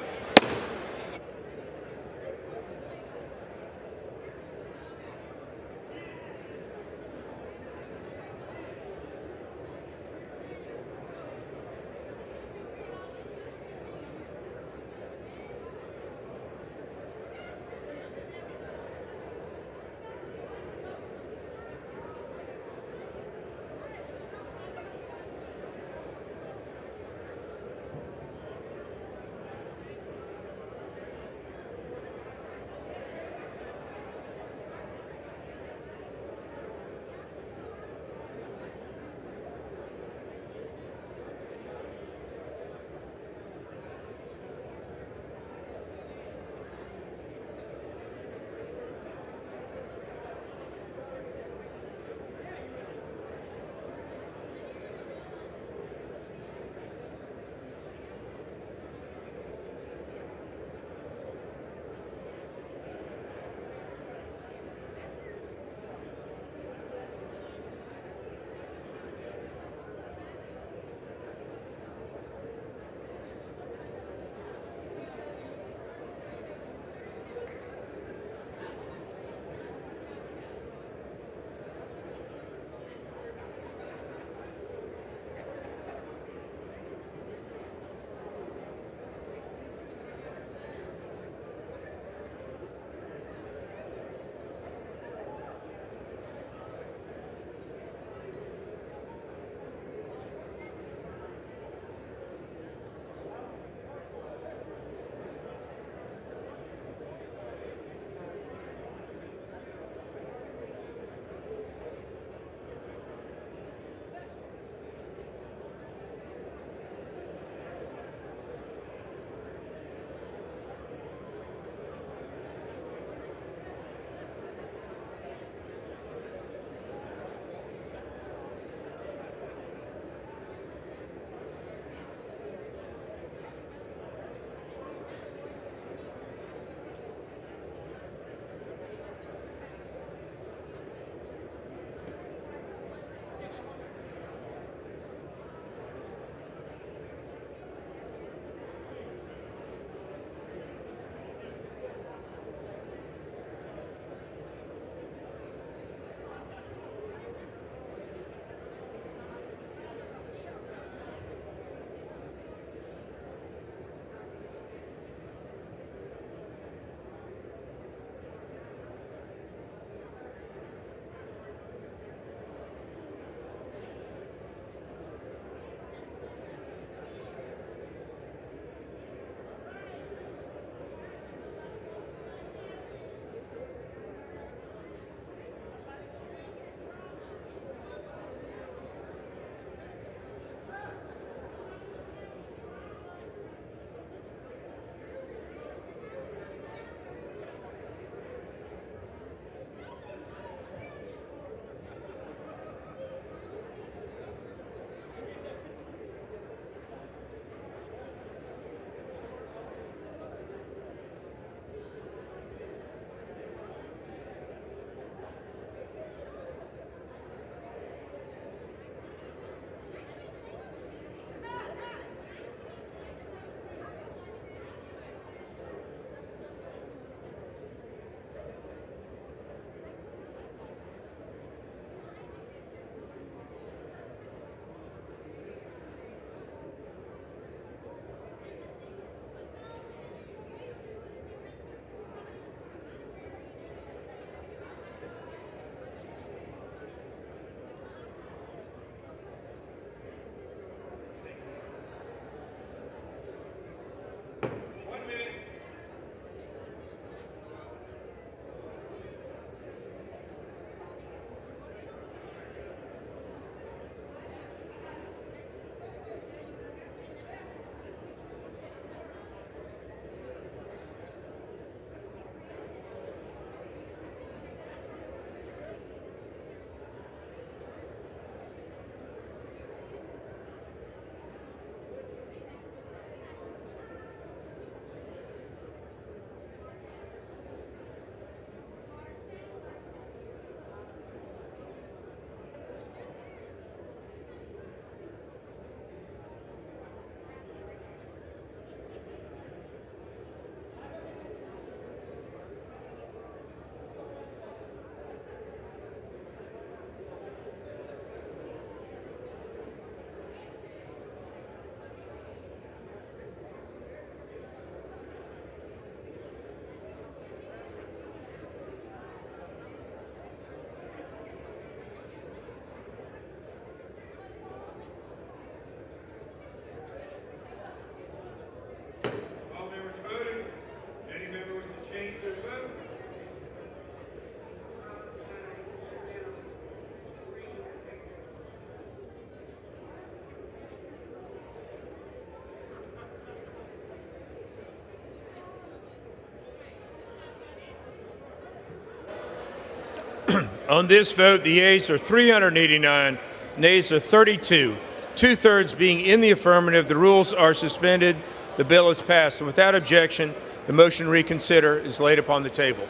[SPEAKER 1] On this vote, the yeas are 389, nays are 32. Two-thirds being in the affirmative, the rules are suspended. The bill is passed. And without objection, the motion to reconsider is laid upon the table.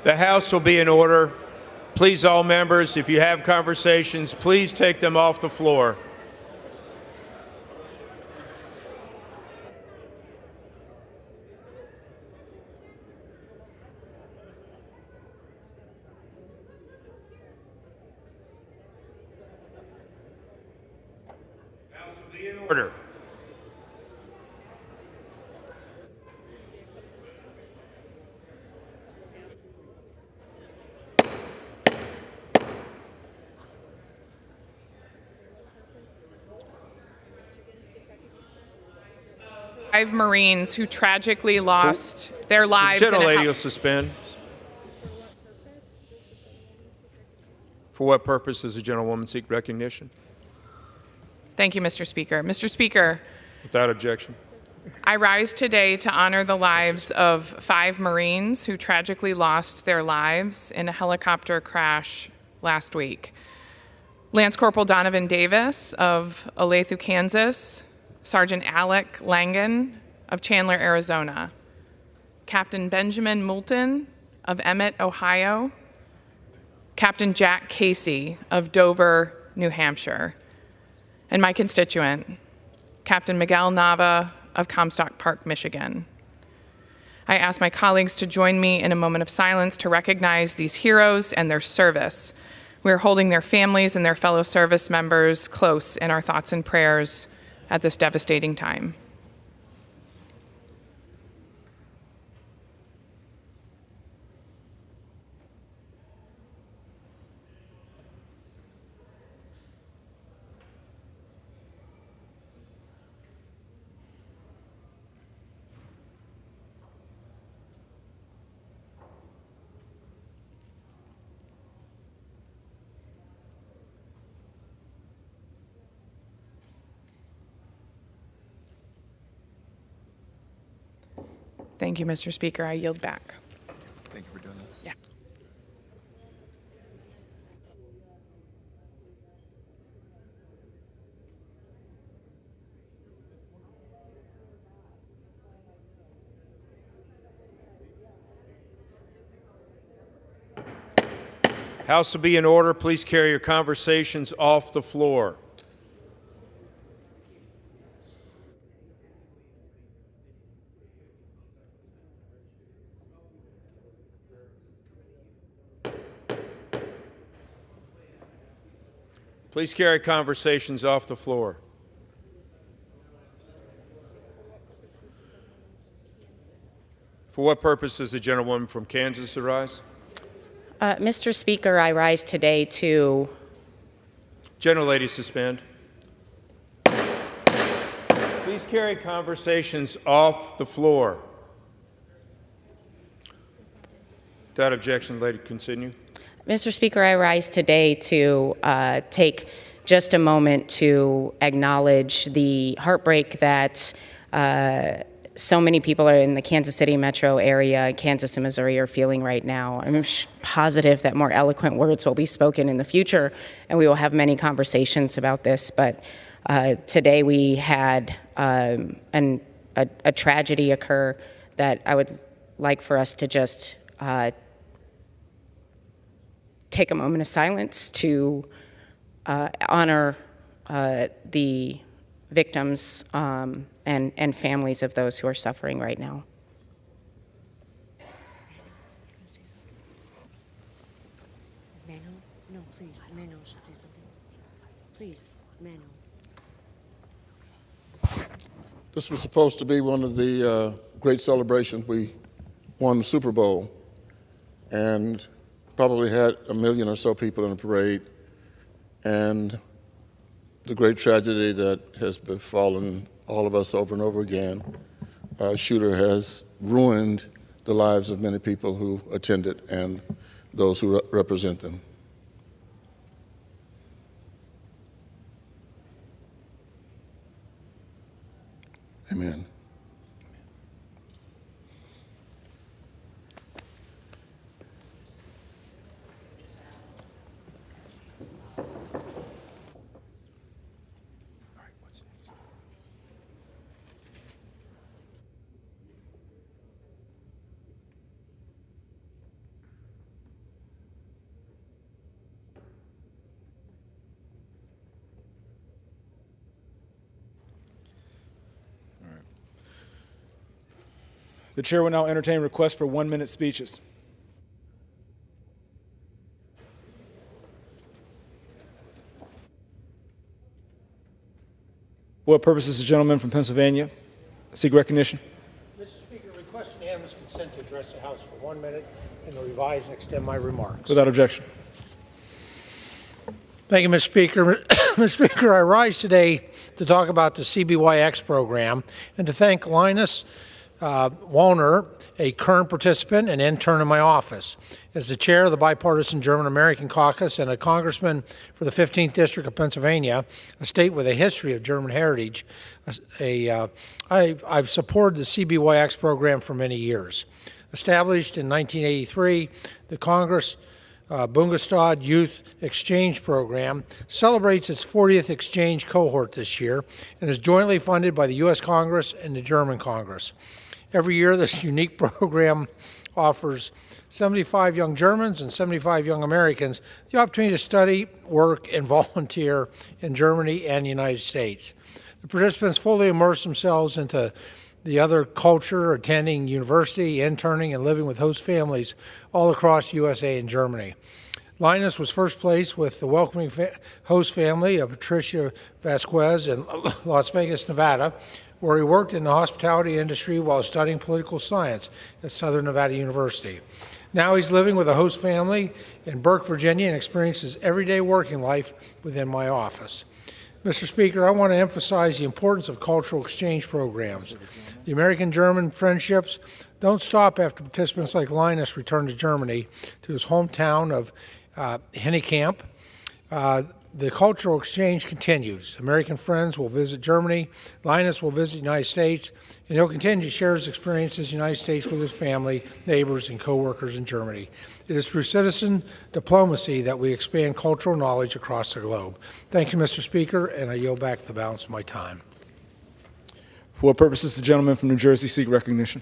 [SPEAKER 1] The House will be in order. Please, all members, if you have conversations, please take them off the floor. House will be in order.
[SPEAKER 3] Five Marines who tragically lost their lives.
[SPEAKER 1] The gentlelady will suspend. For what purpose does the gentlewoman seek recognition?
[SPEAKER 3] Thank you, Mr. Speaker. Mr. Speaker,
[SPEAKER 1] Without objection.
[SPEAKER 3] I rise today to honor the lives of 5 Marines who tragically lost their lives in a helicopter crash last week. Lance Corporal Donovan Davis of Olathe, Kansas, Sergeant Alec Langan of Chandler, Arizona, Captain Benjamin Moulton of Emmett, Ohio, Captain Jack Casey of Dover, New Hampshire, and my constituent, Captain Miguel Nava of Comstock Park, Michigan. I ask my colleagues to join me in a moment of silence to recognize these heroes and their service. We are holding their families and their fellow service members close in our thoughts and prayers at this devastating time. Thank you, Mr. Speaker. I yield back.
[SPEAKER 20] Thank you for doing that.
[SPEAKER 3] Yeah.
[SPEAKER 1] House will be in order. Please carry your conversations off the floor. Please carry conversations off the floor. For what purpose does the gentlewoman from Kansas arise?
[SPEAKER 14] Mr. Speaker, I rise today to...
[SPEAKER 1] Gentlelady, suspend. Please carry conversations off the floor. Without objection, lady, continue.
[SPEAKER 14] Mr. Speaker, I rise today to take just a moment to acknowledge the heartbreak that so many people in the Kansas City metro area, Kansas and Missouri, are feeling right now. I'm positive that more eloquent words will be spoken in the future, and we will have many conversations about this. But today we had a tragedy occur that I would like for us to just take a moment of silence to honor the victims and families of those who are suffering right now.
[SPEAKER 2] Please, Emmanuel should say something. Please, Emmanuel.
[SPEAKER 15] This was supposed to be one of the great celebrations. We won the Super Bowl and probably had 1 million or so people in the parade. And the great tragedy that has befallen all of us over and over again, a shooter has ruined the lives of many people who attended and those who represent them. Amen.
[SPEAKER 16] The chair will now entertain requests for 1-minute speeches. What purpose does the gentleman from Pennsylvania seek recognition?
[SPEAKER 24] Mr. Speaker, request unanimous consent to address the House for 1 minute and to revise and extend my remarks.
[SPEAKER 16] Without objection.
[SPEAKER 24] Thank you, Mr. Speaker. Mr. Speaker, I rise today to talk about the CBYX program and to thank Linus Wallner, a current participant and intern in my office. As the chair of the Bipartisan German-American Caucus and a congressman for the 15th District of Pennsylvania, a state with a history of German heritage, I've supported the CBYX program for many years. Established in 1983, the Congress Bundesstaat Youth Exchange Program celebrates its 40th exchange cohort this year and is jointly funded by the U.S. Congress and the German Congress. Every year, this unique program offers 75 young Germans and 75 young Americans the opportunity to study, work, and volunteer in Germany and the United States. The participants fully immerse themselves into the other culture, attending university, interning, and living with host families all across USA and Germany. Linus was first place with the welcoming host family of Patricia Vasquez in Las Vegas, Nevada, where he worked in the hospitality industry while studying political science at Southern Nevada University. Now he's living with a host family in Burke, Virginia, and experiences everyday working life within my office. Mr. Speaker, I want to emphasize the importance of cultural exchange programs. The American-German friendships don't stop after participants like Linus return to Germany, to his hometown of Hennekamp. The cultural exchange continues. American friends will visit Germany, Linus will visit the United States, and he'll continue to share his experiences in the United States with his family, neighbors, and co-workers in Germany. It is through citizen diplomacy that we expand cultural knowledge across the globe. Thank you, Mr. Speaker, and I yield back the balance of my time.
[SPEAKER 16] For what purpose does the gentleman from New Jersey seek recognition?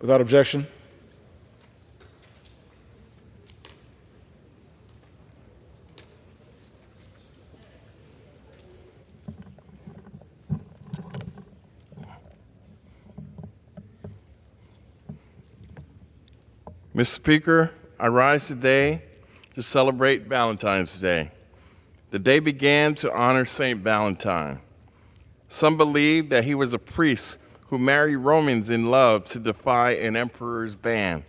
[SPEAKER 16] Without objection.
[SPEAKER 25] Mr. Speaker, I rise today to celebrate Valentine's Day. The day began to honor St. Valentine. Some believe that he was a priest who married Romans in love to defy an emperor's ban.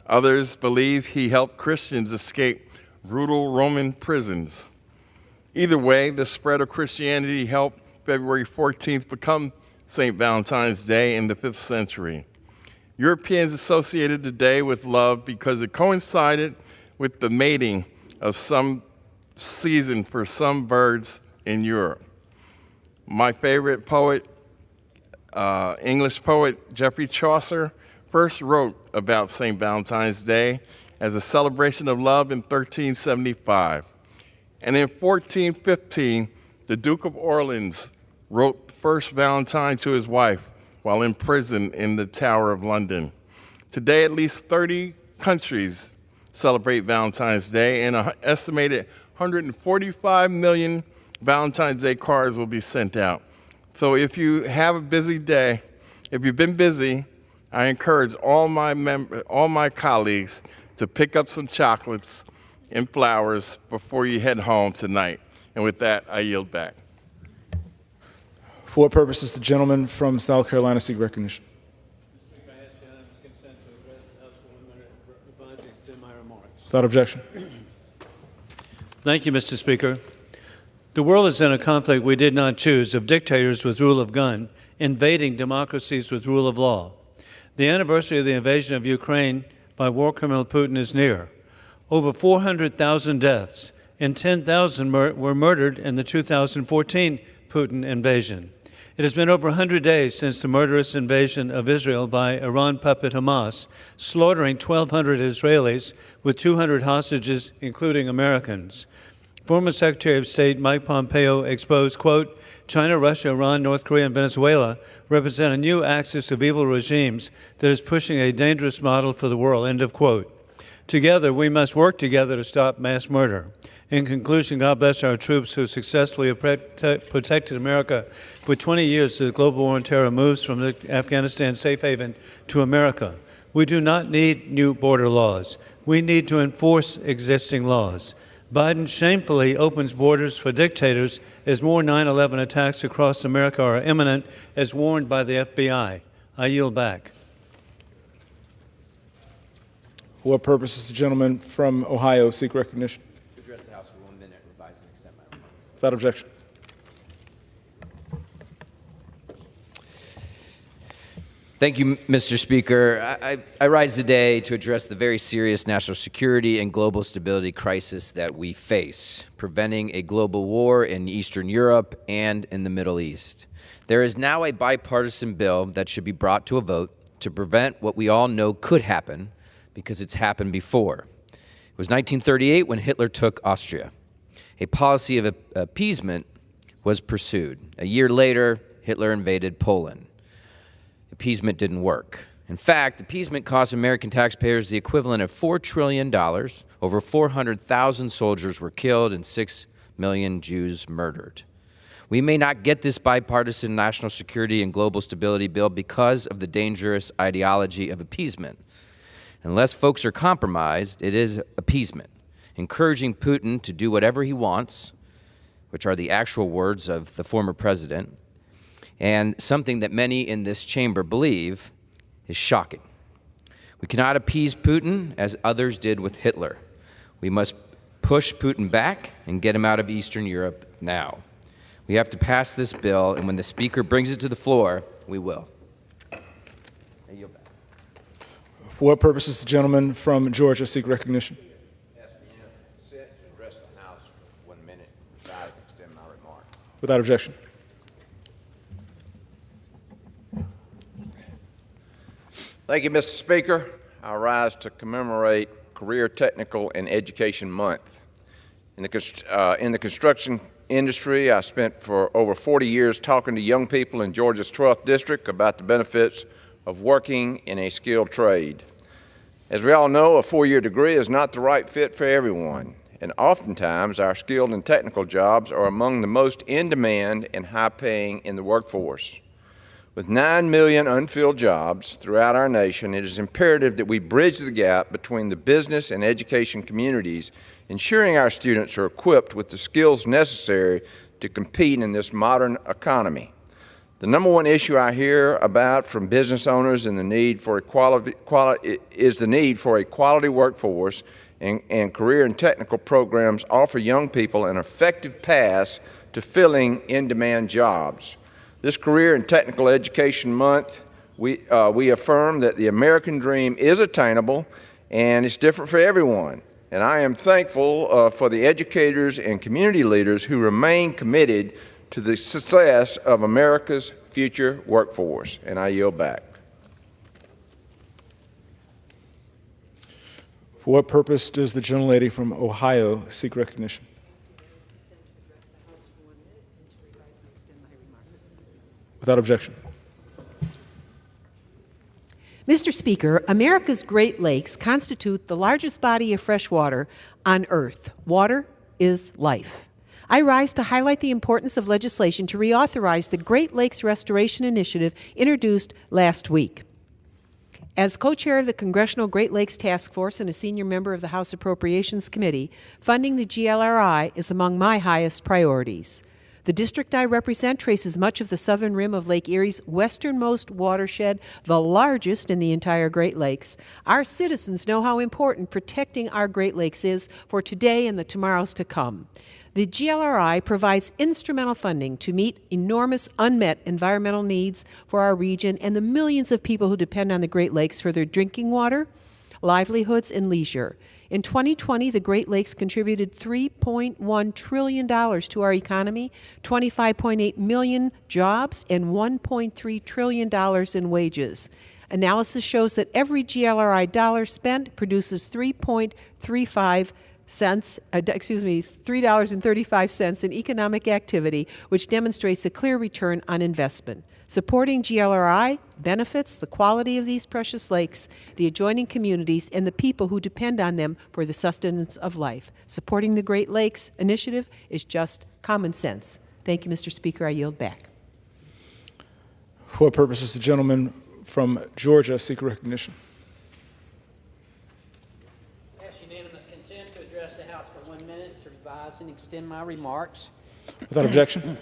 [SPEAKER 25] Others believe he helped Christians escape brutal Roman prisons. Either way, the spread of Christianity helped February 14th become St. Valentine's Day in the 5th century. Europeans associated the day with love because it coincided with the mating of some season for some birds in Europe. My favorite poet, English poet Geoffrey Chaucer, first wrote about St. Valentine's Day as a celebration of love in 1375. And in 1415, the Duke of Orleans wrote the first Valentine to his wife while in prison in the Tower of London. Today, at least 30 countries celebrate Valentine's Day, and an estimated 145 million Valentine's Day cards will be sent out. So if you have a busy day, if you've been busy, I encourage all my colleagues to pick up some chocolates and flowers before you head home tonight. And with that, I yield back.
[SPEAKER 16] For what purpose does the gentleman from South Carolina seek recognition? Without objection.
[SPEAKER 4] Thank you, Mr. Speaker. The world is in a conflict we did not choose of dictators with rule of gun invading democracies with rule of law. The anniversary of the invasion of Ukraine by war criminal Putin is near. Over 400,000 deaths and 10,000 were murdered in the 2014 Putin invasion. It has been over 100 days since the murderous invasion of Israel by Iran puppet Hamas, slaughtering 1,200 Israelis with 200 hostages, including Americans. Former Secretary of State Mike Pompeo exposed, quote, China, Russia, Iran, North Korea, and Venezuela represent a new axis of evil regimes that is pushing a dangerous model for the world, end of quote. Together, we must work together to stop mass murder. In conclusion, God bless our troops who successfully protected America for 20 years as the global war on terror moves from Afghanistan safe haven to America. We do not need new border laws. We need to enforce existing laws. Biden shamefully opens borders for dictators as more 9/11 attacks across America are imminent, as warned by the FBI. I yield back.
[SPEAKER 16] For what purpose does the gentleman from Ohio seek recognition?
[SPEAKER 8] To address the House for 1 minute, revise and extend my remarks.
[SPEAKER 16] Without objection.
[SPEAKER 8] Thank you, Mr. Speaker. I rise today to address the very serious national security and global stability crisis that we face, preventing a global war in Eastern Europe and in the Middle East. There is now a bipartisan bill that should be brought to a vote to prevent what we all know could happen because it's happened before. It was 1938 when Hitler took Austria. A policy of appeasement was pursued. A year later, Hitler invaded Poland. Appeasement didn't work. In fact, appeasement cost American taxpayers the equivalent of $4 trillion. Over 400,000 soldiers were killed and 6 million Jews murdered. We may not get this bipartisan national security and global stability bill because of the dangerous ideology of appeasement. Unless folks are compromised, it is appeasement, encouraging Putin to do whatever he wants, which are the actual words of the former president, and something that many in this chamber believe is shocking. We cannot appease Putin as others did with Hitler. We must push Putin back and get him out of Eastern Europe now. We have to pass this bill, and when the Speaker brings it to the floor, we will. I yield back.
[SPEAKER 16] For what purpose does the gentleman from Georgia seek recognition?
[SPEAKER 8] Yes, sit to address the House for 1 minute. I extend my remark.
[SPEAKER 16] Without objection.
[SPEAKER 11] Thank you, Mr. Speaker. I rise to commemorate Career Technical and Education Month. In the construction industry, I spent for over 40 years talking to young people in Georgia's 12th District about the benefits of working in a skilled trade. As we all know, a four-year degree is not the right fit for everyone, and oftentimes our skilled and technical jobs are among the most in demand and high-paying in the workforce. With 9 million unfilled jobs throughout our nation, it is imperative that we bridge the gap between the business and education communities, ensuring our students are equipped with the skills necessary to compete in this modern economy. The number one issue I hear about from business owners is the need for a quality workforce, and career and technical programs offer young people an effective path to filling in-demand jobs. This Career and Technical Education Month, we affirm that the American dream is attainable and it's different for everyone. And I am thankful for the educators and community leaders who remain committed to the success of America's future workforce. And I yield back.
[SPEAKER 16] For what purpose does the gentlelady from Ohio seek recognition? Without objection.
[SPEAKER 2] Mr. Speaker, America's Great Lakes constitute the largest body of fresh water on Earth. Water is life. I rise to highlight the importance of legislation to reauthorize the Great Lakes Restoration Initiative introduced last week. As co-chair of the Congressional Great Lakes Task Force and a senior member of the House Appropriations Committee, funding the GLRI is among my highest priorities. The district I represent traces much of the southern rim of Lake Erie's westernmost watershed, the largest in the entire Great Lakes. Our citizens know how important protecting our Great Lakes is for today and the tomorrows to come. The GLRI provides instrumental funding to meet enormous unmet environmental needs for our region and the millions of people who depend on the Great Lakes for their drinking water, livelihoods, and leisure. In 2020, the Great Lakes contributed $3.1 trillion to our economy, 25.8 million jobs, and $1.3 trillion in wages. Analysis shows that every GLRI dollar spent produces $3.35 in economic activity, which demonstrates a clear return on investment. Supporting GLRI benefits the quality of these precious lakes, the adjoining communities, and the people who depend on them for the sustenance of life. Supporting the Great Lakes Initiative is just common sense. Thank you, Mr. Speaker. I yield back.
[SPEAKER 16] For what purposes the gentleman from Georgia seek recognition?
[SPEAKER 6] Ask unanimous consent to address the House for 1 minute to revise and extend my remarks.
[SPEAKER 16] Without objection.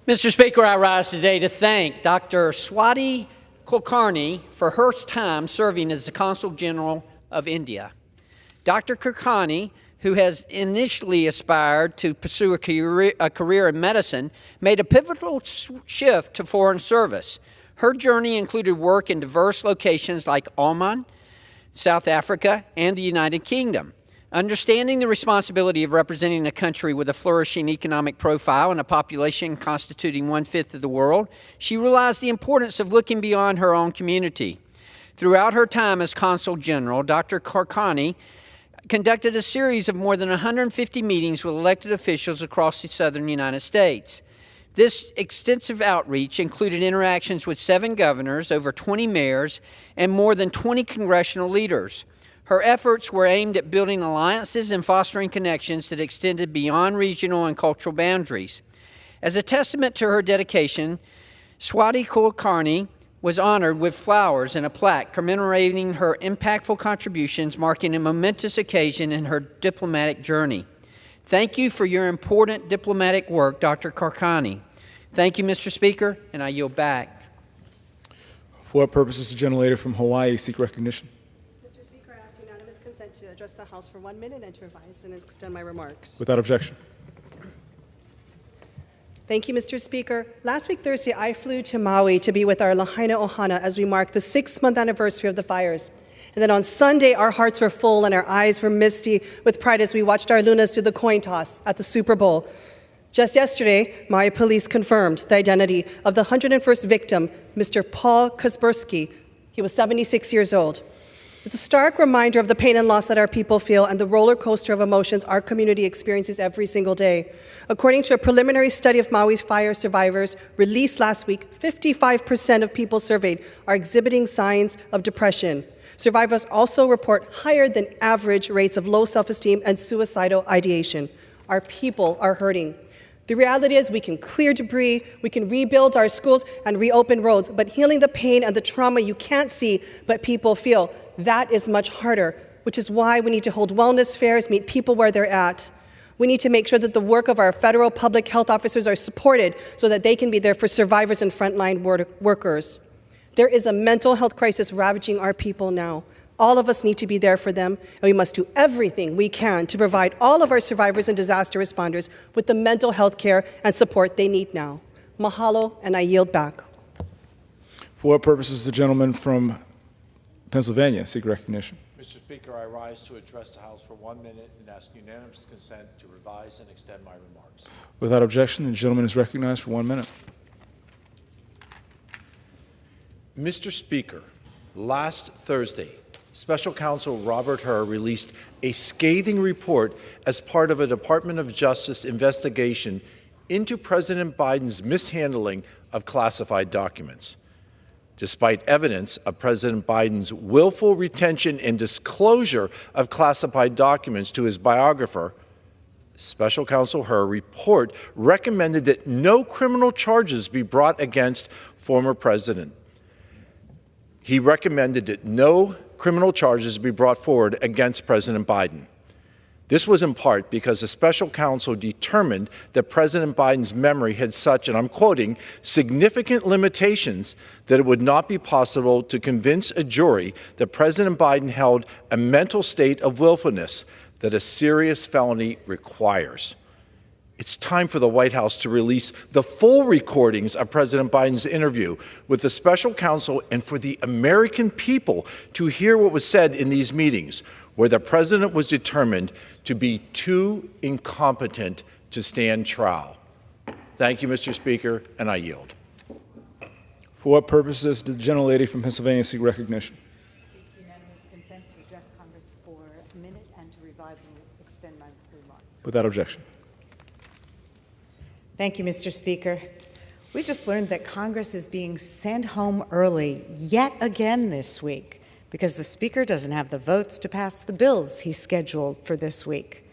[SPEAKER 6] Mr. Speaker, I rise today to thank Dr. Swati Kulkarni for her time serving as the Consul General of India. Dr. Kulkarni, who has initially aspired to pursue a career in medicine, made a pivotal shift to foreign service. Her journey included work in diverse locations like Oman, South Africa, and the United Kingdom. Understanding the responsibility of representing a country with a flourishing economic profile and a population constituting 1/5 of the world, she realized the importance of looking beyond her own community. Throughout her time as Consul General, Dr. Kulkarni conducted a series of more than 150 meetings with elected officials across the southern United States. This extensive outreach included interactions with 7 governors, over 20 mayors, and more than 20 congressional leaders. Her efforts were aimed at building alliances and fostering connections that extended beyond regional and cultural boundaries. As a testament to her dedication, Swati Kulkarni was honored with flowers and a plaque commemorating her impactful contributions, marking a momentous occasion in her diplomatic journey. Thank you for your important diplomatic work, Dr. Kulkarni. Thank you, Mr. Speaker, and I yield back.
[SPEAKER 16] For what purposes the gentlelady from Hawaii seek recognition?
[SPEAKER 18] To address the House for 1 minute and to revise and extend my remarks.
[SPEAKER 16] Without objection.
[SPEAKER 18] Thank you, Mr. Speaker. Last week, Thursday, I flew to Maui to be with our Lahaina Ohana as we mark the 6-month anniversary of the fires. And then on Sunday, our hearts were full and our eyes were misty with pride as we watched our Lunas do the coin toss at the Super Bowl. Just yesterday, Maui police confirmed the identity of the 101st victim, Mr. Paul Kaspersky. He was 76 years old. It's a stark reminder of the pain and loss that our people feel and the roller coaster of emotions our community experiences every single day. According to a preliminary study of Maui's fire survivors released last week, 55% of people surveyed are exhibiting signs of depression. Survivors also report higher than average rates of low self-esteem and suicidal ideation. Our people are hurting. The reality is we can clear debris, we can rebuild our schools and reopen roads, but healing the pain and the trauma you can't see but people feel, that is much harder, which is why we need to hold wellness fairs, meet people where they're at. We need to make sure that the work of our federal public health officers are supported so that they can be there for survivors and frontline workers. There is a mental health crisis ravaging our people now. All of us need to be there for them, and we must do everything we can to provide all of our survivors and disaster responders with the mental health care and support they need now. Mahalo, and I yield back.
[SPEAKER 16] For what purposes the gentleman from Pennsylvania seek recognition?
[SPEAKER 19] Mr. Speaker, I rise to address the House for 1 minute and ask unanimous consent to revise and extend my remarks.
[SPEAKER 16] Without objection, the gentleman is recognized for 1 minute.
[SPEAKER 19] Mr. Speaker, last Thursday, Special Counsel Robert Hur released a scathing report as part of a Department of Justice investigation into President Biden's mishandling of classified documents. Despite evidence of President Biden's willful retention and disclosure of classified documents to his biographer, Special Counsel Hur report recommended that no criminal charges be brought against former President. He recommended that no criminal charges be brought forward against President Biden. This was in part because the special counsel determined that President Biden's memory had such, and I'm quoting, significant limitations that it would not be possible to convince a jury that President Biden held a mental state of willfulness that a serious felony requires. It's time for the White House to release the full recordings of President Biden's interview with the special counsel and for the American people to hear what was said in these meetings, where the president was determined to be too incompetent to stand trial. Thank you, Mr. Speaker, and I yield.
[SPEAKER 16] For what purposes does the gentlelady from Pennsylvania seek recognition?
[SPEAKER 7] Seek unanimous consent to address Congress for a minute and to revise and extend my remarks.
[SPEAKER 16] Without objection.
[SPEAKER 7] Thank you, Mr. Speaker. We just learned that Congress is being sent home early yet again this week because the Speaker doesn't have the votes to pass the bills he scheduled for this week.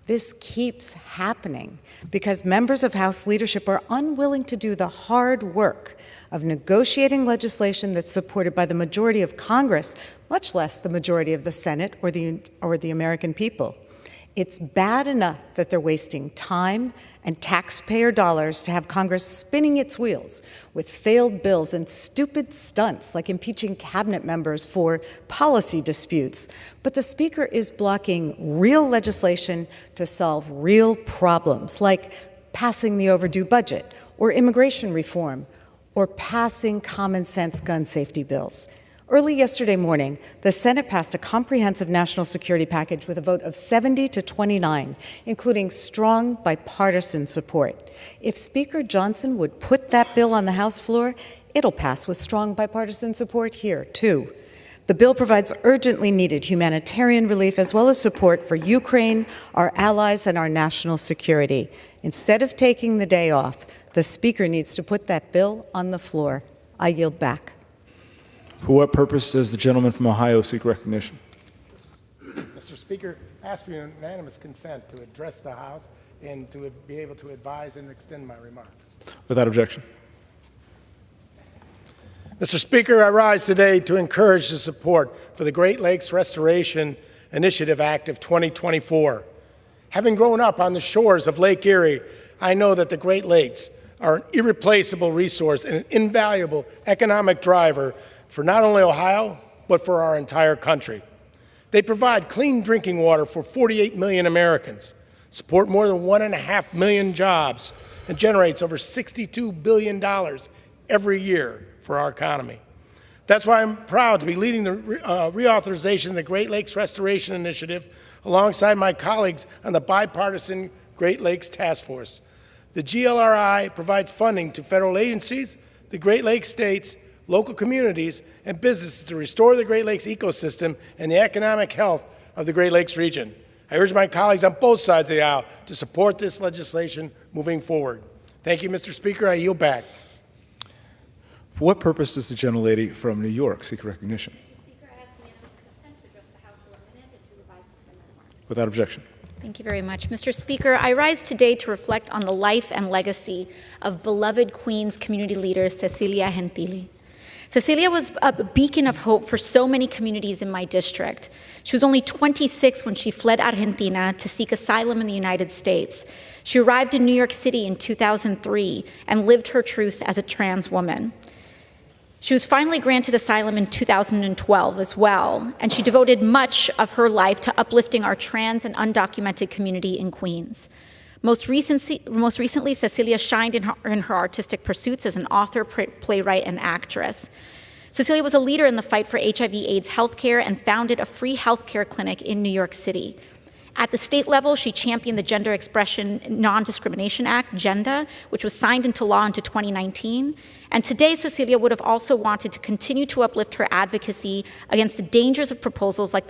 [SPEAKER 7] This keeps happening because members of House leadership are unwilling to do the hard work of negotiating legislation that's supported by the majority of Congress, much less the majority of the Senate or the American people. It's bad enough that they're wasting time and taxpayer dollars to have Congress spinning its wheels with failed bills and stupid stunts like impeaching cabinet members for policy disputes. But the Speaker is blocking real legislation to solve real problems, like passing the overdue budget or immigration reform or passing common sense gun safety bills. Early yesterday morning, the Senate passed a comprehensive national security package with a vote of 70 to 29, including strong bipartisan support. If Speaker Johnson would put that bill on the House floor, it'll pass with strong bipartisan support here, too. The bill provides urgently needed humanitarian relief as well as support for Ukraine, our allies, and our national security. Instead of taking the day off, the Speaker needs to put that bill on the floor. I yield back.
[SPEAKER 16] For what purpose does the gentleman from Ohio seek recognition?
[SPEAKER 24] Mr. Speaker, I ask for unanimous consent to address the House and to be able to advise and extend my remarks.
[SPEAKER 16] Without objection.
[SPEAKER 24] Mr. Speaker, I rise today to encourage the support for the Great Lakes Restoration Initiative Act of 2024. Having grown up on the shores of Lake Erie, I know that the Great Lakes are an irreplaceable resource and an invaluable economic driver for not only Ohio, but for our entire country. They provide clean drinking water for 48 million Americans, support more than 1.5 million jobs, and generates over $62 billion every year for our economy. That's why I'm proud to be leading the reauthorization of the Great Lakes Restoration Initiative alongside my colleagues on the bipartisan Great Lakes Task Force. The GLRI provides funding to federal agencies, the Great Lakes states, local communities, and businesses to restore the Great Lakes ecosystem and the economic health of the Great Lakes region. I urge my colleagues on both sides of the aisle to support this legislation moving forward. Thank you, Mr. Speaker. I yield back.
[SPEAKER 16] For what purpose does the gentlelady from New York seek recognition?
[SPEAKER 10] Speaker, I ask unanimous consent to address the House for a minute and to revise and extend my remarks.
[SPEAKER 16] Without objection.
[SPEAKER 10] Thank you very much. Mr. Speaker, I rise today to reflect on the life and legacy of beloved Queens community leader Cecilia Gentili. Cecilia was a beacon of hope for so many communities in my district. She was only 26 when she fled Argentina to seek asylum in the United States. She arrived in New York City in 2003 and lived her truth as a trans woman. She was finally granted asylum in 2012 as well, and she devoted much of her life to uplifting our trans and undocumented community in Queens. Most recently, Cecilia shined in her artistic pursuits as an author, playwright, and actress. Cecilia was a leader in the fight for HIV/AIDS healthcare and founded a free healthcare clinic in New York City. At the state level, she championed the Gender Expression Non-Discrimination Act, GENDA, which was signed into law into 2019. And today, Cecilia would have also wanted to continue to uplift her advocacy against the dangers of proposals like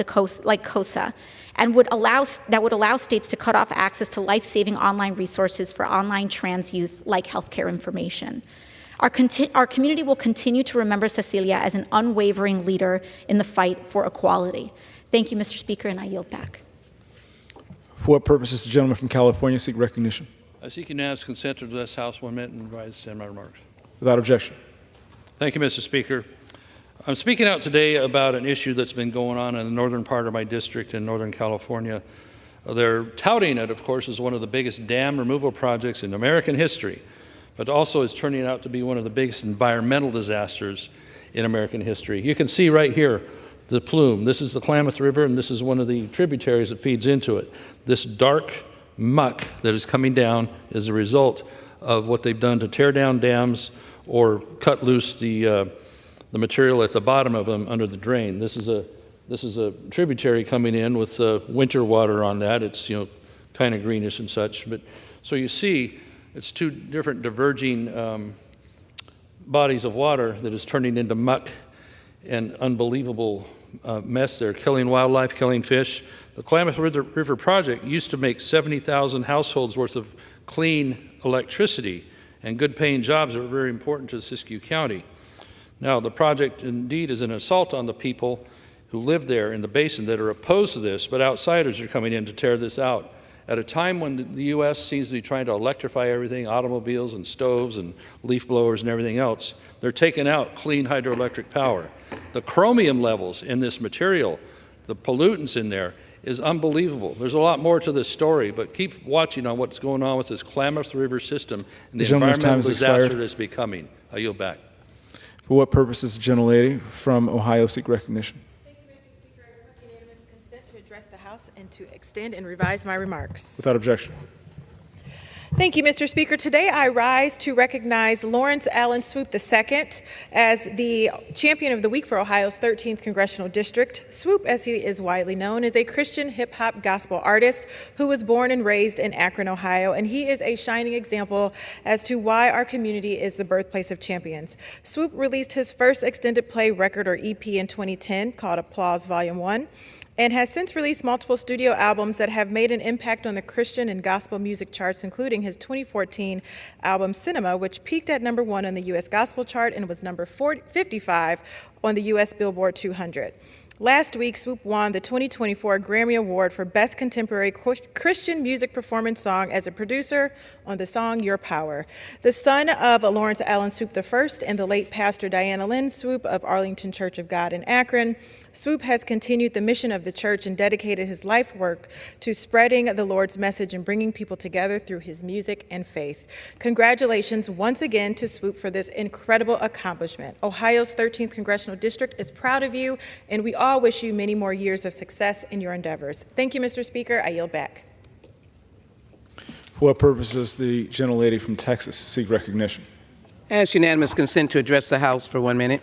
[SPEAKER 10] COSA, and that would allow states to cut off access to life-saving online resources for online trans youth, like healthcare information. Our community will continue to remember Cecilia as an unwavering leader in the fight for equality. Thank you, Mr. Speaker, and I yield back.
[SPEAKER 16] For what purpose does the gentleman from California seek recognition?
[SPEAKER 4] I seek unanimous consent to address House 1 minute and rise to end my remarks.
[SPEAKER 16] Without objection.
[SPEAKER 4] Thank you, Mr. Speaker. I'm speaking out today about an issue that's been going on in the northern part of my district in Northern California. They're touting it, of course, as one of the biggest dam removal projects in American history, but also is turning out to be one of the biggest environmental disasters in American history. You can see right here the plume. This is the Klamath River, and this is one of the tributaries that feeds into it. This dark muck that is coming down is a result of what they've done to tear down dams or cut loose the material at the bottom of them under the drain. This is a tributary coming in with winter water on that. It's kind of greenish and such. But so you see, it's two different diverging bodies of water that is turning into muck and unbelievable mess there, killing wildlife, killing fish. The Klamath River Project used to make 70,000 households worth of clean electricity and good paying jobs that were very important to Siskiyou County. Now, the project indeed is an assault on the people who live there in the basin that are opposed to this, but outsiders are coming in to tear this out. At a time when the U.S. seems to be trying to electrify everything, automobiles and stoves and leaf blowers and everything else, they're taking out clean hydroelectric power. The chromium levels in this material, the pollutants in there, is unbelievable. There's a lot more to this story, but keep watching on what's going on with this Klamath River system and the environmental disaster that's becoming. I yield back.
[SPEAKER 16] For what purpose does the gentlelady from Ohio seek recognition?
[SPEAKER 5] Thank you, Mr. Speaker. I request unanimous consent to address the House and to extend and revise my remarks.
[SPEAKER 16] Without objection.
[SPEAKER 5] Thank you, Mr. Speaker. Today I rise to recognize Lawrence Allen Swoop II as the Champion of the Week for Ohio's 13th Congressional District. Swoop, as he is widely known, is a Christian hip-hop gospel artist who was born and raised in Akron, Ohio, and he is a shining example as to why our community is the birthplace of champions. Swoop released his first extended play record, or EP, in 2010 called Applause Volume 1. And has since released multiple studio albums that have made an impact on the Christian and gospel music charts, including his 2014 album Cinema, which peaked at #1 on the U.S. Gospel chart and was number 55 on the U.S. Billboard 200. Last week, Swoop won the 2024 Grammy Award for Best Contemporary Christian Music Performance Song as a producer on the song Your Power. The son of Lawrence Allen Swoop I and the late Pastor Diana Lynn Swoop of Arlington Church of God in Akron, Swoop has continued the mission of the church and dedicated his life work to spreading the Lord's message and bringing people together through his music and faith. Congratulations once again to Swoop for this incredible accomplishment. Ohio's 13th Congressional District is proud of you, and we all wish you many more years of success in your endeavors. Thank you, Mr. Speaker. I yield back.
[SPEAKER 16] For what purpose does the gentlelady from Texas seek recognition?
[SPEAKER 12] I ask unanimous consent to address the House for 1 minute.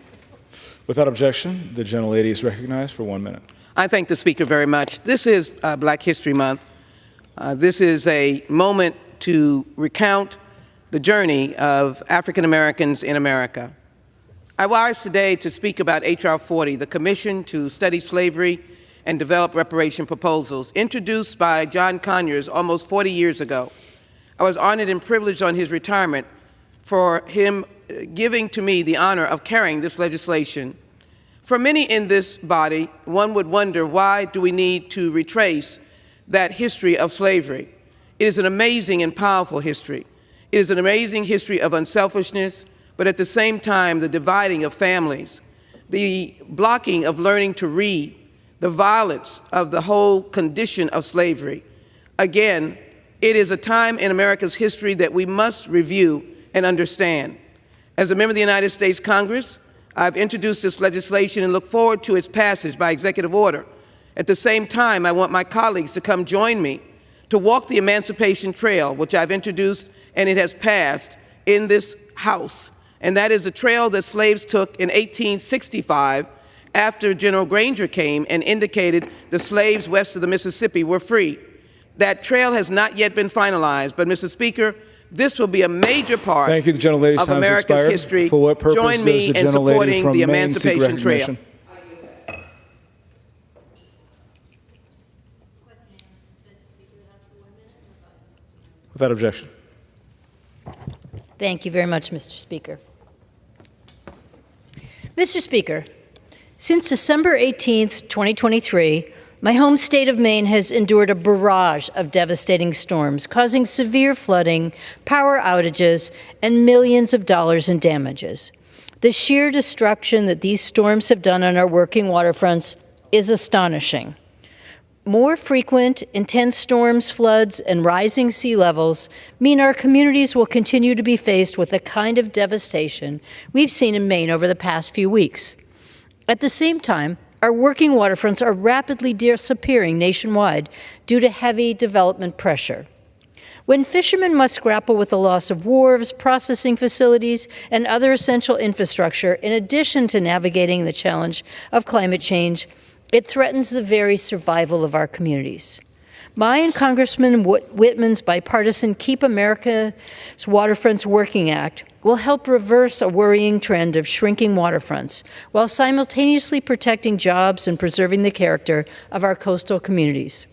[SPEAKER 16] Without objection, the gentlelady is recognized for 1 minute.
[SPEAKER 12] I thank the Speaker very much. This is Black History Month. This is a moment to recount the journey of African Americans in America. I rise today to speak about H.R. 40, the Commission to Study Slavery and Develop Reparation Proposals, introduced by John Conyers almost 40 years ago. I was honored and privileged on his retirement for him giving to me the honor of carrying this legislation. For many in this body, one would wonder, why do we need to retrace that history of slavery? It is an amazing and powerful history. It is an amazing history of unselfishness, but at the same time, the dividing of families, the blocking of learning to read, the violence of the whole condition of slavery. Again, it is a time in America's history that we must review and understand. As a member of the United States Congress, I've introduced this legislation and look forward to its passage by executive order. At the same time, I want my colleagues to come join me to walk the Emancipation Trail, which I've introduced and it has passed in this House. And that is a trail that slaves took in 1865 after General Granger came and indicated the slaves west of the Mississippi were free. That trail has not yet been finalized, but Mr. Speaker, this will be a major part
[SPEAKER 16] Thank you. The gentlelady's
[SPEAKER 12] of
[SPEAKER 16] time
[SPEAKER 12] America's
[SPEAKER 16] expired.
[SPEAKER 12] history.
[SPEAKER 16] For what purpose
[SPEAKER 12] Join me
[SPEAKER 16] does the
[SPEAKER 12] in
[SPEAKER 16] gentlelady
[SPEAKER 12] supporting
[SPEAKER 16] from
[SPEAKER 12] the
[SPEAKER 16] Maine seek
[SPEAKER 12] Emancipation Trail.
[SPEAKER 16] recognition? Without objection.
[SPEAKER 13] Thank you very much, Mr. Speaker. Mr. Speaker, since December 18th, 2023,
[SPEAKER 9] My home state of Maine has endured a barrage of devastating storms, causing severe flooding, power outages, and millions of dollars in damages. The sheer destruction that these storms have done on our working waterfronts is astonishing. More frequent, intense storms, floods, and rising sea levels mean our communities will continue to be faced with the kind of devastation we've seen in Maine over the past few weeks. At the same time, our working waterfronts are rapidly disappearing nationwide due to heavy development pressure. When fishermen must grapple with the loss of wharves, processing facilities, and other essential infrastructure, in addition to navigating the challenge of climate change, it threatens the very survival of our communities. My and Congressman Whitman's bipartisan Keep America's Waterfronts Working Act will help reverse a worrying trend of shrinking waterfronts while simultaneously protecting jobs and preserving the character of our coastal communities.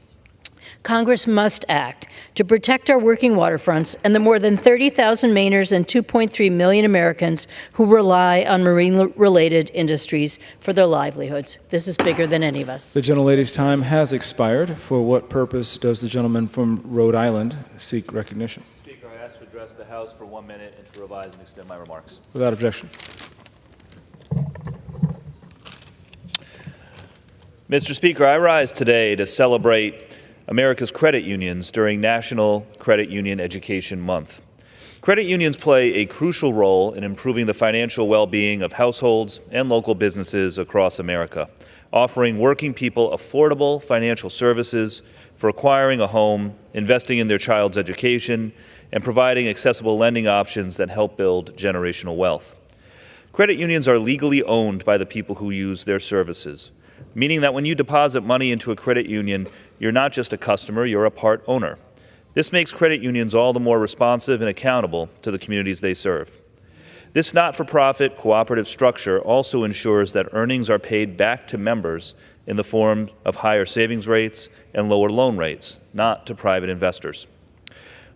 [SPEAKER 9] Congress must act to protect our working waterfronts and the more than 30,000 Mainers and 2.3 million Americans who rely on marine-related industries for their livelihoods. This is bigger than any of us.
[SPEAKER 16] The gentlelady's time has expired. For what purpose does the gentleman from Rhode Island seek recognition?
[SPEAKER 13] Speaker, I ask to address the House for 1 minute and to revise and extend my remarks.
[SPEAKER 16] Without objection.
[SPEAKER 13] Mr. Speaker, I rise today to celebrate America's credit unions during National Credit Union Education Month. Credit unions play a crucial role in improving the financial well-being of households and local businesses across America, offering working people affordable financial services for acquiring a home, investing in their child's education, and providing accessible lending options that help build generational wealth. Credit unions are legally owned by the people who use their services, meaning that when you deposit money into a credit union, you're not just a customer, you're a part owner. This makes credit unions all the more responsive and accountable to the communities they serve. This not-for-profit cooperative structure also ensures that earnings are paid back to members in the form of higher savings rates and lower loan rates, not to private investors.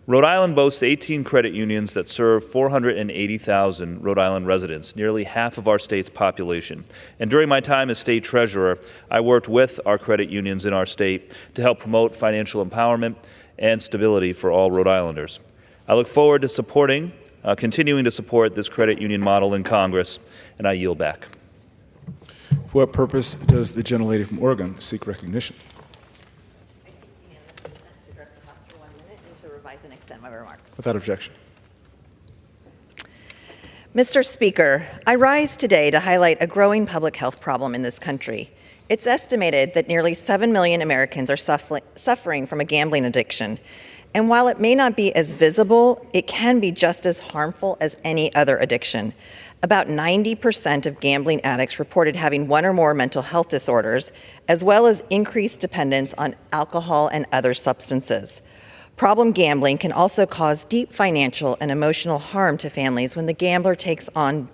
[SPEAKER 13] Rhode Island boasts 18 credit unions that serve 480,000 Rhode Island residents, nearly half of our state's population. And during my time as state treasurer, I worked with our credit unions in our state to help promote financial empowerment and stability for all Rhode Islanders. I look forward to continuing to support this credit union model in Congress, and I yield back.
[SPEAKER 16] For what purpose does the gentlelady from Oregon seek recognition?
[SPEAKER 17] And extend my remarks.
[SPEAKER 16] Without objection.
[SPEAKER 17] Mr. Speaker, I rise today to highlight a growing public health problem in this country. It's estimated that nearly 7 million Americans are suffering from a gambling addiction. And while it may not be as visible, it can be just as harmful as any other addiction. About 90% of gambling addicts reported having one or more mental health disorders, as well as increased dependence on alcohol and other substances. Problem gambling can also cause deep financial and emotional harm to families when the gambler takes on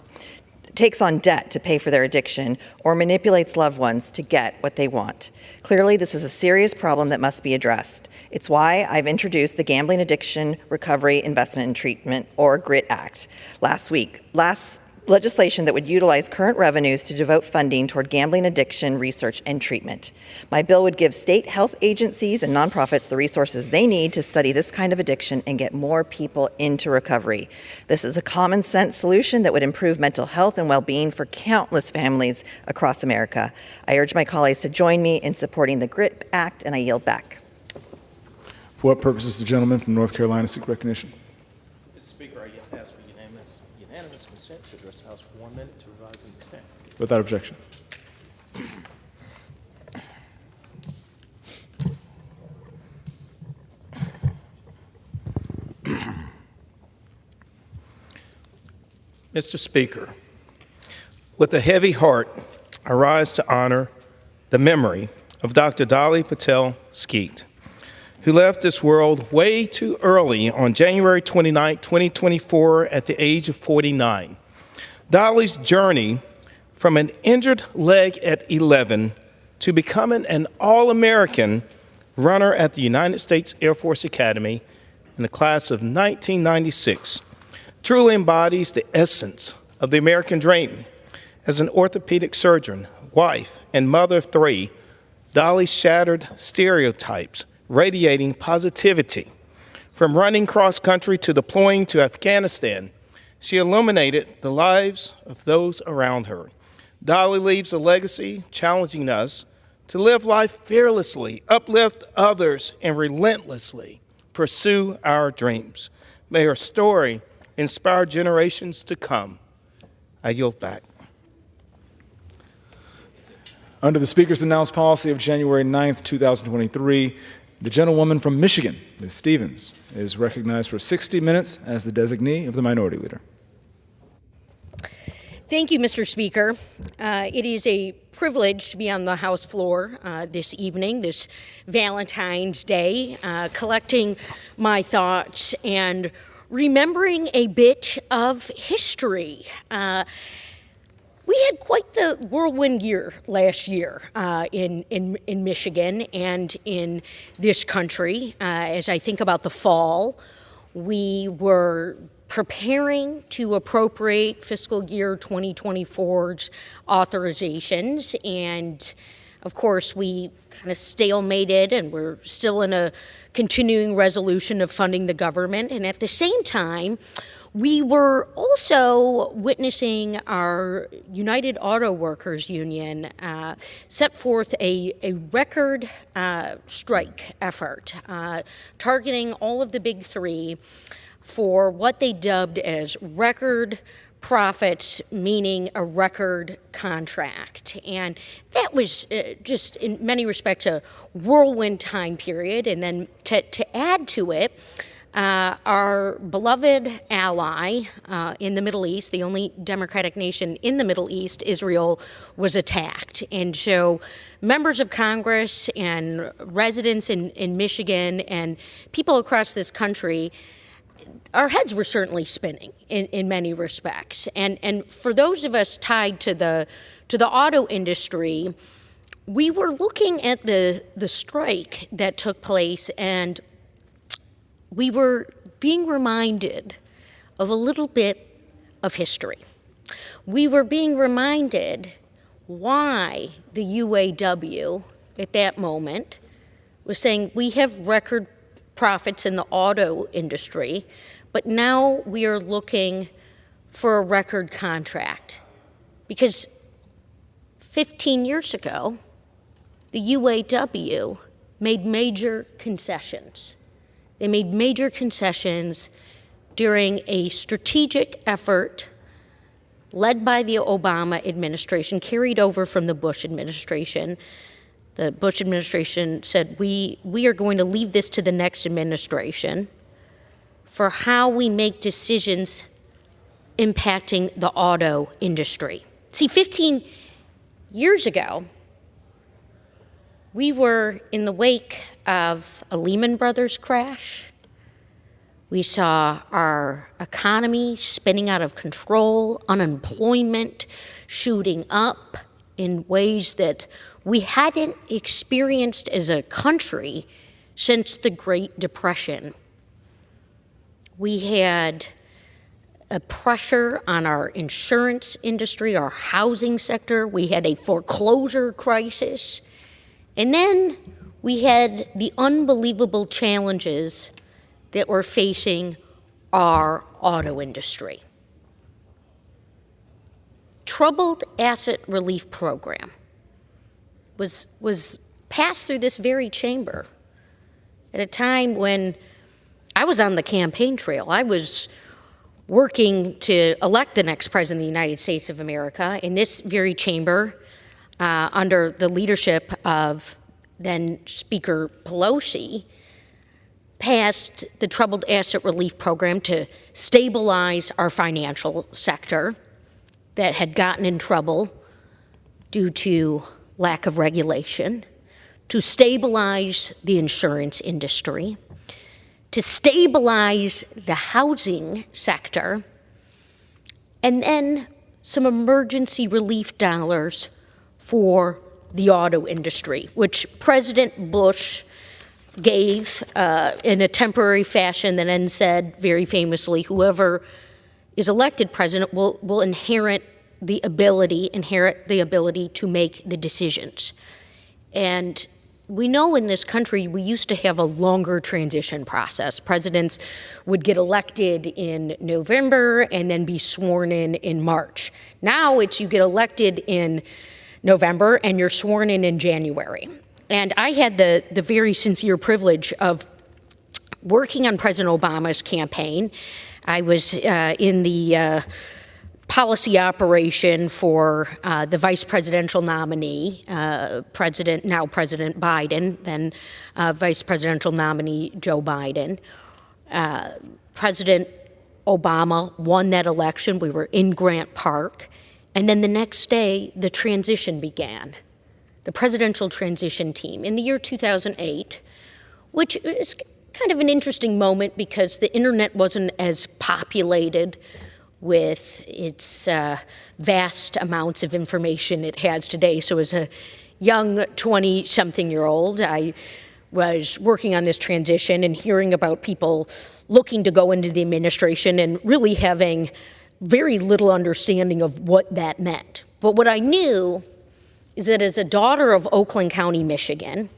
[SPEAKER 17] debt to pay for their addiction or manipulates loved ones to get what they want. Clearly, this is a serious problem that must be addressed. It's why I've introduced the Gambling Addiction Recovery, Investment, and Treatment, or GRIT Act, last legislation that would utilize current revenues to devote funding toward gambling addiction research and treatment. My bill would give state health agencies and nonprofits the resources they need to study this kind of addiction and get more people into recovery. This is a common sense solution that would improve mental health and well-being for countless families across America. I urge my colleagues to join me in supporting the GRIT Act, and I yield back.
[SPEAKER 16] For what purpose does the gentleman from North Carolina seek recognition?
[SPEAKER 13] Mr. Speaker, I ask for unanimous consent to address the House for 1 minute to revise and extend.
[SPEAKER 16] Without objection.
[SPEAKER 21] Mr. Speaker, with a heavy heart, I rise to honor the memory of Dr. Dolly Patel Skeet, who left this world way too early on January 29, 2024, at the age of 49. Dolly's journey from an injured leg at 11 to becoming an All-American runner at the United States Air Force Academy in the class of 1996 truly embodies the essence of the American dream. As an orthopedic surgeon, wife, and mother of 3, Dolly shattered stereotypes, radiating positivity. From running cross-country to deploying to Afghanistan, she illuminated the lives of those around her. Dolly leaves a legacy challenging us to live life fearlessly, uplift others, and relentlessly pursue our dreams. May her story inspire generations to come. I yield back.
[SPEAKER 16] Under the Speaker's announced policy of January 9th, 2023, the gentlewoman from Michigan, Ms. Stevens, is recognized for 60 minutes as the designee of the Minority Leader.
[SPEAKER 1] Thank you, Mr. Speaker. It is a privilege to be on the House floor this evening, this Valentine's Day, collecting my thoughts and remembering a bit of history. We had quite the whirlwind year last year in Michigan and in this country. As I think about the fall, we were preparing to appropriate fiscal year 2024's authorizations, and of course we kind of stalemated, and we're still in a continuing resolution of funding the government. And at the same time, we were also witnessing our United Auto Workers Union set forth a record strike effort targeting all of the big three for what they dubbed as record profits, meaning a record contract. And that was just in many respects a whirlwind time period. And then to add to it, our beloved ally in the Middle East, the only democratic nation in the Middle East, Israel, was attacked. And so members of Congress and residents in Michigan and people across this country, our heads were certainly spinning in many respects. And for those of us tied to the auto industry, we were looking at the strike that took place, and we were being reminded of a little bit of history. We were being reminded why the UAW at that moment was saying we have record profits in the auto industry, but now we are looking for a record contract. Because 15 years ago, the UAW made major concessions. They made major concessions during a strategic effort led by the Obama administration, carried over from the Bush administration. The Bush administration said, we are going to leave this to the next administration for how we make decisions impacting the auto industry. See, 15 years ago, we were in the wake of a Lehman Brothers crash. We saw our economy spinning out of control, unemployment shooting up in ways that we hadn't experienced as a country since the Great Depression. We had a pressure on our insurance industry, our housing sector. We had a foreclosure crisis. And then we had the unbelievable challenges that were facing our auto industry. Troubled Asset Relief Program was passed through this very chamber at a time when I was on the campaign trail. I was working to elect the next president of the United States of America in this very chamber under the leadership of then Speaker Pelosi, passed the Troubled Asset Relief Program to stabilize our financial sector that had gotten in trouble due to lack of regulation, to stabilize the insurance industry, to stabilize the housing sector, and then some emergency relief dollars for the auto industry, which President Bush gave in a temporary fashion, and then said very famously, whoever is elected president will inherit the ability to make the decisions. And we know in this country we used to have a longer transition process. Presidents would get elected in November and then be sworn in March. Now it's you get elected in November and you're sworn in January. And I had the very sincere privilege of working on President Obama's campaign. I was in the policy operation for the vice presidential nominee, now President Biden, then vice presidential nominee Joe Biden. President Obama won that election. We were in Grant Park. And then the next day, the transition began, the presidential transition team in the year 2008, which is kind of an interesting moment because the internet wasn't as populated with its vast amounts of information it has today. So as a young 20-something-year-old, I was working on this transition and hearing about people looking to go into the administration and really having very little understanding of what that meant. But what I knew is that as a daughter of Oakland County, Michigan,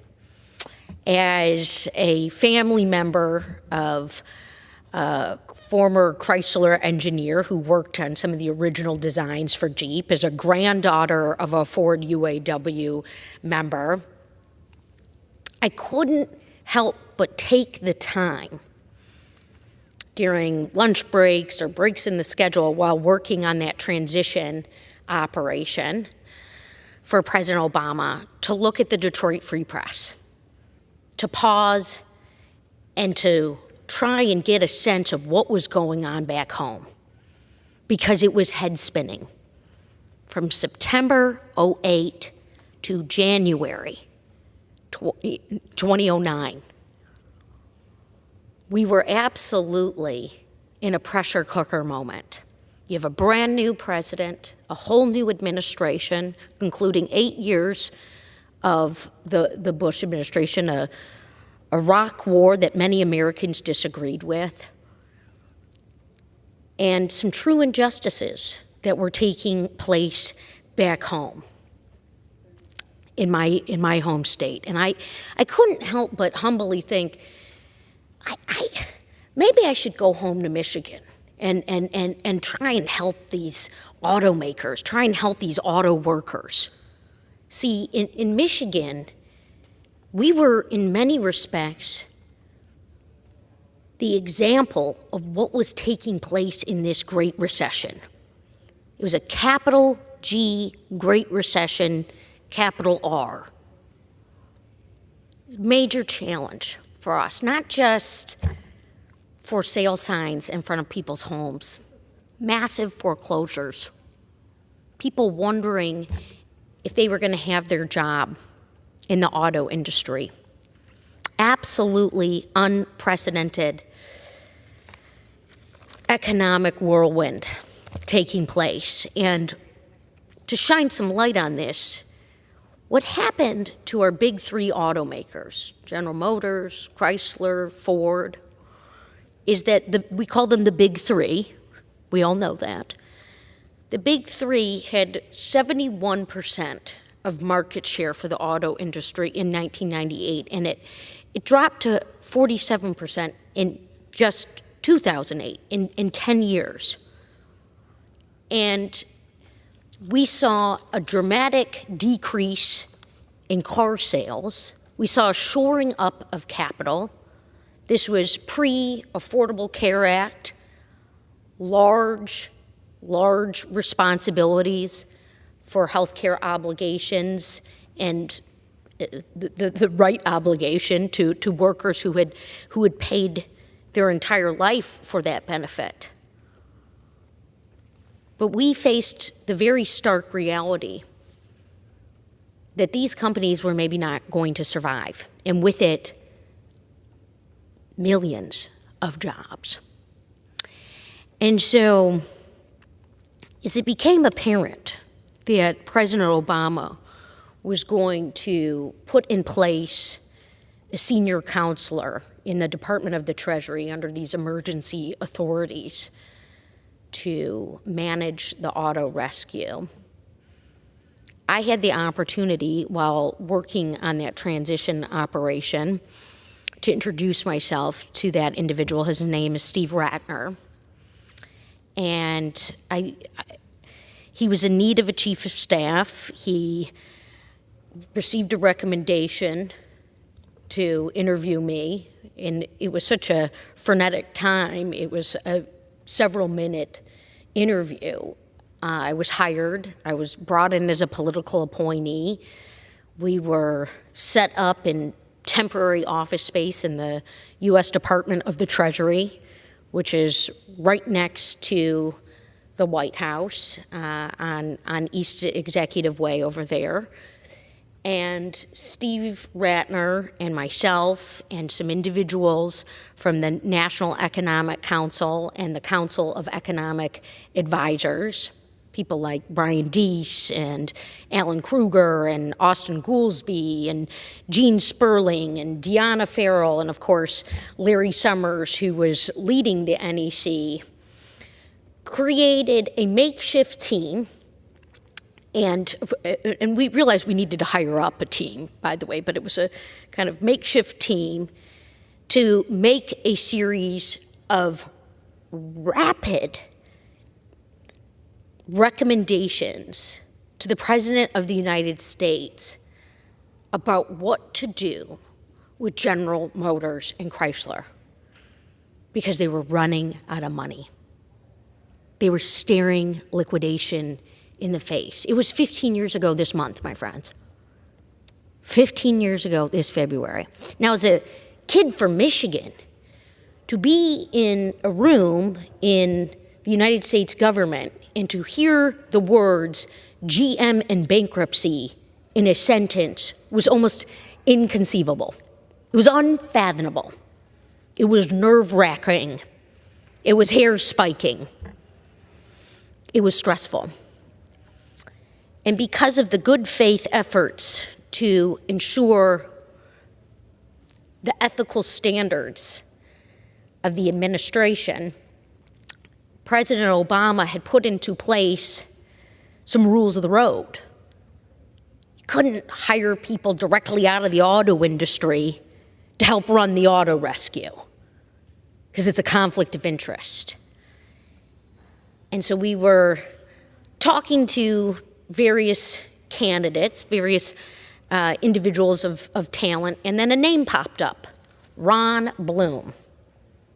[SPEAKER 1] as a family member of former Chrysler engineer who worked on some of the original designs for Jeep, as a granddaughter of a Ford UAW member, I couldn't help but take the time during lunch breaks or breaks in the schedule while working on that transition operation for President Obama to look at the Detroit Free Press, to pause and to try and get a sense of what was going on back home, because it was head spinning. From September 2008 to January 2009, we were absolutely in a pressure cooker moment. You have a brand new president, a whole new administration, including 8 years of the Bush administration, a Iraq war that many Americans disagreed with, and some true injustices that were taking place back home in my home state. And I couldn't help but humbly think, maybe I should go home to Michigan and try and help these automakers, try and help these auto workers. See, in Michigan, we were, in many respects, the example of what was taking place in this Great Recession. It was a capital G Great Recession, capital R. Major challenge for us, not just for sale signs in front of people's homes, massive foreclosures, people wondering if they were going to have their job in the auto industry. Absolutely unprecedented economic whirlwind taking place. And to shine some light on this, what happened to our big three automakers, General Motors, Chrysler, Ford, is that we call them the big three. We all know that. The big three had 71% of market share for the auto industry in 1998, and it dropped to 47% in just 2008, in 10 years. And we saw a dramatic decrease in car sales. We saw a shoring up of capital. This was pre-Affordable Care Act, large responsibilities for healthcare obligations and the right obligation to workers who had paid their entire life for that benefit. But we faced the very stark reality that these companies were maybe not going to survive, and with it, millions of jobs. And so, as it became apparent that President Obama was going to put in place a senior counselor in the Department of the Treasury under these emergency authorities to manage the auto rescue, I had the opportunity while working on that transition operation to introduce myself to that individual. His name is Steve Ratner. And he was in need of a chief of staff. He received a recommendation to interview me, and it was such a frenetic time. It was a several-minute interview. I was hired. I was brought in as a political appointee. We were set up in temporary office space in the U.S. Department of the Treasury, which is right next to the White House on East Executive Way over there. And Steve Ratner and myself and some individuals from the National Economic Council and the Council of Economic Advisors, people like Brian Deese and Alan Kruger and Austin Goolsbee and Gene Sperling and Deanna Farrell and, of course, Larry Summers, who was leading the NEC, created a makeshift team. And we realized we needed to hire up a team, by the way, but it was a kind of makeshift team to make a series of rapid recommendations to the President of the United States about what to do with General Motors and Chrysler, because they were running out of money. They were staring liquidation in the face. It was 15 years ago this month, my friends. 15 years ago this February. Now, as a kid from Michigan, to be in a room in the United States government and to hear the words GM and bankruptcy in a sentence was almost inconceivable. It was unfathomable. It was nerve-wracking. It was hair-spiking. It was stressful. And because of the good faith efforts to ensure the ethical standards of the administration, President Obama had put into place some rules of the road. You couldn't hire people directly out of the auto industry to help run the auto rescue, because it's a conflict of interest. And so we were talking to various candidates, various individuals of talent, and then a name popped up, Ron Bloom.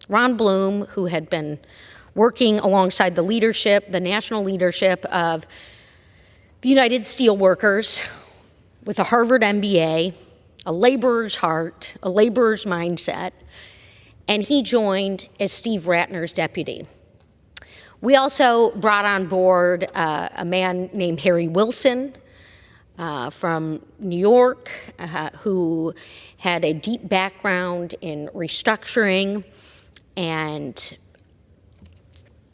[SPEAKER 1] Ron Bloom, who had been working alongside the leadership, the national leadership of the United Steelworkers, with a Harvard MBA, a laborer's heart, a laborer's mindset, and he joined as Steve Ratner's deputy. We also brought on board a man named Harry Wilson from New York, who had a deep background in restructuring and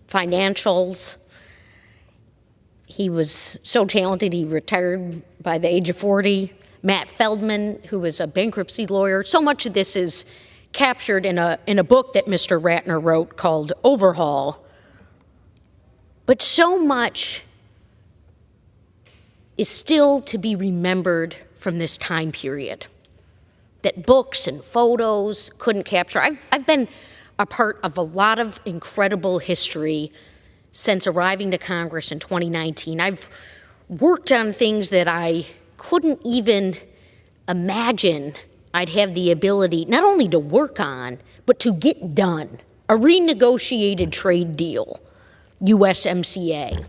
[SPEAKER 1] financials. He was so talented, he retired by the age of 40. Matt Feldman, who was a bankruptcy lawyer. So much of this is captured in a book that Mr. Ratner wrote called Overhaul. But so much is still to be remembered from this time period that books and photos couldn't capture. I've been a part of a lot of incredible history since arriving to Congress in 2019. I've worked on things that I couldn't even imagine I'd have the ability not only to work on, but to get done. A renegotiated trade deal, USMCA,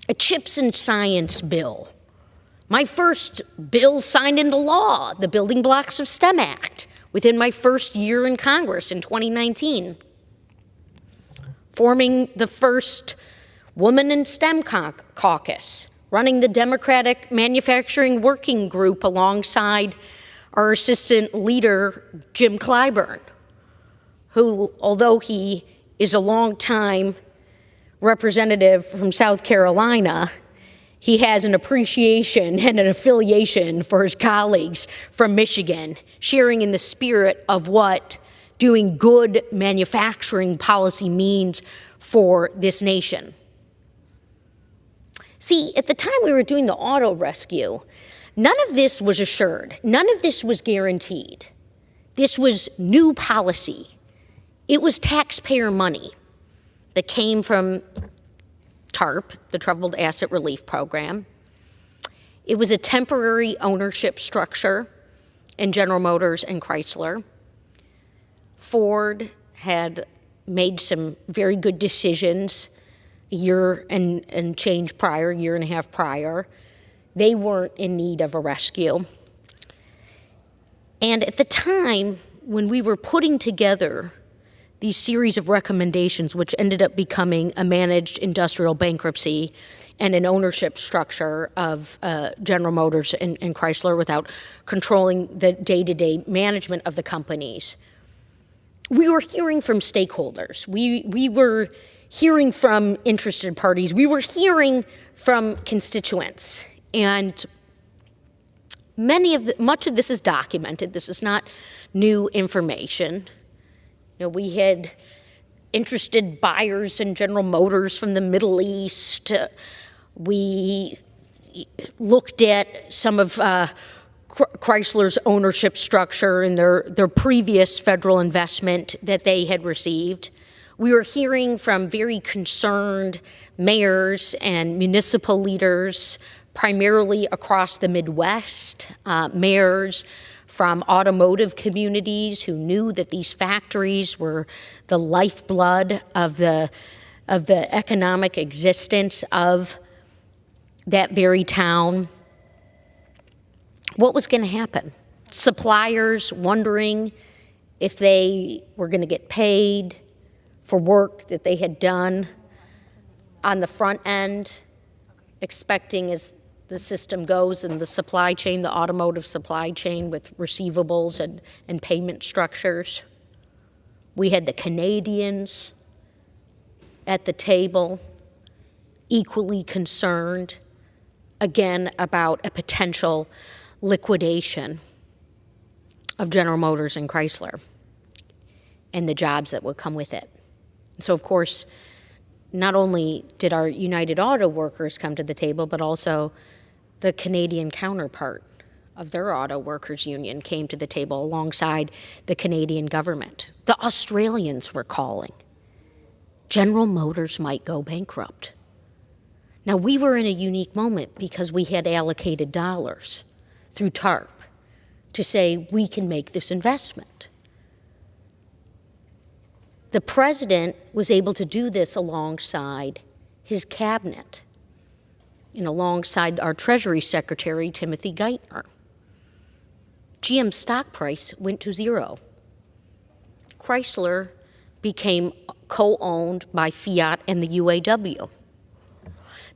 [SPEAKER 1] a CHIPS and Science bill, my first bill signed into law, the Building Blocks of STEM Act, within my first year in Congress in 2019, forming the first Woman in STEM caucus, running the Democratic Manufacturing Working Group alongside our assistant leader, Jim Clyburn, who, although he is a long-time representative from South Carolina, he has an appreciation and an affiliation for his colleagues from Michigan, sharing in the spirit of what doing good manufacturing policy means for this nation. See, at the time we were doing the auto rescue, none of this was assured. None of this was guaranteed. This was new policy. It was taxpayer money that came from TARP, the Troubled Asset Relief Program. It was a temporary ownership structure in General Motors and Chrysler. Ford had made some very good decisions a year and change prior, year and a half prior. They weren't in need of a rescue. And at the time, when we were putting together these series of recommendations, which ended up becoming a managed industrial bankruptcy and an ownership structure of General Motors and Chrysler without controlling the day-to-day management of the companies, we were hearing from stakeholders. We were hearing from interested parties. We were hearing from constituents. And much of this is documented. This is not new information. You know, we had interested buyers in General Motors from the Middle East. We looked at some of Chrysler's ownership structure and their previous federal investment that they had received. We were hearing from very concerned mayors and municipal leaders, primarily across the Midwest, mayors from automotive communities who knew that these factories were the lifeblood of the economic existence of that very town. What was going to happen? Suppliers wondering if they were going to get paid for work that they had done on the front end, expecting as the system goes in the supply chain, the automotive supply chain with receivables and payment structures. We had the Canadians at the table, equally concerned, again, about a potential liquidation of General Motors and Chrysler and the jobs that would come with it. So, of course, not only did our United Auto Workers come to the table, but also the Canadian counterpart of their auto workers union came to the table alongside the Canadian government. The Australians were calling. General Motors might go bankrupt. Now, we were in a unique moment because we had allocated dollars through TARP to say we can make this investment. The president was able to do this alongside his cabinet and alongside our Treasury Secretary, Timothy Geithner. GM's stock price went to zero. Chrysler became co-owned by Fiat and the UAW.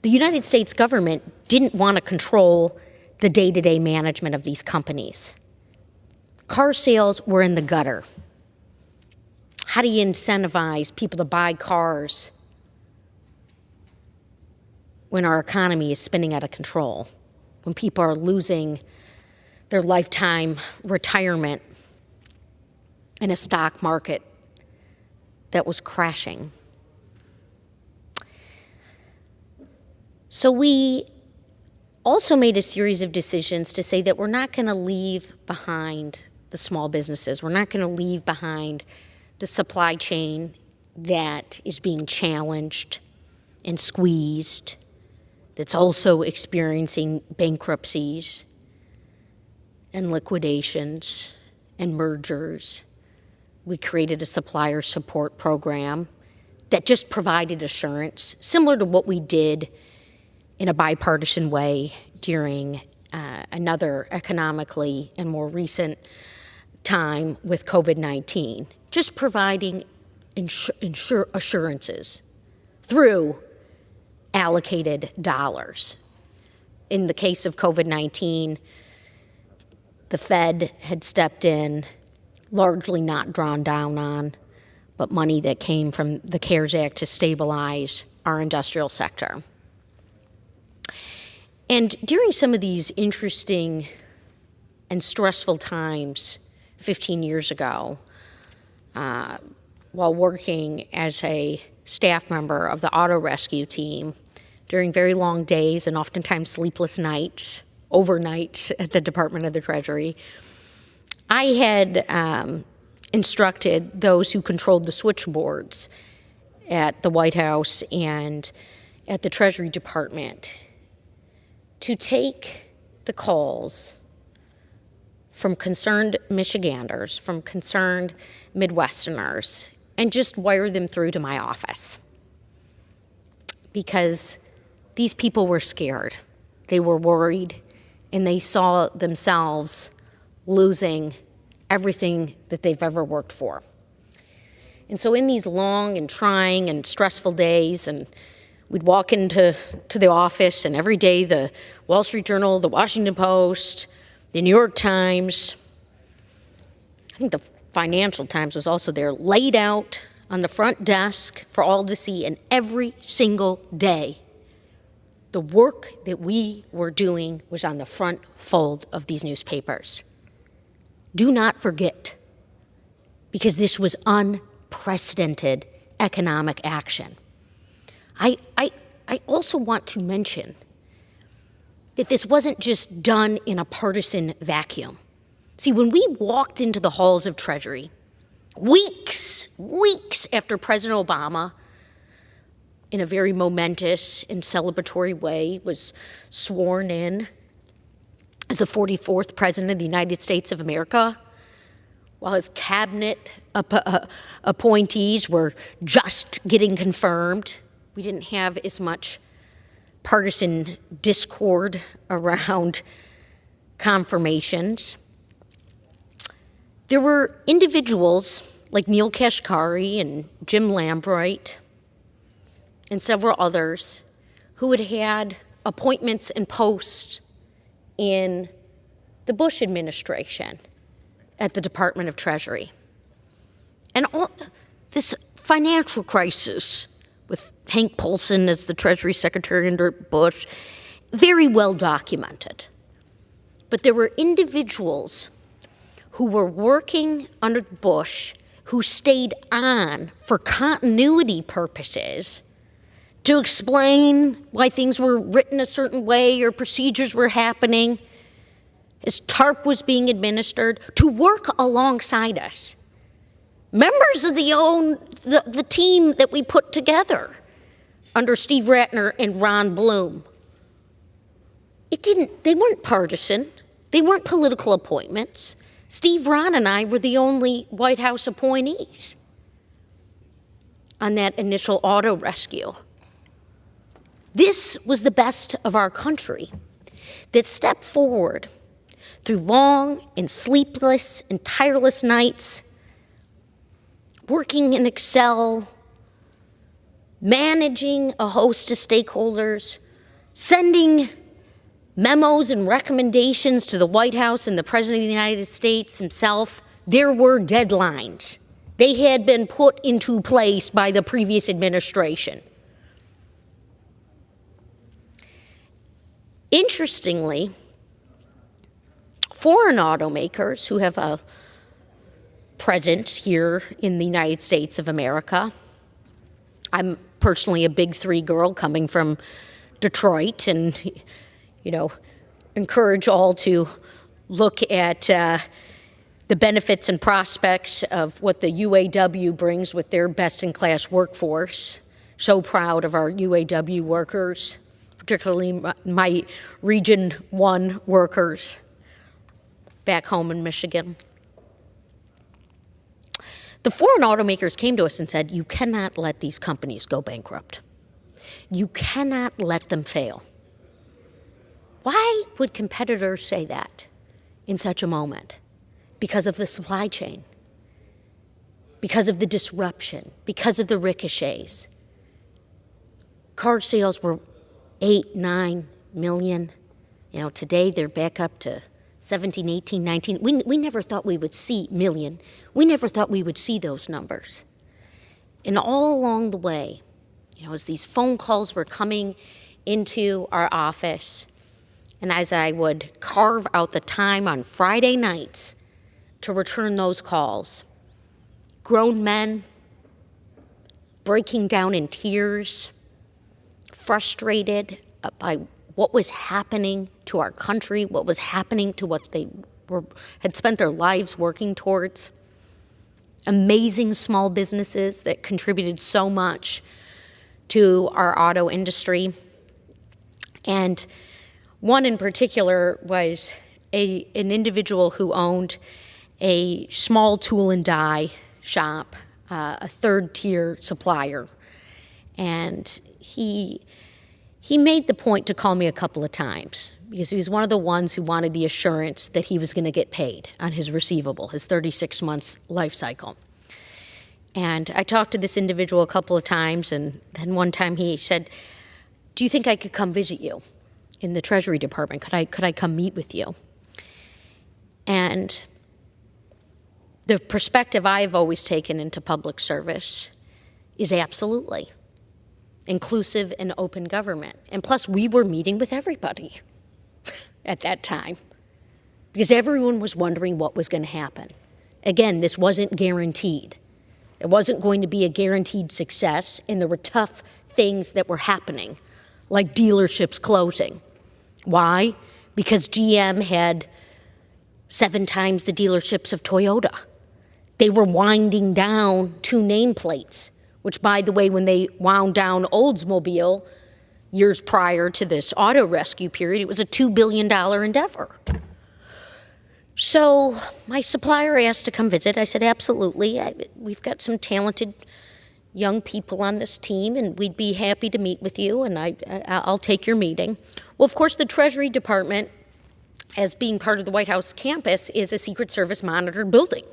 [SPEAKER 1] The United States government didn't want to control the day-to-day management of these companies. Car sales were in the gutter. How do you incentivize people to buy cars when our economy is spinning out of control, when people are losing their lifetime retirement in a stock market that was crashing? So we also made a series of decisions to say that we're not going to leave behind the small businesses. We're not going to leave behind the supply chain that is being challenged and squeezed, that's also experiencing bankruptcies and liquidations and mergers. We created a supplier support program that just provided assurance, similar to what we did in a bipartisan way during another economically and more recent time with COVID-19, just providing assurances through allocated dollars. In the case of COVID-19, the Fed had stepped in, largely not drawn down on, but money that came from the CARES Act to stabilize our industrial sector. And during some of these interesting and stressful times 15 years ago, while working as a staff member of the auto rescue team during very long days and oftentimes sleepless nights, overnight at the Department of the Treasury, I had instructed those who controlled the switchboards at the White House and at the Treasury Department to take the calls from concerned Michiganders, from concerned Midwesterners, and just wire them through to my office. Because these people were scared, they were worried, and they saw themselves losing everything that they've ever worked for. And so in these long and trying and stressful days, and we'd walk into the office, and every day the Wall Street Journal, the Washington Post, the New York Times, I think the Financial Times was also there, laid out on the front desk for all to see, and every single day, the work that we were doing was on the front fold of these newspapers. Do not forget, because this was unprecedented economic action. I also want to mention that this wasn't just done in a partisan vacuum. See, when we walked into the halls of Treasury, weeks after President Obama, in a very momentous and celebratory way, was sworn in as the 44th President of the United States of America, while his cabinet appointees were just getting confirmed, we didn't have as much partisan discord around confirmations. There were individuals like Neil Kashkari and Jim Lambright and several others who had had appointments and posts in the Bush administration at the Department of Treasury. And all this financial crisis with Hank Paulson as the Treasury Secretary under Bush, very well documented. But there were individuals who were working under Bush who stayed on for continuity purposes to explain why things were written a certain way or procedures were happening as TARP was being administered, to work alongside us. Members of the team that we put together under Steve Ratner and Ron Bloom. They weren't partisan. They weren't political appointments. Steve, Ron, and I were the only White House appointees on that initial auto rescue. This was the best of our country that stepped forward through long and sleepless and tireless nights, working in Excel, managing a host of stakeholders, sending memos and recommendations to the White House and the President of the United States himself. There were deadlines. They had been put into place by the previous administration. Interestingly, foreign automakers who have a presence here in the United States of America, I'm personally a Big Three girl coming from Detroit, and encourage all to look at the benefits and prospects of what the UAW brings with their best-in-class workforce. So proud of our UAW workers, particularly my Region 1 workers back home in Michigan. The foreign automakers came to us and said, you cannot let these companies go bankrupt. You cannot let them fail. Why would competitors say that in such a moment? Because of the supply chain, because of the disruption, because of the ricochets. Car sales were 8, 9 million. Today they're back up to 17, 18, 19. We never thought we would see million. We never thought we would see those numbers. And all along the way, as these phone calls were coming into our office, and as I would carve out the time on Friday nights to return those calls, grown men breaking down in tears, frustrated by what was happening to our country, what was happening to what they had spent their lives working towards. Amazing small businesses that contributed so much to our auto industry. And one in particular was an individual who owned a small tool and die shop, a third-tier supplier. And he made the point to call me a couple of times because he was one of the ones who wanted the assurance that he was going to get paid on his receivable, his 36 months life cycle. And I talked to this individual a couple of times, and then one time he said, "Do you think I could come visit you in the Treasury Department? Could I come meet with you?" And the perspective I've always taken into public service is absolutely inclusive and open government. And plus, we were meeting with everybody at that time because everyone was wondering what was going to happen. Again, this wasn't guaranteed. It wasn't going to be a guaranteed success, and there were tough things that were happening, like dealerships closing. Why? Because GM had 7 times the dealerships of Toyota. They were winding down 2 nameplates, which, by the way, when they wound down Oldsmobile years prior to this auto rescue period, it was a $2 billion endeavor. So my supplier asked to come visit. I said, absolutely. We've got some talented young people on this team, and we'd be happy to meet with you, and I'll take your meeting. Well, of course, the Treasury Department, as being part of the White House campus, is a Secret Service monitored building.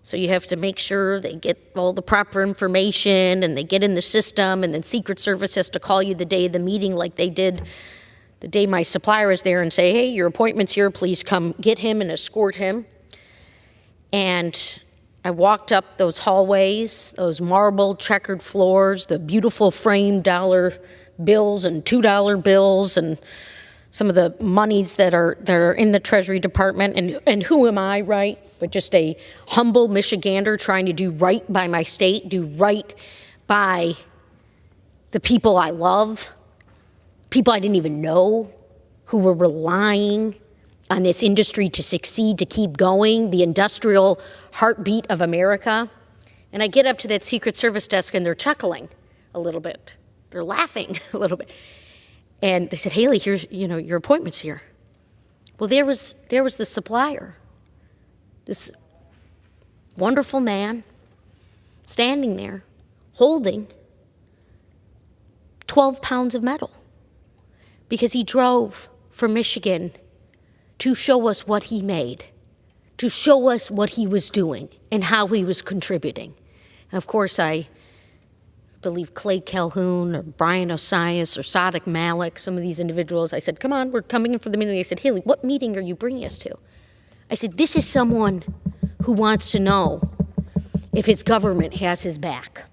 [SPEAKER 1] So you have to make sure they get all the proper information and they get in the system, and then Secret Service has to call you the day of the meeting like they did the day my supplier was there and say, hey, your appointment's here, please come get him and escort him. And I walked up those hallways, those marble checkered floors, the beautiful framed dollar bills and $2 bills and some of the monies that are in the Treasury Department. And who am I, right? But just a humble Michigander trying to do right by my state, do right by the people I love, people I didn't even know who were relying on this industry to succeed, to keep going, the industrial heartbeat of America. And I get up to that Secret Service desk and they're chuckling a little bit. They're laughing a little bit. And they said, Haley, here's, your appointment's here. Well, there was the supplier, this wonderful man standing there holding 12 pounds of metal because he drove from Michigan to show us what he made, to show us what he was doing and how he was contributing. And of course, I believe Clay Calhoun or Brian Osias or Sadiq Malik, some of these individuals, I said, come on, we're coming in for the meeting. They said, Haley, what meeting are you bringing us to? I said, this is someone who wants to know if his government has his back.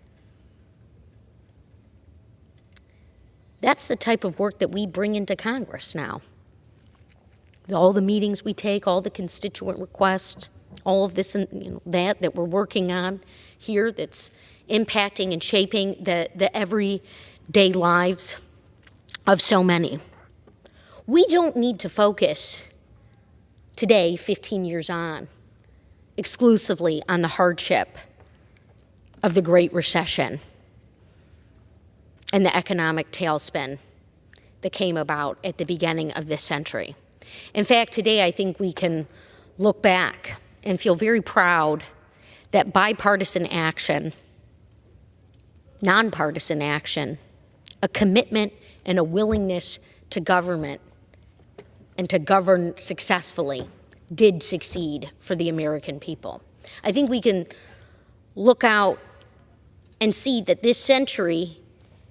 [SPEAKER 1] That's the type of work that we bring into Congress now. All the meetings we take, all the constituent requests, all of this and that we're working on here that's impacting and shaping the everyday lives of so many. We don't need to focus today, 15 years on, exclusively on the hardship of the Great Recession and the economic tailspin that came about at the beginning of this century. In fact, today I think we can look back and feel very proud that bipartisan action, nonpartisan action, a commitment and a willingness to government and to govern successfully did succeed for the American people. I think we can look out and see that this century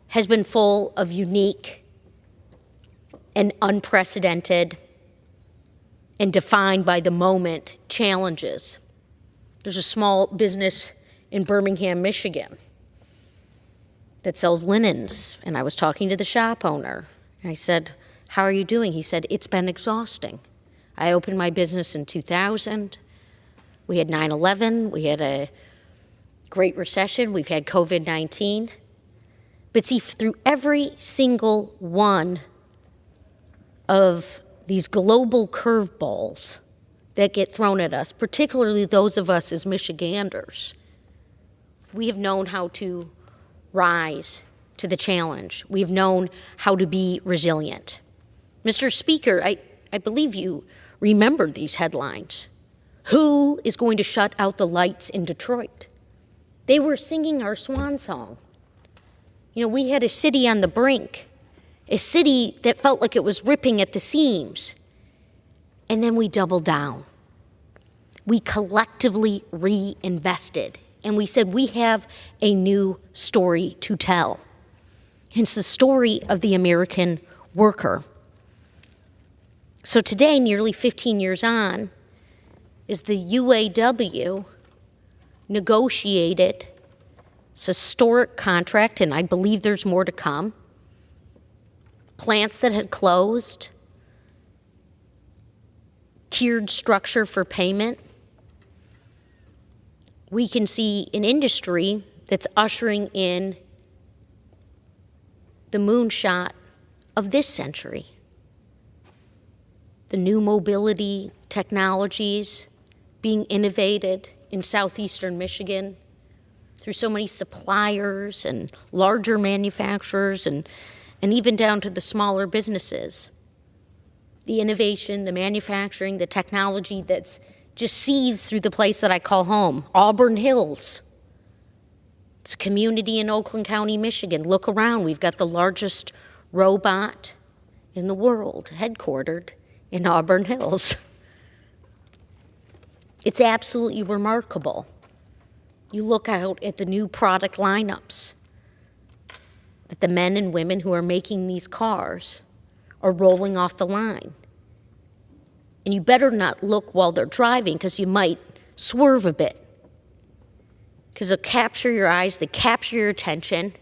[SPEAKER 1] has been full of unique and unprecedented and defined by the moment challenges. There's a small business in Birmingham, Michigan that sells linens, and I was talking to the shop owner. And I said, how are you doing? He said, it's been exhausting. I opened my business in 2000. We had 9/11. We had a Great Recession. We've had COVID-19. But see, through every single one of these global curveballs that get thrown at us, particularly those of us as Michiganders, we have known how to rise to the challenge. We've known how to be resilient. Mr. Speaker, I believe you remember these headlines. Who is going to shut out the lights in Detroit? They were singing our swan song. You know, we had a city on the brink, a city that felt like it was ripping at the seams. And then we doubled down. We collectively reinvested. And we said, we have a new story to tell. It's the story of the American worker. So today, nearly 15 years on, is the UAW negotiated this historic contract, and I believe there's more to come. Plants that had closed, tiered structure for payment. We can see an industry that's ushering in the moonshot of this century. The new mobility technologies being innovated in southeastern Michigan through so many suppliers and larger manufacturers and even down to the smaller businesses. The innovation, the manufacturing, the technology that's just seethes through the place that I call home, Auburn Hills. It's a community in Oakland County, Michigan. Look around, we've got the largest robot in the world, headquartered in Auburn Hills. It's absolutely remarkable. You look out at the new product lineups that the men and women who are making these cars are rolling off the line. And you better not look while they're driving because you might swerve a bit. Because they'll capture your eyes, they capture your attention.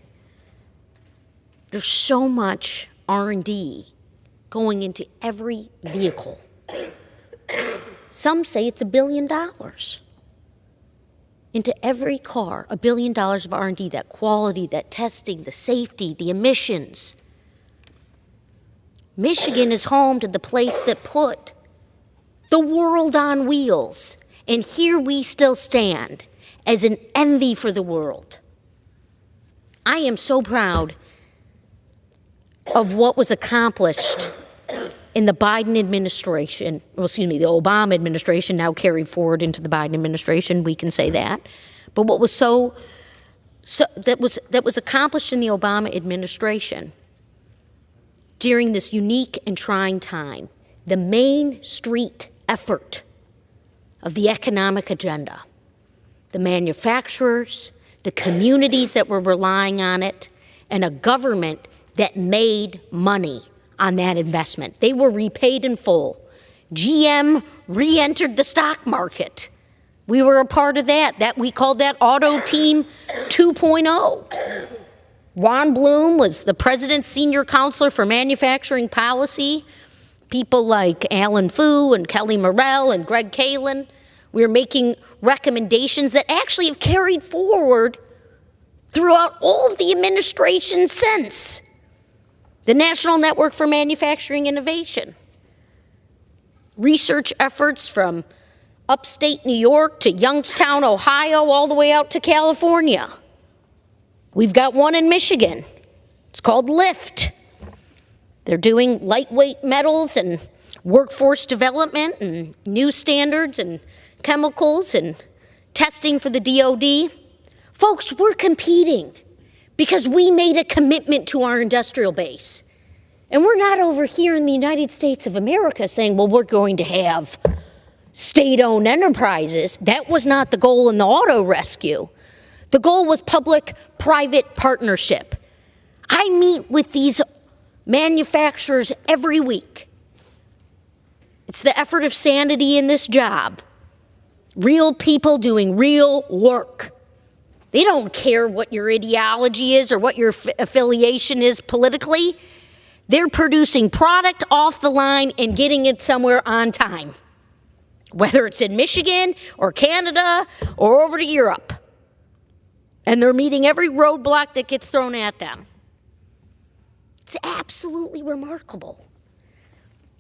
[SPEAKER 1] There's so much R&D going into every vehicle. Some say it's $1 billion. Into every car, $1 billion of R&D, that quality, that testing, the safety, the emissions. Michigan is home to the place that put the world on wheels. And here we still stand as an envy for the world. I am so proud of what was accomplished in the Biden administration, the Obama administration, now carried forward into the Biden administration, we can say that. But what was that was accomplished in the Obama administration during this unique and trying time, the Main Street effort of the economic agenda, the manufacturers, the communities that were relying on it, and a government that made money on that investment. They were repaid in full. GM re-entered the stock market. We were a part of that. We called that Auto Team 2.0. Ron Bloom was the president's senior counselor for manufacturing policy. People like Alan Fu and Kelly Morrell and Greg Kalin, we were making recommendations that actually have carried forward throughout all of the administrations since. The National Network for Manufacturing Innovation. Research efforts from upstate New York to Youngstown, Ohio, all the way out to California. We've got one in Michigan. It's called LIFT. They're doing lightweight metals and workforce development and new standards and chemicals and testing for the DoD. Folks, we're competing because we made a commitment to our industrial base. And we're not over here in the United States of America saying, well, we're going to have state-owned enterprises. That was not the goal in the auto rescue. The goal was public-private partnership. I meet with these manufacturers every week. It's the effort of sanity in this job. Real people doing real work. They don't care what your ideology is or what your affiliation is politically. They're producing product off the line and getting it somewhere on time, whether it's in Michigan or Canada or over to Europe. And they're meeting every roadblock that gets thrown at them. It's absolutely remarkable.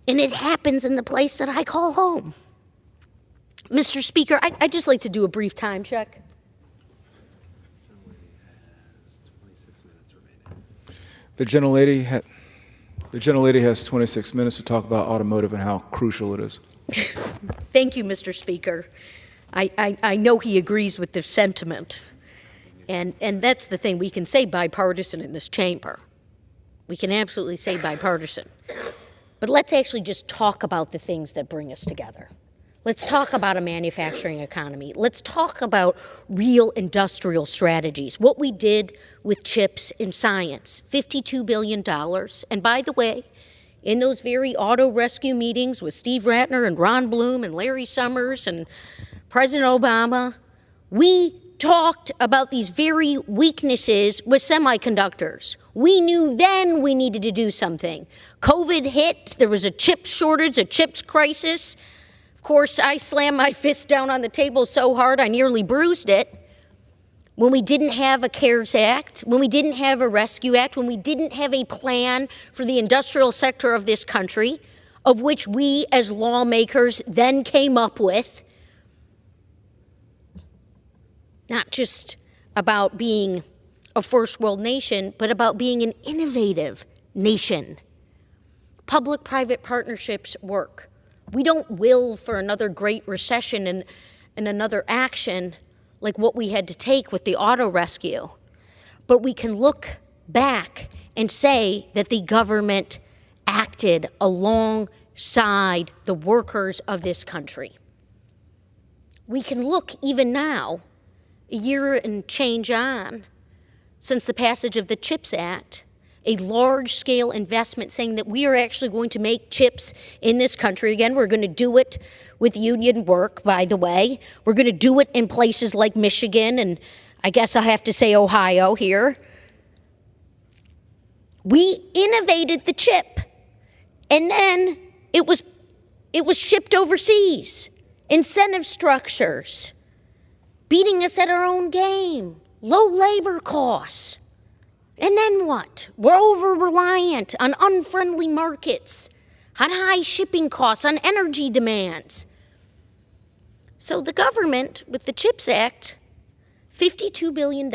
[SPEAKER 1] And it happens in the place that I call home. Mr. Speaker, I'd just like to do a brief time check.
[SPEAKER 16] The gentlelady has 26 minutes to talk about automotive and how crucial it is.
[SPEAKER 1] Thank you, Mr. Speaker. I know he agrees with this sentiment. And that's the thing. We can say bipartisan in this chamber. We can absolutely say bipartisan. But let's actually just talk about the things that bring us together. Let's talk about a manufacturing economy. Let's talk about real industrial strategies. What we did with CHIPS in science, $52 billion. And by the way, in those very auto rescue meetings with Steve Ratner and Ron Bloom and Larry Summers and President Obama, we talked about these very weaknesses with semiconductors. We knew then we needed to do something. COVID hit, there was a chip shortage, a chips crisis. Of course, I slammed my fist down on the table so hard I nearly bruised it. When we didn't have a CARES Act, when we didn't have a Rescue Act, when we didn't have a plan for the industrial sector of this country, of which we as lawmakers then came up with, not just about being a first world nation, but about being an innovative nation. Public-private partnerships work. We don't will for another great recession and another action like what we had to take with the auto rescue. But we can look back and say that the government acted alongside the workers of this country. We can look even now, a year and change on, since the passage of the CHIPS Act, a large-scale investment saying that we are actually going to make chips in this country. Again, we're going to do it with union work, by the way. We're going to do it in places like Michigan, and I guess I have to say Ohio here. We innovated the chip, and then it was shipped overseas. Incentive structures, beating us at our own game, low labor costs. And then what? We're over-reliant on unfriendly markets, on high shipping costs, on energy demands. So the government, with the CHIPS Act, $52 billion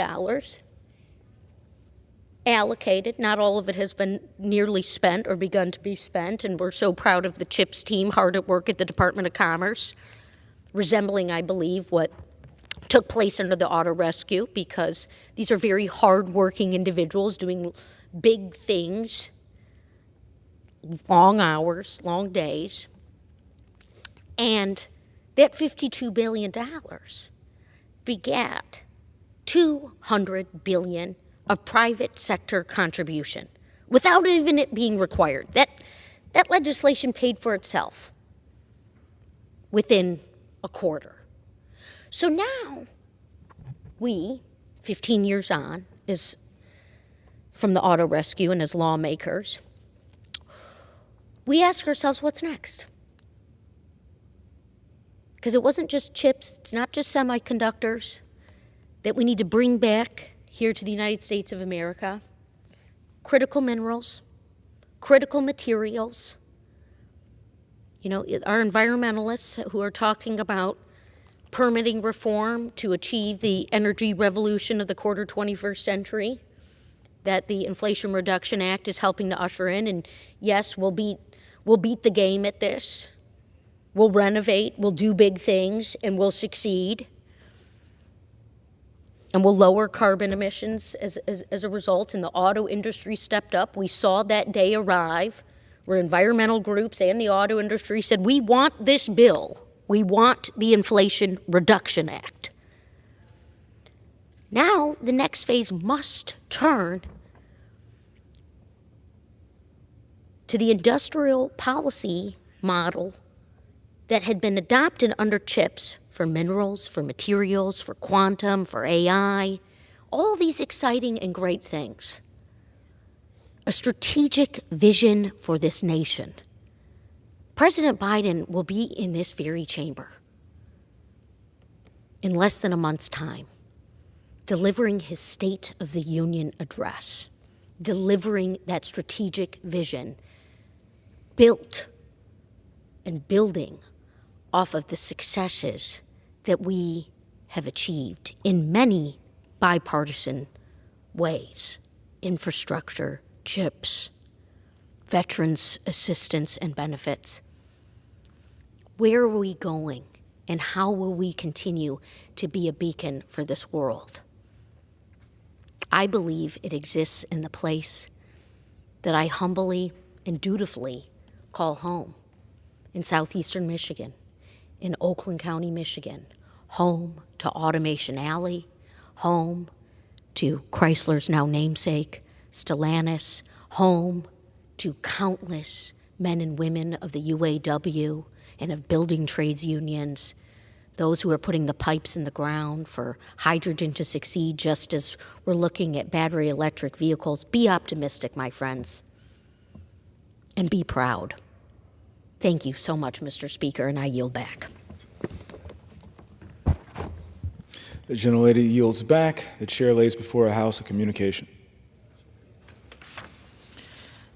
[SPEAKER 1] allocated. Not all of it has been nearly spent or begun to be spent, and we're so proud of the CHIPS team hard at work at the Department of Commerce, resembling, I believe, what took place under the auto rescue, because these are very hard-working individuals doing big things, long hours, long days. And that $52 billion begat $200 billion of private sector contribution without even it being required. That legislation paid for itself within a quarter. So now we, 15 years on, is from the auto rescue and as lawmakers, we ask ourselves, what's next? Because it wasn't just chips, it's not just semiconductors that we need to bring back here to the United States of America. Critical minerals, critical materials. You know, our environmentalists who are talking about permitting reform to achieve the energy revolution of the quarter 21st century that the Inflation Reduction Act is helping to usher in. And yes, we'll beat the game at this. We'll renovate, we'll do big things, and we'll succeed. And we'll lower carbon emissions as a result. And the auto industry stepped up. We saw that day arrive where environmental groups and the auto industry said, we want this bill. We want the Inflation Reduction Act. Now, the next phase must turn to the industrial policy model that had been adopted under CHIPS for minerals, for materials, for quantum, for AI, all these exciting and great things. A strategic vision for this nation. President Biden will be in this very chamber in less than a month's time, delivering his State of the Union address. delivering that strategic vision built and building off of the successes that we have achieved in many bipartisan ways: infrastructure, CHIPS, veterans assistance and benefits. Where are we going, and how will we continue to be a beacon for this world? I believe it exists in the place that I humbly and dutifully call home, in southeastern Michigan, in Oakland County, Michigan, home to Automation Alley, home to Chrysler's now namesake, Stellantis, home to countless men and women of the UAW and of building trades unions, those who are putting the pipes in the ground for hydrogen to succeed, just as we're looking at battery electric vehicles. Be optimistic, my friends, and be proud. Thank you so much, Mr. Speaker, and I yield back.
[SPEAKER 16] The gentlelady yields back. The chair lays before a House of Communication.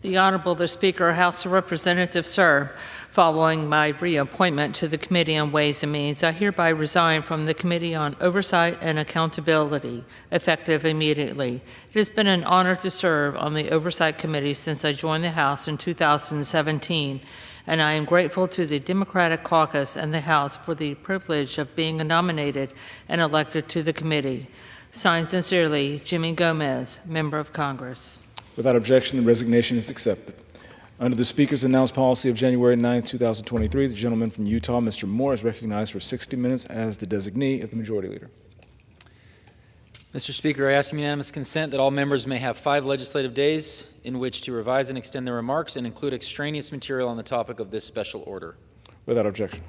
[SPEAKER 3] The Honorable the Speaker, House of Representatives, sir. Following my reappointment to the Committee on Ways and Means, I hereby resign from the Committee on Oversight and Accountability, effective immediately. It has been an honor to serve on the Oversight Committee since I joined the House in 2017, and I am grateful to the Democratic Caucus and the House for the privilege of being nominated and elected to the committee. Signed sincerely, Jimmy Gomez, Member of Congress.
[SPEAKER 16] Without objection, the resignation is accepted. Under the Speaker's announced policy of January 9, 2023, the gentleman from Utah, Mr. Moore, is recognized for 60 minutes as the designee of the Majority Leader.
[SPEAKER 14] Mr. Speaker, I ask unanimous consent that all members may have 5 legislative days in which to revise and extend their remarks and include extraneous material on the topic of this special order.
[SPEAKER 16] Without objection.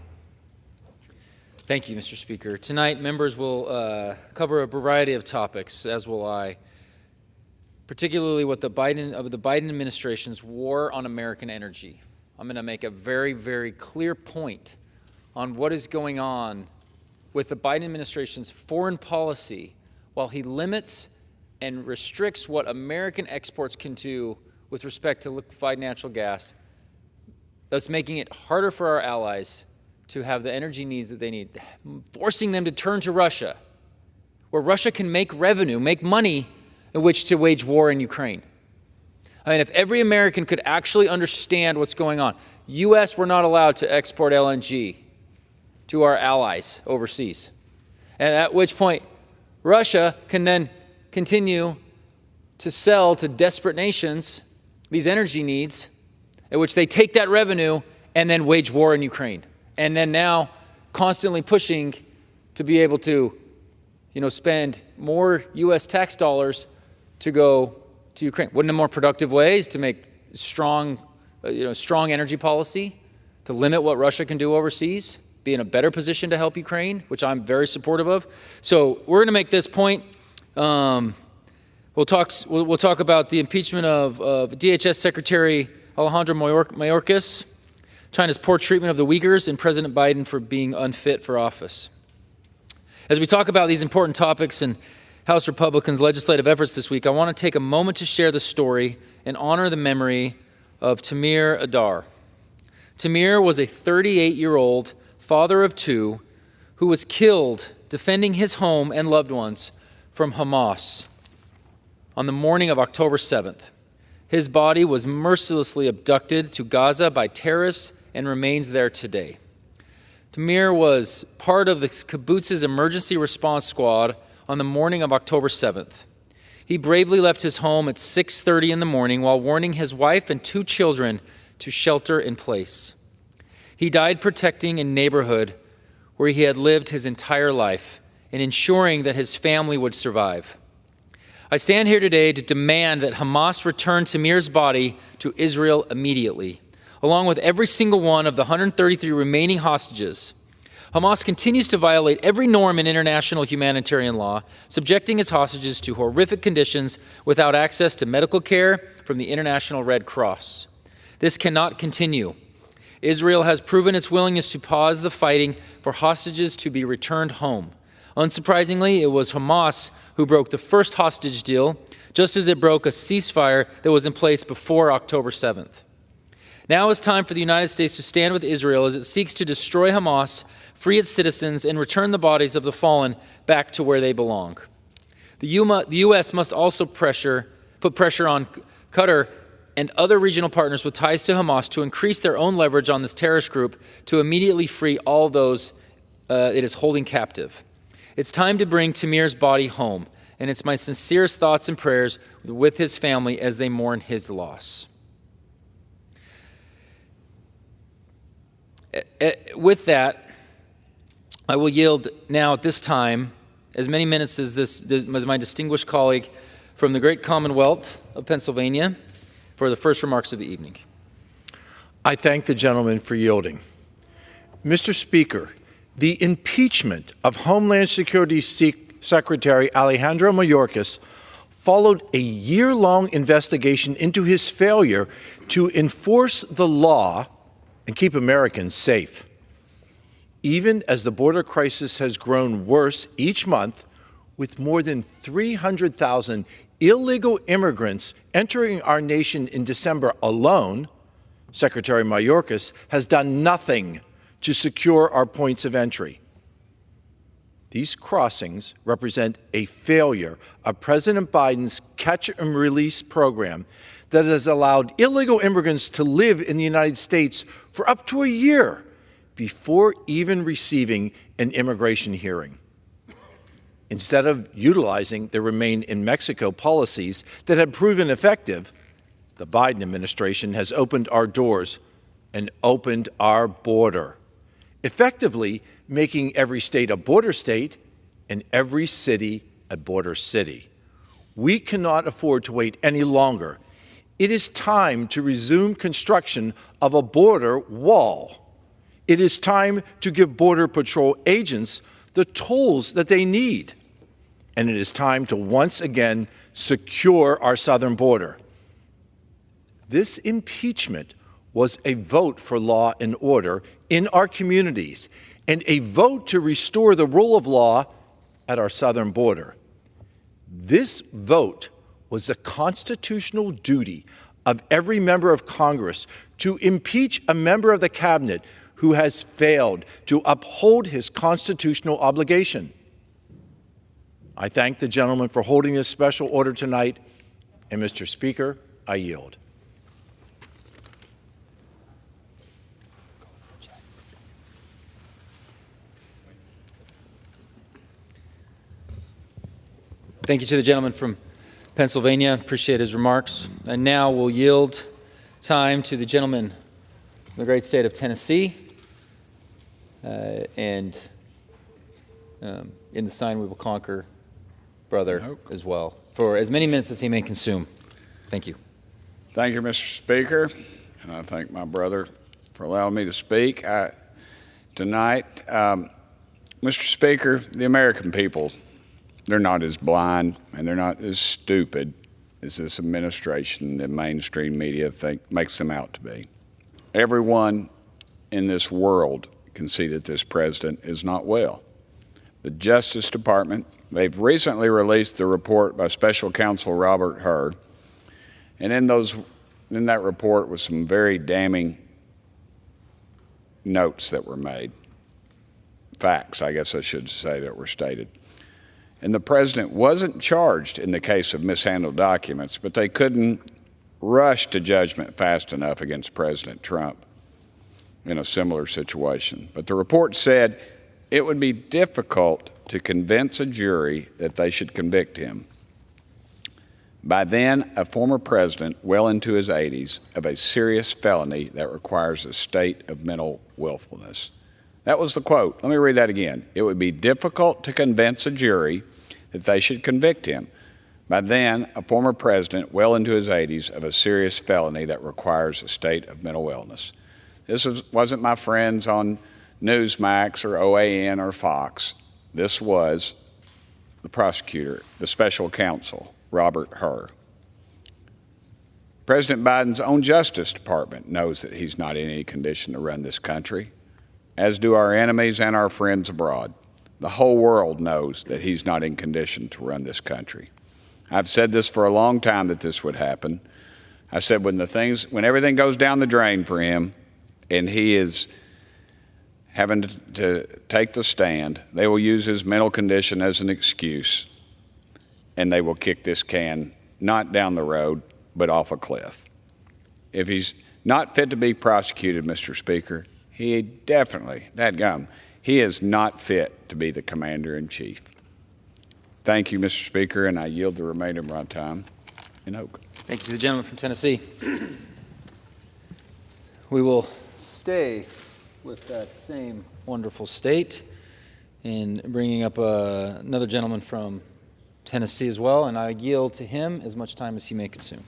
[SPEAKER 14] Thank you, Mr. Speaker. Tonight, members will cover a variety of topics, as will I, particularly what the Biden administration's war on American energy. I'm going to make a very, very clear point on what is going on with the Biden administration's foreign policy while he limits and restricts what American exports can do with respect to liquefied natural gas, thus making it harder for our allies to have the energy needs that they need, forcing them to turn to Russia, where Russia can make revenue, make money in which to wage war in Ukraine. I mean, if every American could actually understand what's going on, U.S., we're not allowed to export LNG to our allies overseas. And at which point, Russia can then continue to sell to desperate nations these energy needs, at which they take that revenue and then wage war in Ukraine. And then now constantly pushing to be able to, spend more U.S. tax dollars to go to Ukraine. Wouldn't a more productive way is to make strong energy policy, to limit what Russia can do overseas, be in a better position to help Ukraine, which I'm very supportive of. So we're going to make this point. We'll talk about the impeachment of DHS Secretary Alejandro Mayorkas, China's poor treatment of the Uyghurs, and President Biden for being unfit for office. As we talk about these important topics and House Republicans' legislative efforts this week, I want to take a moment to share the story and honor the memory of Tamir Adar. Tamir was a 38-year-old father of 2 who was killed defending his home and loved ones from Hamas on the morning of October 7th. His body was mercilessly abducted to Gaza by terrorists and remains there today. Tamir was part of the kibbutz's emergency response squad on the morning of October 7th. He bravely left his home at 6:30 in the morning while warning his wife and 2 children to shelter in place. He died protecting a neighborhood where he had lived his entire life and ensuring that his family would survive. I stand here today to demand that Hamas return Tamir's body to Israel immediately, along with every single one of the 133 remaining hostages. Hamas continues to violate every norm in international humanitarian law, subjecting its hostages to horrific conditions without access to medical care from the International Red Cross. This cannot continue. Israel has proven its willingness to pause the fighting for hostages to be returned home. Unsurprisingly, it was Hamas who broke the first hostage deal, just as it broke a ceasefire that was in place before October 7th. Now is time for the United States to stand with Israel as it seeks to destroy Hamas, free its citizens, and return the bodies of the fallen back to where they belong. The U.S. must also put pressure on Qatar and other regional partners with ties to Hamas to increase their own leverage on this terrorist group to immediately free all those it is holding captive. It's time to bring Tamir's body home, and it's my sincerest thoughts and prayers with his family as they mourn his loss. With that, I will yield now at this time as many minutes as my distinguished colleague from the great Commonwealth of Pennsylvania for the first remarks of the evening.
[SPEAKER 19] I thank the gentleman for yielding. Mr. Speaker, the impeachment of Homeland Security Secretary Alejandro Mayorkas followed a year-long investigation into his failure to enforce the law and keep Americans safe. Even as the border crisis has grown worse each month, with more than 300,000 illegal immigrants entering our nation in December alone, Secretary Mayorkas has done nothing to secure our points of entry. These crossings represent a failure of President Biden's catch and release program that has allowed illegal immigrants to live in the United States for up to a year before even receiving an immigration hearing. Instead of utilizing the Remain in Mexico policies that had proven effective, the Biden administration has opened our doors and opened our border, effectively making every state a border state and every city a border city. We cannot afford to wait any longer. It is time to resume construction of a border wall. It is time to give Border Patrol agents the tools that they need. And it is time to once again secure our southern border. This impeachment was a vote for law and order in our communities and a vote to restore the rule of law at our southern border. This vote was the constitutional duty of every member of Congress to impeach a member of the cabinet who has failed to uphold his constitutional obligation. I thank the gentleman for holding this special order tonight, and Mr. Speaker, I yield.
[SPEAKER 14] Thank you to the gentleman from Pennsylvania. Appreciate his remarks. And now we'll yield time to the gentleman from the great state of Tennessee. In the sign we will conquer, brother, as well, for as many minutes as he may consume. Thank you.
[SPEAKER 15] Thank you, Mr. Speaker, and I thank my brother for allowing me to speak tonight. Mr. Speaker, the American people, they're not as blind and they're not as stupid as this administration and mainstream media makes them out to be. Everyone in this world can see that this president is not well. The Justice Department, they've recently released the report by Special Counsel Robert Hur, and in that report was some very damning notes that were made, facts, I guess I should say, that were stated. And the president wasn't charged in the case of mishandled documents, but they couldn't rush to judgment fast enough against President Trump in a similar situation. But the report said it would be difficult to convince a jury that they should convict him. By then, a former president, well into his 80s, of a serious felony that requires a state of mental willfulness. That was the quote. Let me read that again. It would be difficult to convince a jury that they should convict him. By then, a former president, well into his 80s, of a serious felony that requires a state of mental illness. This wasn't my friends on Newsmax or OAN or Fox. This was the prosecutor, the special counsel, Robert Hur. President Biden's own Justice Department knows that he's not in any condition to run this country, as do our enemies and our friends abroad. the whole world knows that he's not in condition to run this country. I've said this for a long time that this would happen. I said when everything goes down the drain for him and he is having to take the stand, they will use his mental condition as an excuse, and they will kick this can not down the road, but off a cliff. If he's not fit to be prosecuted, Mr. Speaker, he definitely, he is not fit to be the Commander-in-Chief. Thank you, Mr. Speaker, and I yield the remainder of my time in Oak.
[SPEAKER 14] Thank you to the gentleman from Tennessee. We will stay with that same wonderful state in bringing up another gentleman from Tennessee as well, and I yield to him as much time as he may consume.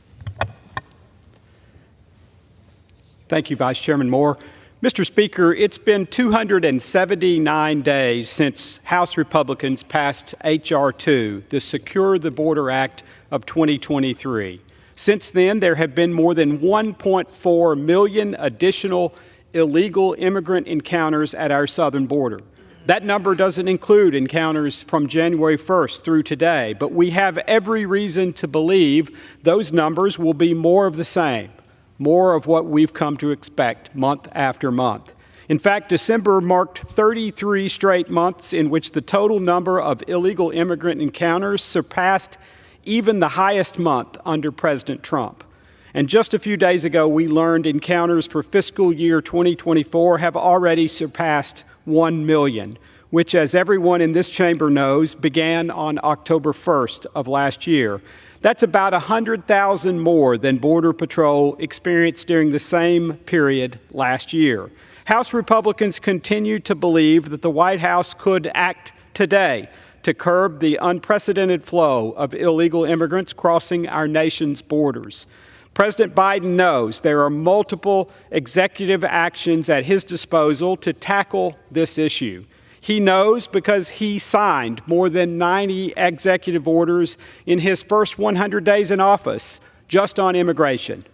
[SPEAKER 8] Thank you, Vice Chairman Moore. Mr. Speaker, it's been 279 days since House Republicans passed H.R. 2, the Secure the Border Act of 2023. Since then, there have been more than 1.4 million additional illegal immigrant encounters at our southern border. That number doesn't include encounters from January 1st through today, but we have every reason to believe those numbers will be more of the same, more of what we've come to expect month after month. In fact, December marked 33 straight months in which the total number of illegal immigrant encounters surpassed even the highest month under President Trump. And just a few days ago, we learned encounters for fiscal year 2024 have already surpassed 1 million, which, as everyone in this chamber knows, began on October 1st of last year. That's about 100,000 more than Border Patrol experienced during the same period last year. House Republicans continue to believe that the White House could act today to curb the unprecedented flow of illegal immigrants crossing our nation's borders. President Biden knows there are multiple executive actions at his disposal to tackle this issue. He knows because he signed more than 90 executive orders in his first 100 days in office just on immigration.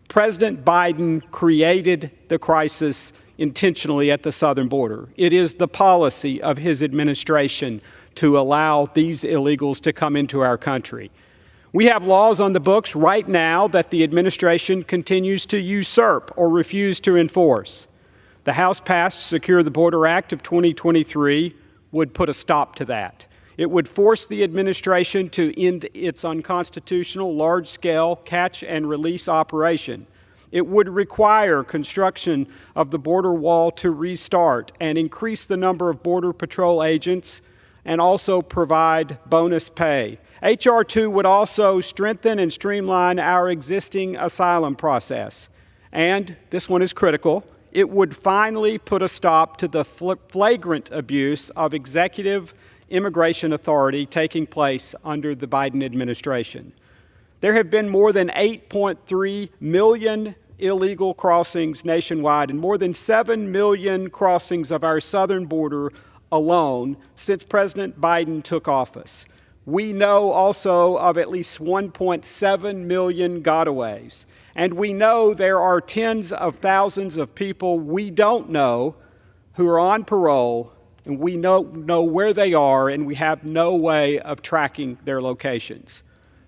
[SPEAKER 8] President Biden created the crisis intentionally at the southern border. It is the policy of his administration to allow these illegals to come into our country. We have laws on the books right now that the administration continues to usurp or refuse to enforce. The House-passed Secure the Border Act of 2023 would put a stop to that. It would force the administration to end its unconstitutional large-scale catch and release operation. It would require construction of the border wall to restart and increase the number of Border Patrol agents and also provide bonus pay. H.R. 2 would also strengthen and streamline our existing asylum process. And, this one is critical, it would finally put a stop to the flagrant abuse of executive immigration authority taking place under the Biden administration. There have been more than 8.3 million illegal crossings nationwide and more than 7 million crossings of our southern border alone since President Biden took office. We know also of at least 1.7 million gotaways. And we know there are tens of thousands of people we don't know who are on parole, and we know where they are, and we have no way of tracking their locations.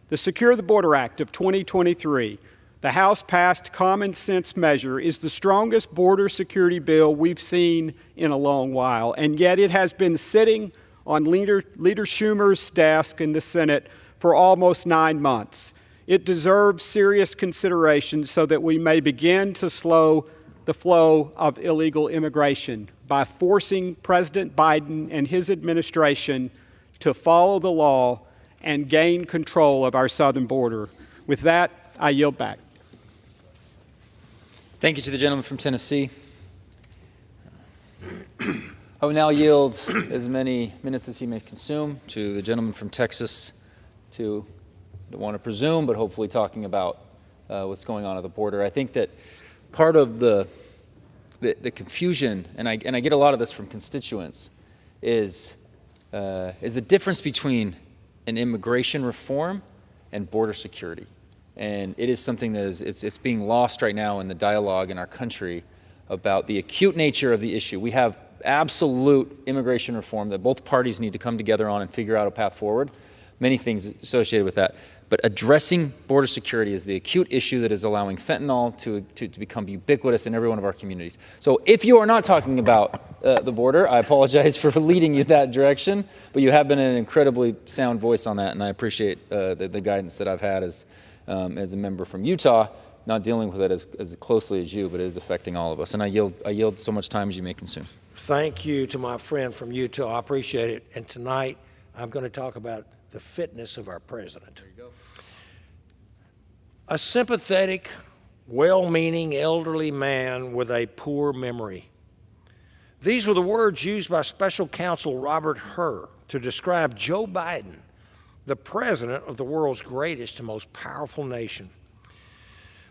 [SPEAKER 8] The Secure the Border Act of 2023, the House-passed common sense measure, is the strongest border security bill we've seen in a long while, and yet it has been sitting on Leader Schumer's desk in the Senate for almost 9 months. It deserves serious consideration so that we may begin to slow the flow of illegal immigration by forcing President Biden and his administration to follow the law and gain control of our southern border. With that, I yield back.
[SPEAKER 14] Thank you to the gentleman from Tennessee. I will now yield as many minutes as he may consume to the gentleman from Texas to, I don't want to presume, but hopefully talking about what's going on at the border. I think that part of the confusion, and I get a lot of this from constituents, is the difference between an immigration reform and border security. And it is something that is it's being lost right now in the dialogue in our country about the acute nature of the issue. We have absolute immigration reform that both parties need to come together on and figure out a path forward. Many things associated with that. But addressing border security is the acute issue that is allowing fentanyl to become ubiquitous in every one of our communities. So if you are not talking about the border, I apologize for leading you that direction, but you have been an incredibly sound voice on that, and I appreciate the guidance that I've had as a member from Utah, not dealing with it as closely as you, but it is affecting all of us. And I yield so much time as you may consume.
[SPEAKER 24] Thank you to my friend from Utah. I appreciate it. And tonight, I'm going to talk about the fitness of our president. There you go. A sympathetic, well-meaning elderly man with a poor memory. These were the words used by Special Counsel Robert Hur to describe Joe Biden, the president of the world's greatest and most powerful nation.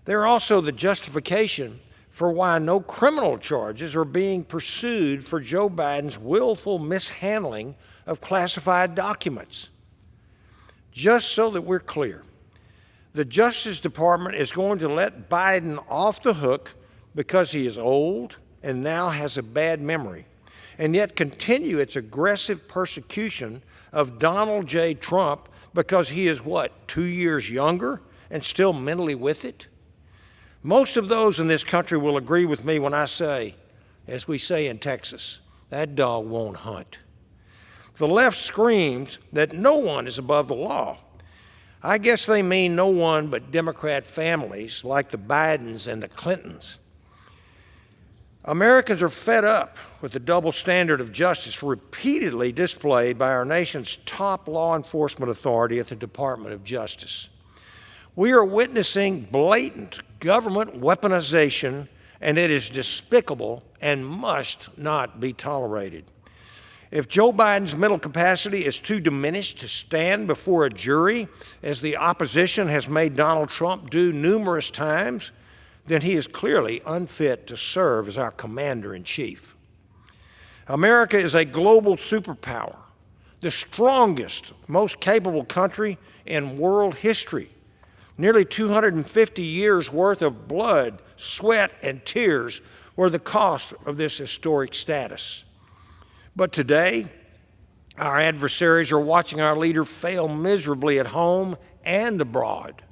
[SPEAKER 24] They're also the justification for why no criminal charges are being pursued for Joe Biden's willful mishandling of classified documents. Just so that we're clear, the Justice Department is going to let Biden off the hook because he is old and now has a bad memory, and yet continue its aggressive persecution of Donald J. Trump because he is, 2 years younger and still mentally with it? Most of those in this country will agree with me when I say, as we say in Texas, that dog won't hunt. The left screams that no one is above the law. I guess they mean no one but Democrat families like the Bidens and the Clintons. Americans are fed up with the double standard of justice repeatedly displayed by our nation's top law enforcement authority at the Department of Justice. We are witnessing blatant government weaponization, and it is despicable and must not be tolerated. If Joe Biden's mental capacity is too diminished to stand before a jury, as the opposition has made Donald Trump do numerous times, then he is clearly unfit to serve as our commander-in-chief. America is a global superpower, the strongest, most capable country in world history. Nearly 250 years' worth of blood, sweat, and tears were the cost of this historic status. But today, our adversaries are watching our leader fail miserably at home and abroad.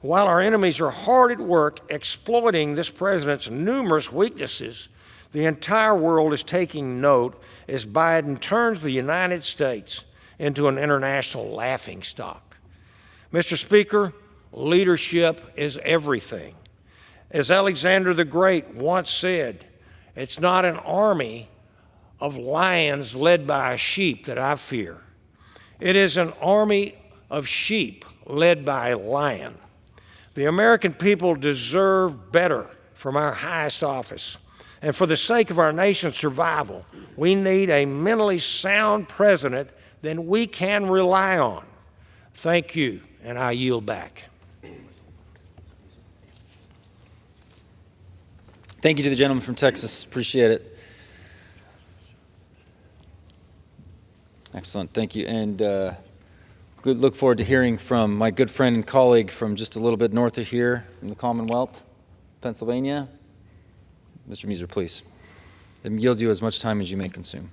[SPEAKER 24] While our enemies are hard at work exploiting this president's numerous weaknesses, the entire world is taking note as Biden turns the United States into an international laughingstock. Mr. Speaker, leadership is everything. As Alexander the Great once said, it's not an army of lions led by a sheep that I fear. It is an army of sheep led by a lion. The American people deserve better from our highest office. And for the sake of our nation's survival, we need a mentally sound president that we can rely on. Thank you, and I yield back.
[SPEAKER 14] Thank you to the gentleman from Texas. Appreciate it. Excellent. Thank you. And look forward to hearing from my good friend and colleague from just a little bit north of here in the Commonwealth, Pennsylvania. Mr. Muser, please. And yield you as much time as you may consume.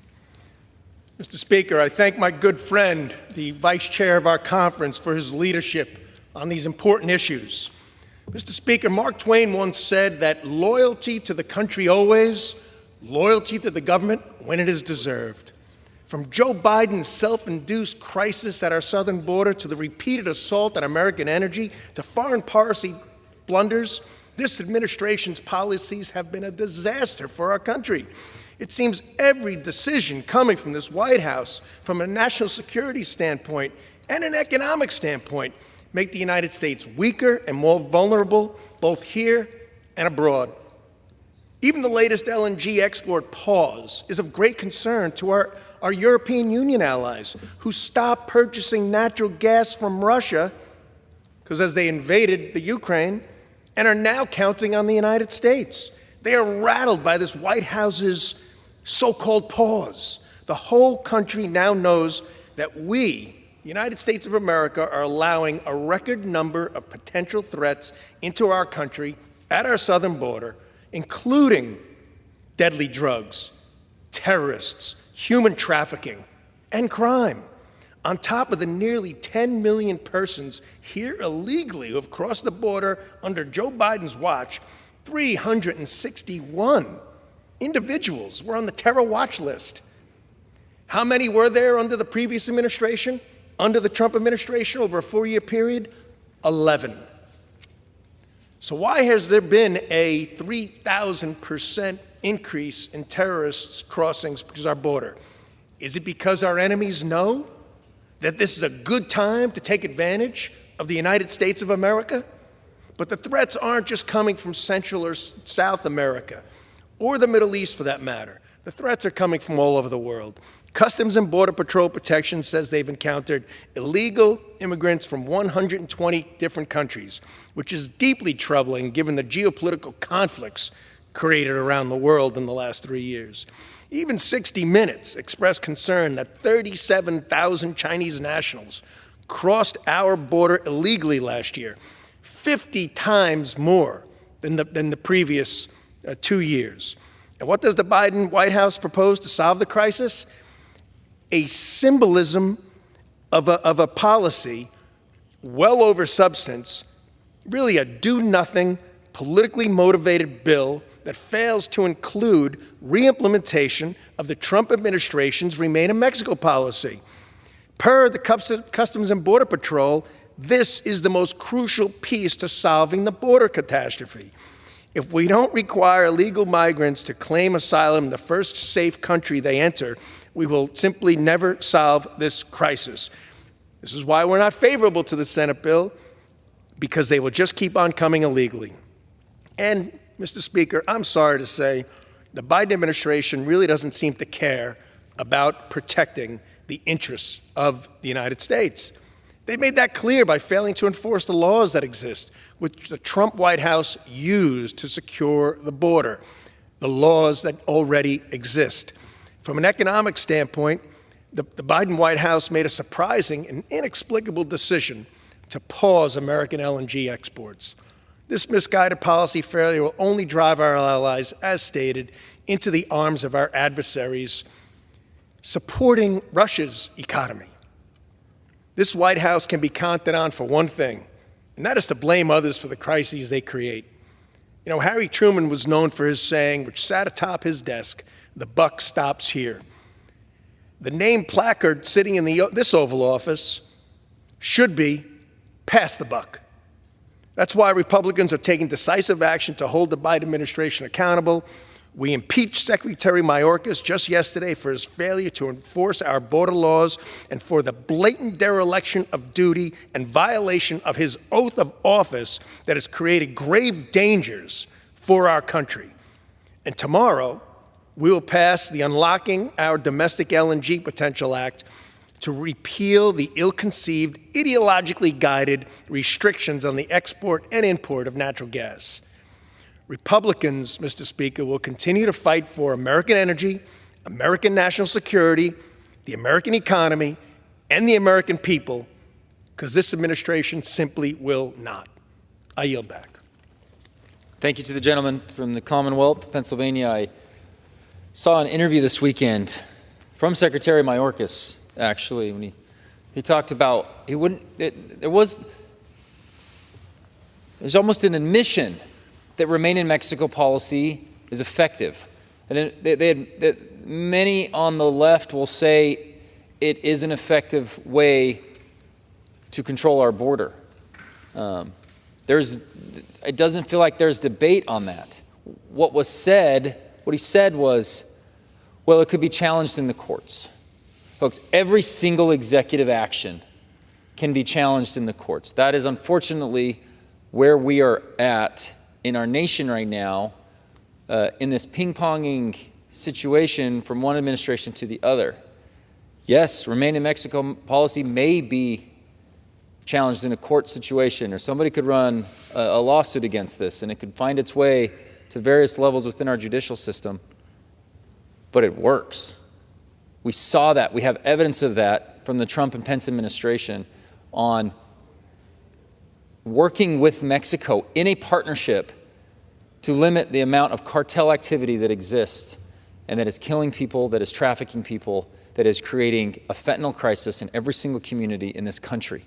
[SPEAKER 21] Mr. Speaker, I thank my good friend, the vice chair of our conference, for his leadership on these important issues. Mr. Speaker, Mark Twain once said that loyalty to the country always, loyalty to the government when it is deserved. From Joe Biden's self-induced crisis at our southern border to the repeated assault on American energy to foreign policy blunders, this administration's policies have been a disaster for our country. It seems every decision coming from this White House, from a national security standpoint and an economic standpoint, make the United States weaker and more vulnerable, both here and abroad. Even the latest LNG export pause is of great concern to our European Union allies who stopped purchasing natural gas from Russia because as they invaded the Ukraine and are now counting on the United States. They are rattled by this White House's so-called pause. The whole country now knows that we, the United States of America, are allowing a record number of potential threats into our country at our southern border, including deadly drugs, terrorists, human trafficking, and crime, on top of the nearly 10 million persons here illegally who have crossed the border under Joe Biden's watch. 361 individuals were on the terror watch list. How many were there under the previous administration? Under the Trump administration over a 4-year period? 11. So why has there been a 3,000% increase in terrorists crossings our border? Is it because our enemies know that this is a good time to take advantage of the United States of America? But the threats aren't just coming from Central or South America, or the Middle East for that matter. The threats are coming from all over the world. Customs and Border Patrol Protection says they've encountered illegal immigrants from 120 different countries, which is deeply troubling given the geopolitical conflicts created around the world in the last 3 years. Even 60 Minutes expressed concern that 37,000 Chinese nationals crossed our border illegally last year, 50 times more than the previous 2 years. And what does the Biden White House propose to solve the crisis? A symbolism of a policy well over substance, really a do-nothing, politically motivated bill that fails to include re-implementation of the Trump administration's Remain in Mexico policy. Per the Customs and Border Patrol, this is the most crucial piece to solving the border catastrophe. If we don't require illegal migrants to claim asylum in the first safe country they enter, we will simply never solve this crisis. This is why we're not favorable to the Senate bill, because they will just keep on coming illegally. And, Mr. Speaker, I'm sorry to say, the Biden administration really doesn't seem to care about protecting the interests of the United States. They made that clear by failing to enforce the laws that exist, which the Trump White House used to secure the border, the laws that already exist. From an economic standpoint, the Biden White House made a surprising and inexplicable decision to pause American LNG exports. This misguided policy failure will only drive our allies, as stated, into the arms of our adversaries, supporting Russia's economy. This White House can be counted on for one thing, and that is to blame others for the crises they create. You know, Harry Truman was known for his saying, which sat atop his desk, "The buck stops here." The name placard sitting in this Oval Office should be, "Pass the buck." That's why Republicans are taking decisive action to hold the Biden administration accountable. We impeached Secretary Mayorkas just yesterday for his failure to enforce our border laws and for the blatant dereliction of duty and violation of his oath of office that has created grave dangers for our country. And tomorrow, we will pass the Unlocking Our Domestic LNG Potential Act to repeal the ill-conceived, ideologically guided restrictions on the export and import of natural gas. Republicans, Mr. Speaker, will continue to fight for American energy, American national security, the American economy, and the American people, because this administration simply will not. I yield back.
[SPEAKER 14] Thank you to the gentleman from the Commonwealth of Pennsylvania. I saw an interview this weekend from Secretary Mayorkas, actually, when he talked about there's almost an admission that Remain in Mexico policy is effective. And many on the left will say it is an effective way to control our border. It doesn't feel like there's debate on that. What he said was, well, it could be challenged in the courts. Folks, every single executive action can be challenged in the courts. That is unfortunately where we are at in our nation right now, in this ping-ponging situation from one administration to the other. Yes, Remain in Mexico policy may be challenged in a court situation, or somebody could run a lawsuit against this, and it could find its way to various levels within our judicial system, but it works. We saw that. We have evidence of that from the Trump and Pence administration on working with Mexico in a partnership to limit the amount of cartel activity that exists and that is killing people, that is trafficking people, that is creating a fentanyl crisis in every single community in this country.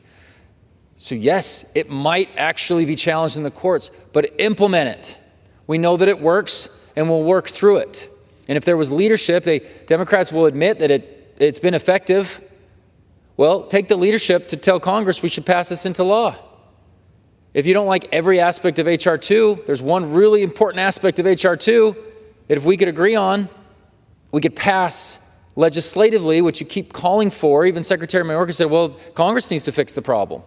[SPEAKER 14] So yes, it might actually be challenged in the courts, but implement it. We know that it works, and we'll work through it. And if there was leadership, Democrats will admit that it's been effective. Well, take the leadership to tell Congress we should pass this into law. If you don't like every aspect of H.R. 2, there's one really important aspect of H.R. 2 that if we could agree on, we could pass legislatively, which you keep calling for. Even Secretary Mayorkas said, well, Congress needs to fix the problem.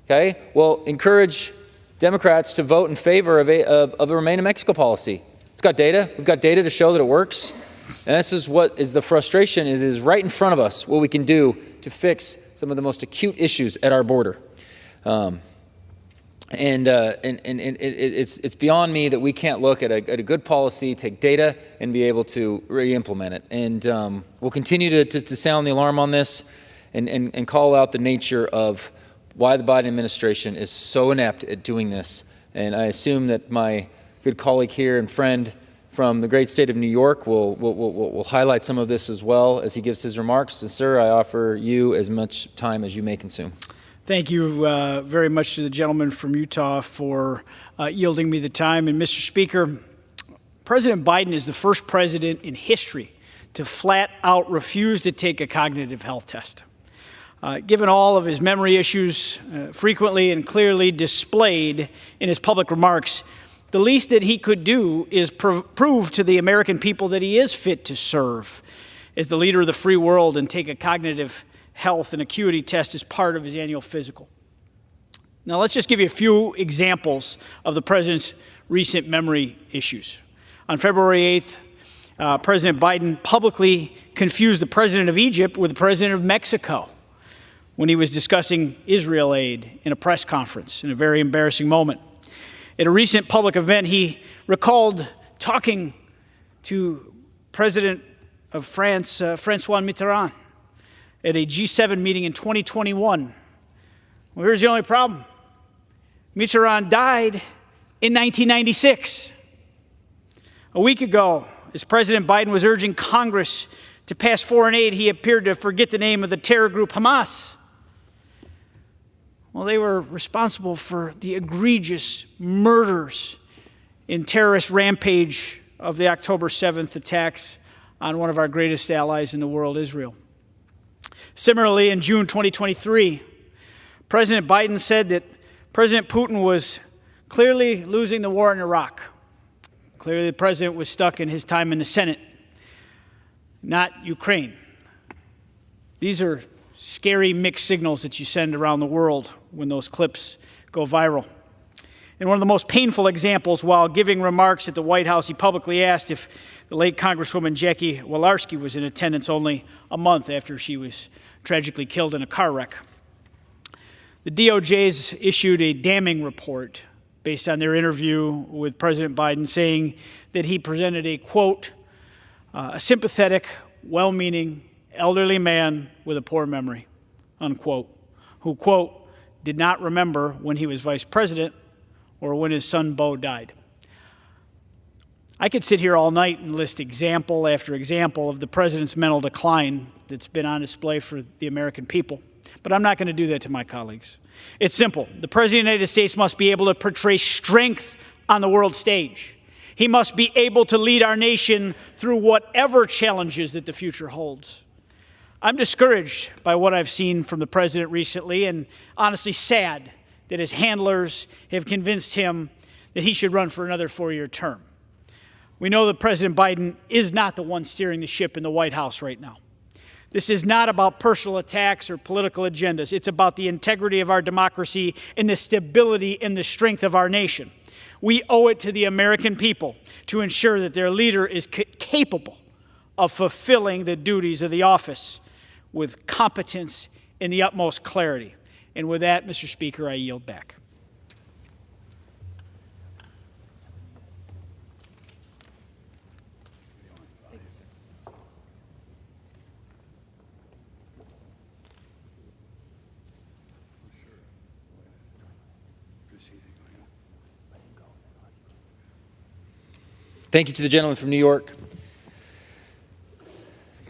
[SPEAKER 14] Okay? Well, encourage Democrats to vote in favor of a Remain in Mexico policy. It's got data. We've got data to show that it works. And this is what is the frustration is right in front of us, what we can do to fix some of the most acute issues at our border. It's beyond me that we can't look at a good policy, take data, and be able to re-implement it. And we'll continue to sound the alarm on this and call out the nature of why the Biden administration is so inept at doing this. And I assume that my good colleague here and friend from the great state of New York will highlight some of this as well as he gives his remarks. And sir, I offer you as much time as you may consume.
[SPEAKER 11] Thank you very much to the gentleman from Utah for yielding me the time. And Mr. Speaker, President Biden is the first president in history to flat out refuse to take a cognitive health test. Given all of his memory issues frequently and clearly displayed in his public remarks, the least that he could do is prove to the American people that he is fit to serve as the leader of the free world and take a cognitive health and acuity test as part of his annual physical. Now, let's just give you a few examples of the president's recent memory issues. On February 8th, President Biden publicly confused the president of Egypt with the president of Mexico when he was discussing Israel aid in a press conference in a very embarrassing moment. At a recent public event, he recalled talking to President of France, François Mitterrand, at a G7 meeting in 2021. Well, here's the only problem. Mitterrand died in 1996. A week ago, as President Biden was urging Congress to pass foreign aid, he appeared to forget the name of the terror group Hamas. Well, they were responsible for the egregious murders in terrorist rampage of the October 7th attacks on one of our greatest allies in the world, Israel. Similarly, in June 2023, President Biden said that President Putin was clearly losing the war in Iraq. Clearly, the president was stuck in his time in the Senate, not Ukraine. These are scary mixed signals that you send around the world when those clips go viral. In one of the most painful examples, while giving remarks at the White House, he publicly asked if the late Congresswoman Jackie Walorski was in attendance only a month after she was tragically killed in a car wreck. The DOJ's issued a damning report based on their interview with President Biden, saying that he presented a, quote, a sympathetic, well-meaning, elderly man with a poor memory, unquote, who, quote, did not remember when he was vice president or when his son Beau died. I could sit here all night and list example after example of the president's mental decline that's been on display for the American people, but I'm not going to do that to my colleagues. It's simple. The President of the United States must be able to portray strength on the world stage. He must be able to lead our nation through whatever challenges that the future holds. I'm discouraged by what I've seen from the president recently, and honestly sad that his handlers have convinced him that he should run for another 4-year term. We know that President Biden is not the one steering the ship in the White House right now. This is not about personal attacks or political agendas. It's about the integrity of our democracy and the stability and the strength of our nation. We owe it to the American people to ensure that their leader is capable of fulfilling the duties of the office with competence and the utmost clarity. And with that, Mr. Speaker, I yield back.
[SPEAKER 14] Thank you to the gentleman from New York.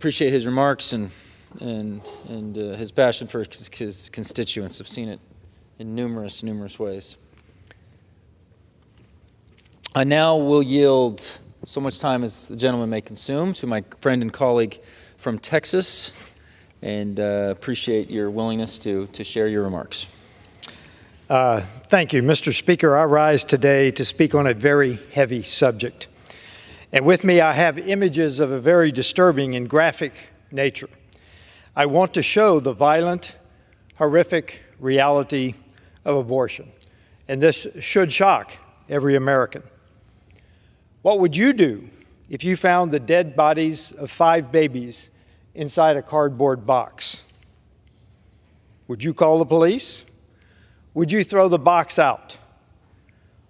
[SPEAKER 14] appreciate his remarks and his passion for his constituents. I've seen it in numerous ways. I now will yield so much time as the gentleman may consume to my friend and colleague from Texas, and appreciate your willingness to share your remarks.
[SPEAKER 2] Thank you, Mr. Speaker. I rise today to speak on a very heavy subject. And with me, I have images of a very disturbing and graphic nature. I want to show the violent, horrific reality of abortion. And this should shock every American. What would you do if you found the dead bodies of 5 babies inside a cardboard box? Would you call the police? Would you throw the box out?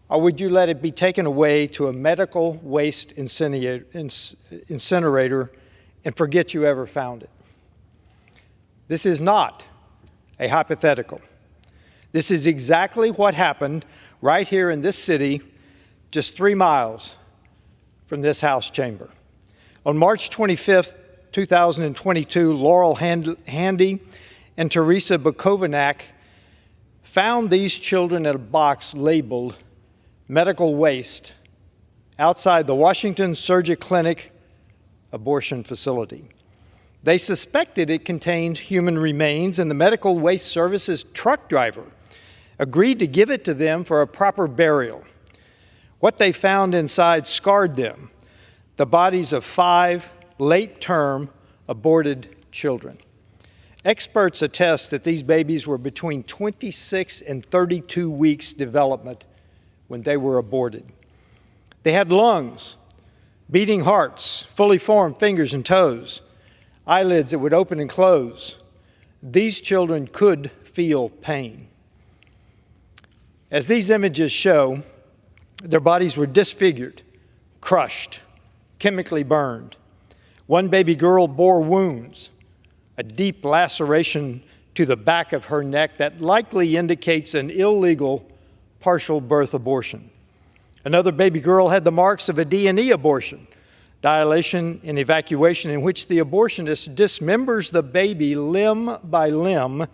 [SPEAKER 2] Or would you let it be taken away to a medical waste incinerator and forget you ever found it? This is not a hypothetical. This is exactly what happened right here in this city, just 3 miles from this House chamber. On March 25th, 2022, Laurel Handy and Teresa Bukovac found these children in a box labeled medical waste outside the Washington Surgery Clinic abortion facility. They suspected it contained human remains, and the Medical Waste Services truck driver agreed to give it to them for a proper burial. What they found inside scarred them, the bodies of 5 late-term aborted children. Experts attest that these babies were between 26 and 32 weeks development when they were aborted. They had lungs, beating hearts, fully formed fingers and toes, eyelids that would open and close. These children could feel pain. As these images show, their bodies were disfigured, crushed, chemically burned. One baby girl bore wounds, a deep laceration to the back of her neck that likely indicates an illegal partial birth abortion. Another baby girl had the marks of a D&E abortion, dilation and evacuation, in which the abortionist dismembers the baby limb by limb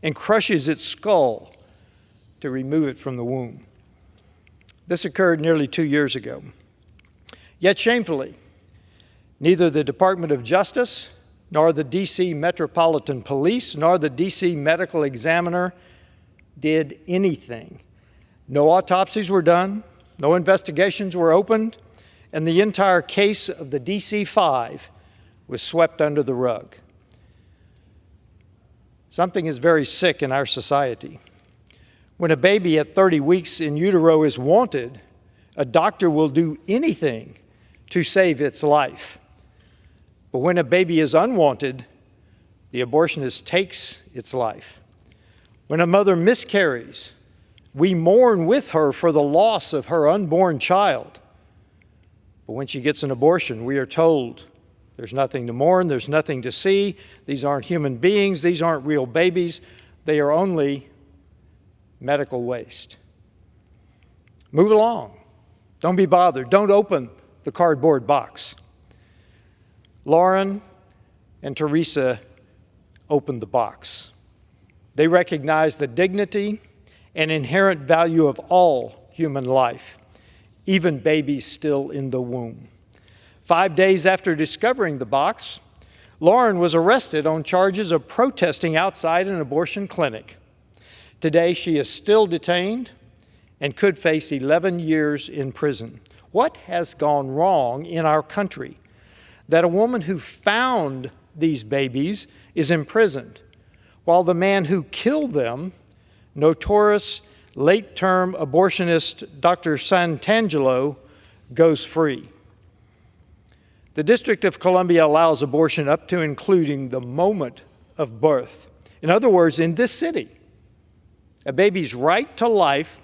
[SPEAKER 2] and crushes its skull to remove it from the womb. This occurred nearly 2 years ago. Yet shamefully, neither the Department of Justice, nor the D.C. Metropolitan Police, nor the D.C. Medical Examiner did anything. No autopsies were done, no investigations were opened, and the entire case of the DC-5 was swept under the rug. Something is very sick in our society. When a baby at 30 weeks in utero is wanted, a doctor will do anything to save its life. But when a baby is unwanted, the abortionist takes its life. When a mother miscarries, we mourn with her for the loss of her unborn child. But when she gets an abortion, we are told there's nothing to mourn, there's nothing to see, these aren't human beings, these aren't real babies, they are only medical waste. Move along. Don't be bothered. Don't open the cardboard box. Lauren and Teresa opened the box. They recognized the dignity and inherent value of all human life, even babies still in the womb. 5 days after discovering the box, Lauren was arrested on charges of protesting outside an abortion clinic. Today, she is still detained and could face 11 years in prison. What has gone wrong in our country that a woman who found these babies is imprisoned, while the man who killed them, notorious late-term abortionist Dr. Santangelo, goes free? The District of Columbia allows abortion up to including the moment of birth. In other words, in this city, a baby's right to life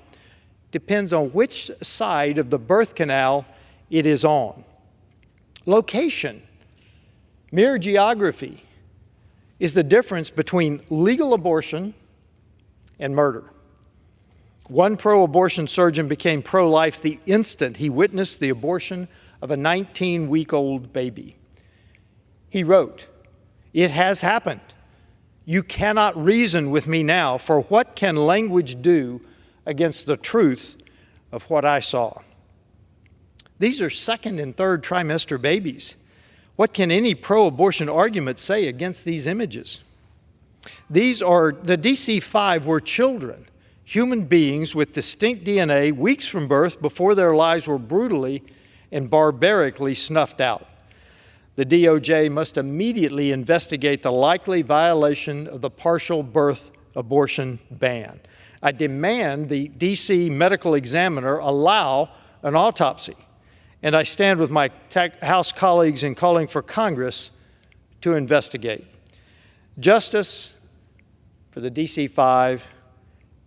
[SPEAKER 2] depends on which side of the birth canal it is on. Location, mere geography, is the difference between legal abortion and murder. One pro-abortion surgeon became pro-life the instant he witnessed the abortion of a 19-week-old baby. He wrote, "It has happened. You cannot reason with me now, for what can language do against the truth of what I saw?" These are second and third trimester babies. What can any pro-abortion argument say against these images? The DC-5 were children, human beings with distinct DNA weeks from birth before their lives were brutally and barbarically snuffed out. The DOJ must immediately investigate the likely violation of the partial birth abortion ban. I demand the DC medical examiner allow an autopsy, and I stand with my House colleagues in calling for Congress to investigate. Justice for the DC-5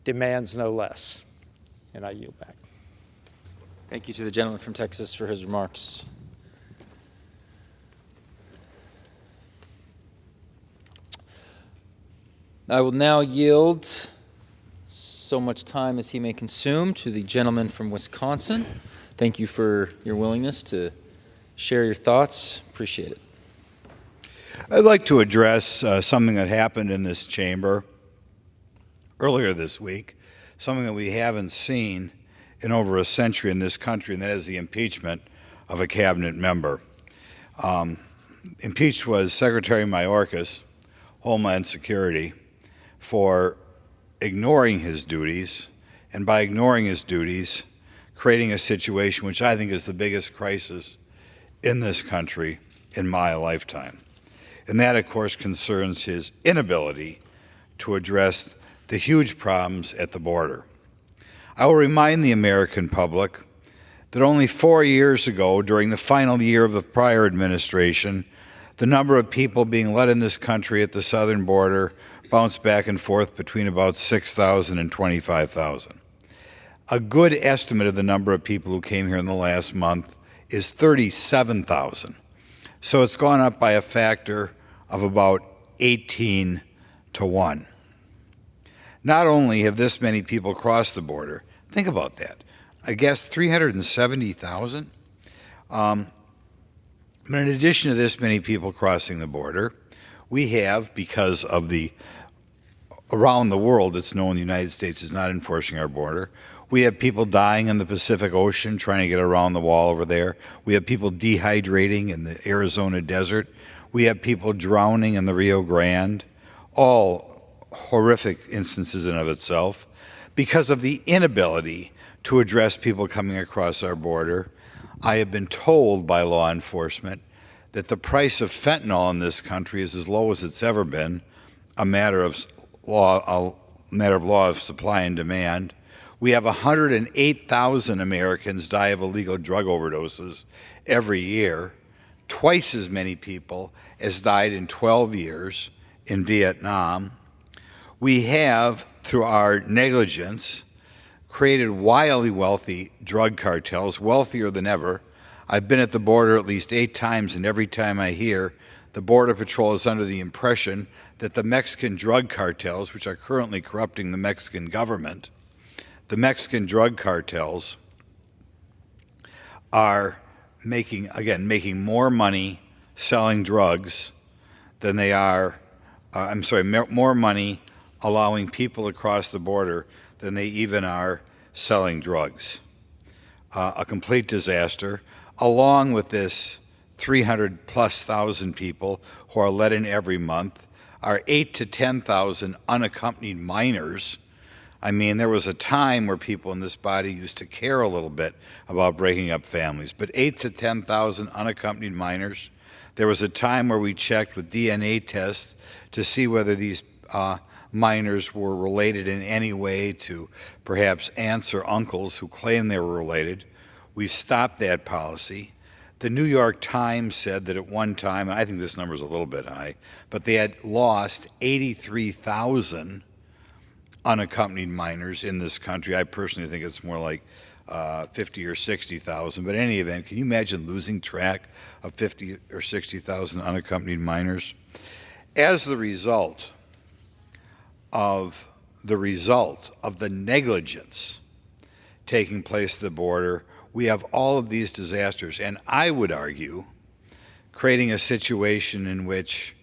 [SPEAKER 2] demands no less. And I yield back.
[SPEAKER 14] Thank you to the gentleman from Texas for his remarks. I will now yield so much time as he may consume to the gentleman from Wisconsin. Thank you for your willingness to share your thoughts. Appreciate it.
[SPEAKER 6] I'd like to address something that happened in this chamber earlier this week, something that we haven't seen in over a century in this country, and that is the impeachment of a cabinet member. Impeached was Secretary Mayorkas, Homeland Security, for ignoring his duties, and by ignoring his duties, creating a situation which I think is the biggest crisis in this country in my lifetime. And that, of course, concerns his inability to address the huge problems at the border. I will remind the American public that only 4 years ago, during the final year of the prior administration, the number of people being let in this country at the southern border bounced back and forth between about 6,000 and 25,000. A good estimate of the number of people who came here in the last month is 37,000. So it's gone up by a factor of about 18 to 1. Not only have this many people crossed the border, think about that. I guess 370,000. But in addition to this many people crossing the border, we have, because of the around the world, it's known the United States is not enforcing our border. We have people dying in the Pacific Ocean trying to get around the wall over there. We have people dehydrating in the Arizona desert. We have people drowning in the Rio Grande, all horrific instances in and of itself, because of the inability to address people coming across our border. I have been told by law enforcement that the price of fentanyl in this country is as low as it's ever been, a matter of law of supply and demand. We have 108,000 Americans die of illegal drug overdoses every year, twice as many people as died in 12 years in Vietnam. We have, through our negligence, created wildly wealthy drug cartels, wealthier than ever. I've been at the border at least 8 times, and every time I hear the Border Patrol is under the impression that the Mexican drug cartels, which are currently corrupting the Mexican government, the Mexican drug cartels are making more money selling drugs than they are, more money allowing people across the border than they even are selling drugs. A complete disaster, along with this 300,000+ people who are let in every month, are 8,000 to 10,000 unaccompanied minors. I mean, there was a time where people in this body used to care a little bit about breaking up families, but 8,000 to 10,000 unaccompanied minors. There was a time where we checked with DNA tests to see whether these minors were related in any way to perhaps aunts or uncles who claimed they were related. We've stopped that policy. The New York Times said that at one time, and I think this number is a little bit high, but they had lost 83,000 unaccompanied minors in this country. I personally think it's more like 50 or 60,000. But in any event, can you imagine losing track of 50 or 60,000 unaccompanied minors? As the result of the negligence taking place at the border, we have all of these disasters, and I would argue creating a situation in which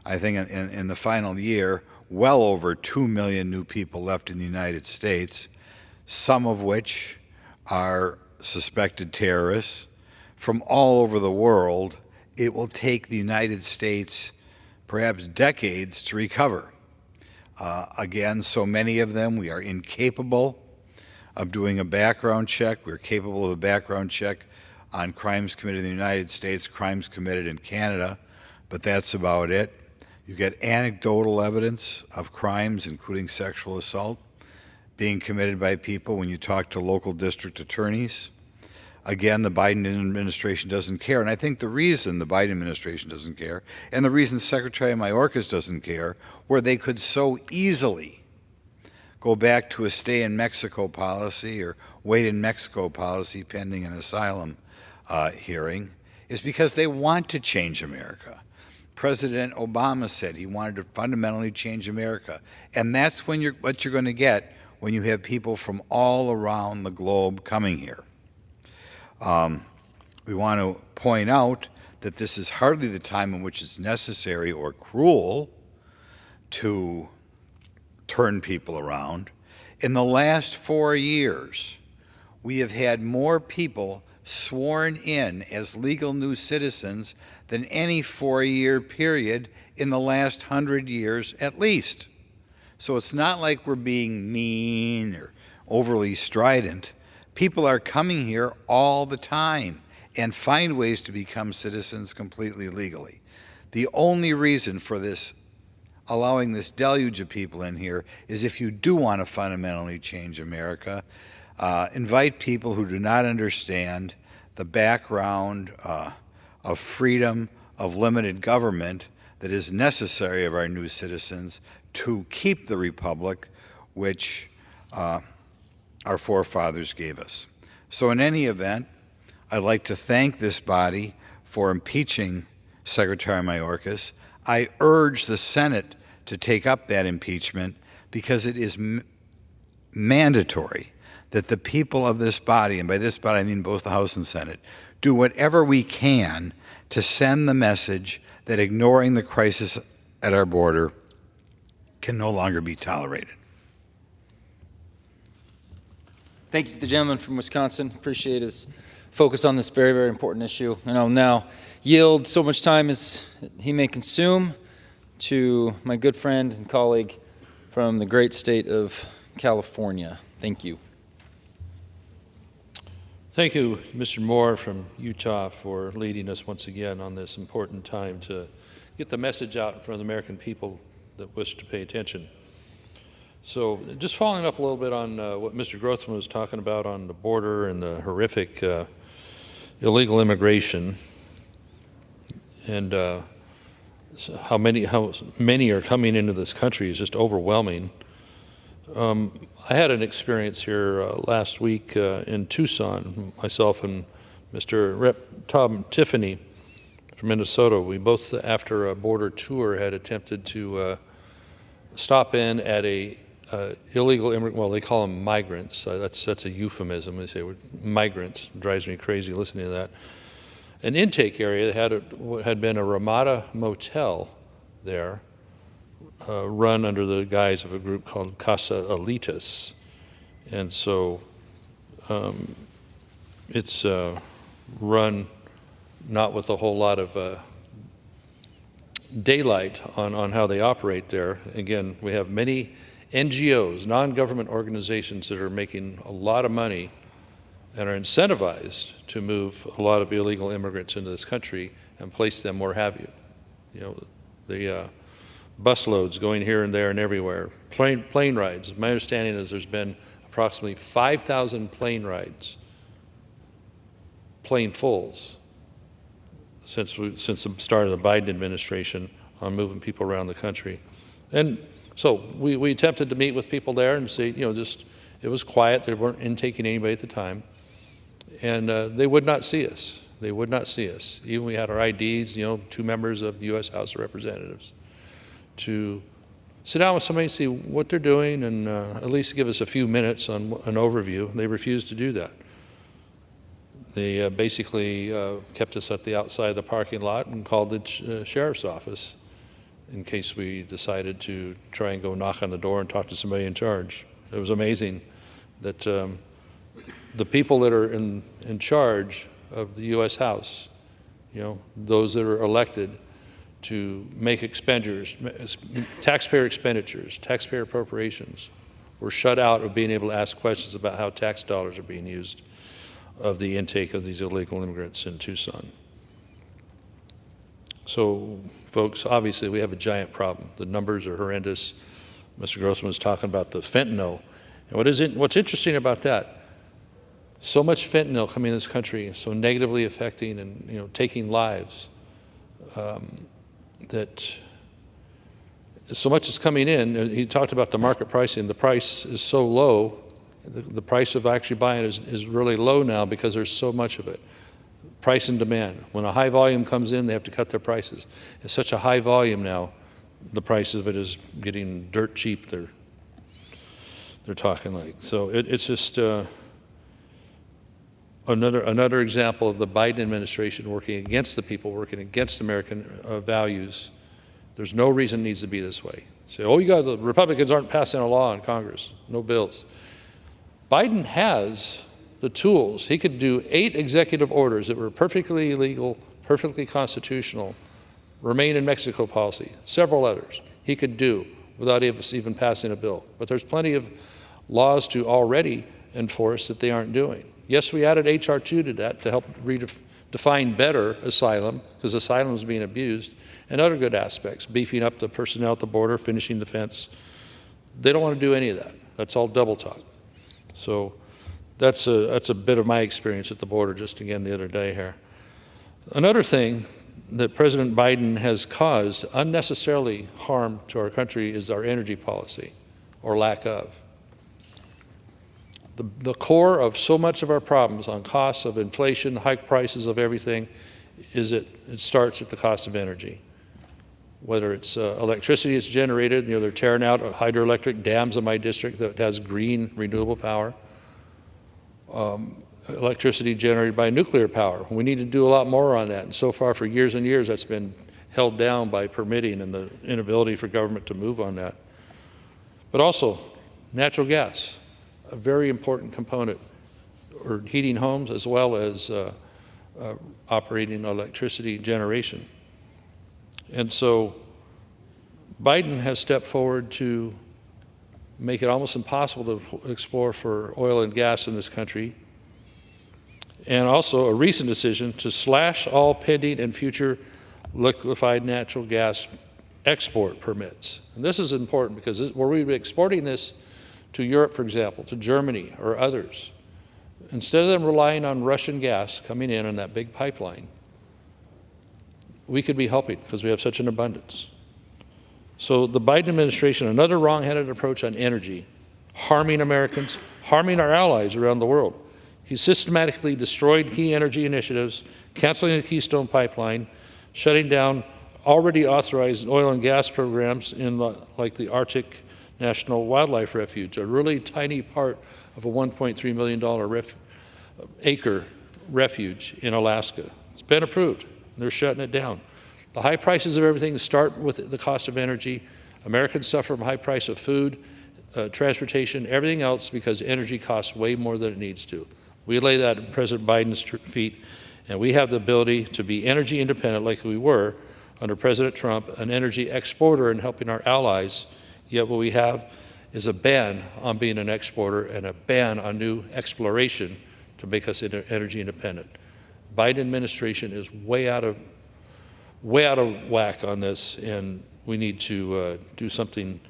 [SPEAKER 6] I think in the final year, well over 2 million new people left in the United States, some of which are suspected terrorists from all over the world. It will take the United States perhaps decades to recover. Again, so many of them, we are incapable of doing a background check. We're capable of a background check on crimes committed in the United States, crimes committed in Canada, but that's about it. You get anecdotal evidence of crimes, including sexual assault, being committed by people when you talk to local district attorneys. Again, the Biden administration doesn't care, and I think the reason the Biden administration doesn't care, and the reason Secretary Mayorkas doesn't care, where they could so easily go back to a stay in Mexico policy or wait in Mexico policy pending an asylum hearing, is because they want to change America. President Obama said he wanted to fundamentally change America, and that's what you're going to get when you have people from all around the globe coming here. We want to point out that this is hardly the time in which it's necessary or cruel to turn people around. In the last 4 years, we have had more people sworn in as legal new citizens than any 4-year period in the last 100 years at least. So it's not like we're being mean or overly strident. People are coming here all the time and find ways to become citizens completely legally. The only reason for this, allowing this deluge of people in here, is if you do want to fundamentally change America, invite people who do not understand the background of freedom, of limited government that is necessary of our new citizens to keep the republic which our forefathers gave us. So in any event, I'd like to thank this body for impeaching Secretary Mayorkas. I urge the Senate to take up that impeachment because it is mandatory that the people of this body, and by this body I mean both the House and Senate, do whatever we can to send the message that ignoring the crisis at our border can no longer be tolerated.
[SPEAKER 14] Thank you to the gentleman from Wisconsin. Appreciate his focus on this very, very important issue. And I'll now yield so much time as he may consume to my good friend and colleague from the great state of California. Thank you.
[SPEAKER 4] Thank you, Mr. Moore from Utah, for leading us once again on this important time to get the message out in front of the American people that wish to pay attention. So just following up a little bit on what Mr. Grothman was talking about on the border and the horrific illegal immigration and how many are coming into this country is just overwhelming. I had an experience here last week in Tucson, myself and Mr. Rep. Tom Tiffany from Minnesota. We both, after a border tour, had attempted to stop in at a illegal immigrant, well, they call them migrants. That's a euphemism. They say migrants. It drives me crazy listening to that. An intake area that had been a Ramada motel there, run under the guise of a group called Casa Elitas. And so it's run not with a whole lot of daylight on how they operate there. Again, we have many NGOs, non-government organizations that are making a lot of money and are incentivized to move a lot of illegal immigrants into this country and place them where have you. You know, the bus loads going here and there and everywhere, plane rides. My understanding is there's been approximately 5,000 plane rides, plane fulls, since the start of the Biden administration on moving people around the country. And so we attempted to meet with people there and say, you know, just, it was quiet. They weren't intaking anybody at the time. And they would not see us. They would not see us. Even we had our IDs, you know, 2 members of the U.S. House of Representatives, to sit down with somebody and see what they're doing and at least give us a few minutes on an overview. They refused to do that.
[SPEAKER 18] They basically kept us at the outside of the parking lot and called the sheriff's office in case we decided to try and go knock on the door and talk to somebody in charge. It was amazing that the people that are in charge of the U.S. House, you know, those that are elected to make expenditures, taxpayer expenditures, taxpayer appropriations, were shut out of being able to ask questions about how tax dollars are being used of the intake of these illegal immigrants in Tucson. So, folks, obviously we have a giant problem. The numbers are horrendous. Mr. Grossman was talking about the fentanyl. And what's interesting about that, so much fentanyl coming in this country, so negatively affecting and, you know, taking lives, that so much is coming in. He talked about the market pricing. The price is so low. The price of actually buying it is really low now because there's so much of it. Price and demand. When a high volume comes in, they have to cut their prices. It's such a high volume now, the price of it is getting dirt cheap. They're talking like. So it's just another example of the Biden administration working against the people, working against American values. There's no reason it needs to be this way. Say, oh, the Republicans aren't passing a law in Congress, no bills. Biden has the tools. He could do 8 executive orders that were perfectly legal, perfectly constitutional, remain in Mexico policy, several others he could do without even passing a bill. But there's plenty of laws to already enforce that they aren't doing. Yes, we added H.R. 2 to that to help define better asylum, because asylum is being abused, and other good aspects, beefing up the personnel at the border, finishing the fence. They don't want to do any of that. That's all double talk. So that's a bit of my experience at the border just again the other day here. Another thing that President Biden has caused unnecessarily harm to our country is our energy policy, or lack of. The core of so much of our problems on costs of inflation, high prices of everything, is it starts at the cost of energy. Whether it's electricity that's generated, you know, they're tearing out hydroelectric dams in my district that has green renewable power. Electricity generated by nuclear power. We need to do a lot more on that. And so far, for years and years, that's been held down by permitting and the inability for government to move on that. But also, natural gas, a very important component for heating homes as well as operating electricity generation. And so Biden has stepped forward to make it almost impossible to explore for oil and gas in this country, and also a recent decision to slash all pending and future liquefied natural gas export permits. And this is important because where we've been exporting this to Europe, for example, to Germany or others, instead of them relying on Russian gas coming in on that big pipeline, we could be helping because we have such an abundance. So the Biden administration, another wrong-headed approach on energy, harming Americans, harming our allies around the world. He systematically destroyed key energy initiatives, canceling the Keystone Pipeline, shutting down already authorized oil and gas programs in like the Arctic National Wildlife Refuge, a really tiny part of a $1.3 million acre refuge in Alaska. It's been approved. They're shutting it down. The high prices of everything start with the cost of energy. Americans suffer from high price of food, transportation, everything else because energy costs way more than it needs to. We lay that at President Biden's feet, and we have the ability to be energy independent like we were under President Trump, an energy exporter and helping our allies. Yet what we have is a ban on being an exporter and a ban on new exploration to make us energy independent. Biden administration is way out of whack on this, and we need to do something.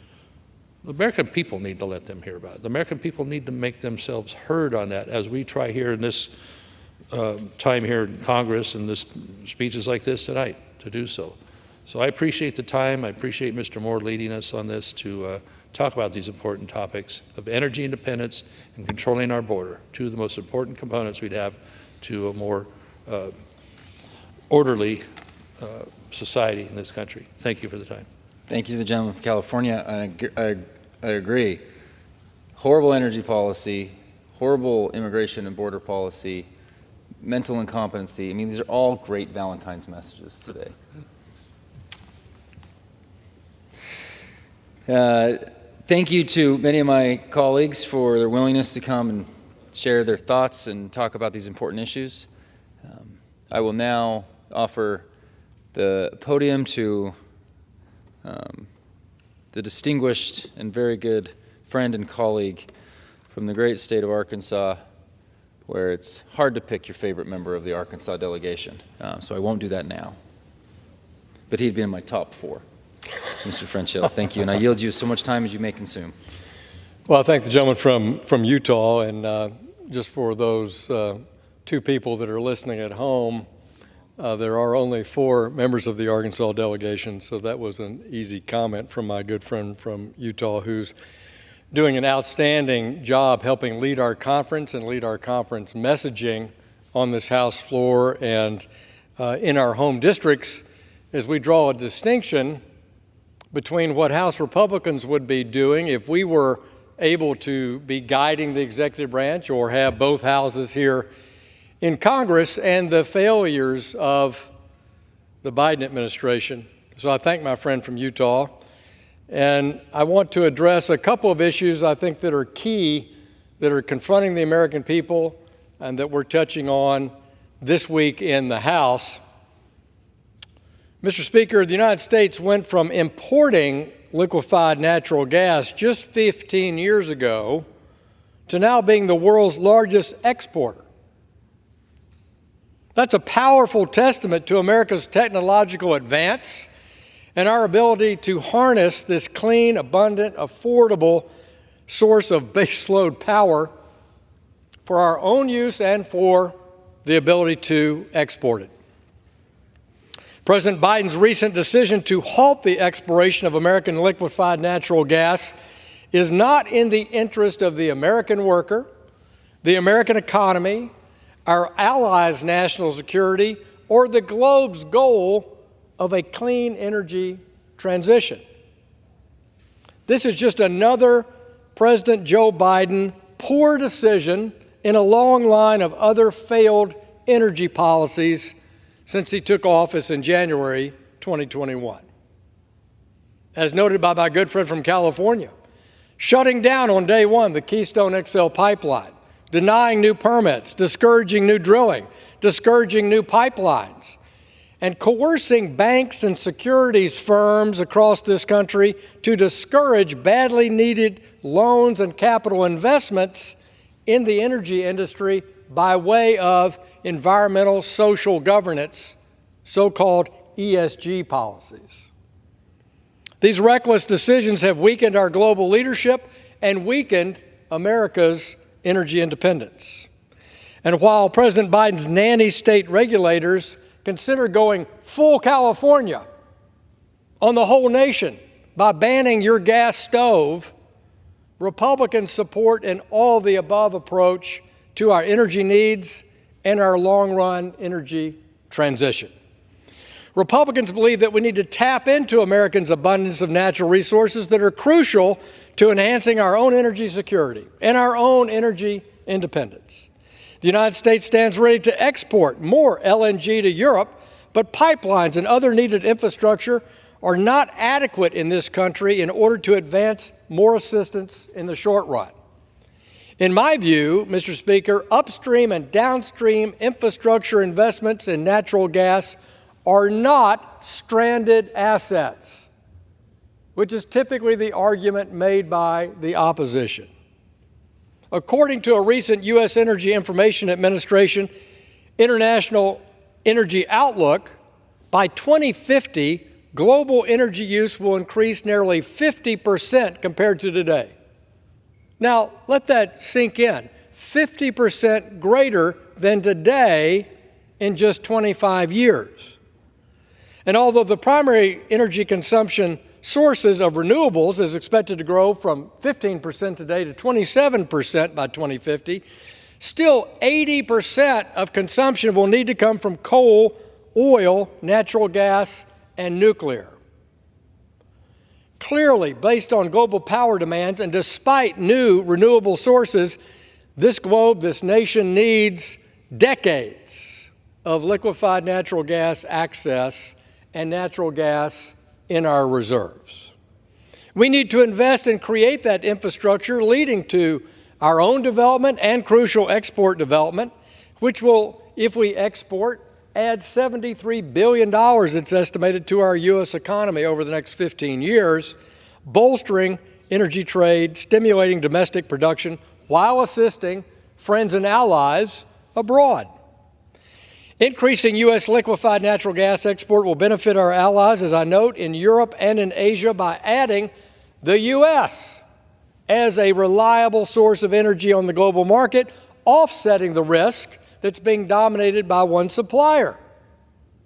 [SPEAKER 18] The American people need to let them hear about it. The American people need to make themselves heard on that as we try here in this time here in Congress and this speeches like this tonight to do so. So I appreciate the time. I appreciate Mr. Moore leading us on this to talk about these important topics of energy independence and controlling our border, two of the most important components we'd have to a more orderly society in this country. Thank you for the time.
[SPEAKER 14] Thank you to the gentleman from California. I agree. Horrible energy policy, horrible immigration and border policy, mental incompetency. I mean, these are all great Valentine's messages today. Thank you to many of my colleagues for their willingness to come and share their thoughts and talk about these important issues. I will now offer the podium to the distinguished and very good friend and colleague from the great state of Arkansas, where it's hard to pick your favorite member of the Arkansas delegation. So I won't do that now. But he'd be in my top 4. Mr. Frenchill, thank you. And I yield you so much time as you may consume.
[SPEAKER 7] Well, I thank the gentleman from Utah. And just for those 2 people that are listening at home, there are only 4 members of the Arkansas delegation, so that was an easy comment from my good friend from Utah, who's doing an outstanding job helping lead our conference and lead our conference messaging on this House floor and in our home districts as we draw a distinction between what House Republicans would be doing if we were able to be guiding the executive branch or have both houses here in Congress and the failures of the Biden administration. So I thank my friend from Utah. And I want to address a couple of issues I think that are key, that are confronting the American people and that we're touching on this week in the House. Mr. Speaker, the United States went from importing liquefied natural gas just 15 years ago to now being the world's largest exporter. That's a powerful testament to America's technological advance and our ability to harness this clean, abundant, affordable source of baseload power for our own use and for the ability to export it. President Biden's recent decision to halt the exploration of American liquefied natural gas is not in the interest of the American worker, the American economy, our allies' national security, or the globe's goal of a clean energy transition. This is just another President Joe Biden poor decision in a long line of other failed energy policies since he took office in January 2021. As noted by my good friend from California, shutting down on day one the Keystone XL pipeline, denying new permits, discouraging new drilling, discouraging new pipelines, and coercing banks and securities firms across this country to discourage badly needed loans and capital investments in the energy industry by way of environmental social governance, so-called ESG policies. These reckless decisions have weakened our global leadership and weakened America's energy independence. And while President Biden's nanny state regulators consider going full California on the whole nation by banning your gas stove, Republicans support an all-the-above approach to our energy needs and our long-run energy transition. Republicans believe that we need to tap into Americans' abundance of natural resources that are crucial to enhancing our own energy security and our own energy independence. The United States stands ready to export more LNG to Europe, but pipelines and other needed infrastructure are not adequate in this country in order to advance more assistance in the short run. In my view, Mr. Speaker, upstream and downstream infrastructure investments in natural gas are not stranded assets, which is typically the argument made by the opposition. According to a recent U.S. Energy Information Administration International Energy Outlook, by 2050, global energy use will increase nearly 50% compared to today. Now, let that sink in. 50% greater than today in just 25 years. And although the primary energy consumption sources of renewables is expected to grow from 15% today to 27% by 2050, still 80% of consumption will need to come from coal, oil, natural gas, and nuclear. Clearly, based on global power demands and despite new renewable sources, this globe, this nation needs decades of liquefied natural gas access and natural gas in our reserves. We need to invest and create that infrastructure leading to our own development and crucial export development, which will, if we export, add $73 billion, it's estimated, to our U.S. economy over the next 15 years, bolstering energy trade, stimulating domestic production, while assisting friends and allies abroad. Increasing U.S. liquefied natural gas export will benefit our allies, as I note, in Europe and in Asia by adding the U.S. as a reliable source of energy on the global market, offsetting the risk that's being dominated by one supplier,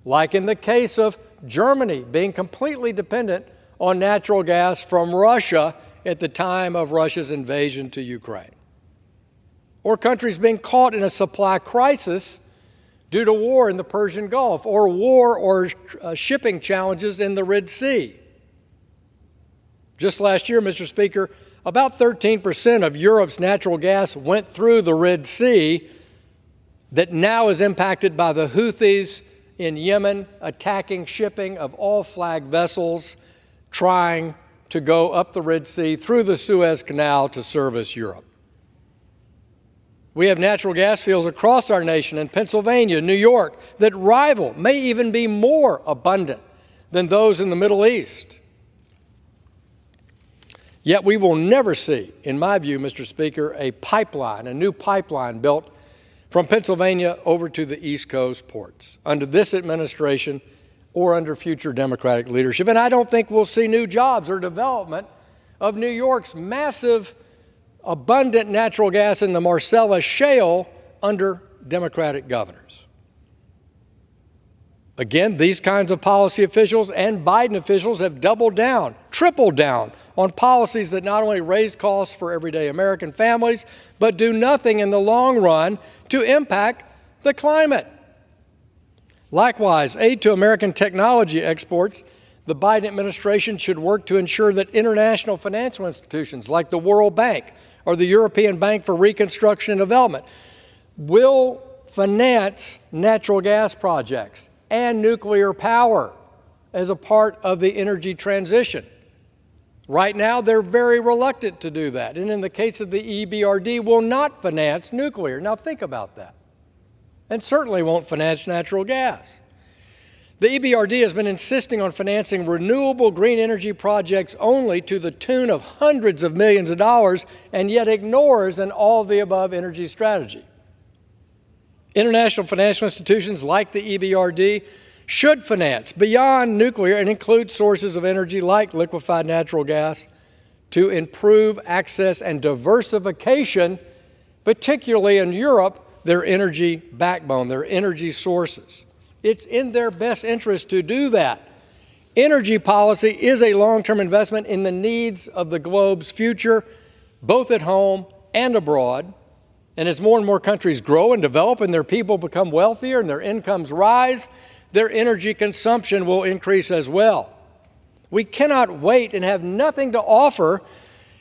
[SPEAKER 7] like in the case of Germany being completely dependent on natural gas from Russia at the time of Russia's invasion to Ukraine, or countries being caught in a supply crisis due to war in the Persian Gulf, or war or shipping challenges in the Red Sea. Just last year, Mr. Speaker, about 13% of Europe's natural gas went through the Red Sea that now is impacted by the Houthis in Yemen attacking shipping of all flag vessels trying to go up the Red Sea through the Suez Canal to service Europe. We have natural gas fields across our nation in Pennsylvania, New York, that rival, may even be more abundant than those in the Middle East. Yet we will never see, in my view, Mr. Speaker, a new pipeline built from Pennsylvania over to the East Coast ports under this administration or under future Democratic leadership. And I don't think we'll see new jobs or development of New York's massive, abundant natural gas in the Marcellus Shale under Democratic governors. Again, these kinds of policy officials and Biden officials have doubled down, tripled down on policies that not only raise costs for everyday American families, but do nothing in the long run to impact the climate. Likewise, aid to American technology exports, the Biden administration should work to ensure that international financial institutions like the World Bank or the European Bank for Reconstruction and Development will finance natural gas projects and nuclear power as a part of the energy transition. Right now, they're very reluctant to do that. And in the case of the EBRD, will not finance nuclear. Now think about that. And certainly won't finance natural gas. The EBRD has been insisting on financing renewable green energy projects only to the tune of hundreds of millions of dollars, and yet ignores an all-of-the-above energy strategy. International financial institutions like the EBRD should finance beyond nuclear and include sources of energy like liquefied natural gas to improve access and diversification, particularly in Europe, their energy backbone, their energy sources. It's in their best interest to do that. Energy policy is a long-term investment in the needs of the globe's future, both at home and abroad. And as more and more countries grow and develop and their people become wealthier and their incomes rise, their energy consumption will increase as well. We cannot wait and have nothing to offer,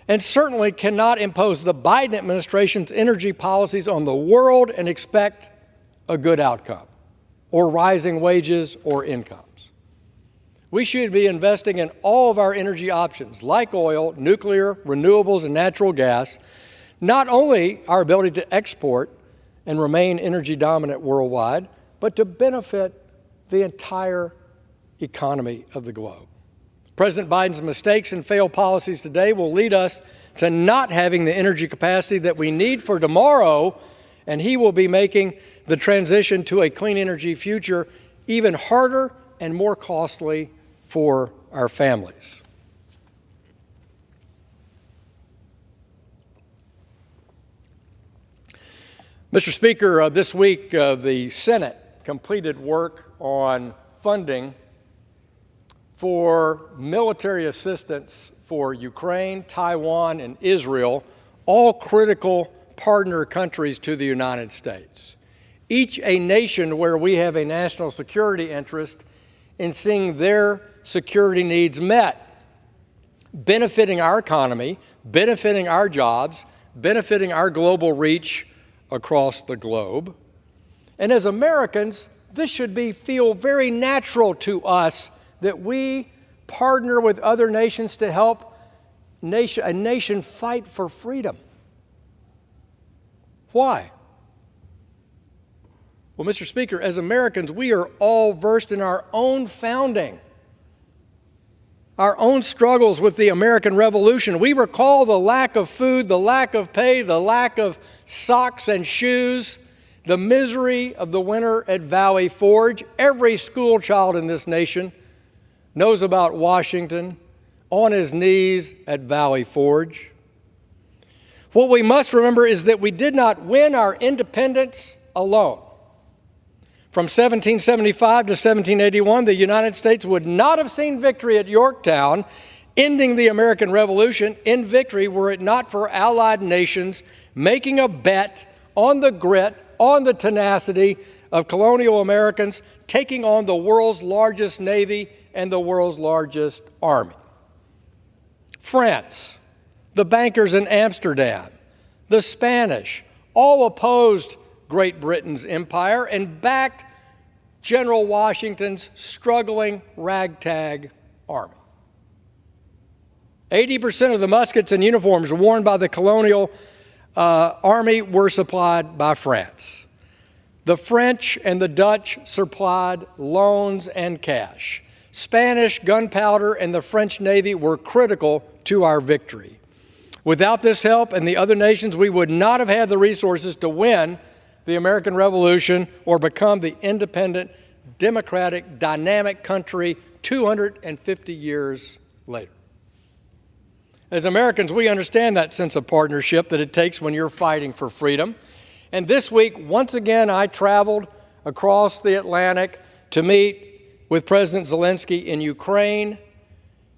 [SPEAKER 7] and certainly cannot impose the Biden administration's energy policies on the world and expect a good outcome, or rising wages or incomes. We should be investing in all of our energy options, like oil, nuclear, renewables, and natural gas, not only our ability to export and remain energy dominant worldwide, but to benefit the entire economy of the globe. President Biden's mistakes and failed policies today will lead us to not having the energy capacity that we need for tomorrow, and he will be making the transition to a clean energy future even harder and more costly for our families. Mr. Speaker, this week the Senate completed work on funding for military assistance for Ukraine, Taiwan, and Israel, all critical partner countries to the United States. Each a nation where we have a national security interest in seeing their security needs met, benefiting our economy, benefiting our jobs, benefiting our global reach across the globe. And as Americans, this should feel very natural to us that we partner with other nations to help a nation fight for freedom. Why? Well, Mr. Speaker, as Americans, we are all versed in our own founding, our own struggles with the American Revolution. We recall the lack of food, the lack of pay, the lack of socks and shoes, the misery of the winter at Valley Forge. Every school child in this nation knows about Washington on his knees at Valley Forge. What we must remember is that we did not win our independence alone. From 1775 to 1781, the United States would not have seen victory at Yorktown, ending the American Revolution in victory were it not for allied nations making a bet on the grit, on the tenacity of colonial Americans taking on the world's largest navy and the world's largest army. France, the bankers in Amsterdam, the Spanish, all opposed Great Britain's empire and backed General Washington's struggling ragtag army. 80% of the muskets and uniforms worn by the colonial army were supplied by France. The French and the Dutch supplied loans and cash. Spanish gunpowder and the French Navy were critical to our victory. Without this help and the other nations, we would not have had the resources to win the American Revolution or become the independent, democratic, dynamic country 250 years later. As Americans, we understand that sense of partnership that it takes when you're fighting for freedom. And this week, once again, I traveled across the Atlantic to meet with President Zelensky in Ukraine,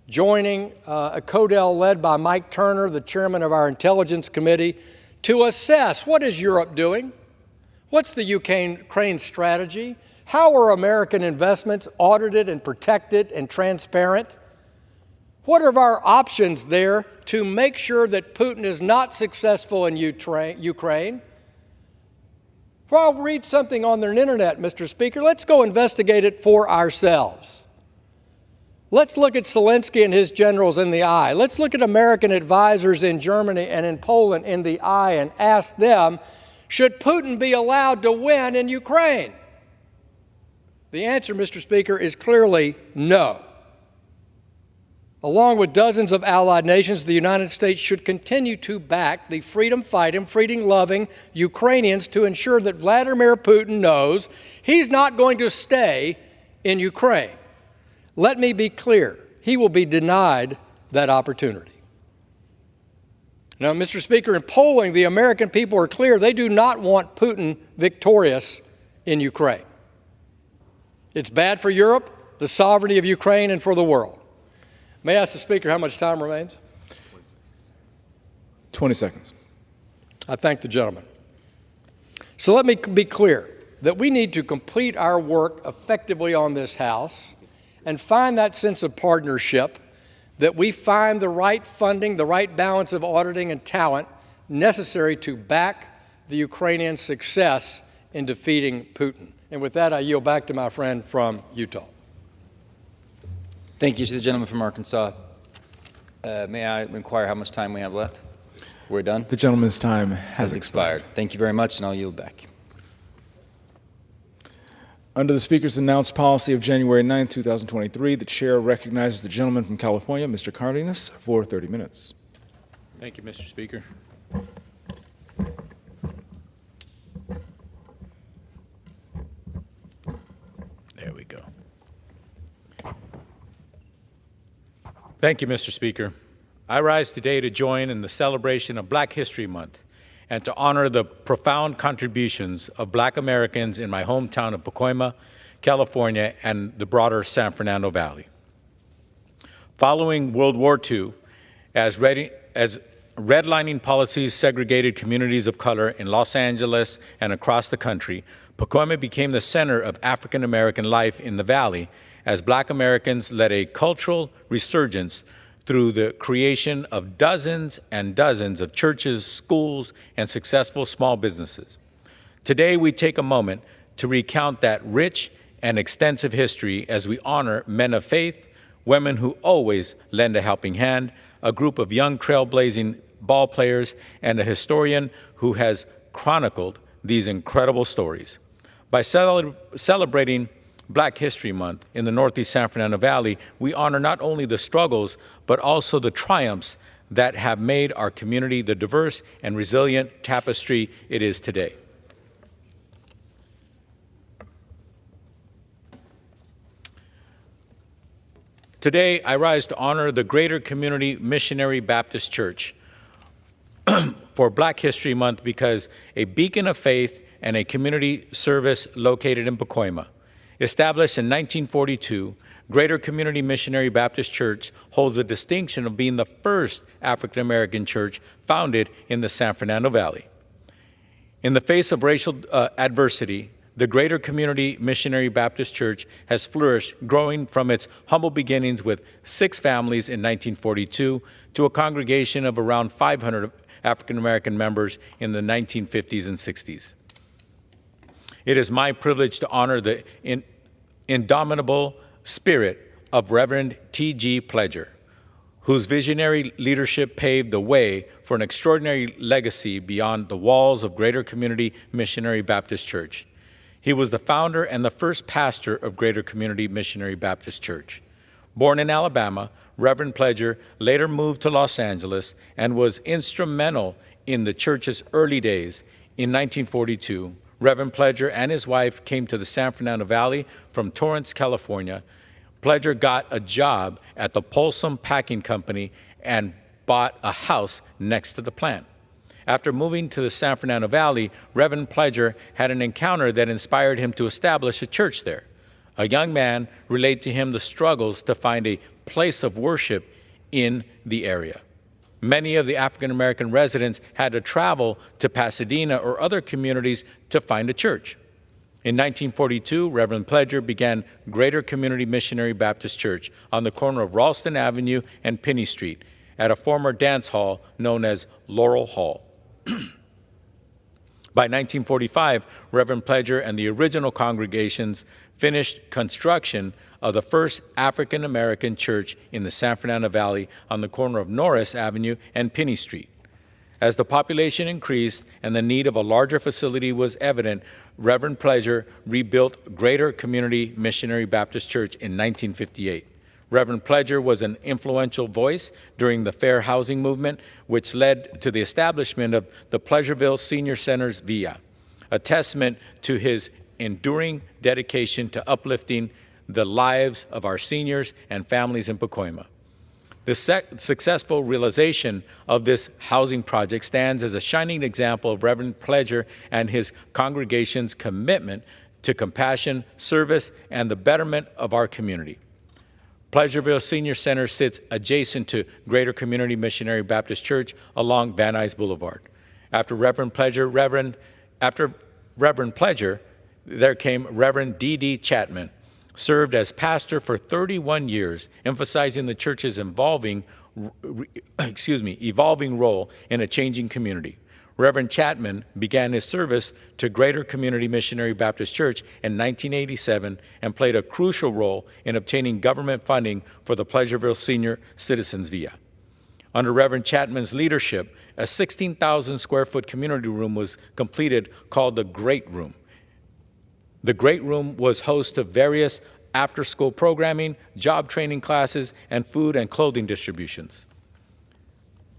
[SPEAKER 7] joining a CODEL led by Mike Turner, the chairman of our Intelligence Committee, to assess what is Europe doing? What's the Ukraine strategy? How are American investments audited and protected and transparent? What are our options there to make sure that Putin is not successful in Ukraine? Well, I'll read something on the internet, Mr. Speaker. Let's go investigate it for ourselves. Let's look at Zelensky and his generals in the eye. Let's look at American advisors in Germany and in Poland in the eye and ask them, should Putin be allowed to win in Ukraine? The answer, Mr. Speaker, is clearly no. Along with dozens of allied nations, the United States should continue to back the freedom-fighting, freedom-loving Ukrainians to ensure that Vladimir Putin knows he's not going to stay in Ukraine. Let me be clear, he will be denied that opportunity. Now, Mr. Speaker, in polling, the American people are clear. They do not want Putin victorious in Ukraine. It's bad for Europe, the sovereignty of Ukraine, and for the world. May I ask the Speaker how much time remains?
[SPEAKER 16] 20 seconds.
[SPEAKER 7] I thank the gentleman. So let me be clear that we need to complete our work effectively on this House and find that sense of partnership, that we find the right funding, the right balance of auditing and talent necessary to back the Ukrainian success in defeating Putin. And with that, I yield back to my friend from Utah.
[SPEAKER 14] Thank you to the gentleman from Arkansas. May I inquire how much time we have left? We're done?
[SPEAKER 16] The gentleman's time has
[SPEAKER 14] expired. Thank you very much, and I'll yield back.
[SPEAKER 16] Under the Speaker's announced policy of January 9, 2023, the Chair recognizes the gentleman from California, Mr. Cardenas, for 30 minutes.
[SPEAKER 10] Thank you, Mr. Speaker. There we go. Thank you, Mr. Speaker. I rise today to join in the celebration of Black History Month and to honor the profound contributions of Black Americans in my hometown of Pacoima, California, and the broader San Fernando Valley. Following World War II, as redlining policies segregated communities of color in Los Angeles and across the country, Pacoima became the center of African American life in the Valley as Black Americans led a cultural resurgence through the creation of dozens and dozens of churches, schools, and successful small businesses. Today, we take a moment to recount that rich and extensive history as we honor men of faith, women who always lend a helping hand, a group of young trailblazing ball players, and a historian who has chronicled these incredible stories. By celebrating Black History Month in the Northeast San Fernando Valley, we honor not only the struggles, but also the triumphs that have made our community the diverse and resilient tapestry it is today. Today, I rise to honor the Greater Community Missionary Baptist Church for Black History Month because a beacon of faith and a community service located in Pacoima. Established in 1942, Greater Community Missionary Baptist Church holds the distinction of being the first African American church founded in the San Fernando Valley. In the face of racial adversity, the Greater Community Missionary Baptist Church has flourished, growing from its humble beginnings with 6 families in 1942 to a congregation of around 500 African American members in the 1950s and 60s. It is my privilege to honor the indomitable spirit of Reverend T.G. Pledger, whose visionary leadership paved the way for an extraordinary legacy beyond the walls of Greater Community Missionary Baptist Church. He was the founder and the first pastor of Greater Community Missionary Baptist Church. Born in Alabama, Reverend Pledger later moved to Los Angeles and was instrumental in the church's early days. In 1942, Reverend Pledger and his wife came to the San Fernando Valley from Torrance, California. Pledger got a job at the Polsom Packing Company and bought a house next to the plant. After moving to the San Fernando Valley, Reverend Pledger had an encounter that inspired him to establish a church there. A young man relayed to him the struggles to find a place of worship in the area. Many of the African American residents had to travel to Pasadena or other communities to find a church. In 1942, Reverend Pledger began Greater Community Missionary Baptist Church on the corner of Ralston Avenue and Penny Street at a former dance hall known as Laurel Hall. By 1945, Reverend Pledger and the original congregations finished construction of the first African American church in the San Fernando Valley on the corner of Norris Avenue and Penny Street. As the population increased and the need of a larger facility was evident, Reverend Pledger rebuilt Greater Community Missionary Baptist Church in 1958. Reverend Pledger was an influential voice during the fair housing movement, which led to the establishment of the Pleasureville Senior Centers VIA, a testament to his enduring dedication to uplifting the lives of our seniors and families in Pacoima. The successful realization of this housing project stands as a shining example of Reverend Pledger and his congregation's commitment to compassion, service, and the betterment of our community. Pleasureville Senior Center sits adjacent to Greater Community Missionary Baptist Church along Van Nuys Boulevard. After Reverend Pledger, there came Reverend D.D. Chapman, served as pastor for 31 years, emphasizing the church's evolving role in a changing community. Reverend Chapman began his service to Greater Community Missionary Baptist Church in 1987 and played a crucial role in obtaining government funding for the Pleasureville Senior Citizens VIA. Under Reverend Chapman's leadership, a 16,000 square foot community room was completed called the Great Room. The Great Room was host to various after-school programming, job training classes, and food and clothing distributions.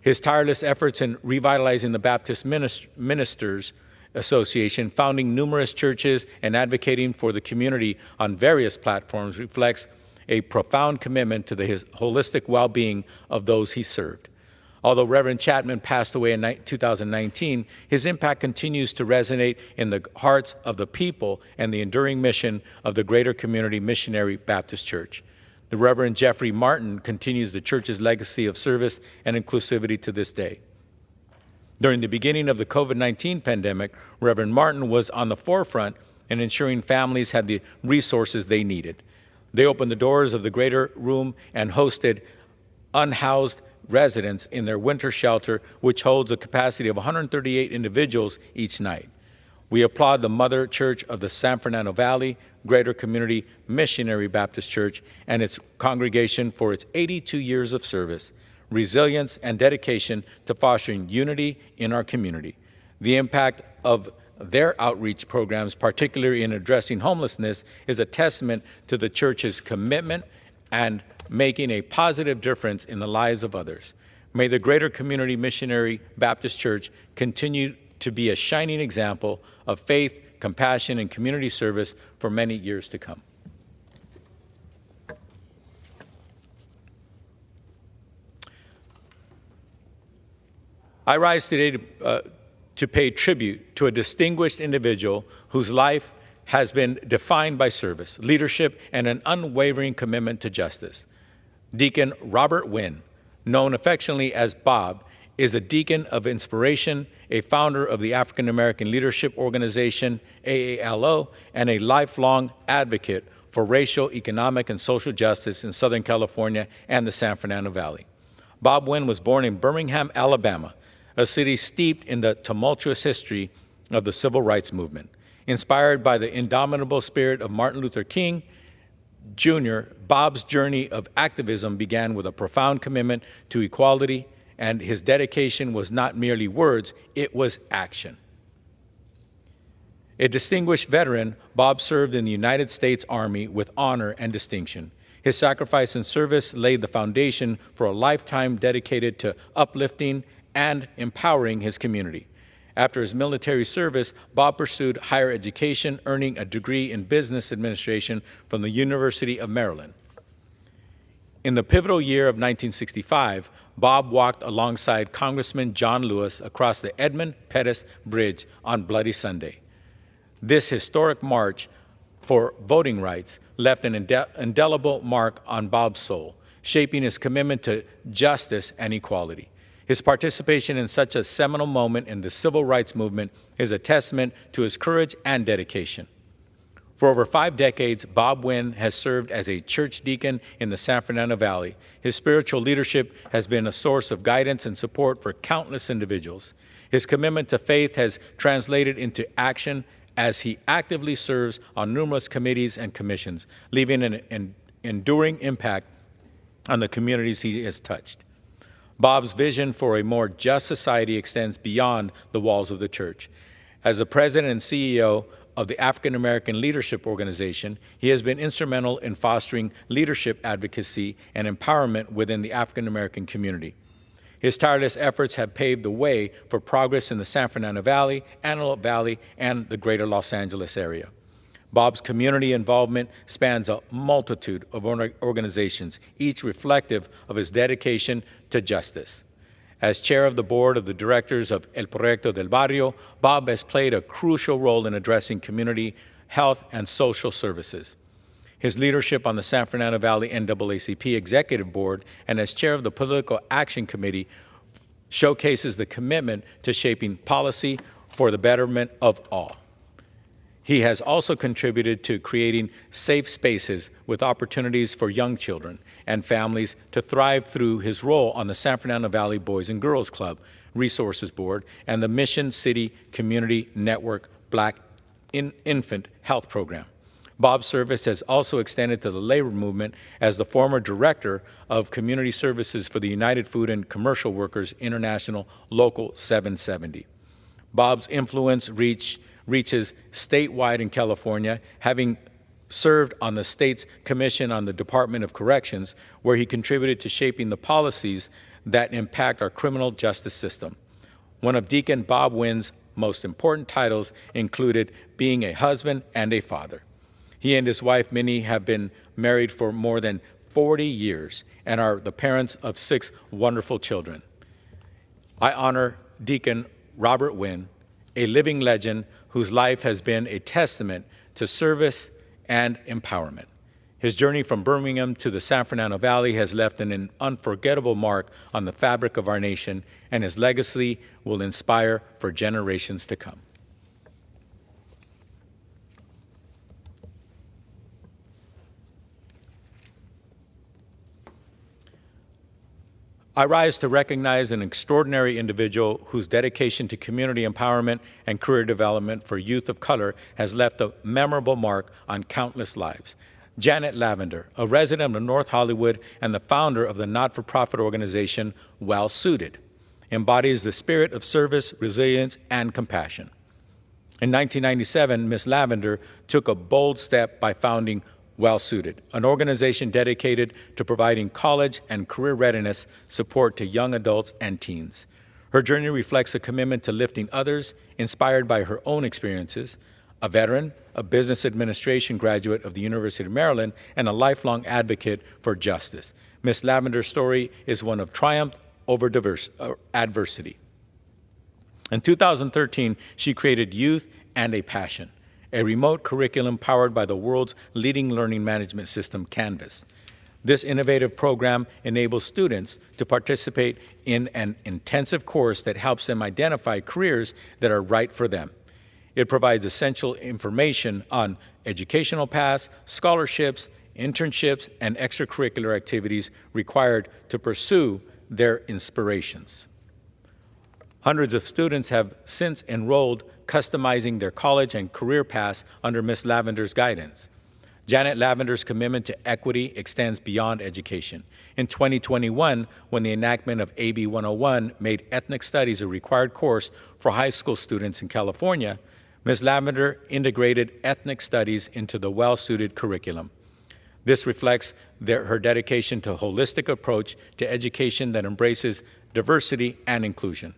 [SPEAKER 10] His tireless efforts in revitalizing the Baptist Ministers Association, founding numerous churches, and advocating for the community on various platforms reflects a profound commitment to the holistic well-being of those he served. Although Reverend Chapman passed away in 2019, his impact continues to resonate in the hearts of the people and the enduring mission of the Greater Community Missionary Baptist Church. The Reverend Jeffrey Martin continues the church's legacy of service and inclusivity to this day. During the beginning of the COVID-19 pandemic, Reverend Martin was on the forefront in ensuring families had the resources they needed. They opened the doors of the Greater Room and hosted unhoused residents in their winter shelter, which holds a capacity of 138 individuals each night. We applaud the Mother Church of the San Fernando Valley Greater Community Missionary Baptist Church and its congregation for its 82 years of service, resilience, and dedication to fostering unity in our community. The impact of their outreach programs, particularly in addressing homelessness, is a testament to the church's commitment and making a positive difference in the lives of others. May the Greater Community Missionary Baptist Church continue to be a shining example of faith, compassion, and community service for many years to come. I rise today to pay tribute to a distinguished individual whose life has been defined by service, leadership, and an unwavering commitment to justice. Deacon Robert Wynn, known affectionately as Bob, is a deacon of inspiration, a founder of the African American Leadership Organization, AALO, and a lifelong advocate for racial, economic, and social justice in Southern California and the San Fernando Valley. Bob Wynn was born in Birmingham, Alabama, a city steeped in the tumultuous history of the civil rights movement. Inspired by the indomitable spirit of Martin Luther King Jr., Bob's journey of activism began with a profound commitment to equality, and his dedication was not merely words, it was action. A distinguished veteran, Bob served in the United States Army with honor and distinction. His sacrifice and service laid the foundation for a lifetime dedicated to uplifting and empowering his community. After his military service, Bob pursued higher education, earning a degree in business administration from the University of Maryland. In the pivotal year of 1965, Bob walked alongside Congressman John Lewis across the Edmund Pettus Bridge on Bloody Sunday. This historic march for voting rights left an indelible mark on Bob's soul, shaping his commitment to justice and equality. His participation in such a seminal moment in the civil rights movement is a testament to his courage and dedication. For over 5 decades, Bob Wynn has served as a church deacon in the San Fernando Valley. His spiritual leadership has been a source of guidance and support for countless individuals. His commitment to faith has translated into action as he actively serves on numerous committees and commissions, leaving an enduring impact on the communities he has touched. Bob's vision for a more just society extends beyond the walls of the church. As the president and CEO of the African American Leadership Organization, he has been instrumental in fostering leadership advocacy and empowerment within the African American community. His tireless efforts have paved the way for progress in the San Fernando Valley, Antelope Valley, and the greater Los Angeles area. Bob's community involvement spans a multitude of organizations, each reflective of his dedication to justice. As chair of the board of the directors of El Proyecto del Barrio, Bob has played a crucial role in addressing community, health, and social services. His leadership on the San Fernando Valley NAACP Executive Board and as chair of the Political Action Committee showcases the commitment to shaping policy for the betterment of all. He has also contributed to creating safe spaces with opportunities for young children and families to thrive through his role on the San Fernando Valley Boys and Girls Club Resources Board and the Mission City Community Network Black Infant Health Program. Bob's service has also extended to the labor movement as the former director of community services for the United Food and Commercial Workers International Local 770. Bob's influence reaches statewide in California, having served on the state's commission on the Department of Corrections, where he contributed to shaping the policies that impact our criminal justice system. One of Deacon Bob Wynn's most important titles included being a husband and a father. He and his wife, Minnie, have been married for more than 40 years and are the parents of 6 wonderful children. I honor Deacon Robert Wynn, a living legend whose life has been a testament to service and empowerment. His journey from Birmingham to the San Fernando Valley has left an unforgettable mark on the fabric of our nation, and his legacy will inspire for generations to come. I rise to recognize an extraordinary individual whose dedication to community empowerment and career development for youth of color has left a memorable mark on countless lives. Janet Lavender, a resident of North Hollywood and the founder of the not-for-profit organization Well Suited, embodies the spirit of service, resilience, and compassion. In 1997, Ms. Lavender took a bold step by founding Well Suited, an organization dedicated to providing college and career readiness support to young adults and teens. Her journey reflects a commitment to lifting others, inspired by her own experiences. A veteran, a business administration graduate of the University of Maryland, and a lifelong advocate for justice. Ms. Lavender's story is one of triumph over adversity. In 2013, she created Youth and a Passion, a remote curriculum powered by the world's leading learning management system, Canvas. This innovative program enables students to participate in an intensive course that helps them identify careers that are right for them. It provides essential information on educational paths, scholarships, internships, and extracurricular activities required to pursue their inspirations. Hundreds of students have since enrolled, customizing their college and career paths under Ms. Lavender's guidance. Janet Lavender's commitment to equity extends beyond education. In 2021, when the enactment of AB 101 made ethnic studies a required course for high school students in California, Ms. Lavender integrated ethnic studies into the well-suited curriculum. This reflects her dedication to a holistic approach to education that embraces diversity and inclusion.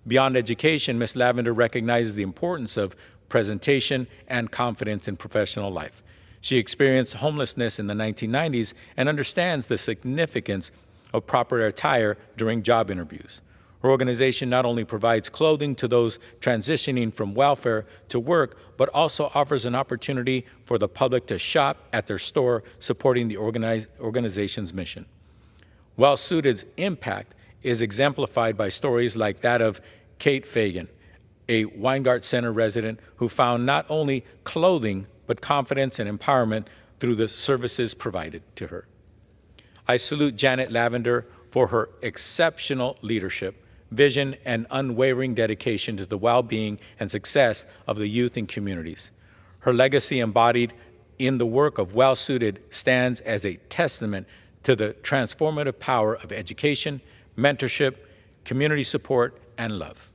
[SPEAKER 10] Beyond education, Ms. Lavender recognizes the importance of presentation and confidence in professional life. She experienced homelessness in the 1990s and understands the significance of proper attire during job interviews. Her organization not only provides clothing to those transitioning from welfare to work, but also offers an opportunity for the public to shop at their store, supporting the organization's mission. Well Suited's impact is exemplified by stories like that of Kate Fagan, a Weingart Center resident who found not only clothing, but confidence and empowerment through the services provided to her. I salute Janet Lavender for her exceptional leadership, vision, and unwavering dedication to the well-being and success of the youth and communities. Her legacy embodied in the work of Well Suited stands as a testament to the transformative power of education, mentorship, community support, and love.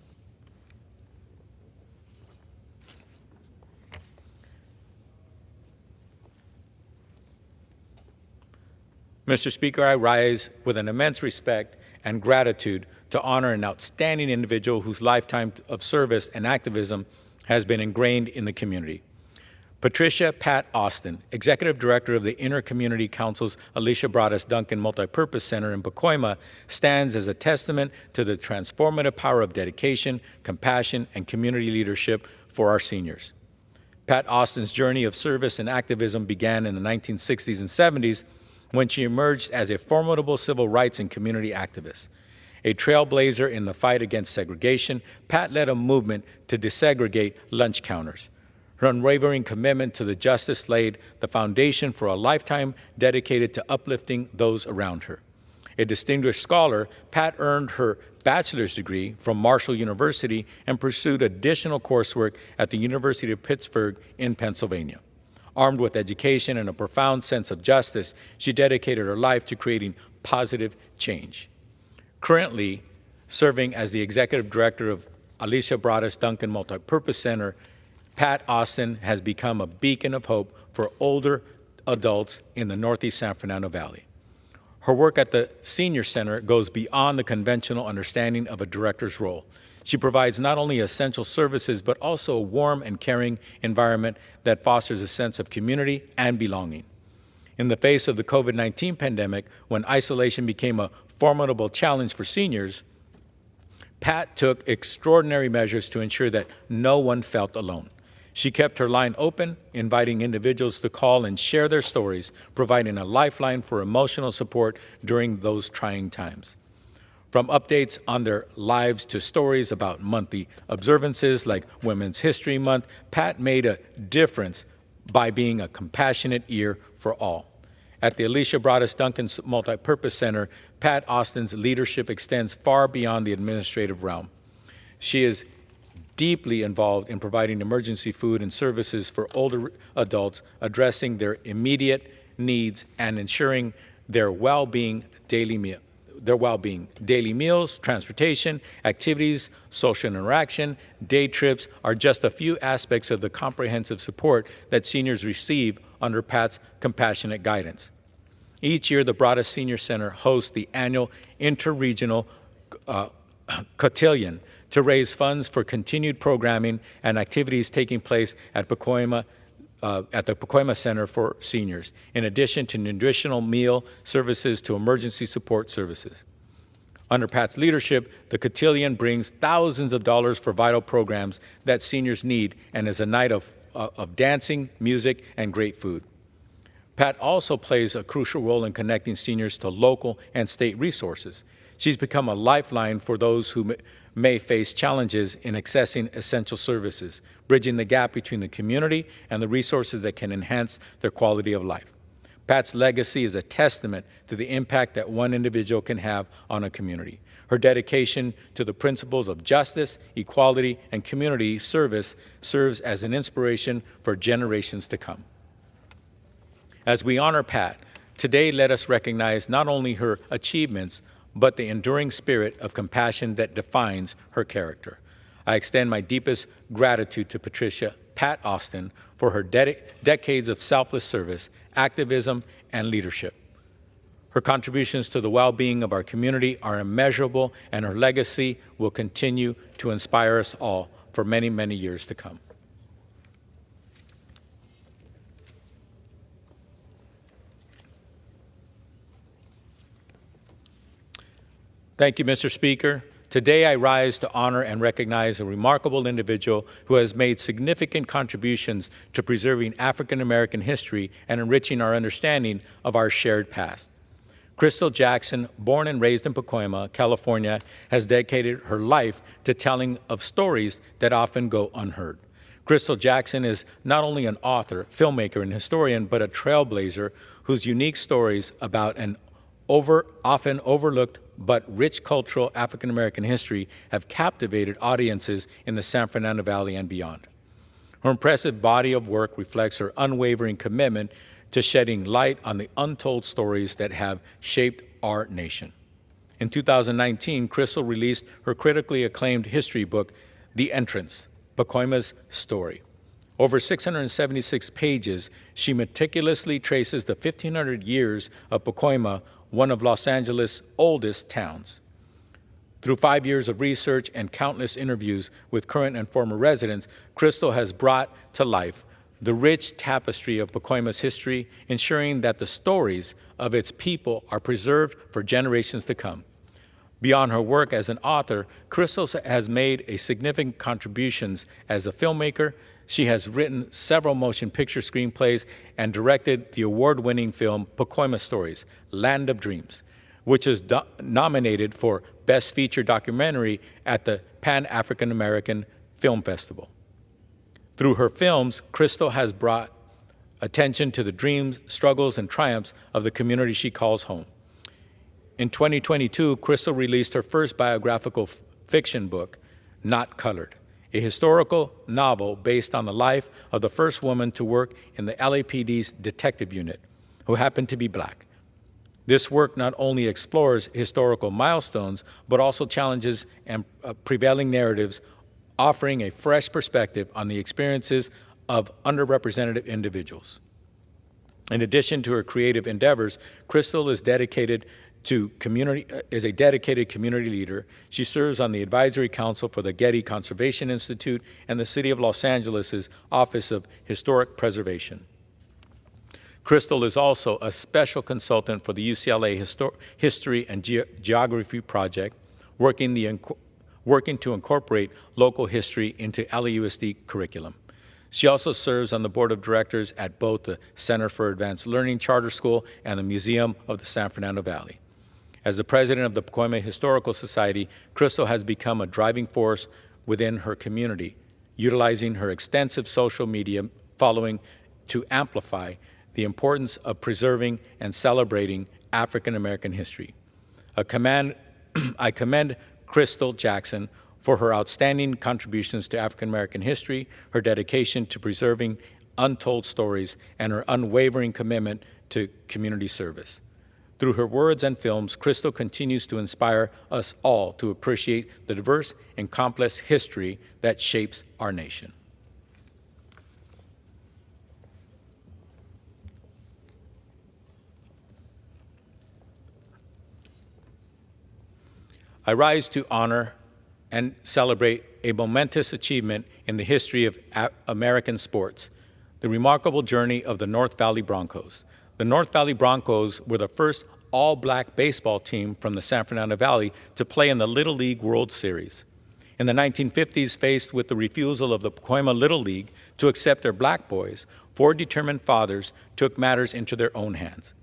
[SPEAKER 10] Mr. Speaker, I rise with an immense respect and gratitude to honor an outstanding individual whose lifetime of service and activism has been ingrained in the community. Patricia Pat Austin, Executive Director of the Inter-Community Council's Alicia Broaddus Duncan Multipurpose Center in Pacoima, stands as a testament to the transformative power of dedication, compassion, and community leadership for our seniors. Pat Austin's journey of service and activism began in the 1960s and 70s when she emerged as a formidable civil rights and community activist. A trailblazer in the fight against segregation, Pat led a movement to desegregate lunch counters. Her unwavering commitment to the justice laid the foundation for a lifetime dedicated to uplifting those around her. A distinguished scholar, Pat earned her bachelor's degree from Marshall University and pursued additional coursework at the University of Pittsburgh in Pennsylvania. Armed with education and a profound sense of justice, she dedicated her life to creating positive change. Currently serving as the Executive Director of Alicia Broaddus Duncan Multipurpose Center, Pat Austin has become a beacon of hope for older adults in the Northeast San Fernando Valley. Her work at the Senior Center goes beyond the conventional understanding of a director's role. She provides not only essential services, but also a warm and caring environment that fosters a sense of community and belonging. In the face of the COVID-19 pandemic, when isolation became a formidable challenge for seniors, Pat took extraordinary measures to ensure that no one felt alone. She kept her line open, inviting individuals to call and share their stories, providing a lifeline for emotional support during those trying times. From updates on their lives to stories about monthly observances like Women's History Month, Pat made a difference by being a compassionate ear for all. At the Alicia Broadus Duncan Multipurpose Center, Pat Austin's leadership extends far beyond the administrative realm. She is deeply involved in providing emergency food and services for older adults, addressing their immediate needs and ensuring their well-being daily meals, transportation, activities, social interaction, day trips are just a few aspects of the comprehensive support that seniors receive under Pat's compassionate guidance. Each year, the Broadus Senior Center hosts the annual Interregional Cotillion to raise funds for continued programming and activities taking place at the Pacoima Center for Seniors, in addition to nutritional meal services to emergency support services. Under Pat's leadership, the cotillion brings thousands of dollars for vital programs that seniors need and is a night of dancing, music, and great food. Pat also plays a crucial role in connecting seniors to local and state resources. She's become a lifeline for those who may face challenges in accessing essential services, bridging the gap between the community and the resources that can enhance their quality of life. Pat's legacy is a testament to the impact that one individual can have on a community. Her dedication to the principles of justice, equality, and community service serves as an inspiration for generations to come. As we honor Pat, today let us recognize not only her achievements, but the enduring spirit of compassion that defines her character. I extend my deepest gratitude to Patricia Pat Austin for her decades of selfless service, activism, and leadership. Her contributions to the well-being of our community are immeasurable, and her legacy will continue to inspire us all for many, many years to come. Thank you, Mr. Speaker. Today I rise to honor and recognize a remarkable individual who has made significant contributions to preserving African American history and enriching our understanding of our shared past. Crystal Jackson, born and raised in Pacoima, California, has dedicated her life to telling of stories that often go unheard. Crystal Jackson is not only an author, filmmaker, and historian, but a trailblazer whose unique stories about an often overlooked but rich cultural African American history have captivated audiences in the San Fernando Valley and beyond. Her impressive body of work reflects her unwavering commitment to shedding light on the untold stories that have shaped our nation. In 2019, Crystal released her critically acclaimed history book, The Entrance, Pacoima's Story. Over 676 pages, she meticulously traces the 1,500 years of Pacoima, one of Los Angeles' oldest towns. Through 5 years of research and countless interviews with current and former residents, Crystal has brought to life the rich tapestry of Pacoima's history, ensuring that the stories of its people are preserved for generations to come. Beyond her work as an author, Crystal has made a significant contributions as a filmmaker. She has written several motion picture screenplays and directed the award-winning film Pacoima Stories, Land of Dreams, which is nominated for Best Feature Documentary at the Pan-African American Film Festival. Through her films, Crystal has brought attention to the dreams, struggles, and triumphs of the community she calls home. In 2022, Crystal released her first biographical fiction book, Not Colored, a historical novel based on the life of the first woman to work in the LAPD's detective unit, who happened to be Black. This work not only explores historical milestones, but also challenges and prevailing narratives, offering a fresh perspective on the experiences of underrepresented individuals. In addition to her creative endeavors, Crystal is a dedicated community leader. She serves on the advisory council for the Getty Conservation Institute and the City of Los Angeles' Office of Historic Preservation. Crystal is also a special consultant for the UCLA History and Geography Project, working to incorporate local history into LAUSD curriculum. She also serves on the board of directors at both the Center for Advanced Learning Charter School and the Museum of the San Fernando Valley. As the president of the Pacoima Historical Society, Crystal has become a driving force within her community, utilizing her extensive social media following to amplify the importance of preserving and celebrating African American history. I commend Crystal Jackson for her outstanding contributions to African American history, her dedication to preserving untold stories, and her unwavering commitment to community service. Through her words and films, Crystal continues to inspire us all to appreciate the diverse and complex history that shapes our nation. I rise to honor and celebrate a momentous achievement in the history of American sports, the remarkable journey of the North Valley Broncos. The North Valley Broncos were the first all-black baseball team from the San Fernando Valley to play in the Little League World Series. In the 1950s, faced with the refusal of the Pacoima Little League to accept their black boys, 4 determined fathers took matters into their own hands.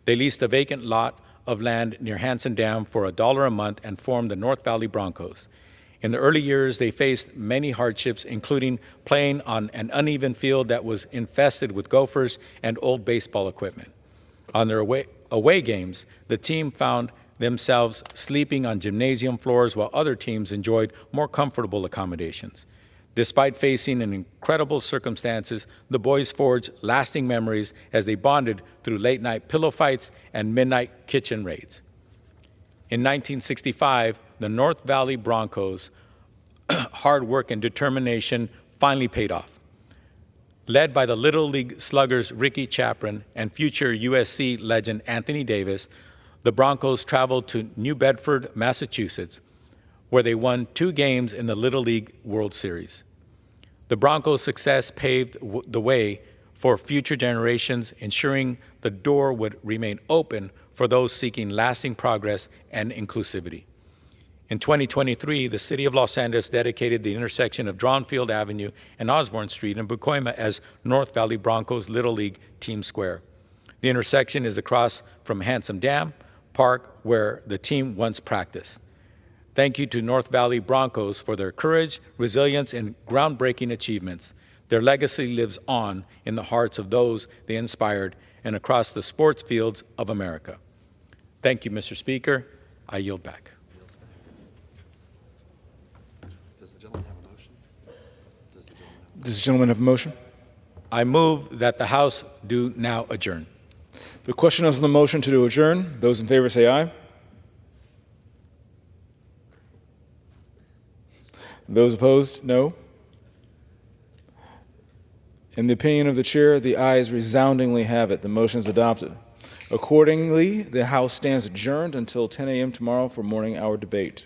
[SPEAKER 10] They leased a vacant lot of land near Hanson Dam for $1 a month and formed the North Valley Broncos. In the early years, they faced many hardships, including playing on an uneven field that was infested with gophers and old baseball equipment. On their away games, the team found themselves sleeping on gymnasium floors while other teams enjoyed more comfortable accommodations. Despite facing incredible circumstances, the boys forged lasting memories as they bonded through late-night pillow fights and midnight kitchen raids. In 1965, the North Valley Broncos' hard work and determination finally paid off. Led by the Little League sluggers Ricky Chapman and future USC legend Anthony Davis, the Broncos traveled to New Bedford, Massachusetts, where they won 2 games in the Little League World Series. The Broncos' success paved the way for future generations, ensuring the door would remain open for those seeking lasting progress and inclusivity. In 2023, the City of Los Angeles dedicated the intersection of Dronfield Avenue and Osborne Street in Pacoima as North Valley Broncos Little League Team Square. The intersection is across from Hanson Dam Park, where the team once practiced. Thank you to North Valley Broncos for their courage, resilience, and groundbreaking achievements. Their legacy lives on in the hearts of those they inspired and across the sports fields of America. Thank you, Mr. Speaker. I yield back.
[SPEAKER 16] Does the gentleman have a motion? Does the gentleman have a motion?
[SPEAKER 10] I move that the House do now adjourn.
[SPEAKER 16] The question is on the motion to adjourn. Those in favor say aye. Those opposed, no. In the opinion of the chair, the ayes resoundingly have it. The motion is adopted. Accordingly, the House stands adjourned until 10 a.m. tomorrow for morning hour debate.